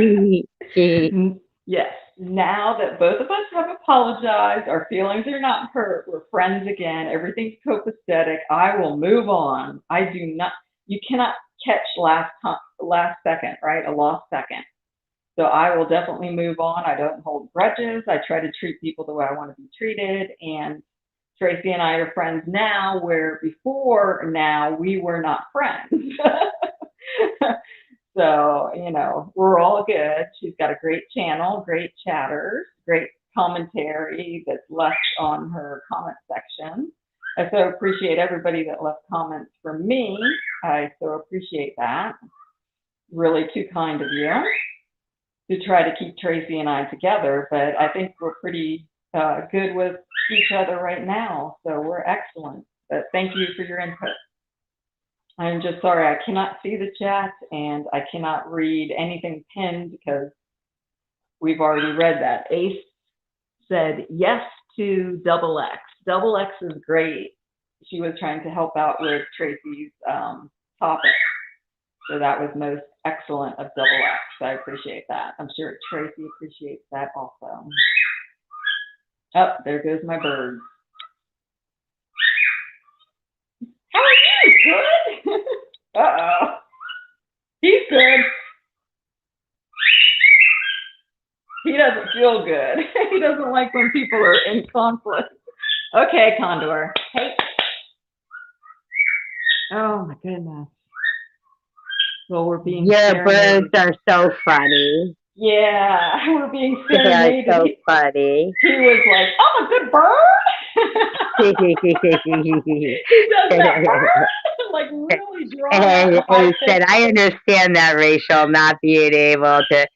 Yes. Now that both of us have apologized, our feelings are not hurt, we're friends again, everything's copacetic, I will move on. I do not, you cannot catch last second, right? A lost second. So I will definitely move on. I don't hold grudges. I try to treat people the way I want to be treated. And Tracy and I are friends now, where before now we were not friends. So, we're all good. She's got a great channel, great chatters, great commentary that's left on her comment section. I so appreciate everybody that left comments for me. I so appreciate that. Really too kind of you to try to keep Tracy and I together, but I think we're pretty good with each other right now, so we're excellent. But thank you for your input. I'm just sorry I cannot see the chat and I cannot read anything pinned because we've already read that. Ace said yes to Double X. Double X is great. She was trying to help out with Tracy's topic. So that was most excellent of Double X. I appreciate that. I'm sure Tracy appreciates that also. Oh, there goes my bird. How are you? Good? Uh-oh. He's good. He doesn't feel good. He doesn't like when people are in conflict. Okay, Condor. Hey. Oh, my goodness. Well, we're being Your birds serenaded. are so funny. Yeah, we're being They are serenaded. so funny. He was like, I'm a good bird. He does that bird, like really drawn out and and high he said, pitched. I understand that, Rachel, not being able to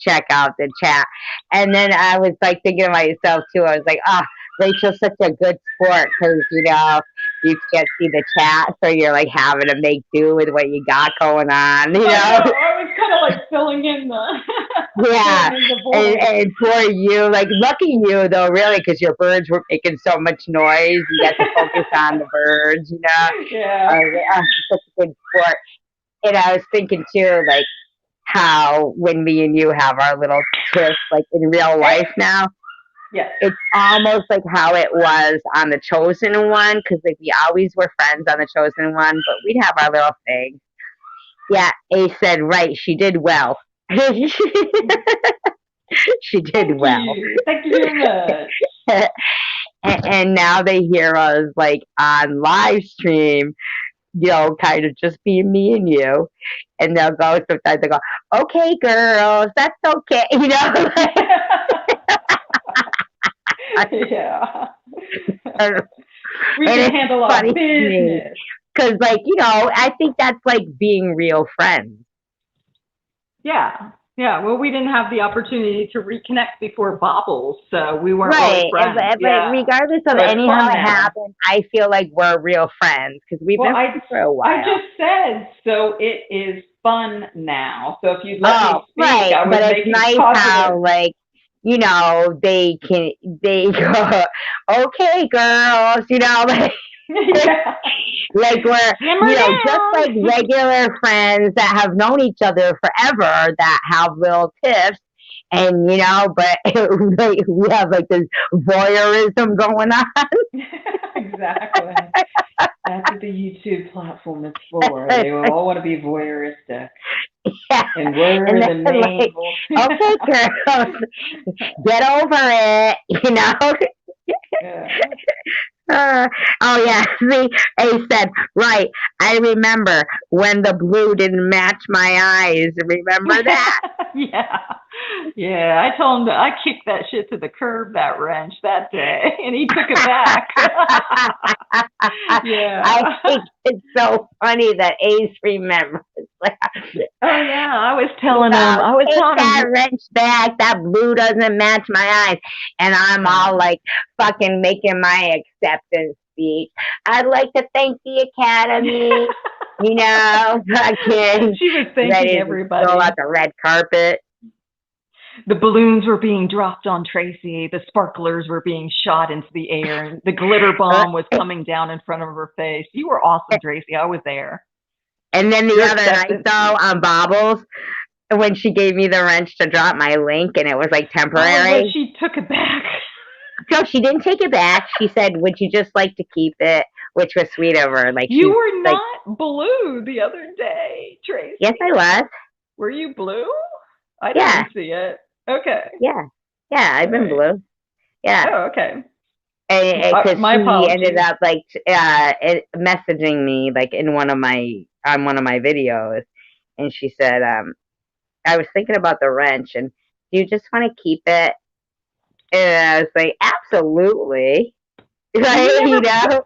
check out the chat. And then I was like thinking to myself too, I was like, oh, Rachel's such a good sport because, you can't see the chat, so you're like having to make do with what you got going on, I know, I was kind of like filling in the, Yeah, filling in the void. and poor you, like lucky you though, really, because your birds were making so much noise. You got to focus on the birds, Yeah. I was like, oh, she's such a good sport. And I was thinking too, like how when me and you have our little tiff, like in real life now, Yeah. it's almost like how it was on The Chosen One, because like we always were friends on The Chosen One, but we'd have our little thing. Yeah, Ace said, right, she did well. She did well. Thank you very much. And now they hear us like on live stream, kind of just being me and you. And they'll go, sometimes they go, okay, girls, that's okay. Yeah. And We can it's handle our funny to me business. because, like, I think that's like being real friends. Yeah. Yeah. Well, we didn't have the opportunity to reconnect before Bobbles, so we weren't really friends. But regardless of anyhow it happened, I feel like we're real friends because we've been friends for a while. I just said, so it is fun now. So if you'd let me speak, right. I would but make it's nice how, like, they go, okay, girls, like, yeah. like we're, just like regular friends that have known each other forever that have little tiffs. and but like, we have like this voyeurism going on. Exactly. That's what the YouTube platform is for. They all want to be voyeuristic. Yeah. And we're And the then main. like, okay, girls, get over it, Yeah. Oh yeah, see, A said, right, I remember when the blue didn't match my eyes. Remember that? Yeah. Yeah. I told him that I kicked that shit to the curb, that wrench, that day, and he took it back. Yeah. I think it's so funny that Ace remembers. Oh yeah, I was telling him. Take that wrench back. That blue doesn't match my eyes. And I'm all like fucking making my acceptance speech. I'd like to thank the Academy. Fucking She was thanking ready everybody. to roll out the red carpet. The balloons were being dropped on Tracy. The sparklers were being shot into the air. And the glitter bomb was coming down in front of her face. You were awesome, Tracy. I was there. And then the other night, though, on Bobbles, when she gave me the wrench to drop my link, and it was like temporary. Oh, but she took it back. No, she didn't take it back. She said, "Would you just like to keep it?" Which was sweet of her. Like, you were not blue the other day, Tracy. Yes, I was. Were you blue? I didn't see it. Okay. Yeah, I've been blue. Yeah. Oh, okay. Because my she apologies. ended up like messaging me like on one of my videos, and she said, "I was thinking about the wrench, and do you just want to keep it?" And I was like, "Absolutely." Right? You never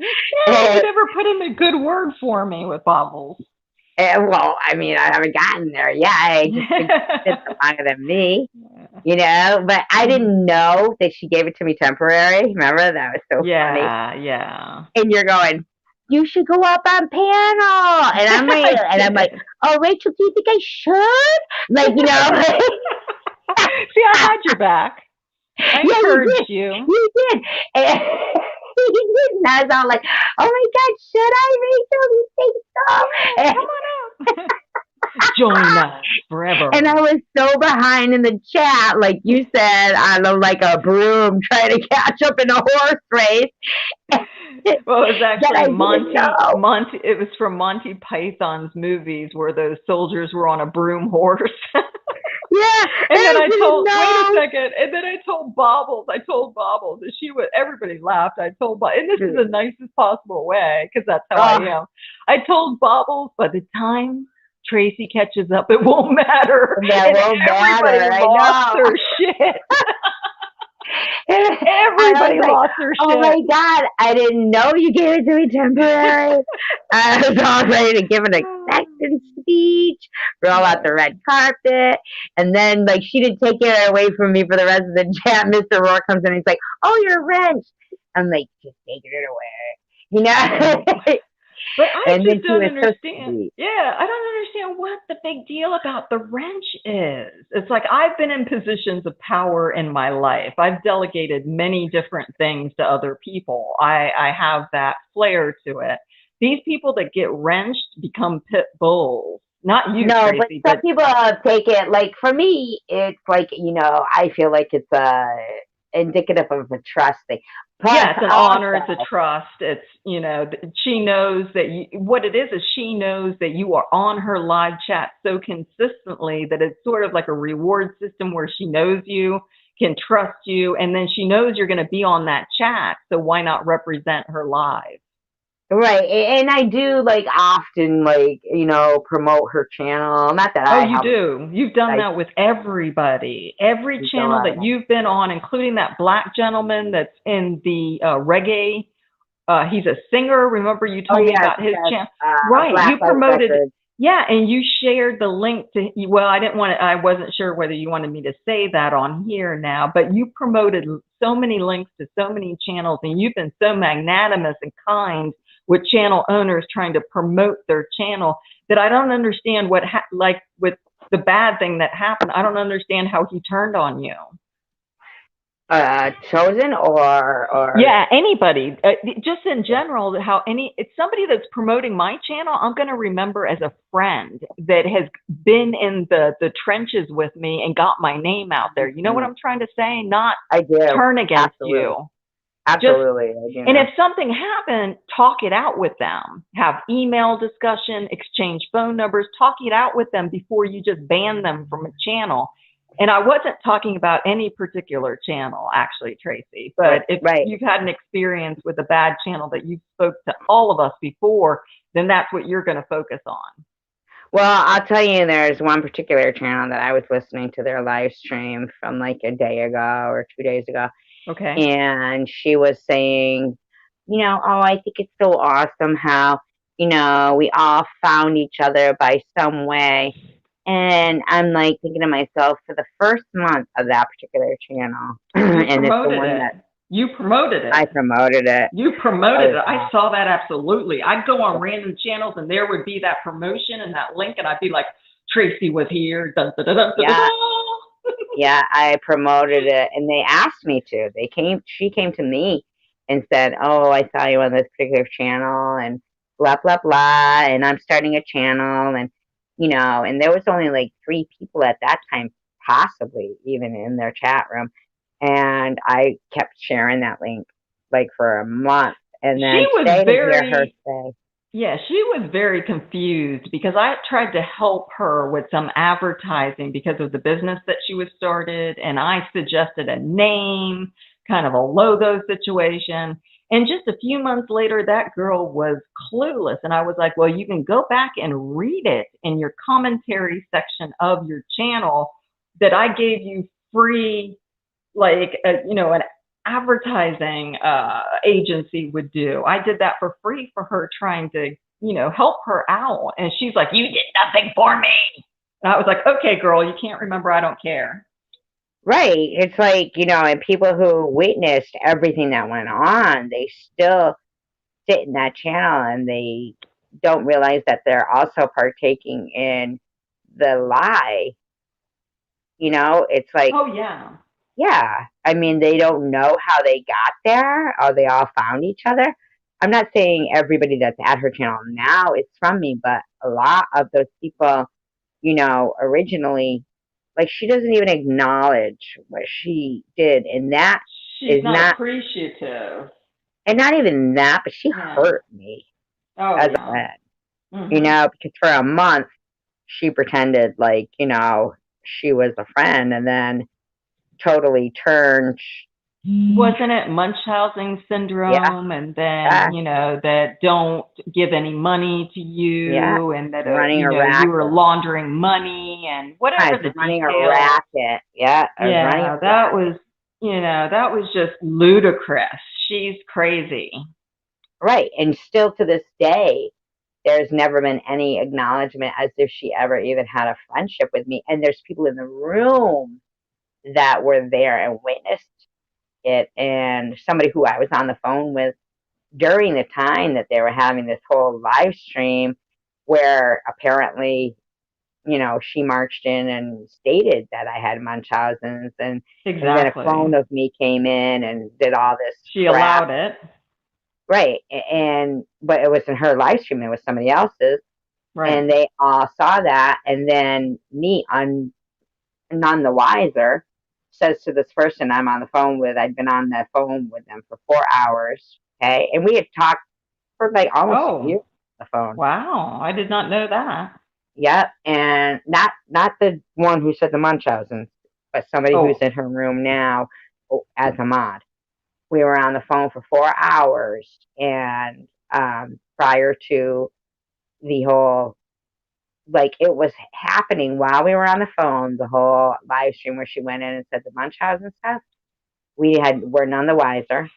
put in a good word for me with Bobbles. Well, I mean, I haven't gotten there yet. I just think it's longer than me, But I didn't know that she gave it to me temporary. Remember, that was so funny. Yeah. And you're going, you should go up on panel, and I'm like, oh, Rachel, do you think I should? Like, See, I had your back. I encouraged you. You did. And you did. And I was all like, oh my God, should I, Rachel? You think so? Yeah, come on up. Join us forever. And I was so behind in the chat, like you said, on like a broom trying to catch up in a horse race. Well, it was actually Monty. It was from Monty Python's movies where those soldiers were on a broom horse. Yeah. And then I told, wait a second. And then I told Bobbles, and everybody laughed. I told Bobbles, and this is the nicest possible way, because that's how I am. I told Bobbles, by the time Tracy catches up, it won't matter. Everybody lost their shit. Everybody lost their shit. Oh my God, I didn't know you gave it to me temporary. I was all ready to give an acceptance speech, roll out the red carpet, and then like she didn't take it away from me for the rest of the chat. Mr. Rourke comes in and he's like, "Oh, your wrench." I'm like, just taking it away, But I just don't understand. I don't understand what the big deal about the wrench is. It's like I've been in positions of power in my life. I've delegated many different things to other people. I have that flair to it. These people that get wrenched become pit bulls. Not you, no, Tracy, but some people take it, like for me, it's like, I feel like it's indicative of a trust thing. Yeah, it's an honor, it's a trust. It's, she knows that what it is she knows that you are on her live chat so consistently that it's sort of like a reward system where she knows you, can trust you, and then she knows you're going to be on that chat. So why not represent her live? Right. And I do often promote her channel. Not that you do. You've done that with everybody. Every channel that you've been on, including that black gentleman that's in the reggae. He's a singer. Remember you told me about his channel. Right. You promoted. Yeah, and you shared the link to, I wasn't sure whether you wanted me to say that on here now, but you promoted so many links to so many channels, and you've been so magnanimous and kind with channel owners trying to promote their channel that I don't understand with the bad thing that happened. I don't understand how he turned on you. Chosen or Yeah, anybody. Just in general, how it's somebody that's promoting my channel, I'm going to remember as a friend that has been in the trenches with me and got my name out there. You know what I'm trying to say? Not I do. turn against Absolutely. you. Absolutely. I do And know. if something happened, talk it out with them. Have email discussion, exchange phone numbers, talk it out with them before you just ban them from a channel. And I wasn't talking about any particular channel, actually, Tracy. But if you've had an experience with a bad channel that you spoke to all of us before, then that's what you're going to focus on. Well, I'll tell you, there's one particular channel that I was listening to their live stream from like a day ago or 2 days ago. Okay. And she was saying, oh, I think it's so awesome how, we all found each other by some way. And I'm like thinking to myself, for the first month of that particular channel, and it's the one that you promoted it. I promoted it. You promoted it. I saw that absolutely. I'd go on random channels and there would be that promotion and that link, and I'd be like, Tracy was here. Dun, dun, dun, dun, Yeah. dun. Yeah, I promoted it, and they asked me to. She came to me and said, "Oh, I saw you on this particular channel, and blah blah blah, and I'm starting a channel, and and there was only like 3 people at that time, possibly even in their chat room, and I kept sharing that link like for a month, and then she was hear her say, yeah, she was very confused because I tried to help her with some advertising because of the business that she was started. And I suggested a name, kind of a logo situation. And just a few months later, that girl was clueless. And I was like, well, you can go back and read it in your commentary section of your channel that I gave you free, like, an advertising agency would do. I did that for free for her, trying to, help her out. And she's like, you did nothing for me. And I was like, okay, girl, you can't remember. I don't care. Right. It's like, and people who witnessed everything that went on, they still sit in that channel and they don't realize that they're also partaking in the lie. It's like, oh, yeah. Yeah. I mean, they don't know how they got there or they all found each other. I'm not saying everybody that's at her channel now is from me, but a lot of those people, originally, like, she doesn't even acknowledge what she did. And that She's is not appreciative. And not even that, but she hurt me as a friend, because for a month she pretended like, she was a friend and then totally turned. Wasn't it Munchausen syndrome? Yeah. And then, that don't give any money to you, and that, running a racket. You were laundering money and whatever the running details. a racket. Yeah. Yeah, that was, that was just ludicrous. She's crazy. Right. And still to this day, there's never been any acknowledgement as if she ever even had a friendship with me. And there's people in the room that were there and witnessed it, and somebody who I was on the phone with during the time that they were having this whole live stream where apparently, she marched in and stated that I had Munchausen's, and then a clone of me came in and did all this. She allowed it. Right. But it wasn't her live stream, it was somebody else's. Right. And they all saw that, and then me, none the wiser, says to this person I'm on the phone with, I'd been on the phone with them for 4 hours, okay? And we had talked for like almost a year on the phone. Wow, I did not know that. Yep, and not the one who said the Munchausen, but somebody who's in her room now as a mod. We were on the phone for 4 hours, and prior to the whole, like, it was happening while we were on the phone, the whole live stream where she went in and said the Munchausen stuff. We're none the wiser.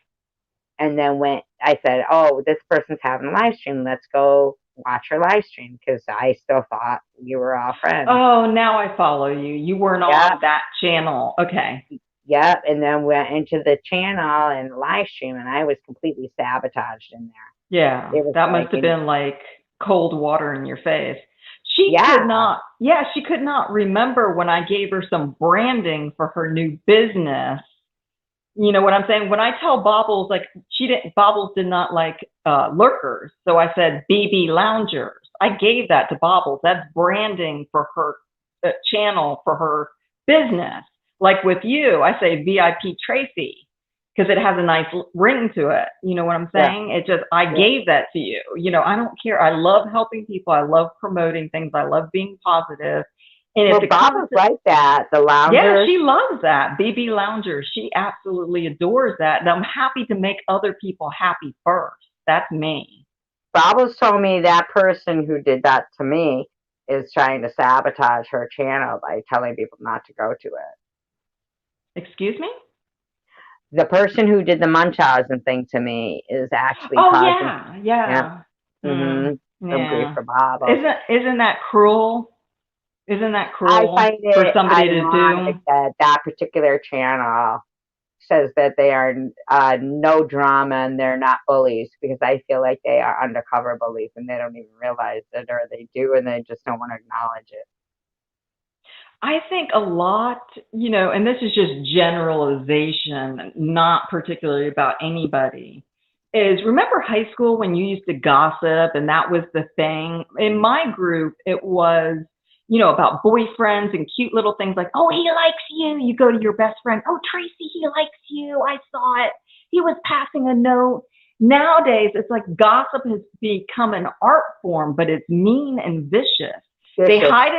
And then when I said, oh, this person's having a live stream, let's go watch her live stream, because I still thought we were all friends. Oh, now I follow you. You weren't on that channel. Okay. Yep. And then went into the channel and live stream, and I was completely sabotaged in there. Yeah. That must have been like cold water in your face. She could not remember when I gave her some branding for her new business You know what I'm saying? When I tell Bobbles, like Bobbles did not like lurkers. So I said BB loungers. I gave that to Bobbles. That's branding for her channel, for her business. Like with you, I say VIP Tracy because it has a nice ring to it. You know what I'm saying? It just, I gave that to you. You know, I don't care. I love helping people. I love promoting things. I love being positive. And Well, if it Bob comes was to, like that. The loungers. yeah, she loves that. BB Lounger. She absolutely adores that. And I'm happy to make other people happy first. That's me. Bob was told me that person who did that to me is trying to sabotage her channel by telling people not to go to it. Excuse me? The person who did the Munchausen thing to me is actually Oh, causing yeah. some grief Yeah. for Bob. Isn't that cruel? Isn't that I cruel find for it somebody to ironic do? that that particular channel says that they are no drama and they're not bullies, because I feel like they are undercover bullies and they don't even realize it, or they do and they just don't want to acknowledge it. I think a lot, you know, and this is just generalization, not particularly about anybody, is remember high school when you used to gossip and that was the thing? In my group, it was, you know, about boyfriends and cute little things like, oh, he likes you. You go to your best friend, oh, Tracy, he likes you. I saw it. He was passing a note. Nowadays, it's like gossip has become an art form, but it's mean and vicious. They hide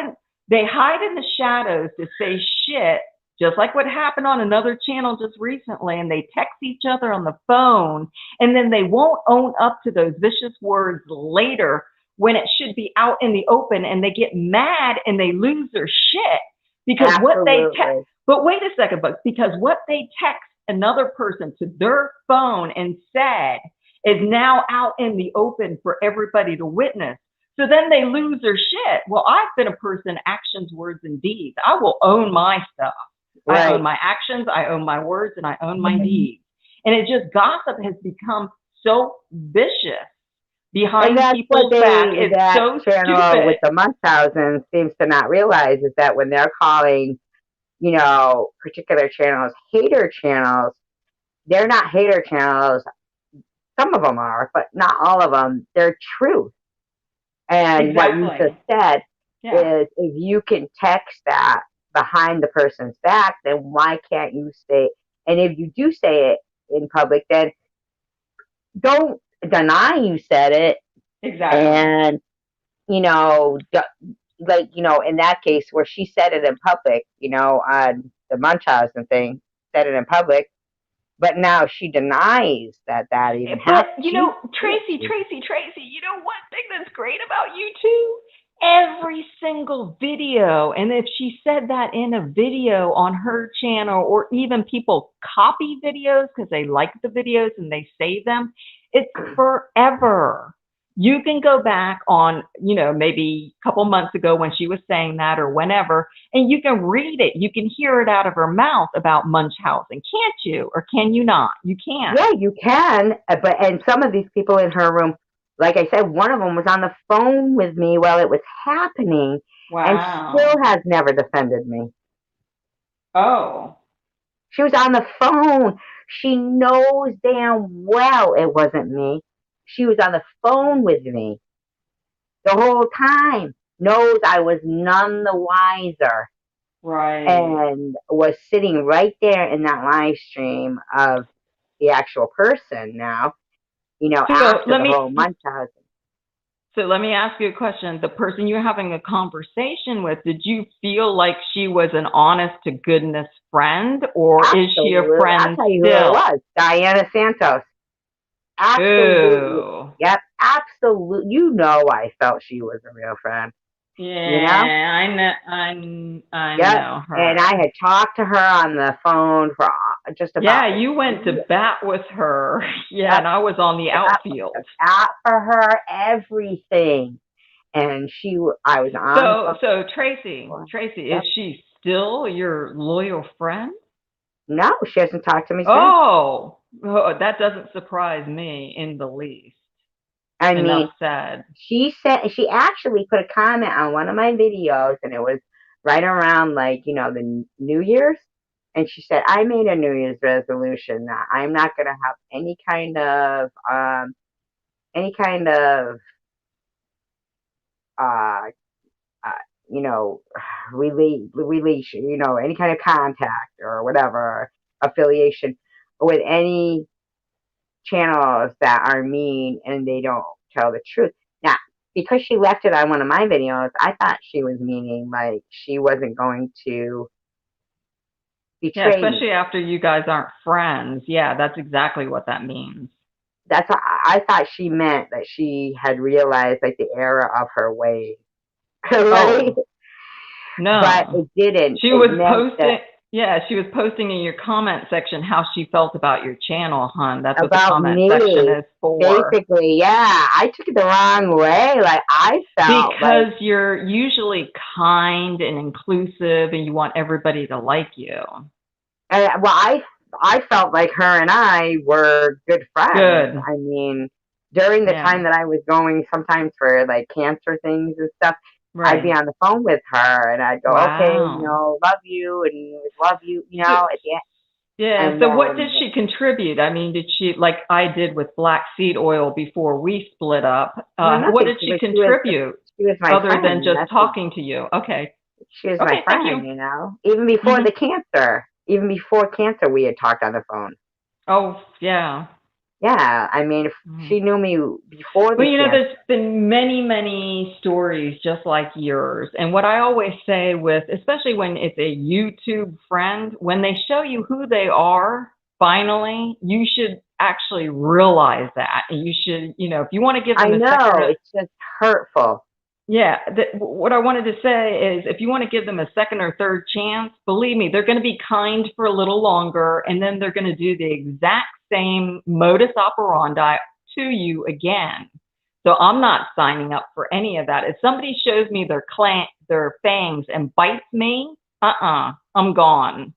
in the shadows to say shit, just like what happened on another channel just recently, and they text each other on the phone, and then they won't own up to those vicious words later when it should be out in the open, and they get mad and they lose their shit because what they text. But wait a second, but because what they text another person to their phone and said is now out in the open for everybody to witness. So then they lose their shit. Well, I've been a person, actions, words, and deeds. I will own my stuff. Right. I own my actions, I own my words, and I own my deeds. And it just, gossip has become so vicious behind people's back. It's so stupid. With the Munchausen seems to not realize is that when they're calling, you know, particular channels hater channels, they're not hater channels. Some of them are, but not all of them. They're truth. And what you just said is, if you can text that behind the person's back, then why can't you say, and if you do say it in public, then don't deny you said it. Exactly. And, you know, like, you know, in that case where she said it in public, you know, on the Munchausen thing, said it in public, but now she denies that even happened. But, you know, Tracy, you know one thing that's great about you too? Every single video, and if she said that in a video on her channel, or even people copy videos because they like the videos and they save them, it's forever. You can go back on, you know, maybe a couple months ago when she was saying that or whenever, and you can read it. You can hear it out of her mouth about Munchausen. Can't you? Or can you not? You can. Yeah, you can. And some of these people in her room, like I said, one of them was on the phone with me while it was happening. Wow. And still has never defended me. Oh. She was on the phone. She knows damn well it wasn't me. She was on the phone with me the whole time. Knows I was none the wiser. Right. And was sitting right there in that live stream of the actual person now, you know, so after the whole Munchausen. So let me ask you a question. The person you're having a conversation with, did you feel like she was an honest to goodness friend, or is she a friend? I'll tell you who it was. Diana Santos. Absolutely. Ooh. Yep, absolutely. You know, I felt she was a real friend. Yeah, you know? I know her. And I had talked to her on the phone for just about. Yeah, you went to bat with her. Yeah, and I was on the outfield. Out for her, everything. And I was on. So Tracy, is she still your loyal friend? No, she hasn't talked to me since. Oh, that doesn't surprise me in the least. I mean, enough said. She actually put a comment on one of my videos, and it was right around, like, you know, the New Year's. And she said, I made a New Year's resolution that I'm not going to have any kind of, uh, uh, you know, relation, any kind of contact or whatever affiliation with any channels that are mean and they don't tell the truth. Now, because she left it on one of my videos, I thought she was meaning like she wasn't going to Yeah, betray me. especially after you guys aren't friends. Yeah, that's exactly what that means. That's what I thought she meant, that she had realized like the error of her ways. Right? Oh, But no. it didn't. She It was meant posting, that yeah, she was posting in your comment section how she felt about your channel, hon. That's what the about comment section me, is for. basically, yeah, I took it the wrong way. Like I felt like, Because you're usually kind and inclusive and you want everybody to like you. well, I felt like her and I were good friends. Good. I mean, during the Yeah. time that I was going sometimes for like cancer things and stuff, I'd be Right. on the phone with her and I'd go, okay, Wow. love you and love you, So, at the end. yeah. And So what did then, she contribute? I mean, did she, like I did with black seed oil before we split up, well, what nothing. did she contribute She was my other than friend. just talking to you? Okay. She was my Okay. Thank friend, you. even before Hmm. the cancer, we had talked on the phone. Oh, yeah. Yeah. I mean, if Mhm. she knew me before Well, the cancer. there's been many, many stories just like yours. And what I always say with, especially when it's a YouTube friend, when they show you who they are, finally, you should actually realize that. And you should, if you want to give I them a second, know, it's just hurtful. yeah, what I wanted to say is if you want to give them a second or third chance, believe me, they're going to be kind for a little longer and then they're going to do the exact same modus operandi to you again. So I'm not signing up for any of that. If somebody shows me their fangs and bites me, I'm gone.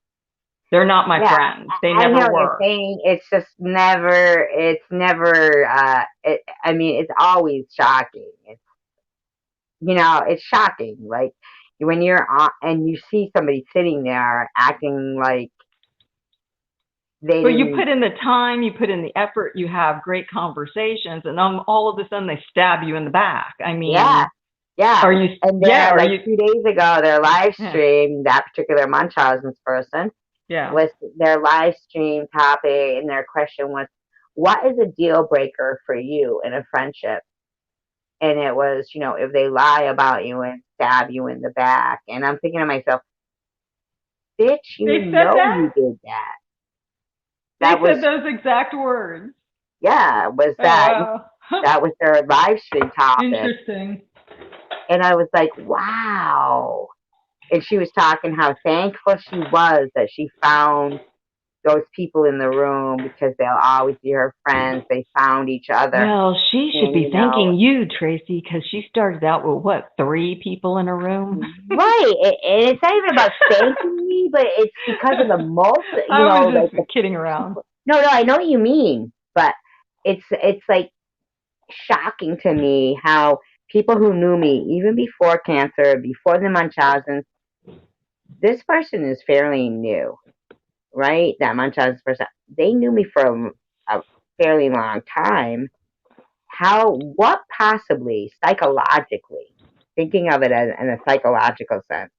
They're not my Yeah, friends. They I know never what you're were. saying. It's never, I mean, it's always shocking. It's shocking. Like when you're on and you see somebody sitting there acting like they But you didn't, put in the time, you put in the effort, you have great conversations, and then all of a sudden they stab you in the back. I yeah, mean, yeah. are you, And yeah, they're are like you, 2 days ago, their live yeah, stream, that particular Munchausen's person, yeah. was their live stream topic, and their question was, what is a deal breaker for you in a friendship? And it was, if they lie about you and stab you in the back. And I'm thinking to myself, bitch, They said that? you did that. They That said was, those exact words. yeah, Oh, wow. that was their live stream topic. Interesting. And I was like, wow. And she was talking how thankful she was that she found those people in the room because they'll always be her friends. They found each other. Well, she should And, be thanking you, Tracy, because she started out with what, 3 people in a room? right. And it's not even about thanking me, but it's because of the most, I was like the just kidding around. people. No, I know what you mean, but it's like shocking to me how people who knew me even before cancer, before the Munchausen, this person is fairly new, right? That Munchausen person, they knew me for a fairly long time. What possibly psychologically, thinking of it as in a psychological sense,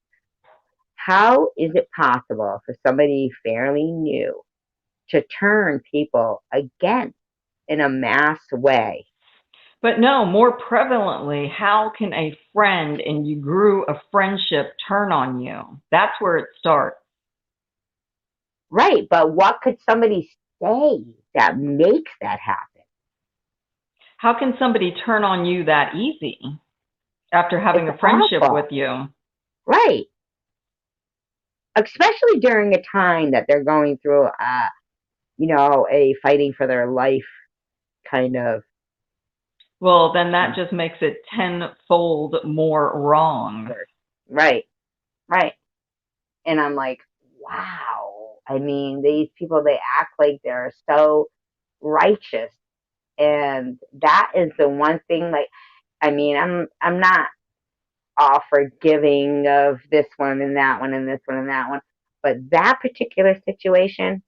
how is it possible for somebody fairly new to turn people against in a mass way? But no, more prevalently, how can a friend and you grew a friendship turn on you? That's where it starts. Right, but what could somebody say that makes that happen? How can somebody turn on you that easy after having It's a friendship awful. with you? Right. Especially during a time that they're going through, a fighting for their life kind of. Well, then that just makes it tenfold more wrong. Right, right. And I'm like, wow. I mean, these people, they act like they're so righteous. And that is the one thing, like, I mean, I'm not all forgiving of this one and that one and this one and that one. But that particular situation,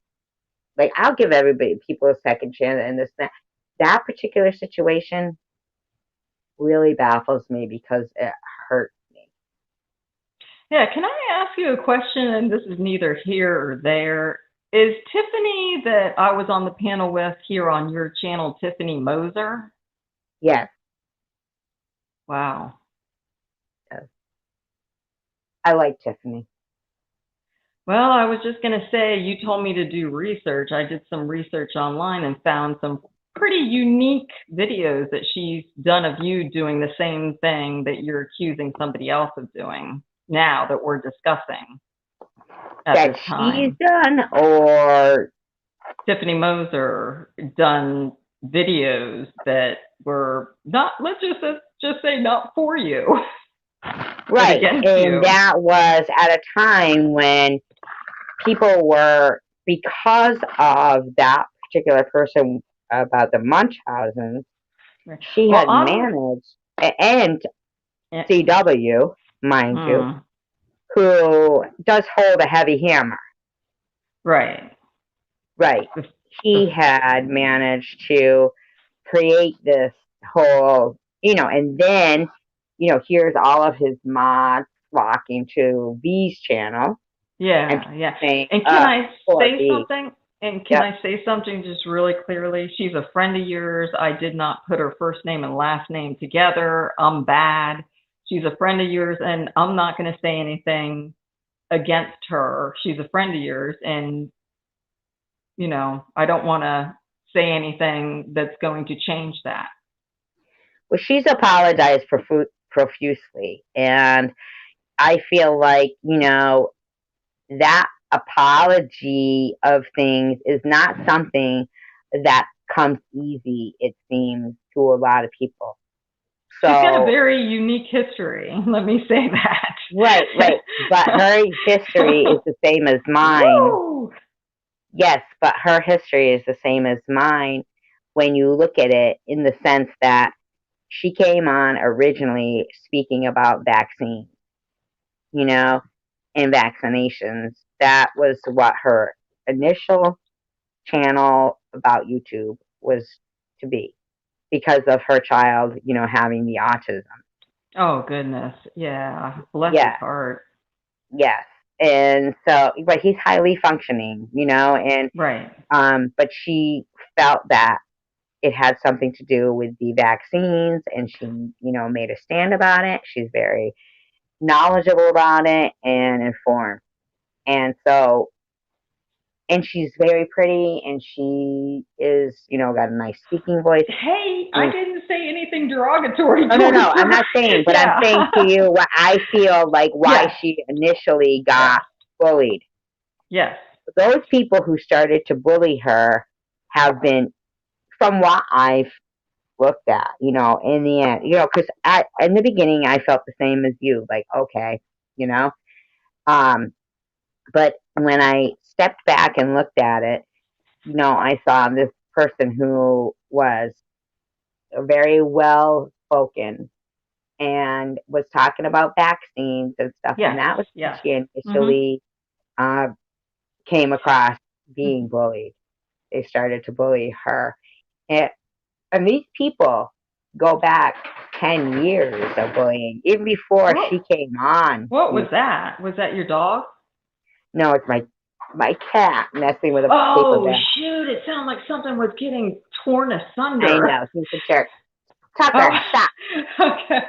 like I'll give people a second chance and this that particular situation really baffles me because it hurt me. Yeah, can I ask you a question? And this is neither here or there. Is Tiffany that I was on the panel with here on your channel, Tiffany Moser? Yes. Wow. Yes. I like Tiffany. Well, I was just going to say, you told me to do research. I did some research online and found some pretty unique videos that she's done of you doing the same thing that you're accusing somebody else of doing now that we're discussing at That this she's time. done, or Tiffany Moser done videos that were not, let's just say not for you. right. Against And you. that was at a time when people were, because of that particular person about the Munchausen, she Well, had managed, and CW, mind you, who does hold a heavy hammer. Right. Right. He had managed to create this whole, and then, here's all of his mods flocking to V's channel. Yeah, yeah. Saying, and can I say V. something? And can I say something just really clearly? She's a friend of yours. I did not put her first name and last name together. I'm bad. She's a friend of yours, and I'm not going to say anything against her. She's a friend of yours, and I don't want to say anything that's going to change that. Well, she's apologized profusely, and I feel like, that apology of things is not something that comes easy, it seems, to a lot of people. So, she's got a very unique history. Let me say that. Right. But her history is the same as mine. Woo! Yes, but her history is the same as mine when you look at it in the sense that she came on originally speaking about vaccines, and vaccinations. That was what her initial channel about YouTube was to be, because of her child, having the autism. Oh, goodness. Yeah. Bless his heart. Yes. And so, but he's highly functioning, and, right. But she felt that it had something to do with the vaccines, and she, made a stand about it. She's very knowledgeable about it and informed. And so, and she's very pretty, and she is, got a nice speaking voice. Hey, I didn't say anything derogatory. No, I'm not saying, but I'm saying to you what I feel like why she initially got bullied. Yes. Those people who started to bully her have been, from what I've looked at, in the end, because in the beginning I felt the same as you, like, okay, but when I stepped back and looked at it, I saw this person who was very well spoken and was talking about vaccines and stuff, and that was when she initially came across being bullied. They started to bully her, and these people go back 10 years of bullying, even before she came on. What was that? Was that your dog? No, it's my cat messing with a paper bag. Shoot, it sounded like something was getting torn asunder. I know, he's a jerk. Tucker, stop. Okay.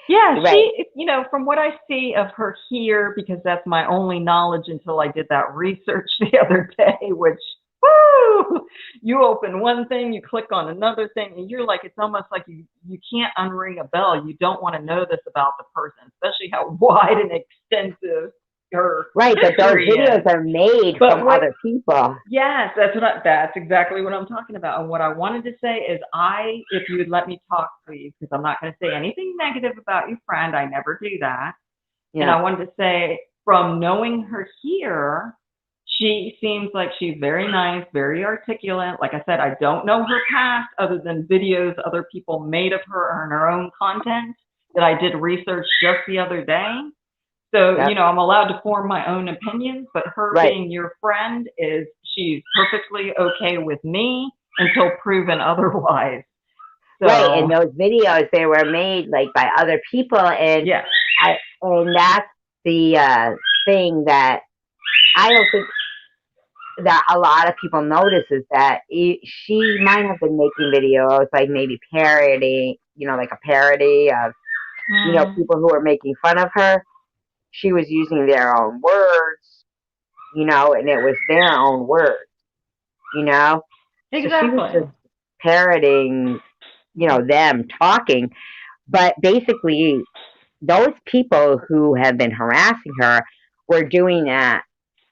Yeah, she, from what I see of her here, because that's my only knowledge until I did that research the other day, which, woo, you open one thing, you click on another thing, and you're like, it's almost like you can't unring a bell. You don't want to know this about the person, especially how wide and extensive her but those videos are made from other people. Yes, that's exactly what I'm talking about. And what I wanted to say is, if you would let me talk, please, because I'm not going to say anything negative about your friend. I never do that. Yeah. And I wanted to say, from knowing her here, she seems like she's very nice, very articulate. Like I said, I don't know her past other than videos other people made of her and her own content that I did research just the other day. So, Yep. you know, I'm allowed to form my own opinions, but her Right. being your friend she's perfectly okay with me until proven otherwise. So, Right, and those videos, they were made like by other people, and yeah. and that's the thing that I don't think that a lot of people notice is that she might have been making videos like maybe parody, like a parody of people who are making fun of her. She was using their own words, and it was their own words, so she was Exactly. just parroting, them talking. But basically, those people who have been harassing her were doing that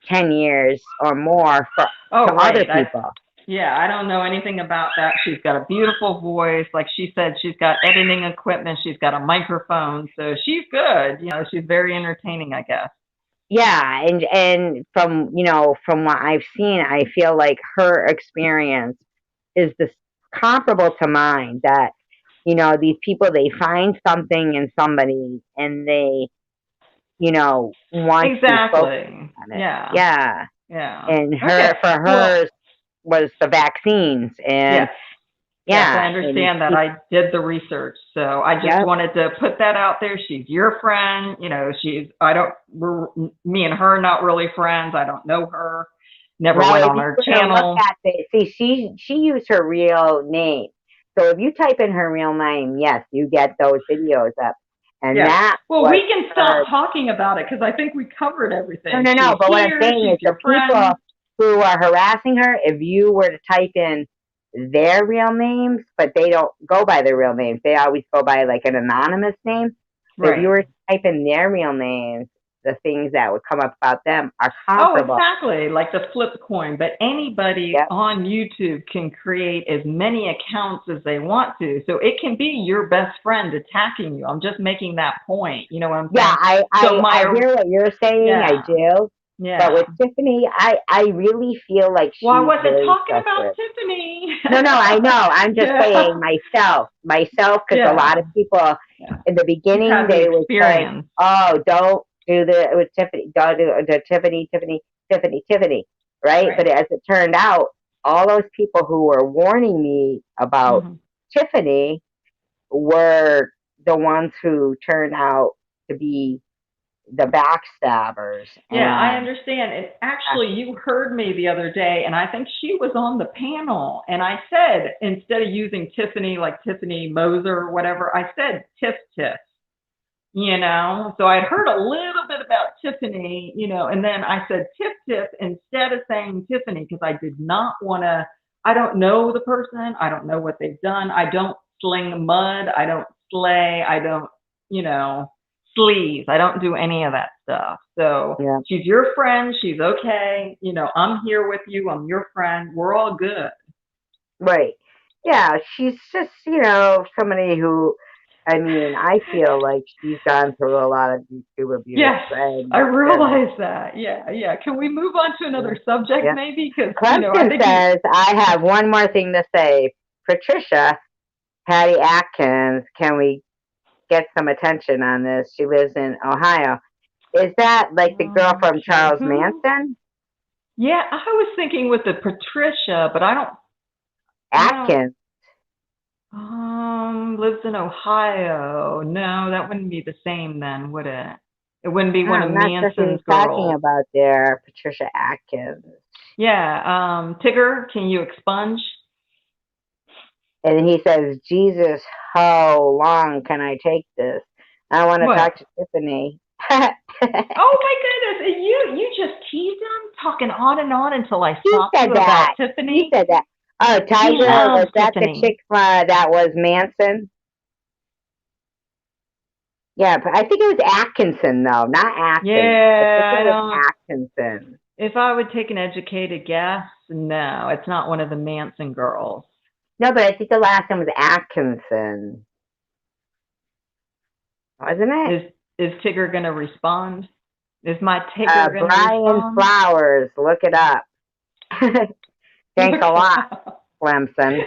10 years or more to other Right. people. Yeah, I don't know anything about that. She's got a beautiful voice. Like she said, she's got editing equipment. She's got a microphone. So she's good. You know, she's very entertaining, I guess. Yeah, and from what I've seen, I feel like her experience is comparable to mine. That these people, they find something in somebody and they want to focus Exactly. on it. Yeah. Yeah, Yeah. and Okay. for hers was the vaccines, and Yes. Yes, I yeah, understand that. I did the research. So I just yep. wanted to put that out there. She's your friend. You know, me and her not really friends. I don't know her. Never Well, went if on you her were to channel. look at it, see, she used her real name. So if you type in her real name, yes, you get those videos up. And Yeah. that Well, was we can stop talking about it because I think we covered everything. No. She's But what I'm here. saying is She's the your friend. people who are harassing her, if you were to type in their real names, but they don't go by their real names, they always go by like an anonymous name. But if you were to type in their real names, the things that would come up about them are comparable. Oh, exactly. Like the flip coin. But anybody Yep. on YouTube can create as many accounts as they want to. So it can be your best friend attacking you. I'm just making that point. You know what I'm saying? Yeah, I hear what you're saying. Yeah. I do. Yeah. But with Tiffany, I really feel like she's Well, I wasn't very talking about trustworthy. Tiffany. No, I know. I'm just saying myself, because a lot of people in the beginning they would say, "Oh, don't do with Tiffany, don't do the Tiffany," right? But as it turned out, all those people who were warning me about Tiffany were the ones who turned out to be the backstabbers. Yeah, I understand. And actually, you heard me the other day, and I think she was on the panel. And I said, instead of using Tiffany, like Tiffany Moser or whatever, I said Tiff. You know, so I'd heard a little bit about Tiffany, and then I said Tiff instead of saying Tiffany because I did not want to. I don't know the person. I don't know what they've done. I don't sling mud. I don't slay. I don't, sleaze. I don't do any of that stuff. So she's your friend. She's okay. I'm here with you. I'm your friend. We're all good. Right. Yeah, she's just, somebody who, I feel like she's gone through a lot of YouTube abuse. Yes, I realize that. Yeah. Can we move on to another subject maybe? Because Clemson says, I have one more thing to say. Patricia, Patty Atkins, can we get some attention on this? She lives in Ohio. Is that like the girl from Charles Manson? Yeah, I was thinking with the Patricia, but I don't. Atkins. Lives in Ohio. No, that wouldn't be the same then, would it? It wouldn't be one of Manson's girls. Talking about there, Patricia Atkins. Yeah. Tigger, can you expunge? And he says, Jesus, how long can I take this? I want to talk to Tiffany. Oh my goodness! You just teased him, talking on and on until I stopped you about Tiffany. He said that. Oh, Tiger, was that Tiffany. the chick that was Manson? Yeah, but I think it was Atkinson though, not Atkins. Yeah, I think it was Atkinson. If I would take an educated guess, no, it's not one of the Manson girls. No, but I think the last name was Atkinson. Wasn't it? Is Tigger going to respond? Is my Tigger going to respond? Brian Flowers, look it up. Thanks a lot, Clemson.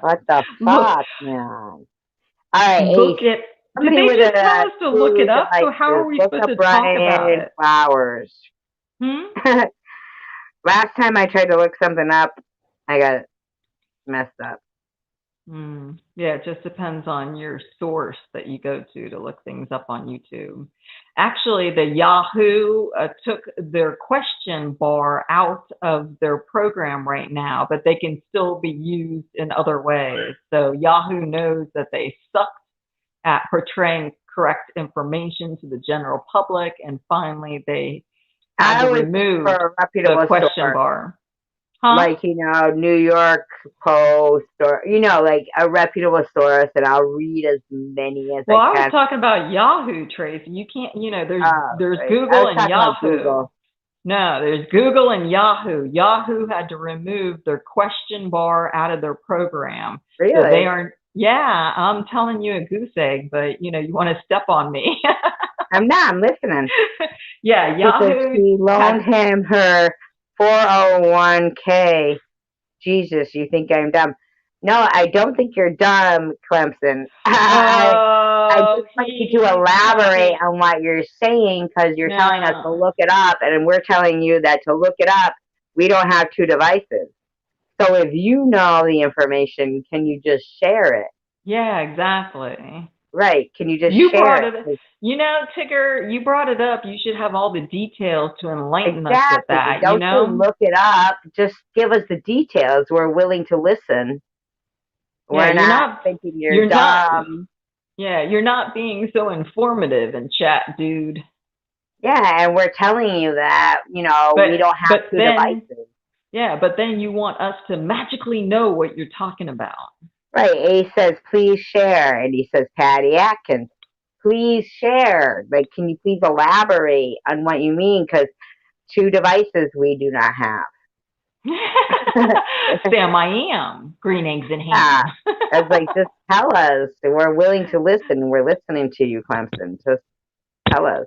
What the fuck, man? All right, look it Did Somebody they with just a tell us to look it food up? like So how are this. we Look supposed up to talk about Brian it? Flowers. Hmm? Last time I tried to look something up, I got messed up. Yeah, it just depends on your source that you go to look things up on YouTube. Actually, the Yahoo took their question bar out of their program right now, but they can still be used in other ways. So Yahoo knows that they sucked at portraying correct information to the general public, and finally they had to I was remove for a the reputable question store, bar. Huh? like New York Post, or like a reputable source, and I'll read as many as Well, I I was can. talking about Yahoo, Tracy. You can't, there's Right. I Google was and talking about Yahoo. Google. No, there's Google and Yahoo. Yahoo had to remove their question bar out of their program. So Really? they aren't, yeah, I'm telling you a goose egg, but you want to step on me. I'm not. I'm listening. Yeah, Because Yahoo. she loaned him her 401k. Jesus, you think I'm dumb? No, I don't think you're dumb, Clemson. I just want you to elaborate on what you're saying, because you're telling us to look it up, and we're telling you that to look it up, we don't have two devices. So if you know the information, can you just share it? Yeah, exactly. Right. Can you just You share brought it? it. Tigger, you brought it up. You should have all the details to enlighten us with Exactly. that, Don't say look it up. Just give us the details. We're willing to listen. Yeah, We're not thinking you're dumb. Yeah, you're not being so informative in chat, dude. Yeah, and we're telling you that, we don't have two devices. Yeah, but then you want us to magically know what you're talking about. Right. A says, please share. And he says, Patty Atkins, please share. Like, can you please elaborate on what you mean? Because two devices we do not have. Sam, I am. Green eggs and ham. Yeah. It's like, just tell us. We're willing to listen. We're listening to you, Clemson. Just tell us.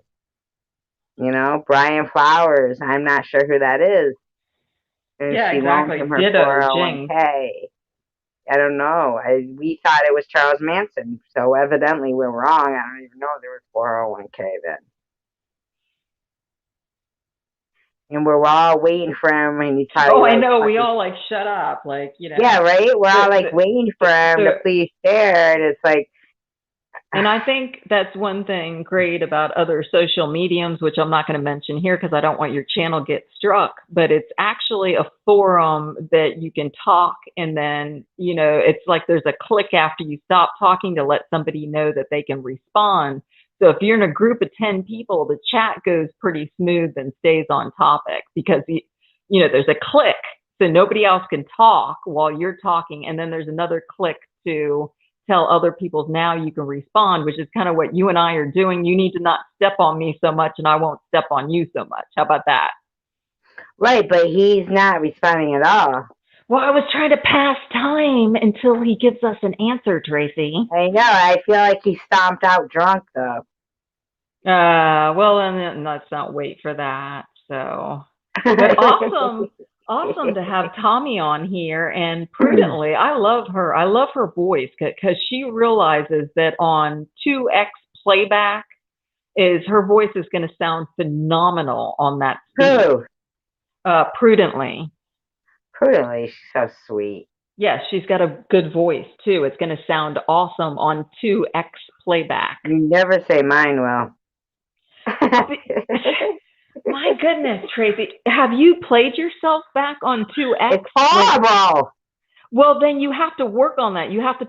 Brian Flowers. I'm not sure who that is. And yeah, she exactly. loaned him her Ditto, 401k. I don't know. We thought it was Charles Manson. So evidently we're wrong. I don't even know there was 401k then. And we're all waiting for him, and he's probably I know. We all shut up, Yeah, right? We're all waiting for him to please share, and it's like. And I think that's one thing great about other social mediums, which I'm not going to mention here because I don't want your channel get struck, but it's actually a forum that you can talk, and then, it's like there's a click after you stop talking to let somebody know that they can respond. So if you're in a group of 10 people, the chat goes pretty smooth and stays on topic because, there's a click. So nobody else can talk while you're talking. And then there's another click to tell other people now you can respond, which is kind of what you and I are doing. You need to not step on me so much, and I won't step on you so much. How about that? Right, but he's not responding at all. Well, I was trying to pass time until he gives us an answer, Tracy. I know. I feel like he stomped out drunk, though. Well, and let's not wait for that. So, but awesome to have Tommy on here. And Prudently, I love her. I love her voice because she realizes that on 2x playback her voice is going to sound phenomenal on that speed. Who? Prudently. Prudently, she's so sweet. Yes, she's got a good voice too. It's going to sound awesome on 2x playback. You never say mine well. My goodness, Tracy, have you played yourself back on 2x? It's horrible. Well, then you have to work on that. You have to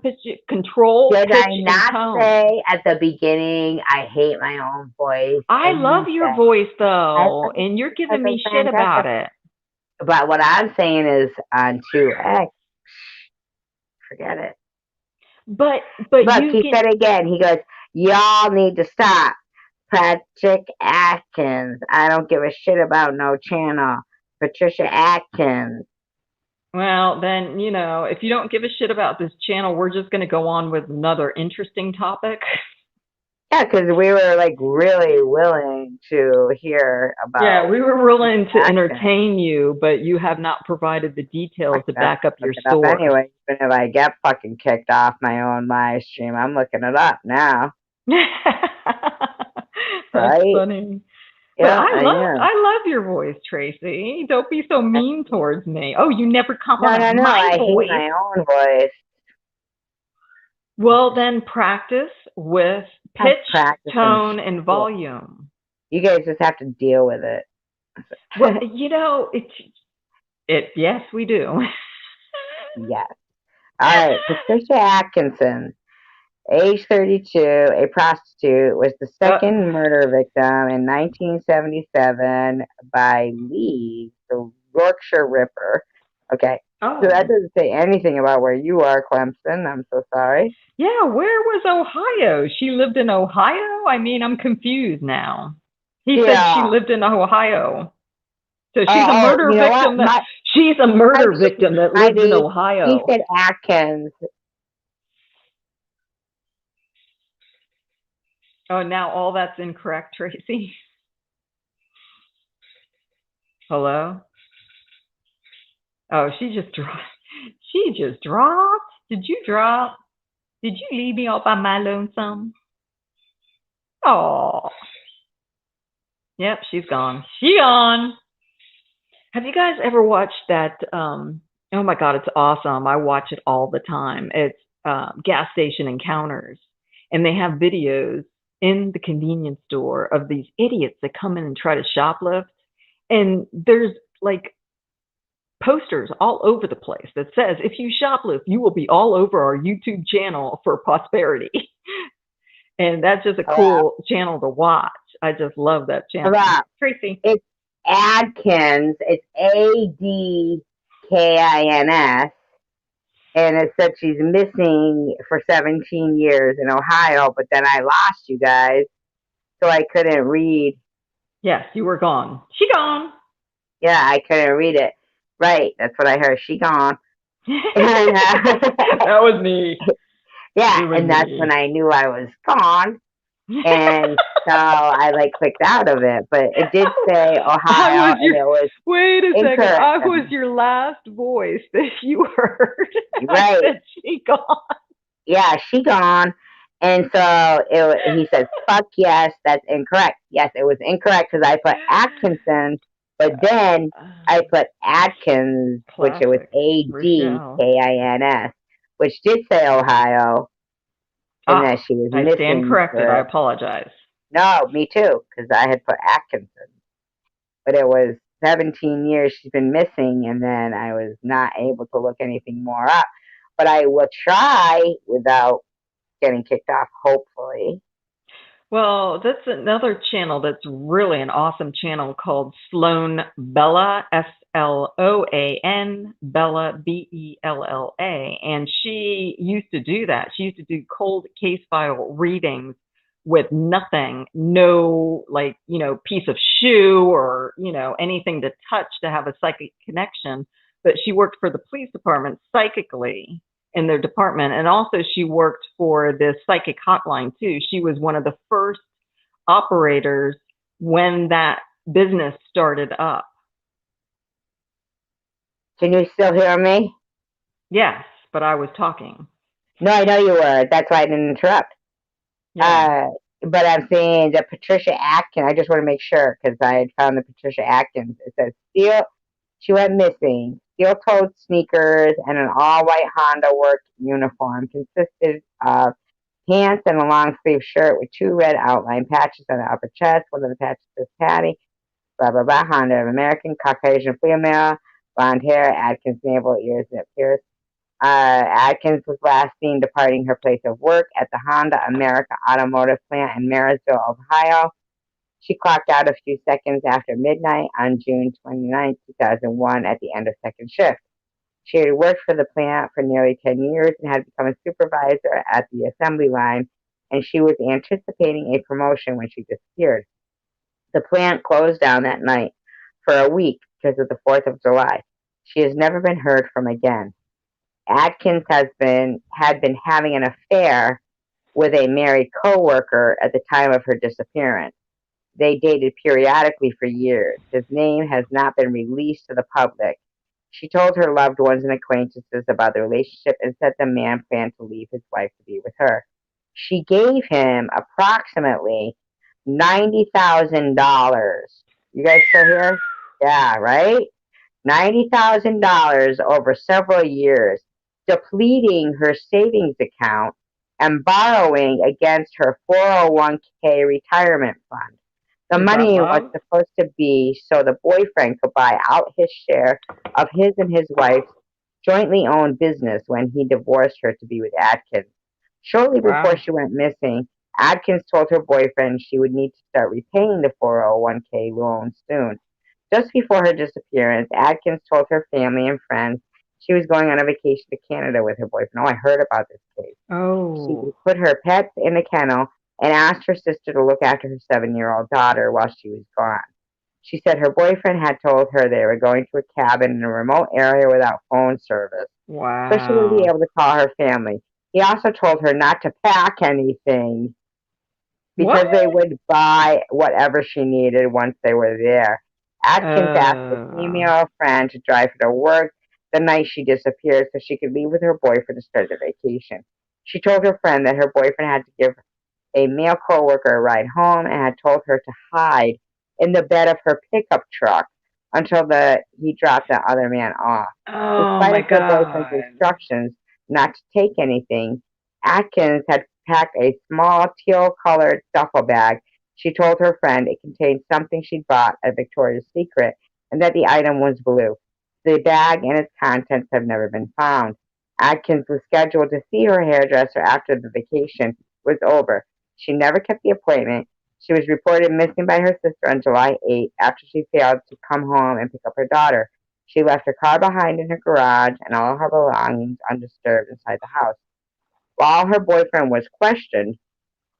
control. Did pitch, I not say at the beginning I hate my own voice? I love your voice though, and you're giving me shit about it. But what I'm saying is on 2x, forget it. But look, he said again. He goes, "Y'all need to stop." Patrick Atkins. I don't give a shit about no channel. Patricia Atkins. Well, then, if you don't give a shit about this channel, we're just going to go on with another interesting topic. Yeah, because we were really willing to hear about. Yeah, we were willing to entertain you, but you have not provided the details to back up your story. Anyway, even if I get fucking kicked off my own live stream, I'm looking it up now. That's right? funny. But Yeah, I am. I love your voice, Tracy. Don't be so mean towards me. Oh, you never compliment No. my I hate voice. my own voice. Well, then practice with I'm pitch, practicing. tone, and Shit. volume. You guys just have to deal with it. Well, yes, we do. Yes. All right. Patricia Atkinson, age 32, a prostitute, was the Uh, second murder victim in 1977 by Lee, the Yorkshire Ripper. Okay. So that oh, doesn't say anything about where you are, Clemson. I'm so sorry. yeah, where was Ohio? She lived in Ohio? I mean, I'm confused now. He said she Yeah. lived in Ohio. So Oh, you know what? she's a murder victim that My lives in B, he Ohio. said Atkins. Oh, now all that's incorrect, Tracy. Hello? Oh, she just dropped. She just dropped. Did you drop? Did you leave me all by my lonesome? Oh. Yep, she's gone. She gone. Have you guys ever watched that? Oh my God, it's awesome. I watch it all the time. It's Gas Station Encounters. And they have videos in the convenience store of these idiots that come in and try to shoplift. And there's like posters all over the place that says, if you shoplift, you will be all over our YouTube channel for prosperity. And that's just a cool channel to watch. I just love that channel. Tracy. It's Adkins. It's Adkins. And it said she's missing for 17 years in Ohio, but then I lost you guys, so I couldn't read. Yes, you were gone. She gone. Yeah, I couldn't read it. Right, that's what I heard. She gone. That was me. Yeah, and that's when I knew I was gone. And so I clicked out of it, but it did say Ohio, and it was wait a second. incorrect. I was your last voice that you heard. Right. I said she gone. Yeah, she gone. And so he said, fuck yes, that's incorrect. Yes, it was incorrect because I put Atkinson, but then I put Atkins, which it was Adkins, which did say Ohio, and that she was missing. I stand corrected. I apologize. No, me too, because I had put Atkinson. But it was 17 years she's been missing, and then I was not able to look anything more up. But I will try without getting kicked off, hopefully. Well, that's another channel that's really an awesome channel called Sloan Bella, Sloan Bella, Bella. And she used to do that. She used to do cold case file readings with nothing, no piece of shoe or, anything to touch to have a psychic connection. But she worked for the police department psychically in their department. And also she worked for this psychic hotline too. She was one of the first operators when that business started up. Can you still hear me? Yes, but I was talking. No, I know you were. That's why I didn't interrupt. Yeah. But I'm saying that Patricia Atkins, I just want to make sure because I had found the Patricia Atkins. It says she went missing. Steel-toed sneakers and an all-white Honda work uniform consisted of pants and a long-sleeve shirt with 2 red outline patches on the upper chest. One of the patches says Patty, blah, blah, blah, Honda of American, Caucasian female, blonde hair, Atkins navel, ears, and pierced. Atkins was last seen departing her place of work at the Honda America Automotive plant in Marysville, Ohio. She clocked out a few seconds after midnight on June 29, 2001 at the end of second shift. She had worked for the plant for nearly 10 years and had become a supervisor at the assembly line, and she was anticipating a promotion when she disappeared. The plant closed down that night for a week because of the 4th of July. She has never been heard from again. Atkins had been having an affair with a married co-worker at the time of her disappearance. They dated periodically for years. His name has not been released to the public. She told her loved ones and acquaintances about the relationship and said the man planned to leave his wife to be with her. She gave him approximately $90,000. You guys still here? Yeah, right? $90,000 over several years, depleting her savings account and borrowing against her 401k retirement fund. The Is that money was love? supposed to be so the boyfriend could buy out his share of his and his wife's jointly owned business when he divorced her to be with Atkins. Shortly before Wow. she went missing, Atkins told her boyfriend she would need to start repaying the 401k loan soon. Just before her disappearance, Atkins told her family and friends she was going on a vacation to Canada with her boyfriend. Oh, I heard about this case. She Oh, put her pets in a kennel and asked her sister to look after her 7-year-old daughter while she was gone. She said her boyfriend had told her they were going to a cabin in a remote area without phone service, so she would be wow. able to call her family. He also told her not to pack anything What? because they would buy whatever she needed once they were there. Atkins asked a Uh, female friend to drive her to work the night she disappeared so she could leave with her boyfriend to start the vacation. She told her friend that her boyfriend had to give a male coworker a ride home and had told her to hide in the bed of her pickup truck until he dropped the other man off. oh Despite my of her boyfriend's God. instructions not to take anything, Atkins had packed a small teal-colored duffel bag. She told her friend it contained something she'd bought at Victoria's Secret and that the item was blue. The bag and its contents have never been found. Atkins was scheduled to see her hairdresser after the vacation was over. She never kept the appointment. She was reported missing by her sister on July 8th after she failed to come home and pick up her daughter. She left her car behind in her garage and all her belongings undisturbed inside the house. While her boyfriend was questioned,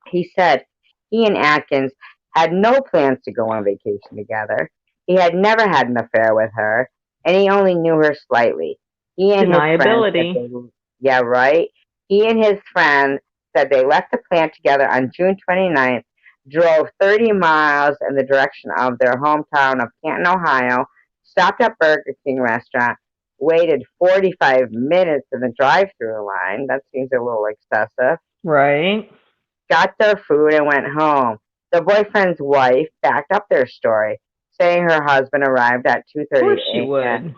he said he and Atkins had no plans to go on vacation together. He had never had an affair with her, and he only knew her slightly. He and his friends said Deniability. they, yeah, right. He and his friend said they left the plant together on June 29th, drove 30 miles in the direction of their hometown of Canton, Ohio, stopped at Burger King restaurant, waited 45 minutes in the drive-through line. That seems a little excessive, Right. got their food, and went home. The boyfriend's wife backed up their story, saying her husband arrived at Of course 2:30 she a.m. would. Of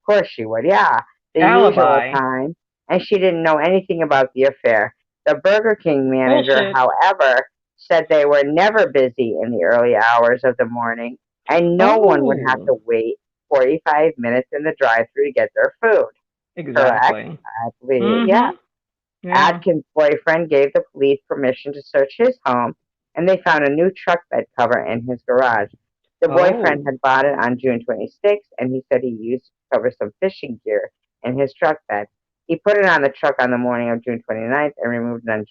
course she would, yeah, the usual Alibi. time, and she didn't know anything about the affair. The Burger King manager, Bullshit. however, said they were never busy in the early hours of the morning, and no one would have Oh, to wait 45 minutes in the drive-thru to get their food. Correct? exactly. I believe, yeah. Mm-hmm. Yeah. Adkins' boyfriend gave the police permission to search his home, and they found a new truck bed cover in his garage. The boyfriend Oh. had bought it on June 26th, and he said he used it to cover some fishing gear in his truck bed. He put it on the truck on the morning of June 29th and removed it on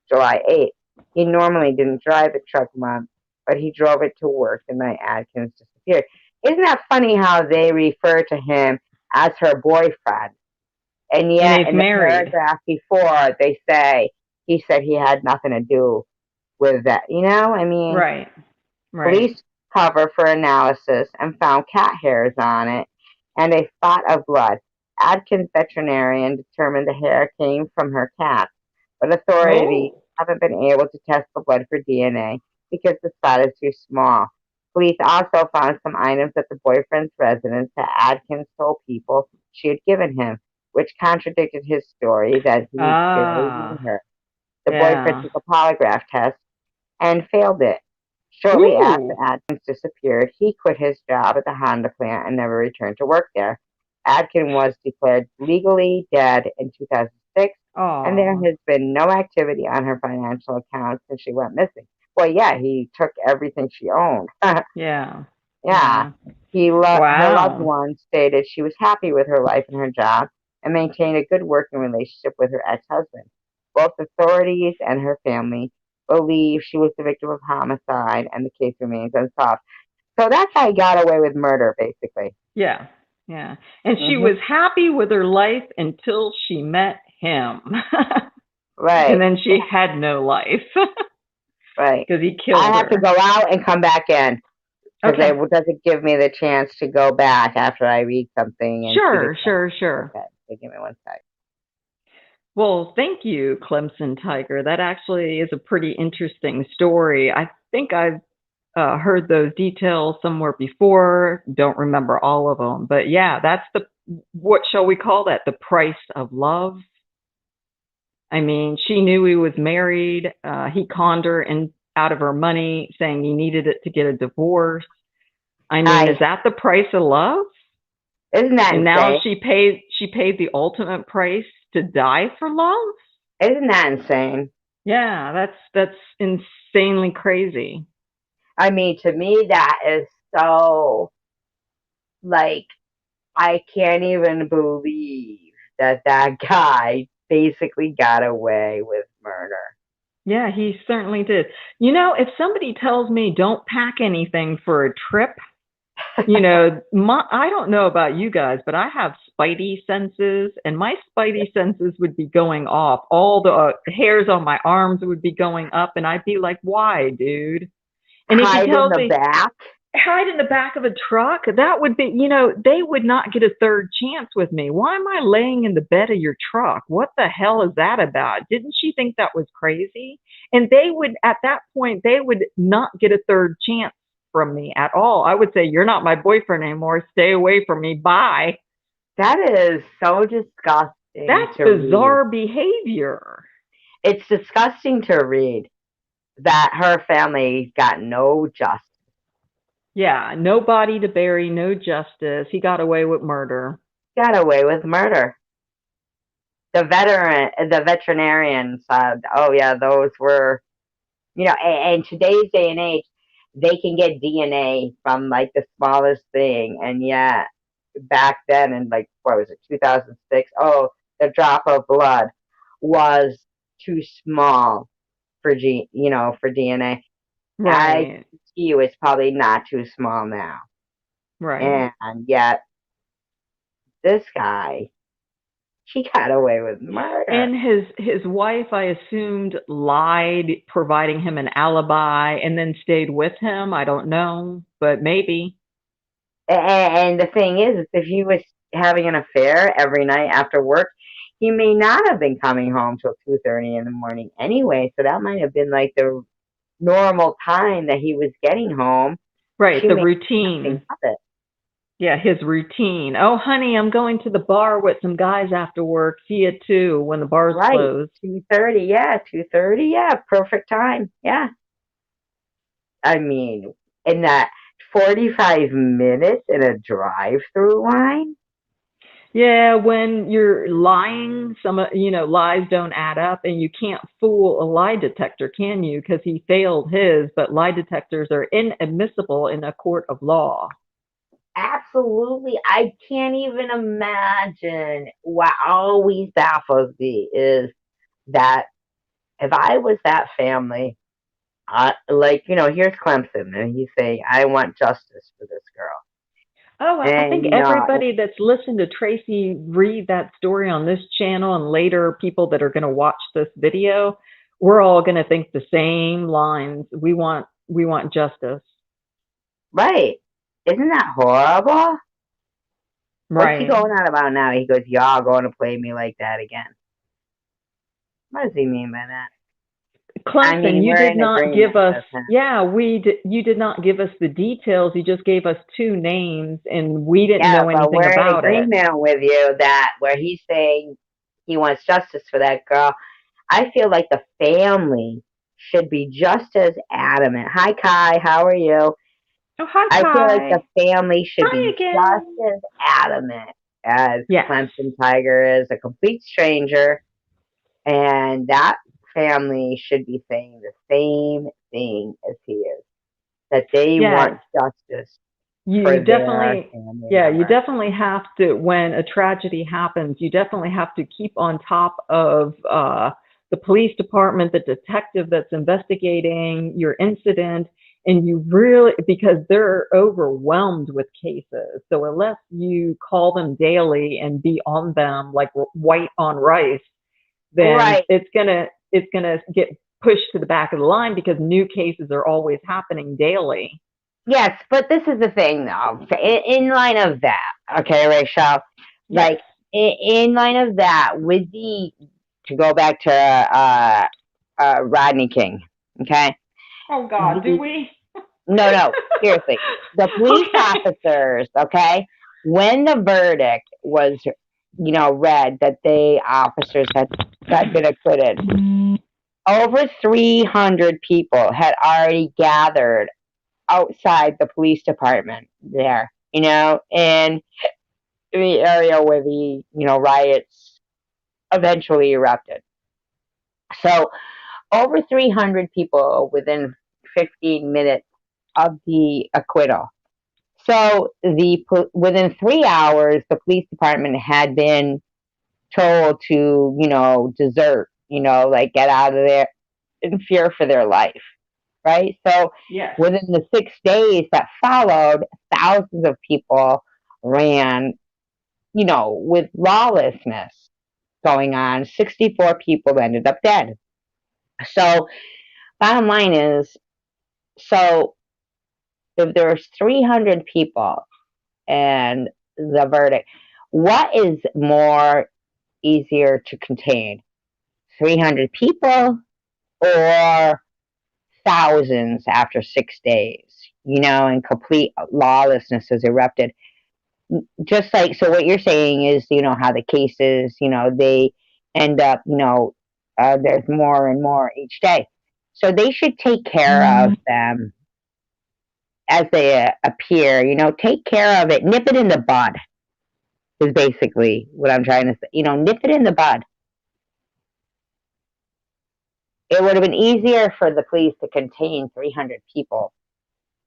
July 8th. He normally didn't drive the truck much, but he drove it to work the night Adkins disappeared. Isn't that funny how they refer to him as her boyfriend? And And yet, he's in the married. paragraph before, they say he said he had nothing to do with that. I mean, Right. Right. police cover for analysis and found cat hairs on it and a spot of blood. Adkins' veterinarian determined the hair came from her cat, but authorities Oh. haven't been able to test the blood for DNA because the spot is too small. Police also found some items at the boyfriend's residence that Adkins told people she had given him, which contradicted his story that he barely knew Ah. her. The boyfriend Yeah. took a polygraph test and failed it. Shortly after Ooh. Adkins disappeared, he quit his job at the Honda plant and never returned to work there. Adkins was declared legally dead in 2006, and there Oh. has been no activity on her financial accounts since she went missing. Well, yeah, he took everything she owned. Yeah. Yeah. Yeah. Her loved Wow. one stated she was happy with her life and her job and maintained a good working relationship with her ex-husband. Both authorities and her family believe she was the victim of homicide and the case remains unsolved. So that guy got away with murder, basically. Yeah. Yeah. And she Hmm. was happy with her life until she met him. And Right. then she had no life Right. because he I killed have to her. go out and come back in because Okay. it doesn't give me the chance to go back after I read something and shoot a Sure, cat. sure, sure. Okay. So give me one sec. Well, thank you, Clemson Tiger. That actually is a pretty interesting story. I think I've heard those details somewhere before. Don't remember all of them, but yeah, that's what shall we call that? The price of love. I mean, she knew he was married. He conned her and out of her money, saying he needed it to get a divorce. I mean, is that the price of love? Isn't that And insane? now she paid the ultimate price to die for love. Isn't that insane? Yeah, that's insanely crazy. I mean, to me, that is so, like, I can't even believe that guy basically got away with murder. Yeah, he certainly did. You know, if somebody tells me don't pack anything for a trip, you know, I don't know about you guys, but I have spidey senses, and my spidey senses would be going off. All the hairs on my arms would be going up, and I'd be like, why, dude? And if he Hide in tells the me, back. hide in the back of a truck, that would be, you know, they would not get a third chance with me. Why am I laying in the bed of your truck? What the hell is that about? Didn't she think that was crazy? And they would, at that point, they would not get a third chance from me at all. I would say, you're not my boyfriend anymore. Stay away from me. Bye. That is so disgusting. That's to bizarre read. behavior. It's disgusting to read that her family got no justice. Yeah, no body to bury, no justice. He got away with murder. Got away with murder. The veterinarian said, "Oh yeah, those were, you know." And today's day and age, they can get DNA from like the smallest thing, and yet back then, in like what was it, 2006? Oh, the drop of blood was too small for for DNA. I Right, see you, it's probably not too small now, right. and yet this guy, he got away with murder. And his wife, I assumed, lied, providing him an alibi, and then stayed with him. I don't know, but maybe. And the thing is, if he was having an affair every night after work, he may not have been coming home till 2:30 in the morning anyway. So that might have been like the normal time that he was getting home. Right, She the made nothing routine. of it. Yeah, his routine. Oh, honey, I'm going to the bar with some guys after work. See you too when the bar's Right, closed. 2:30. Yeah, 2:30. Yeah, perfect time. Yeah, I mean, in that 45 minutes in a drive-through line. Yeah, when you're lying, lies don't add up, and you can't fool a lie detector, can you? Because he failed his, but lie detectors are inadmissible in a court of law. Absolutely. I can't even imagine what always baffles me is that if I was that family, like, here's Clemson, and he's saying, I want justice for this girl. Oh, I And, think everybody that's listened to Tracy read that story on this channel and later people that are going to watch this video, we're all going to think the same lines. We want justice. right. Isn't that horrible? What's he Right. going on about now? He goes, y'all going to play me like that again. What does he mean by that? I Clemson, mean, you we're did in not agreement give us, with him. yeah, you did not give us the details. You just gave us two names and we didn't Yeah, know but anything we're in about it. agreement with you that where he's saying he wants justice for that girl, I feel like the family should be just as adamant. Hi, Kai, how are you? Oh, hi, I feel like the Kai. family should Hi be again. just as adamant as Yes. Clemson Tiger is, a complete stranger, and that family should be saying the same thing as he is, that they Yes. want justice You for their definitely, family yeah, you member. definitely have to, when a tragedy happens, you definitely have to keep on top of the police department, the detective that's investigating your incident, and you really, because they're overwhelmed with cases. So unless you call them daily and be on them like white on rice, then Right. it's gonna get pushed to the back of the line because new cases are always happening daily. Yes, but this is the thing, though. In line of that, okay, Rachel, Yes. like in line of that, with the to go back to Rodney King. Okay. Oh God, do we? No, seriously. The police Okay. officers, okay, when the verdict was, read that the officers had been acquitted, over 300 people had already gathered outside the police department there, in the area where the, riots eventually erupted. So over 300 people within 15 minutes of the acquittal. So within 3 hours, the police department had been told to, desert, like get out of there in fear for their life, right? So Yes. within the 6 days that followed, thousands of people ran, with lawlessness going on. 64 people ended up dead. So bottom line is, so if there's 300 people and the verdict, what is more easier to contain? 300 people or thousands after 6 days, and complete lawlessness has erupted. Just like, so what you're saying is, how the cases, they end up, there's more and more each day. So they should take care of them as they appear, take care of it, nip it in the bud is basically what I'm trying to say. Nip it in the bud. It would have been easier for the police to contain 300 people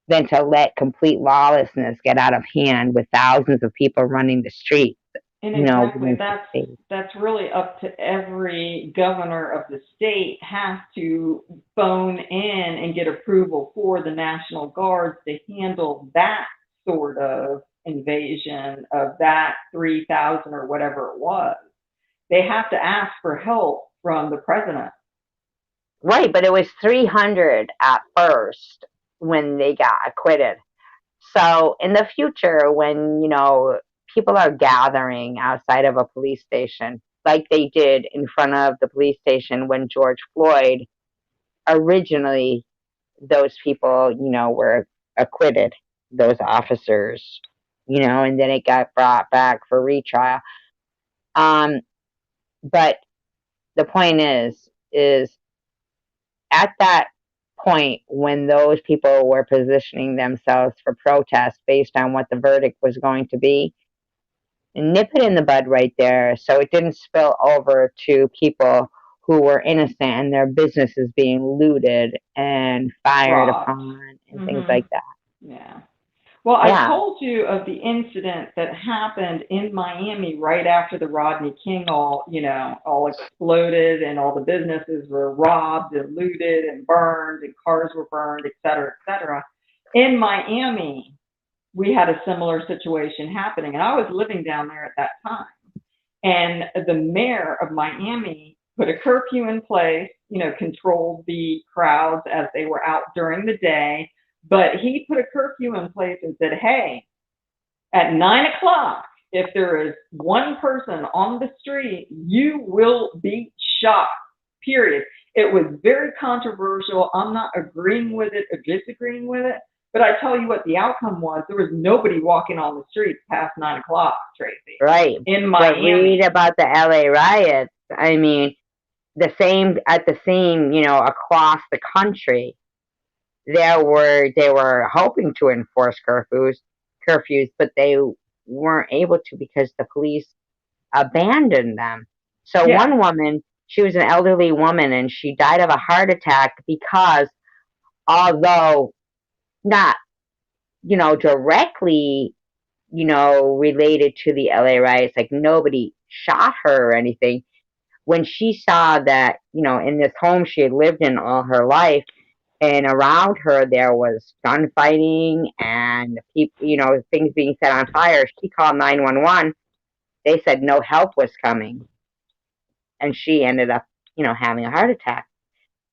than to let complete lawlessness get out of hand with thousands of people running the streets. And exactly, Within 6 days. that's really up to every governor of the state has to phone in and get approval for the National Guards to handle that sort of invasion of that 3,000 or whatever it was. They have to ask for help from the president. Right, but it was 300 at first when they got acquitted. So in the future, when, people are gathering outside of a police station, like they did in front of the police station when George Floyd, originally, those people, were acquitted, those officers, and then it got brought back for retrial. But the point is at that point when those people were positioning themselves for protest based on what the verdict was going to be, nip it in the bud right there so it didn't spill over to people who were innocent and their businesses being looted and fired Robbed. upon and things like that. Yeah. Well, I Yeah. told you of the incident that happened in Miami right after the Rodney King all exploded and all the businesses were robbed and looted and burned and cars were burned, et cetera, et cetera. In Miami, we had a similar situation happening, and I was living down there at that time. And the mayor of Miami put a curfew in place, controlled the crowds as they were out during the day. But he put a curfew in place and said, hey, at 9 o'clock, if there is one person on the street, you will be shot, period. It was very controversial. I'm not agreeing with it or disagreeing with it. But I tell you what the outcome was. There was nobody walking on the streets past 9 o'clock, Tracy. Right. In Miami. But read about the LA riots. I mean, the same, across the country. They were hoping to enforce curfews, but they weren't able to because the police abandoned them. So Yeah. one woman, she was an elderly woman, and she died of a heart attack because, although not, directly, related to the LA riots, like nobody shot her or anything. When she saw that, in this home she had lived in all her life, and around her there was gunfighting and people, things being set on fire, she called 911. They said no help was coming, and she ended up, having a heart attack.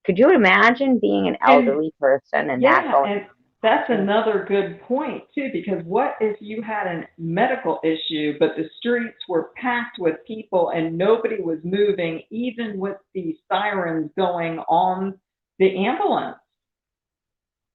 Could you imagine being an elderly person and that going? That's another good point too, because what if you had a medical issue, but the streets were packed with people and nobody was moving, even with the sirens going on the ambulance?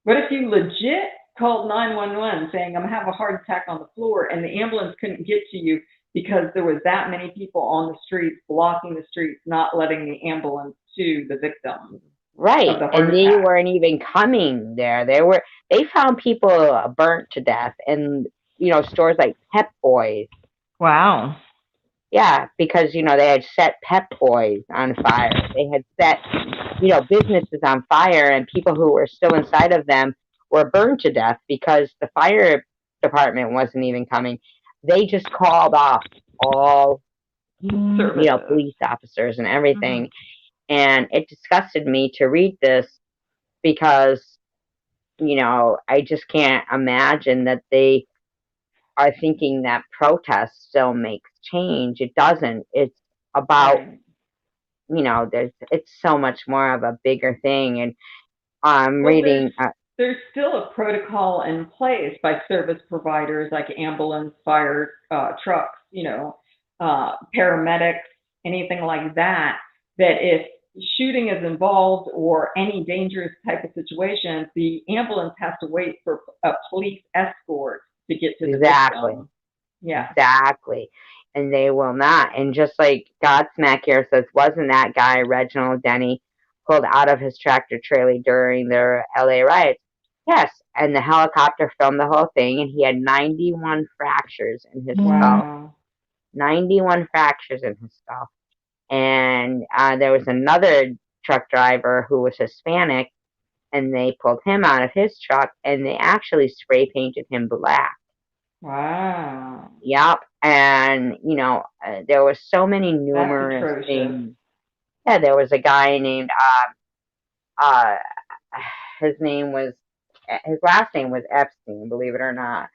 What if you legit called 911 saying, I'm having a heart attack on the floor, and the ambulance couldn't get to you because there was that many people on the streets, blocking the streets, not letting the ambulance to the victim Right. of the And heart they attack? weren't even coming there. They found people burnt to death in, stores like Pep Boys. Wow. Yeah, because, they had set Pep Boys on fire. They had set, businesses on fire, and people who were still inside of them were burned to death because the fire department wasn't even coming. They just called off all, Services. police officers and everything. And it disgusted me to read this because, I just can't imagine that they are thinking that protest still makes change. It doesn't. It's about, Right. it's so much more of a bigger thing. And I'm Well, reading, there's still a protocol in place by service providers like ambulance, fire trucks, paramedics, anything like that, that if shooting is involved or any dangerous type of situation, the ambulance has to wait for a police escort to get to the exactly. victim. Yeah. Exactly. And they will not. And just like Godsmack here says, wasn't that guy, Reginald Denny, pulled out of his tractor trailer during the LA riots? Yes. And the helicopter filmed the whole thing, and he had 91 fractures in his skull. Wow. 91 fractures in his skull. And there was another truck driver who was Hispanic, and they pulled him out of his truck, and they actually spray painted him black. Wow. Yep. And, there was so many That's numerous atrocious. things. Yeah, there was a guy named, uh, his name was, his last name was Epstein, believe it or not.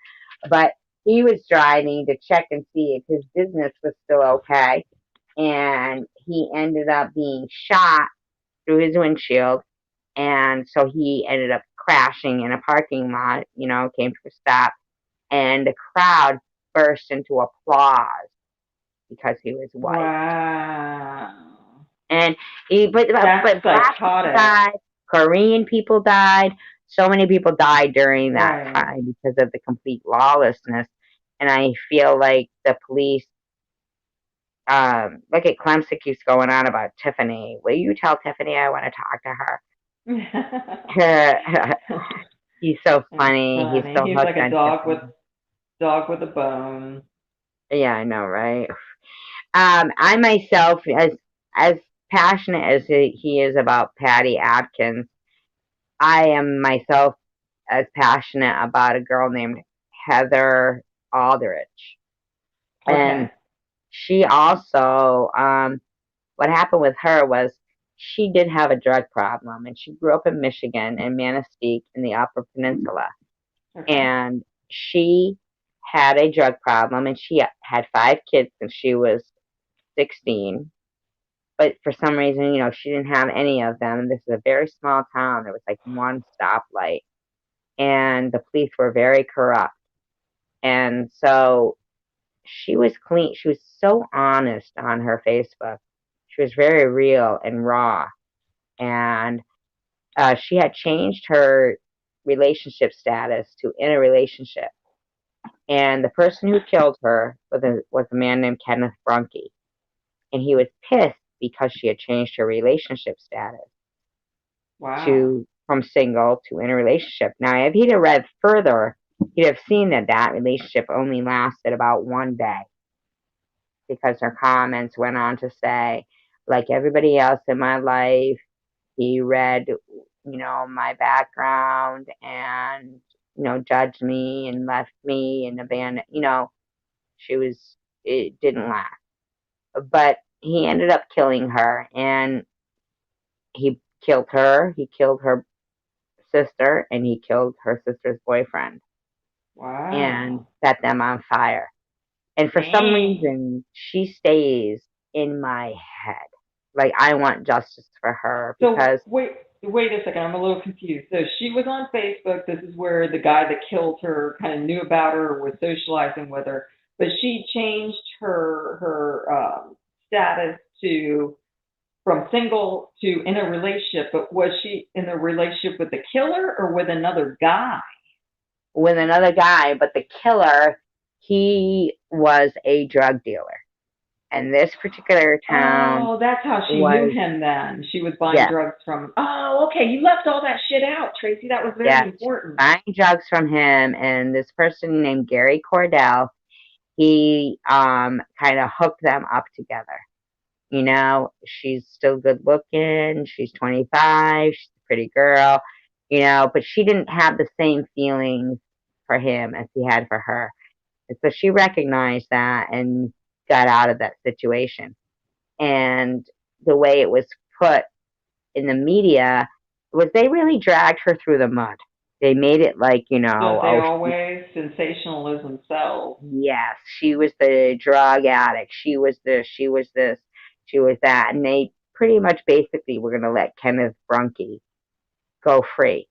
But he was driving to check and see if his business was still okay. And he ended up being shot through his windshield. And so he ended up crashing in a parking lot, came to a stop. And the crowd burst into applause because he was white. Wow. And That's but black people psychotic. died, Korean people died, so many people died during that Right. time because of the complete lawlessness. And I feel like the police, look at Clemson keeps going on about Tiffany. Will you tell Tiffany I want to talk to her? He's so That's funny. He's funny. so He's like hooked a on Tiffany. dog with a bone. Yeah, I know, right? I myself, as passionate as he is about Patty Adkins, I am myself as passionate about a girl named Heather Aldrich. And Okay. she also, what happened with her was she did have a drug problem, and she grew up in Michigan in Manistee in the Upper Peninsula. Okay. And she had a drug problem, and she had 5 kids since she was 16. But for some reason, she didn't have any of them. This is a very small town. There was like one stoplight, and the police were very corrupt. And so she was clean. She was so honest on her Facebook. She was very real and raw. And she had changed her relationship status to in a relationship. And the person who killed her was a man named Kenneth Brunke. And he was pissed because she had changed her relationship status Wow. from single to in a relationship. Now, if he'd have read further, he'd have seen that relationship only lasted about one day because her comments went on to say, like everybody else in my life, he read, my background and, judged me and left me and abandoned, it didn't last. But he ended up killing her, and he killed her sister, and he killed her sister's boyfriend and Wow. set them on fire. And for some Dang. reason, she stays in my head. Like, I want justice for her So because wait. wait a second, I'm a little confused. So she was on Facebook. This is where the guy that killed her kind of knew about her or was socializing with her. But she changed her status to from single to in a relationship. But was she in a relationship with the killer or with another guy? With another guy, but the killer, he was a drug dealer. And this particular town Oh, that's how she knew was, him then. She was buying yes, drugs from. Oh, okay. You left all that shit out, Tracy. That was very yes, important. buying drugs from him. And this person named Gary Cordell, he kind of hooked them up together. You know, she's still good looking. She's 25. She's a pretty girl, you know, but she didn't have the same feelings for him as he had for her. And so she recognized that and got out of that situation. And the way it was put in the media was they really dragged her through the mud. They made it like, you know, Don't they oh, always sensationalism sells? yes, she was the drug addict. She was this, she was this, she was that. And they pretty much basically were going to let Kenneth Brunke go free,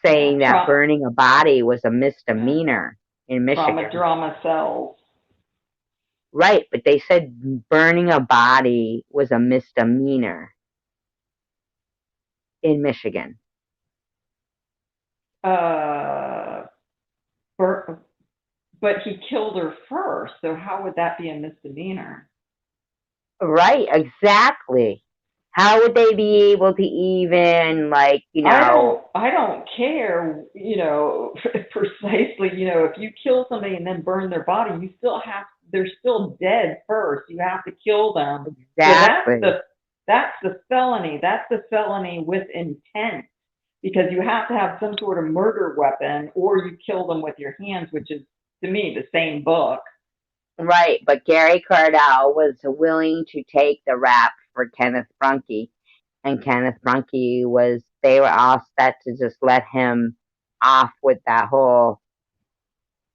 Yeah, saying that burning a body was a misdemeanor in trauma Michigan. drama sells. Right, but they said burning a body was a misdemeanor in Michigan. But he killed her first, so how would that be a misdemeanor? Right, exactly. How would they be able to even, like, you know? I don't care, precisely, if you kill somebody and then burn their body, they're still dead first. You have to kill them. Exactly. So that's the felony. That's the felony with intent, because you have to have some sort of murder weapon, or you kill them with your hands, which is, to me, the same book. Right, but Gary Cardell was willing to take the rap for Kenneth Brunke, and Kenneth Brunke they were all set to just let him off with that whole,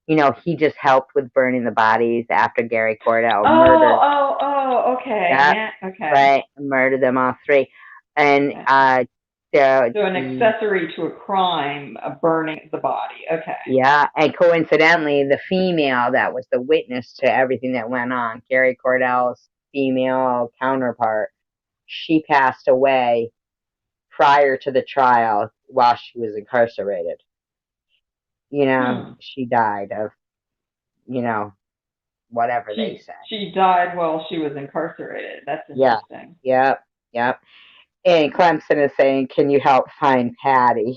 you know, he just helped with burning the bodies after Gary Cordell murdered. Okay, Yep, yeah, okay. right, murdered them all three. And, Okay. So an accessory to a crime, burning the body. Okay. Yeah, and coincidentally, the female that was the witness to everything that went on, Gary Cordell's female counterpart, she passed away prior to the trial while she was incarcerated. You know, she died of, you know, whatever they said. She died while she was incarcerated. That's interesting. Yep. And Clemson is saying, "Can you help find Patty?"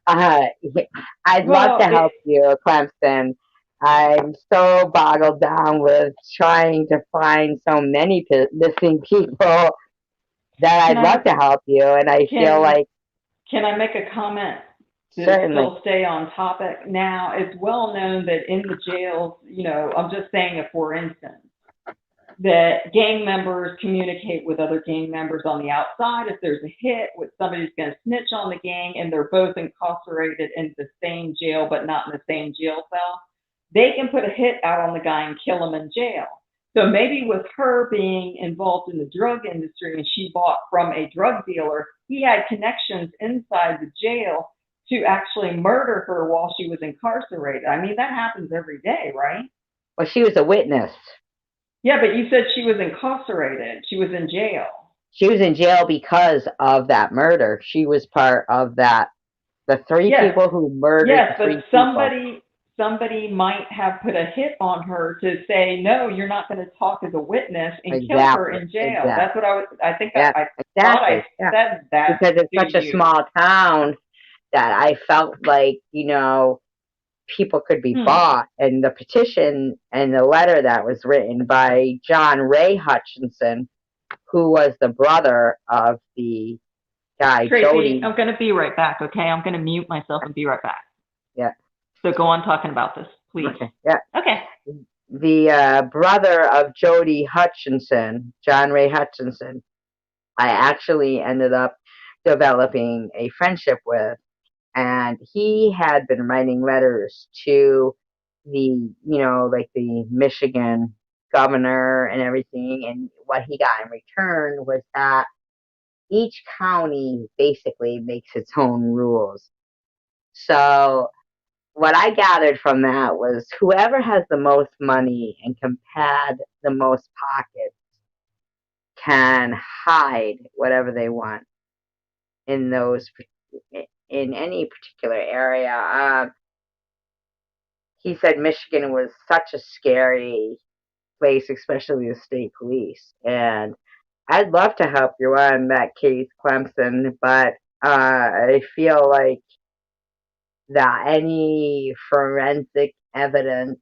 I'd love to help you, Clemson. I'm so boggled down with trying to find so many missing people that I'd love to help you, and I feel like. Can I make a comment to Certainly. still stay on topic? Now, it's well known that in the jails, I'm just saying it for instance, that gang members communicate with other gang members on the outside. If there's a hit with somebody's going to snitch on the gang and they're both incarcerated in the same jail but not in the same jail cell, they can put a hit out on the guy and kill him in jail. So maybe with her being involved in the drug industry and she bought from a drug dealer, he had connections inside the jail to actually murder her while she was incarcerated. I mean, that happens every day, right? Well, she was a witness. Yeah, but you said she was incarcerated. She was in jail. She was in jail because of that murder. She was part of that. The three people who murdered. Yes, but somebody might have put a hit on her to say, no, you're not going to talk as a witness and kill her in jail. Exactly. That's what I think Yeah, I thought I said that. Because it's such a small town that I felt like, people could be bought. And the petition and the letter that was written by John Ray Hutchinson, who was the brother of the guy, Tracy, Jody. I'm going to be right back, okay? I'm going to mute myself and be right back. Yeah. So go on talking about this, please. Okay. Yeah. Okay. The brother of Jody Hutchinson, John Ray Hutchinson, I actually ended up developing a friendship with. And he had been writing letters to the, like the Michigan governor and everything. And what he got in return was that each county basically makes its own rules. So what I gathered from that was whoever has the most money and can pad the most pockets can hide whatever they want in those in any particular area. He said Michigan was such a scary place, especially the state police. And I'd love to help you on that case, Clemson, but I feel like that any forensic evidence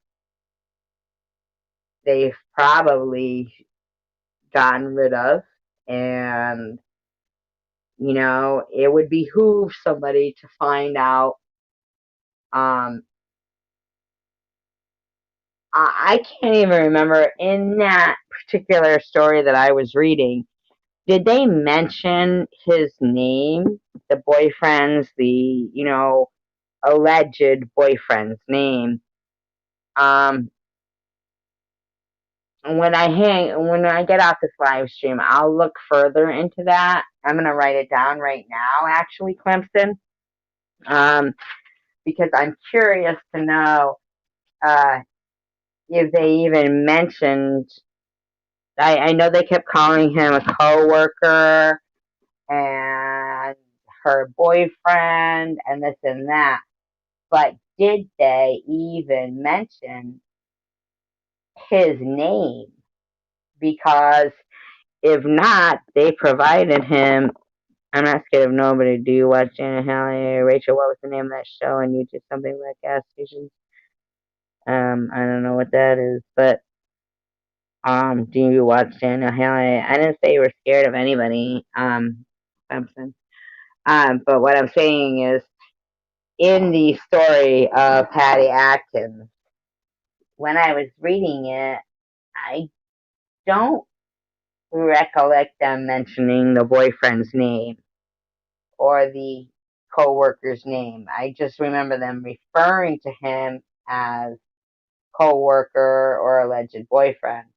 they've probably gotten rid of. And, it would behoove somebody to find out. I can't even remember in that particular story that I was reading, did they mention his name? The boyfriend's, alleged boyfriend's name. When I get off this live stream, I'll look further into that. I'm gonna write it down right now, actually, Clemson, because I'm curious to know if they even mentioned. I know they kept calling him a coworker and her boyfriend and this and that, but did they even mention his name? Because if not, they provided him. I'm not scared of nobody. Do you watch Janet Haley? Rachel, what was the name of that show on YouTube? Something like gas stations. I don't know what that is, but do you watch Janet Haley? I didn't say you were scared of anybody, Simpson. But what I'm saying is, in the story of Patty Atkins, when I was reading it, I don't recollect them mentioning the boyfriend's name or the co-worker's name. I just remember them referring to him as co-worker or alleged boyfriend.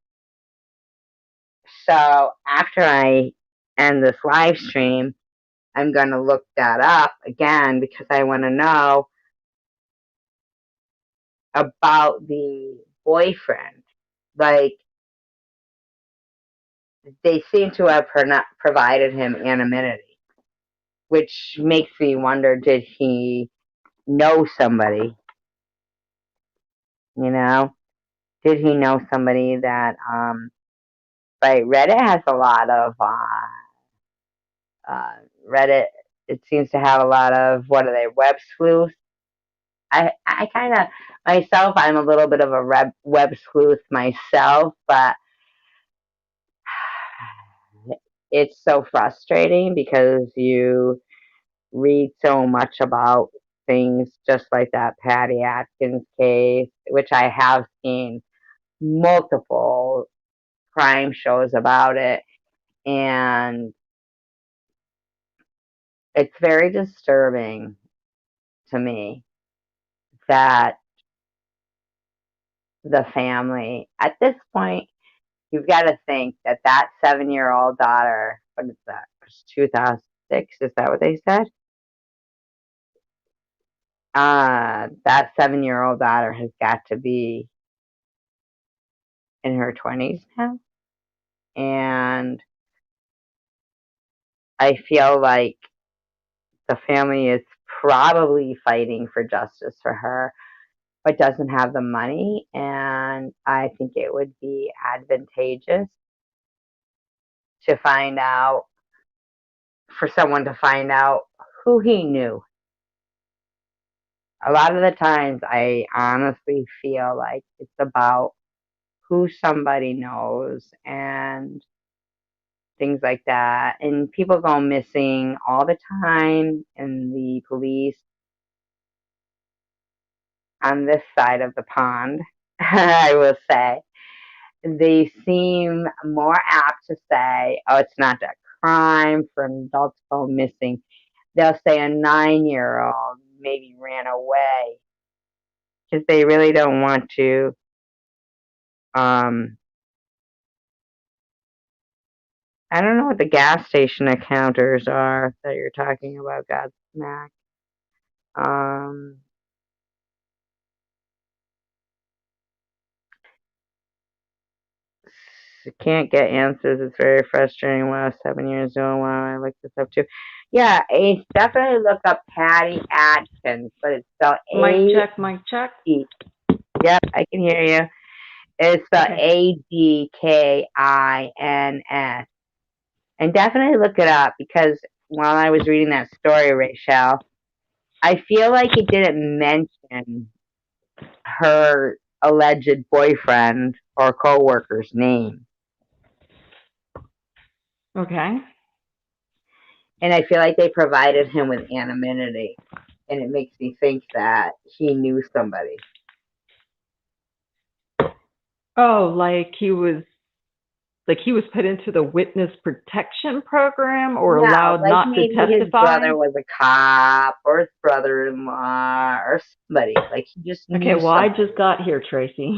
So after I end this live stream, I'm going to look that up again because I want to know about the boyfriend. Like, they seem to have provided him anonymity, which makes me wonder, did he know somebody? Did he know somebody that, right, Reddit has a lot of, Reddit, it seems to have a lot of, what are they, web sleuths? I kind of, myself, I'm a little bit of a web sleuth myself, but it's so frustrating because you read so much about things just like that Patty Atkins case, which I have seen multiple crime shows about it, and it's very disturbing to me that the family, at this point, you've got to think that 7-year-old daughter, what is that, 2006, is that what they said? That 7-year-old daughter has got to be in her 20s now. And I feel like the family is probably fighting for justice for her, but doesn't have the money. And I think it would be advantageous to find out, for someone to find out who he knew. A lot of the times, I honestly feel like it's about who somebody knows and things like that. And people go missing all the time, and the police on this side of the pond, I will say, they seem more apt to say, oh, it's not a crime for an adult to go missing. They'll say a 9-year-old maybe ran away because they really don't want to I don't know what the gas station encounters are that you're talking about, Godsmack. Um, can't get answers. It's very frustrating. Wow, 7 years ago. Wow, I looked this up too. Yeah, definitely look up Patty Adkins, but it's spelled Mic A check, mic check. D. Yep, I can hear you. It's spelled Okay. Adkins. And definitely look it up because while I was reading that story, Rachel, I feel like it didn't mention her alleged boyfriend or co-worker's name. Okay. And I feel like they provided him with anonymity. And it makes me think that he knew somebody. Oh, like he was put into the witness protection program or No, allowed like not to maybe his testify? brother was a cop or his brother-in-law or somebody. Like he just Okay, knew well, I somebody. just got here, Tracy.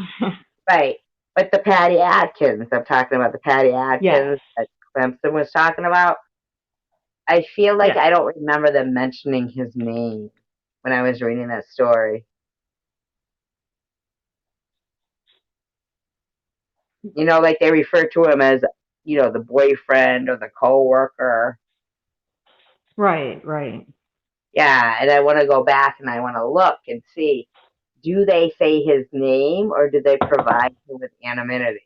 Right. But the Patty Adkins, I'm talking about the Patty Yes. Adkins that Clemson was talking about. I feel like Yes. I don't remember them mentioning his name when I was reading that story. You know, like they refer to him as, the boyfriend or the coworker. Right, right. Yeah, and I want to go back and I want to look and see, do they say his name or do they provide him with anonymity?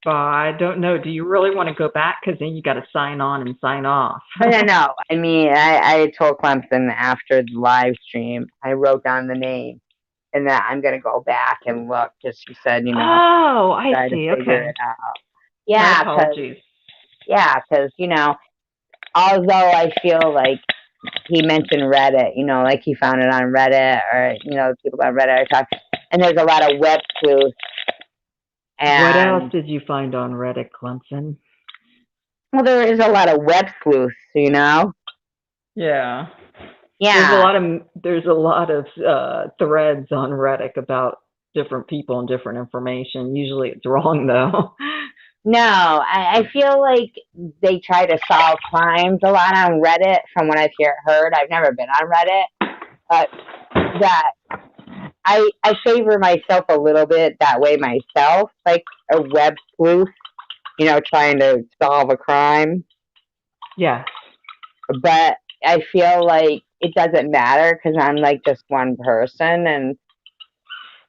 I don't know. Do you really want to go back? Because then you got to sign on and sign off. No. I mean, I told Clemson after the live stream, I wrote down the name and that I'm going to go back and look because she said, Oh, I try to see. figure Okay. it out. My Yeah, apologies. because, although I feel like he mentioned Reddit, like he found it on Reddit or, people on Reddit are talking, and there's a lot of web sleuths. What else And, did you find on Reddit, Clemson? well, there is a lot of web sleuths, Yeah. Yeah. There's a lot of threads on Reddit about different people and different information. Usually it's wrong though. No, I feel like they try to solve crimes a lot on Reddit from what I've heard. I've never been on Reddit, but that I favor myself a little bit that way myself, like a web sleuth, trying to solve a crime. Yeah. But I feel like it doesn't matter because I'm like just one person. And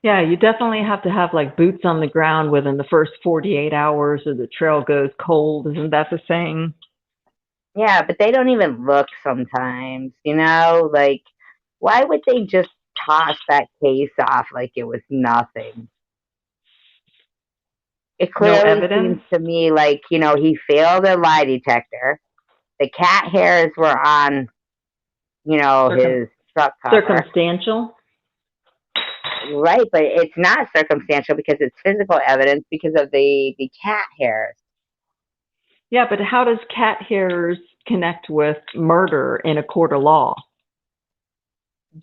yeah, you definitely have to have like boots on the ground within the first 48 hours or the trail goes cold. Isn't that the saying? yeah, but they don't even look sometimes, like why would they just toss that case off like it was nothing? It No clearly evidence? seems to me like, he failed a lie detector. The cat hairs were on, his truck cover. Circumstantial? Right, but it's not circumstantial because it's physical evidence because of the cat hairs. Yeah, but how does cat hairs connect with murder in a court of law?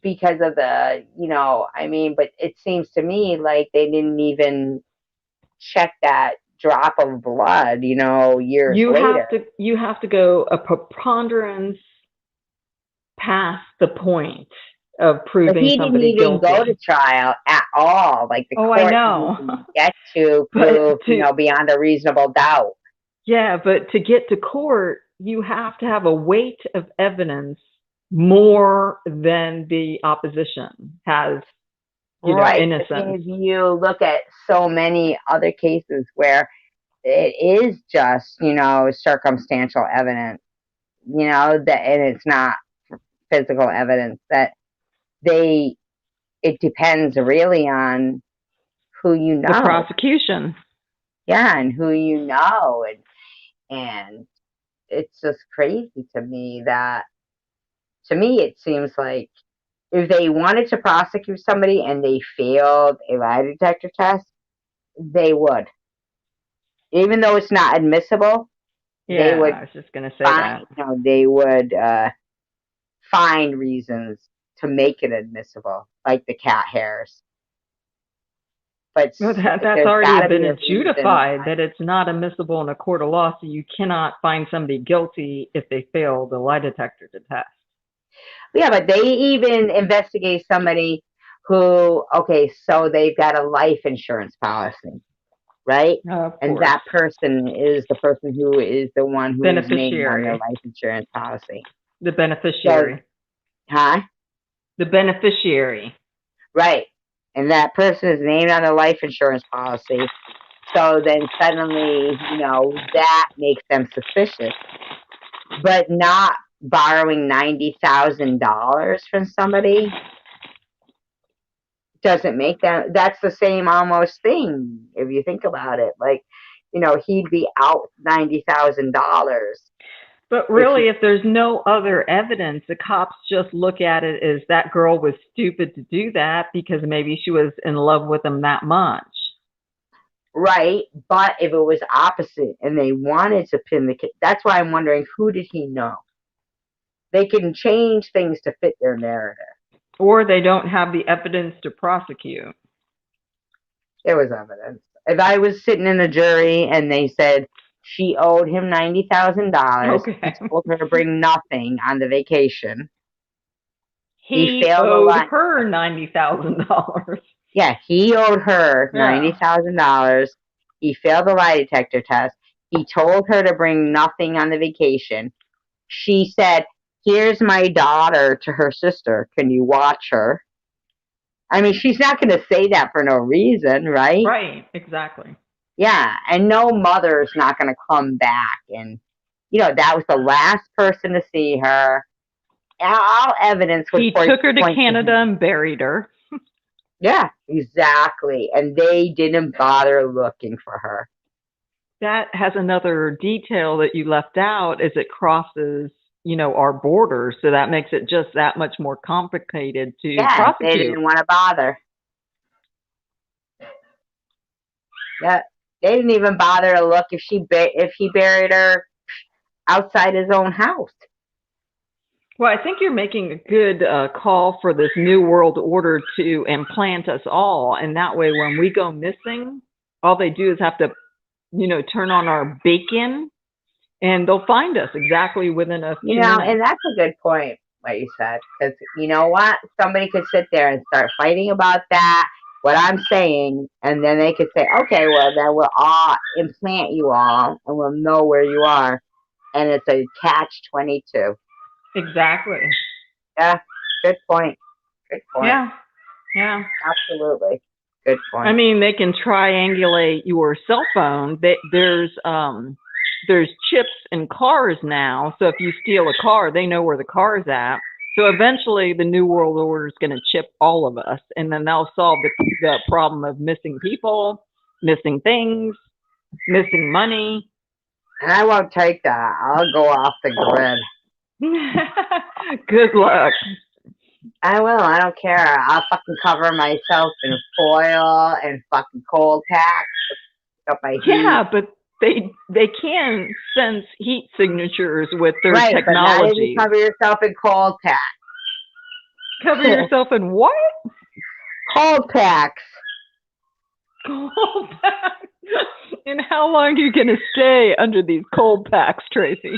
Because of the, but it seems to me like they didn't even check that drop of blood, years later. You have to go a preponderance past the point of But proving he didn't somebody even go to guilty. trial at all. Like the Oh, I court know. didn't even get to But prove, beyond a reasonable doubt. yeah, but to get to court, you have to have a weight of evidence more than the opposition has, Right. innocence. If you look at so many other cases where it is just, circumstantial evidence, and it's not physical evidence, that it depends really on who you know. The prosecution. Yeah, and who you know. And it's just crazy to me it seems like if they wanted to prosecute somebody and they failed a lie detector test, they would. Even though it's not admissible, they Yeah, would I was just going to say that. they would find reasons to make it admissible, like the cat hairs. But Well, that's there's already got to been be a reason adjudified why. that it's not admissible in a court of law, so you cannot find somebody guilty if they fail the lie detector test. Yeah, but they even investigate somebody who, okay, so they've got a life insurance policy, right? Of And course. that person is the person who is the one who's named on their Beneficiary. life insurance policy. The So, beneficiary. huh? The beneficiary. Right. And that person is named on the life insurance policy. So then suddenly, that makes them suspicious. But not borrowing $90,000 from somebody doesn't make them, that's the same almost thing if you think about it. Like, he'd be out $90,000. But really, if there's no other evidence, the cops just look at it as that girl was stupid to do that because maybe she was in love with him that much. Right. But if it was opposite and they wanted to pin the kid, that's why I'm wondering, who did he know? They can change things to fit their narrative. Or they don't have the evidence to prosecute. There was evidence. If I was sitting in a jury and they said she owed him $90,000, Okay. he told her to bring nothing on the vacation. He failed a owed lot. her $90,000. Yeah, he owed her $90,000. He failed the lie detector test. He told her to bring nothing on the vacation. She said, "Here's my daughter," to her sister. "Can you watch her?" I mean, she's not going to say that for no reason, right? Right, exactly. Yeah, and no mother's not going to come back. And, that was the last person to see her. All evidence would He took her to Canada and buried her. Yeah, exactly. And they didn't bother looking for her. That has another detail that you left out as it crosses, our borders. So that makes it just that much more complicated to prosecute. They didn't want to bother. Yeah, they didn't even bother to look if he buried her outside his own house. Well, I think you're making a good call for this new world order to implant us all. And that way, when we go missing, all they do is have to, turn on our beacon and they'll find us exactly within a few minutes. And that's a good point, what you said. Because you know what? Somebody could sit there and start fighting about that, what I'm saying, and then they could say, okay, well, then we'll all implant you all and we'll know where you are. And it's a catch-22. Exactly. Yeah, good point. Good point. Yeah. Absolutely. Good point. I mean, they can triangulate your cell phone. There's chips in cars now. So if you steal a car, they know where the car's at. So eventually the New World Order is going to chip all of us. And then they'll solve the problem of missing people, missing things, missing money. And I won't take that. I'll go off the grid. Good luck. I will. I don't care. I'll fucking cover myself in foil and fucking cold pack. Up my heat. Yeah, but they can sense heat signatures with their technology. But not if you cover yourself in cold pack. Cover yourself in what? Cold packs. Cold packs. And how long are you going to stay under these cold packs, Tracy?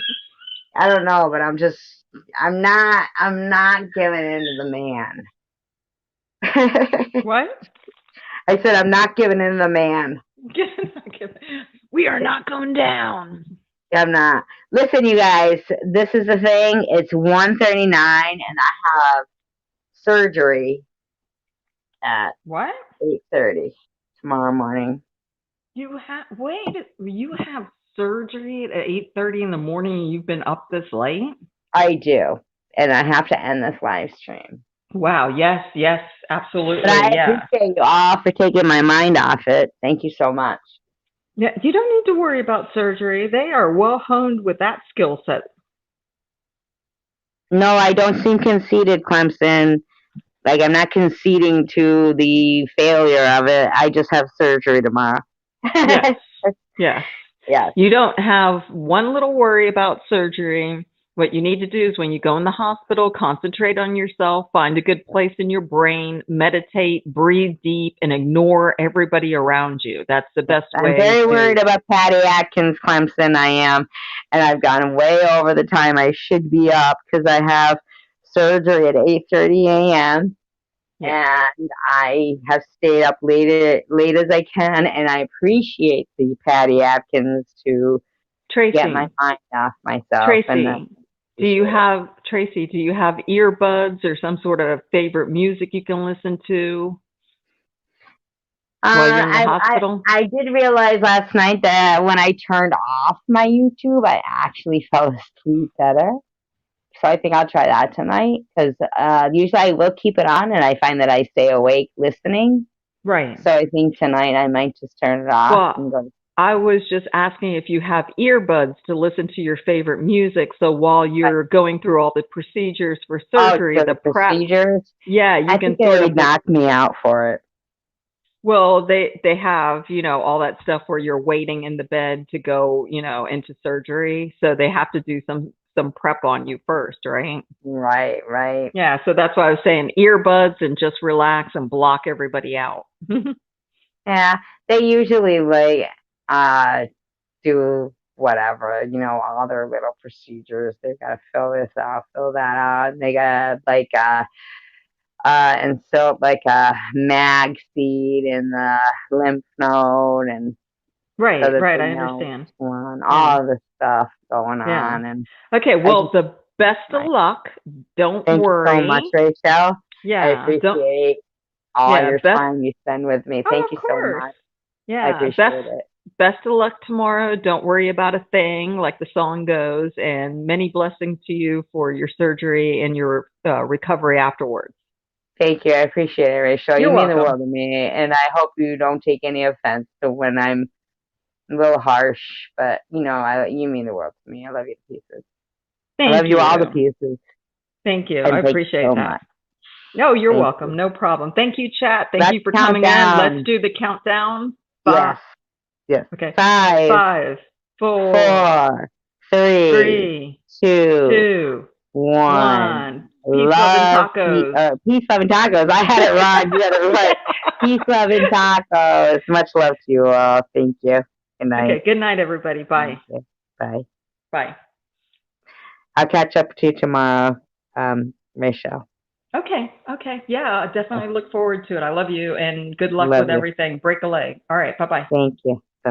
I don't know, but I'm not giving in to the man. What? I said I'm not giving in to the man. We are not going down. I'm not. Listen, you guys, this is the thing. It's 1:39 and I have surgery at what? 8:30 tomorrow morning. You have surgery at 8:30 in the morning and you've been up this late? I do. And I have to end this live stream. Wow. Yes, absolutely. But I appreciate you all for taking my mind off it. Thank you so much. Yeah, you don't need to worry about surgery. They are well honed with that skill set. No, I don't seem conceited, Clemson. Like, I'm not conceding to the failure of it. I just have surgery tomorrow. Yes. Yeah. You don't have one little worry about surgery. What you need to do is when you go in the hospital, concentrate on yourself, find a good place in your brain, meditate, breathe deep, and ignore everybody around you. That's the best way. I'm very worried about Patty Atkins, Clemson. I am. And I've gone way over the time I should be up because I have surgery at 8:30 a.m. Yeah. And I have stayed up late as I can, and I appreciate the Patty Atkins to get my Tracy, mind off myself. Tracy, do you have earbuds or some sort of favorite music you can listen to while you're in the hospital? I did realize last night that when I turned off my YouTube, I actually fell asleep better. So I think I'll try that tonight because usually I will keep it on and I find that I stay awake listening. Right. So I think tonight I might just turn it off and go. I was just asking if you have earbuds to listen to your favorite music. So while you're going through all the procedures for surgery, the procedures, yeah, you I can think it would knock me out for it. Well, they have, all that stuff where you're waiting in the bed to go, into surgery. So they have to do some prep on you first, right? Right. Yeah, so that's why I was saying earbuds and just relax and block everybody out. Yeah, they usually do whatever, all their little procedures. They gotta fill this out, fill that out. And they gotta insert like a mag seed in the lymph node and right, so that right, they I know understand. all the stuff going on. And okay, well, the best of luck. Don't worry. Thank you so much, Rachel. Yeah, I appreciate all your time you spend with me. Thank you so much. Yeah, I appreciate it. Best of luck tomorrow. Don't worry about a thing, like the song goes, and many blessings to you for your surgery and your recovery afterwards. Thank you. I appreciate it, Rachel. You're you mean welcome. the world to me, and I hope you don't take any offense to when I'm a little harsh, but you mean the world to me. I love you to pieces. I love you all to pieces. Thank you. I appreciate that. Much. No, you're welcome. No problem. Thank you, chat. Thank you for coming in. Let's do the countdown. Yes. Okay. 5, 4, 3, 2, 1. Peace, love, and tacos. Peace, love, and tacos. I had it wrong. You had it right. Peace, love, and tacos. Much love to you all. Thank you. Good night. Okay. Good night, everybody. Bye. Bye. Bye. I'll catch up to you tomorrow, Rachel. Okay. Yeah, I definitely look forward to it. I love you and good luck with everything. Break a leg. All right. Bye-bye. Thank you.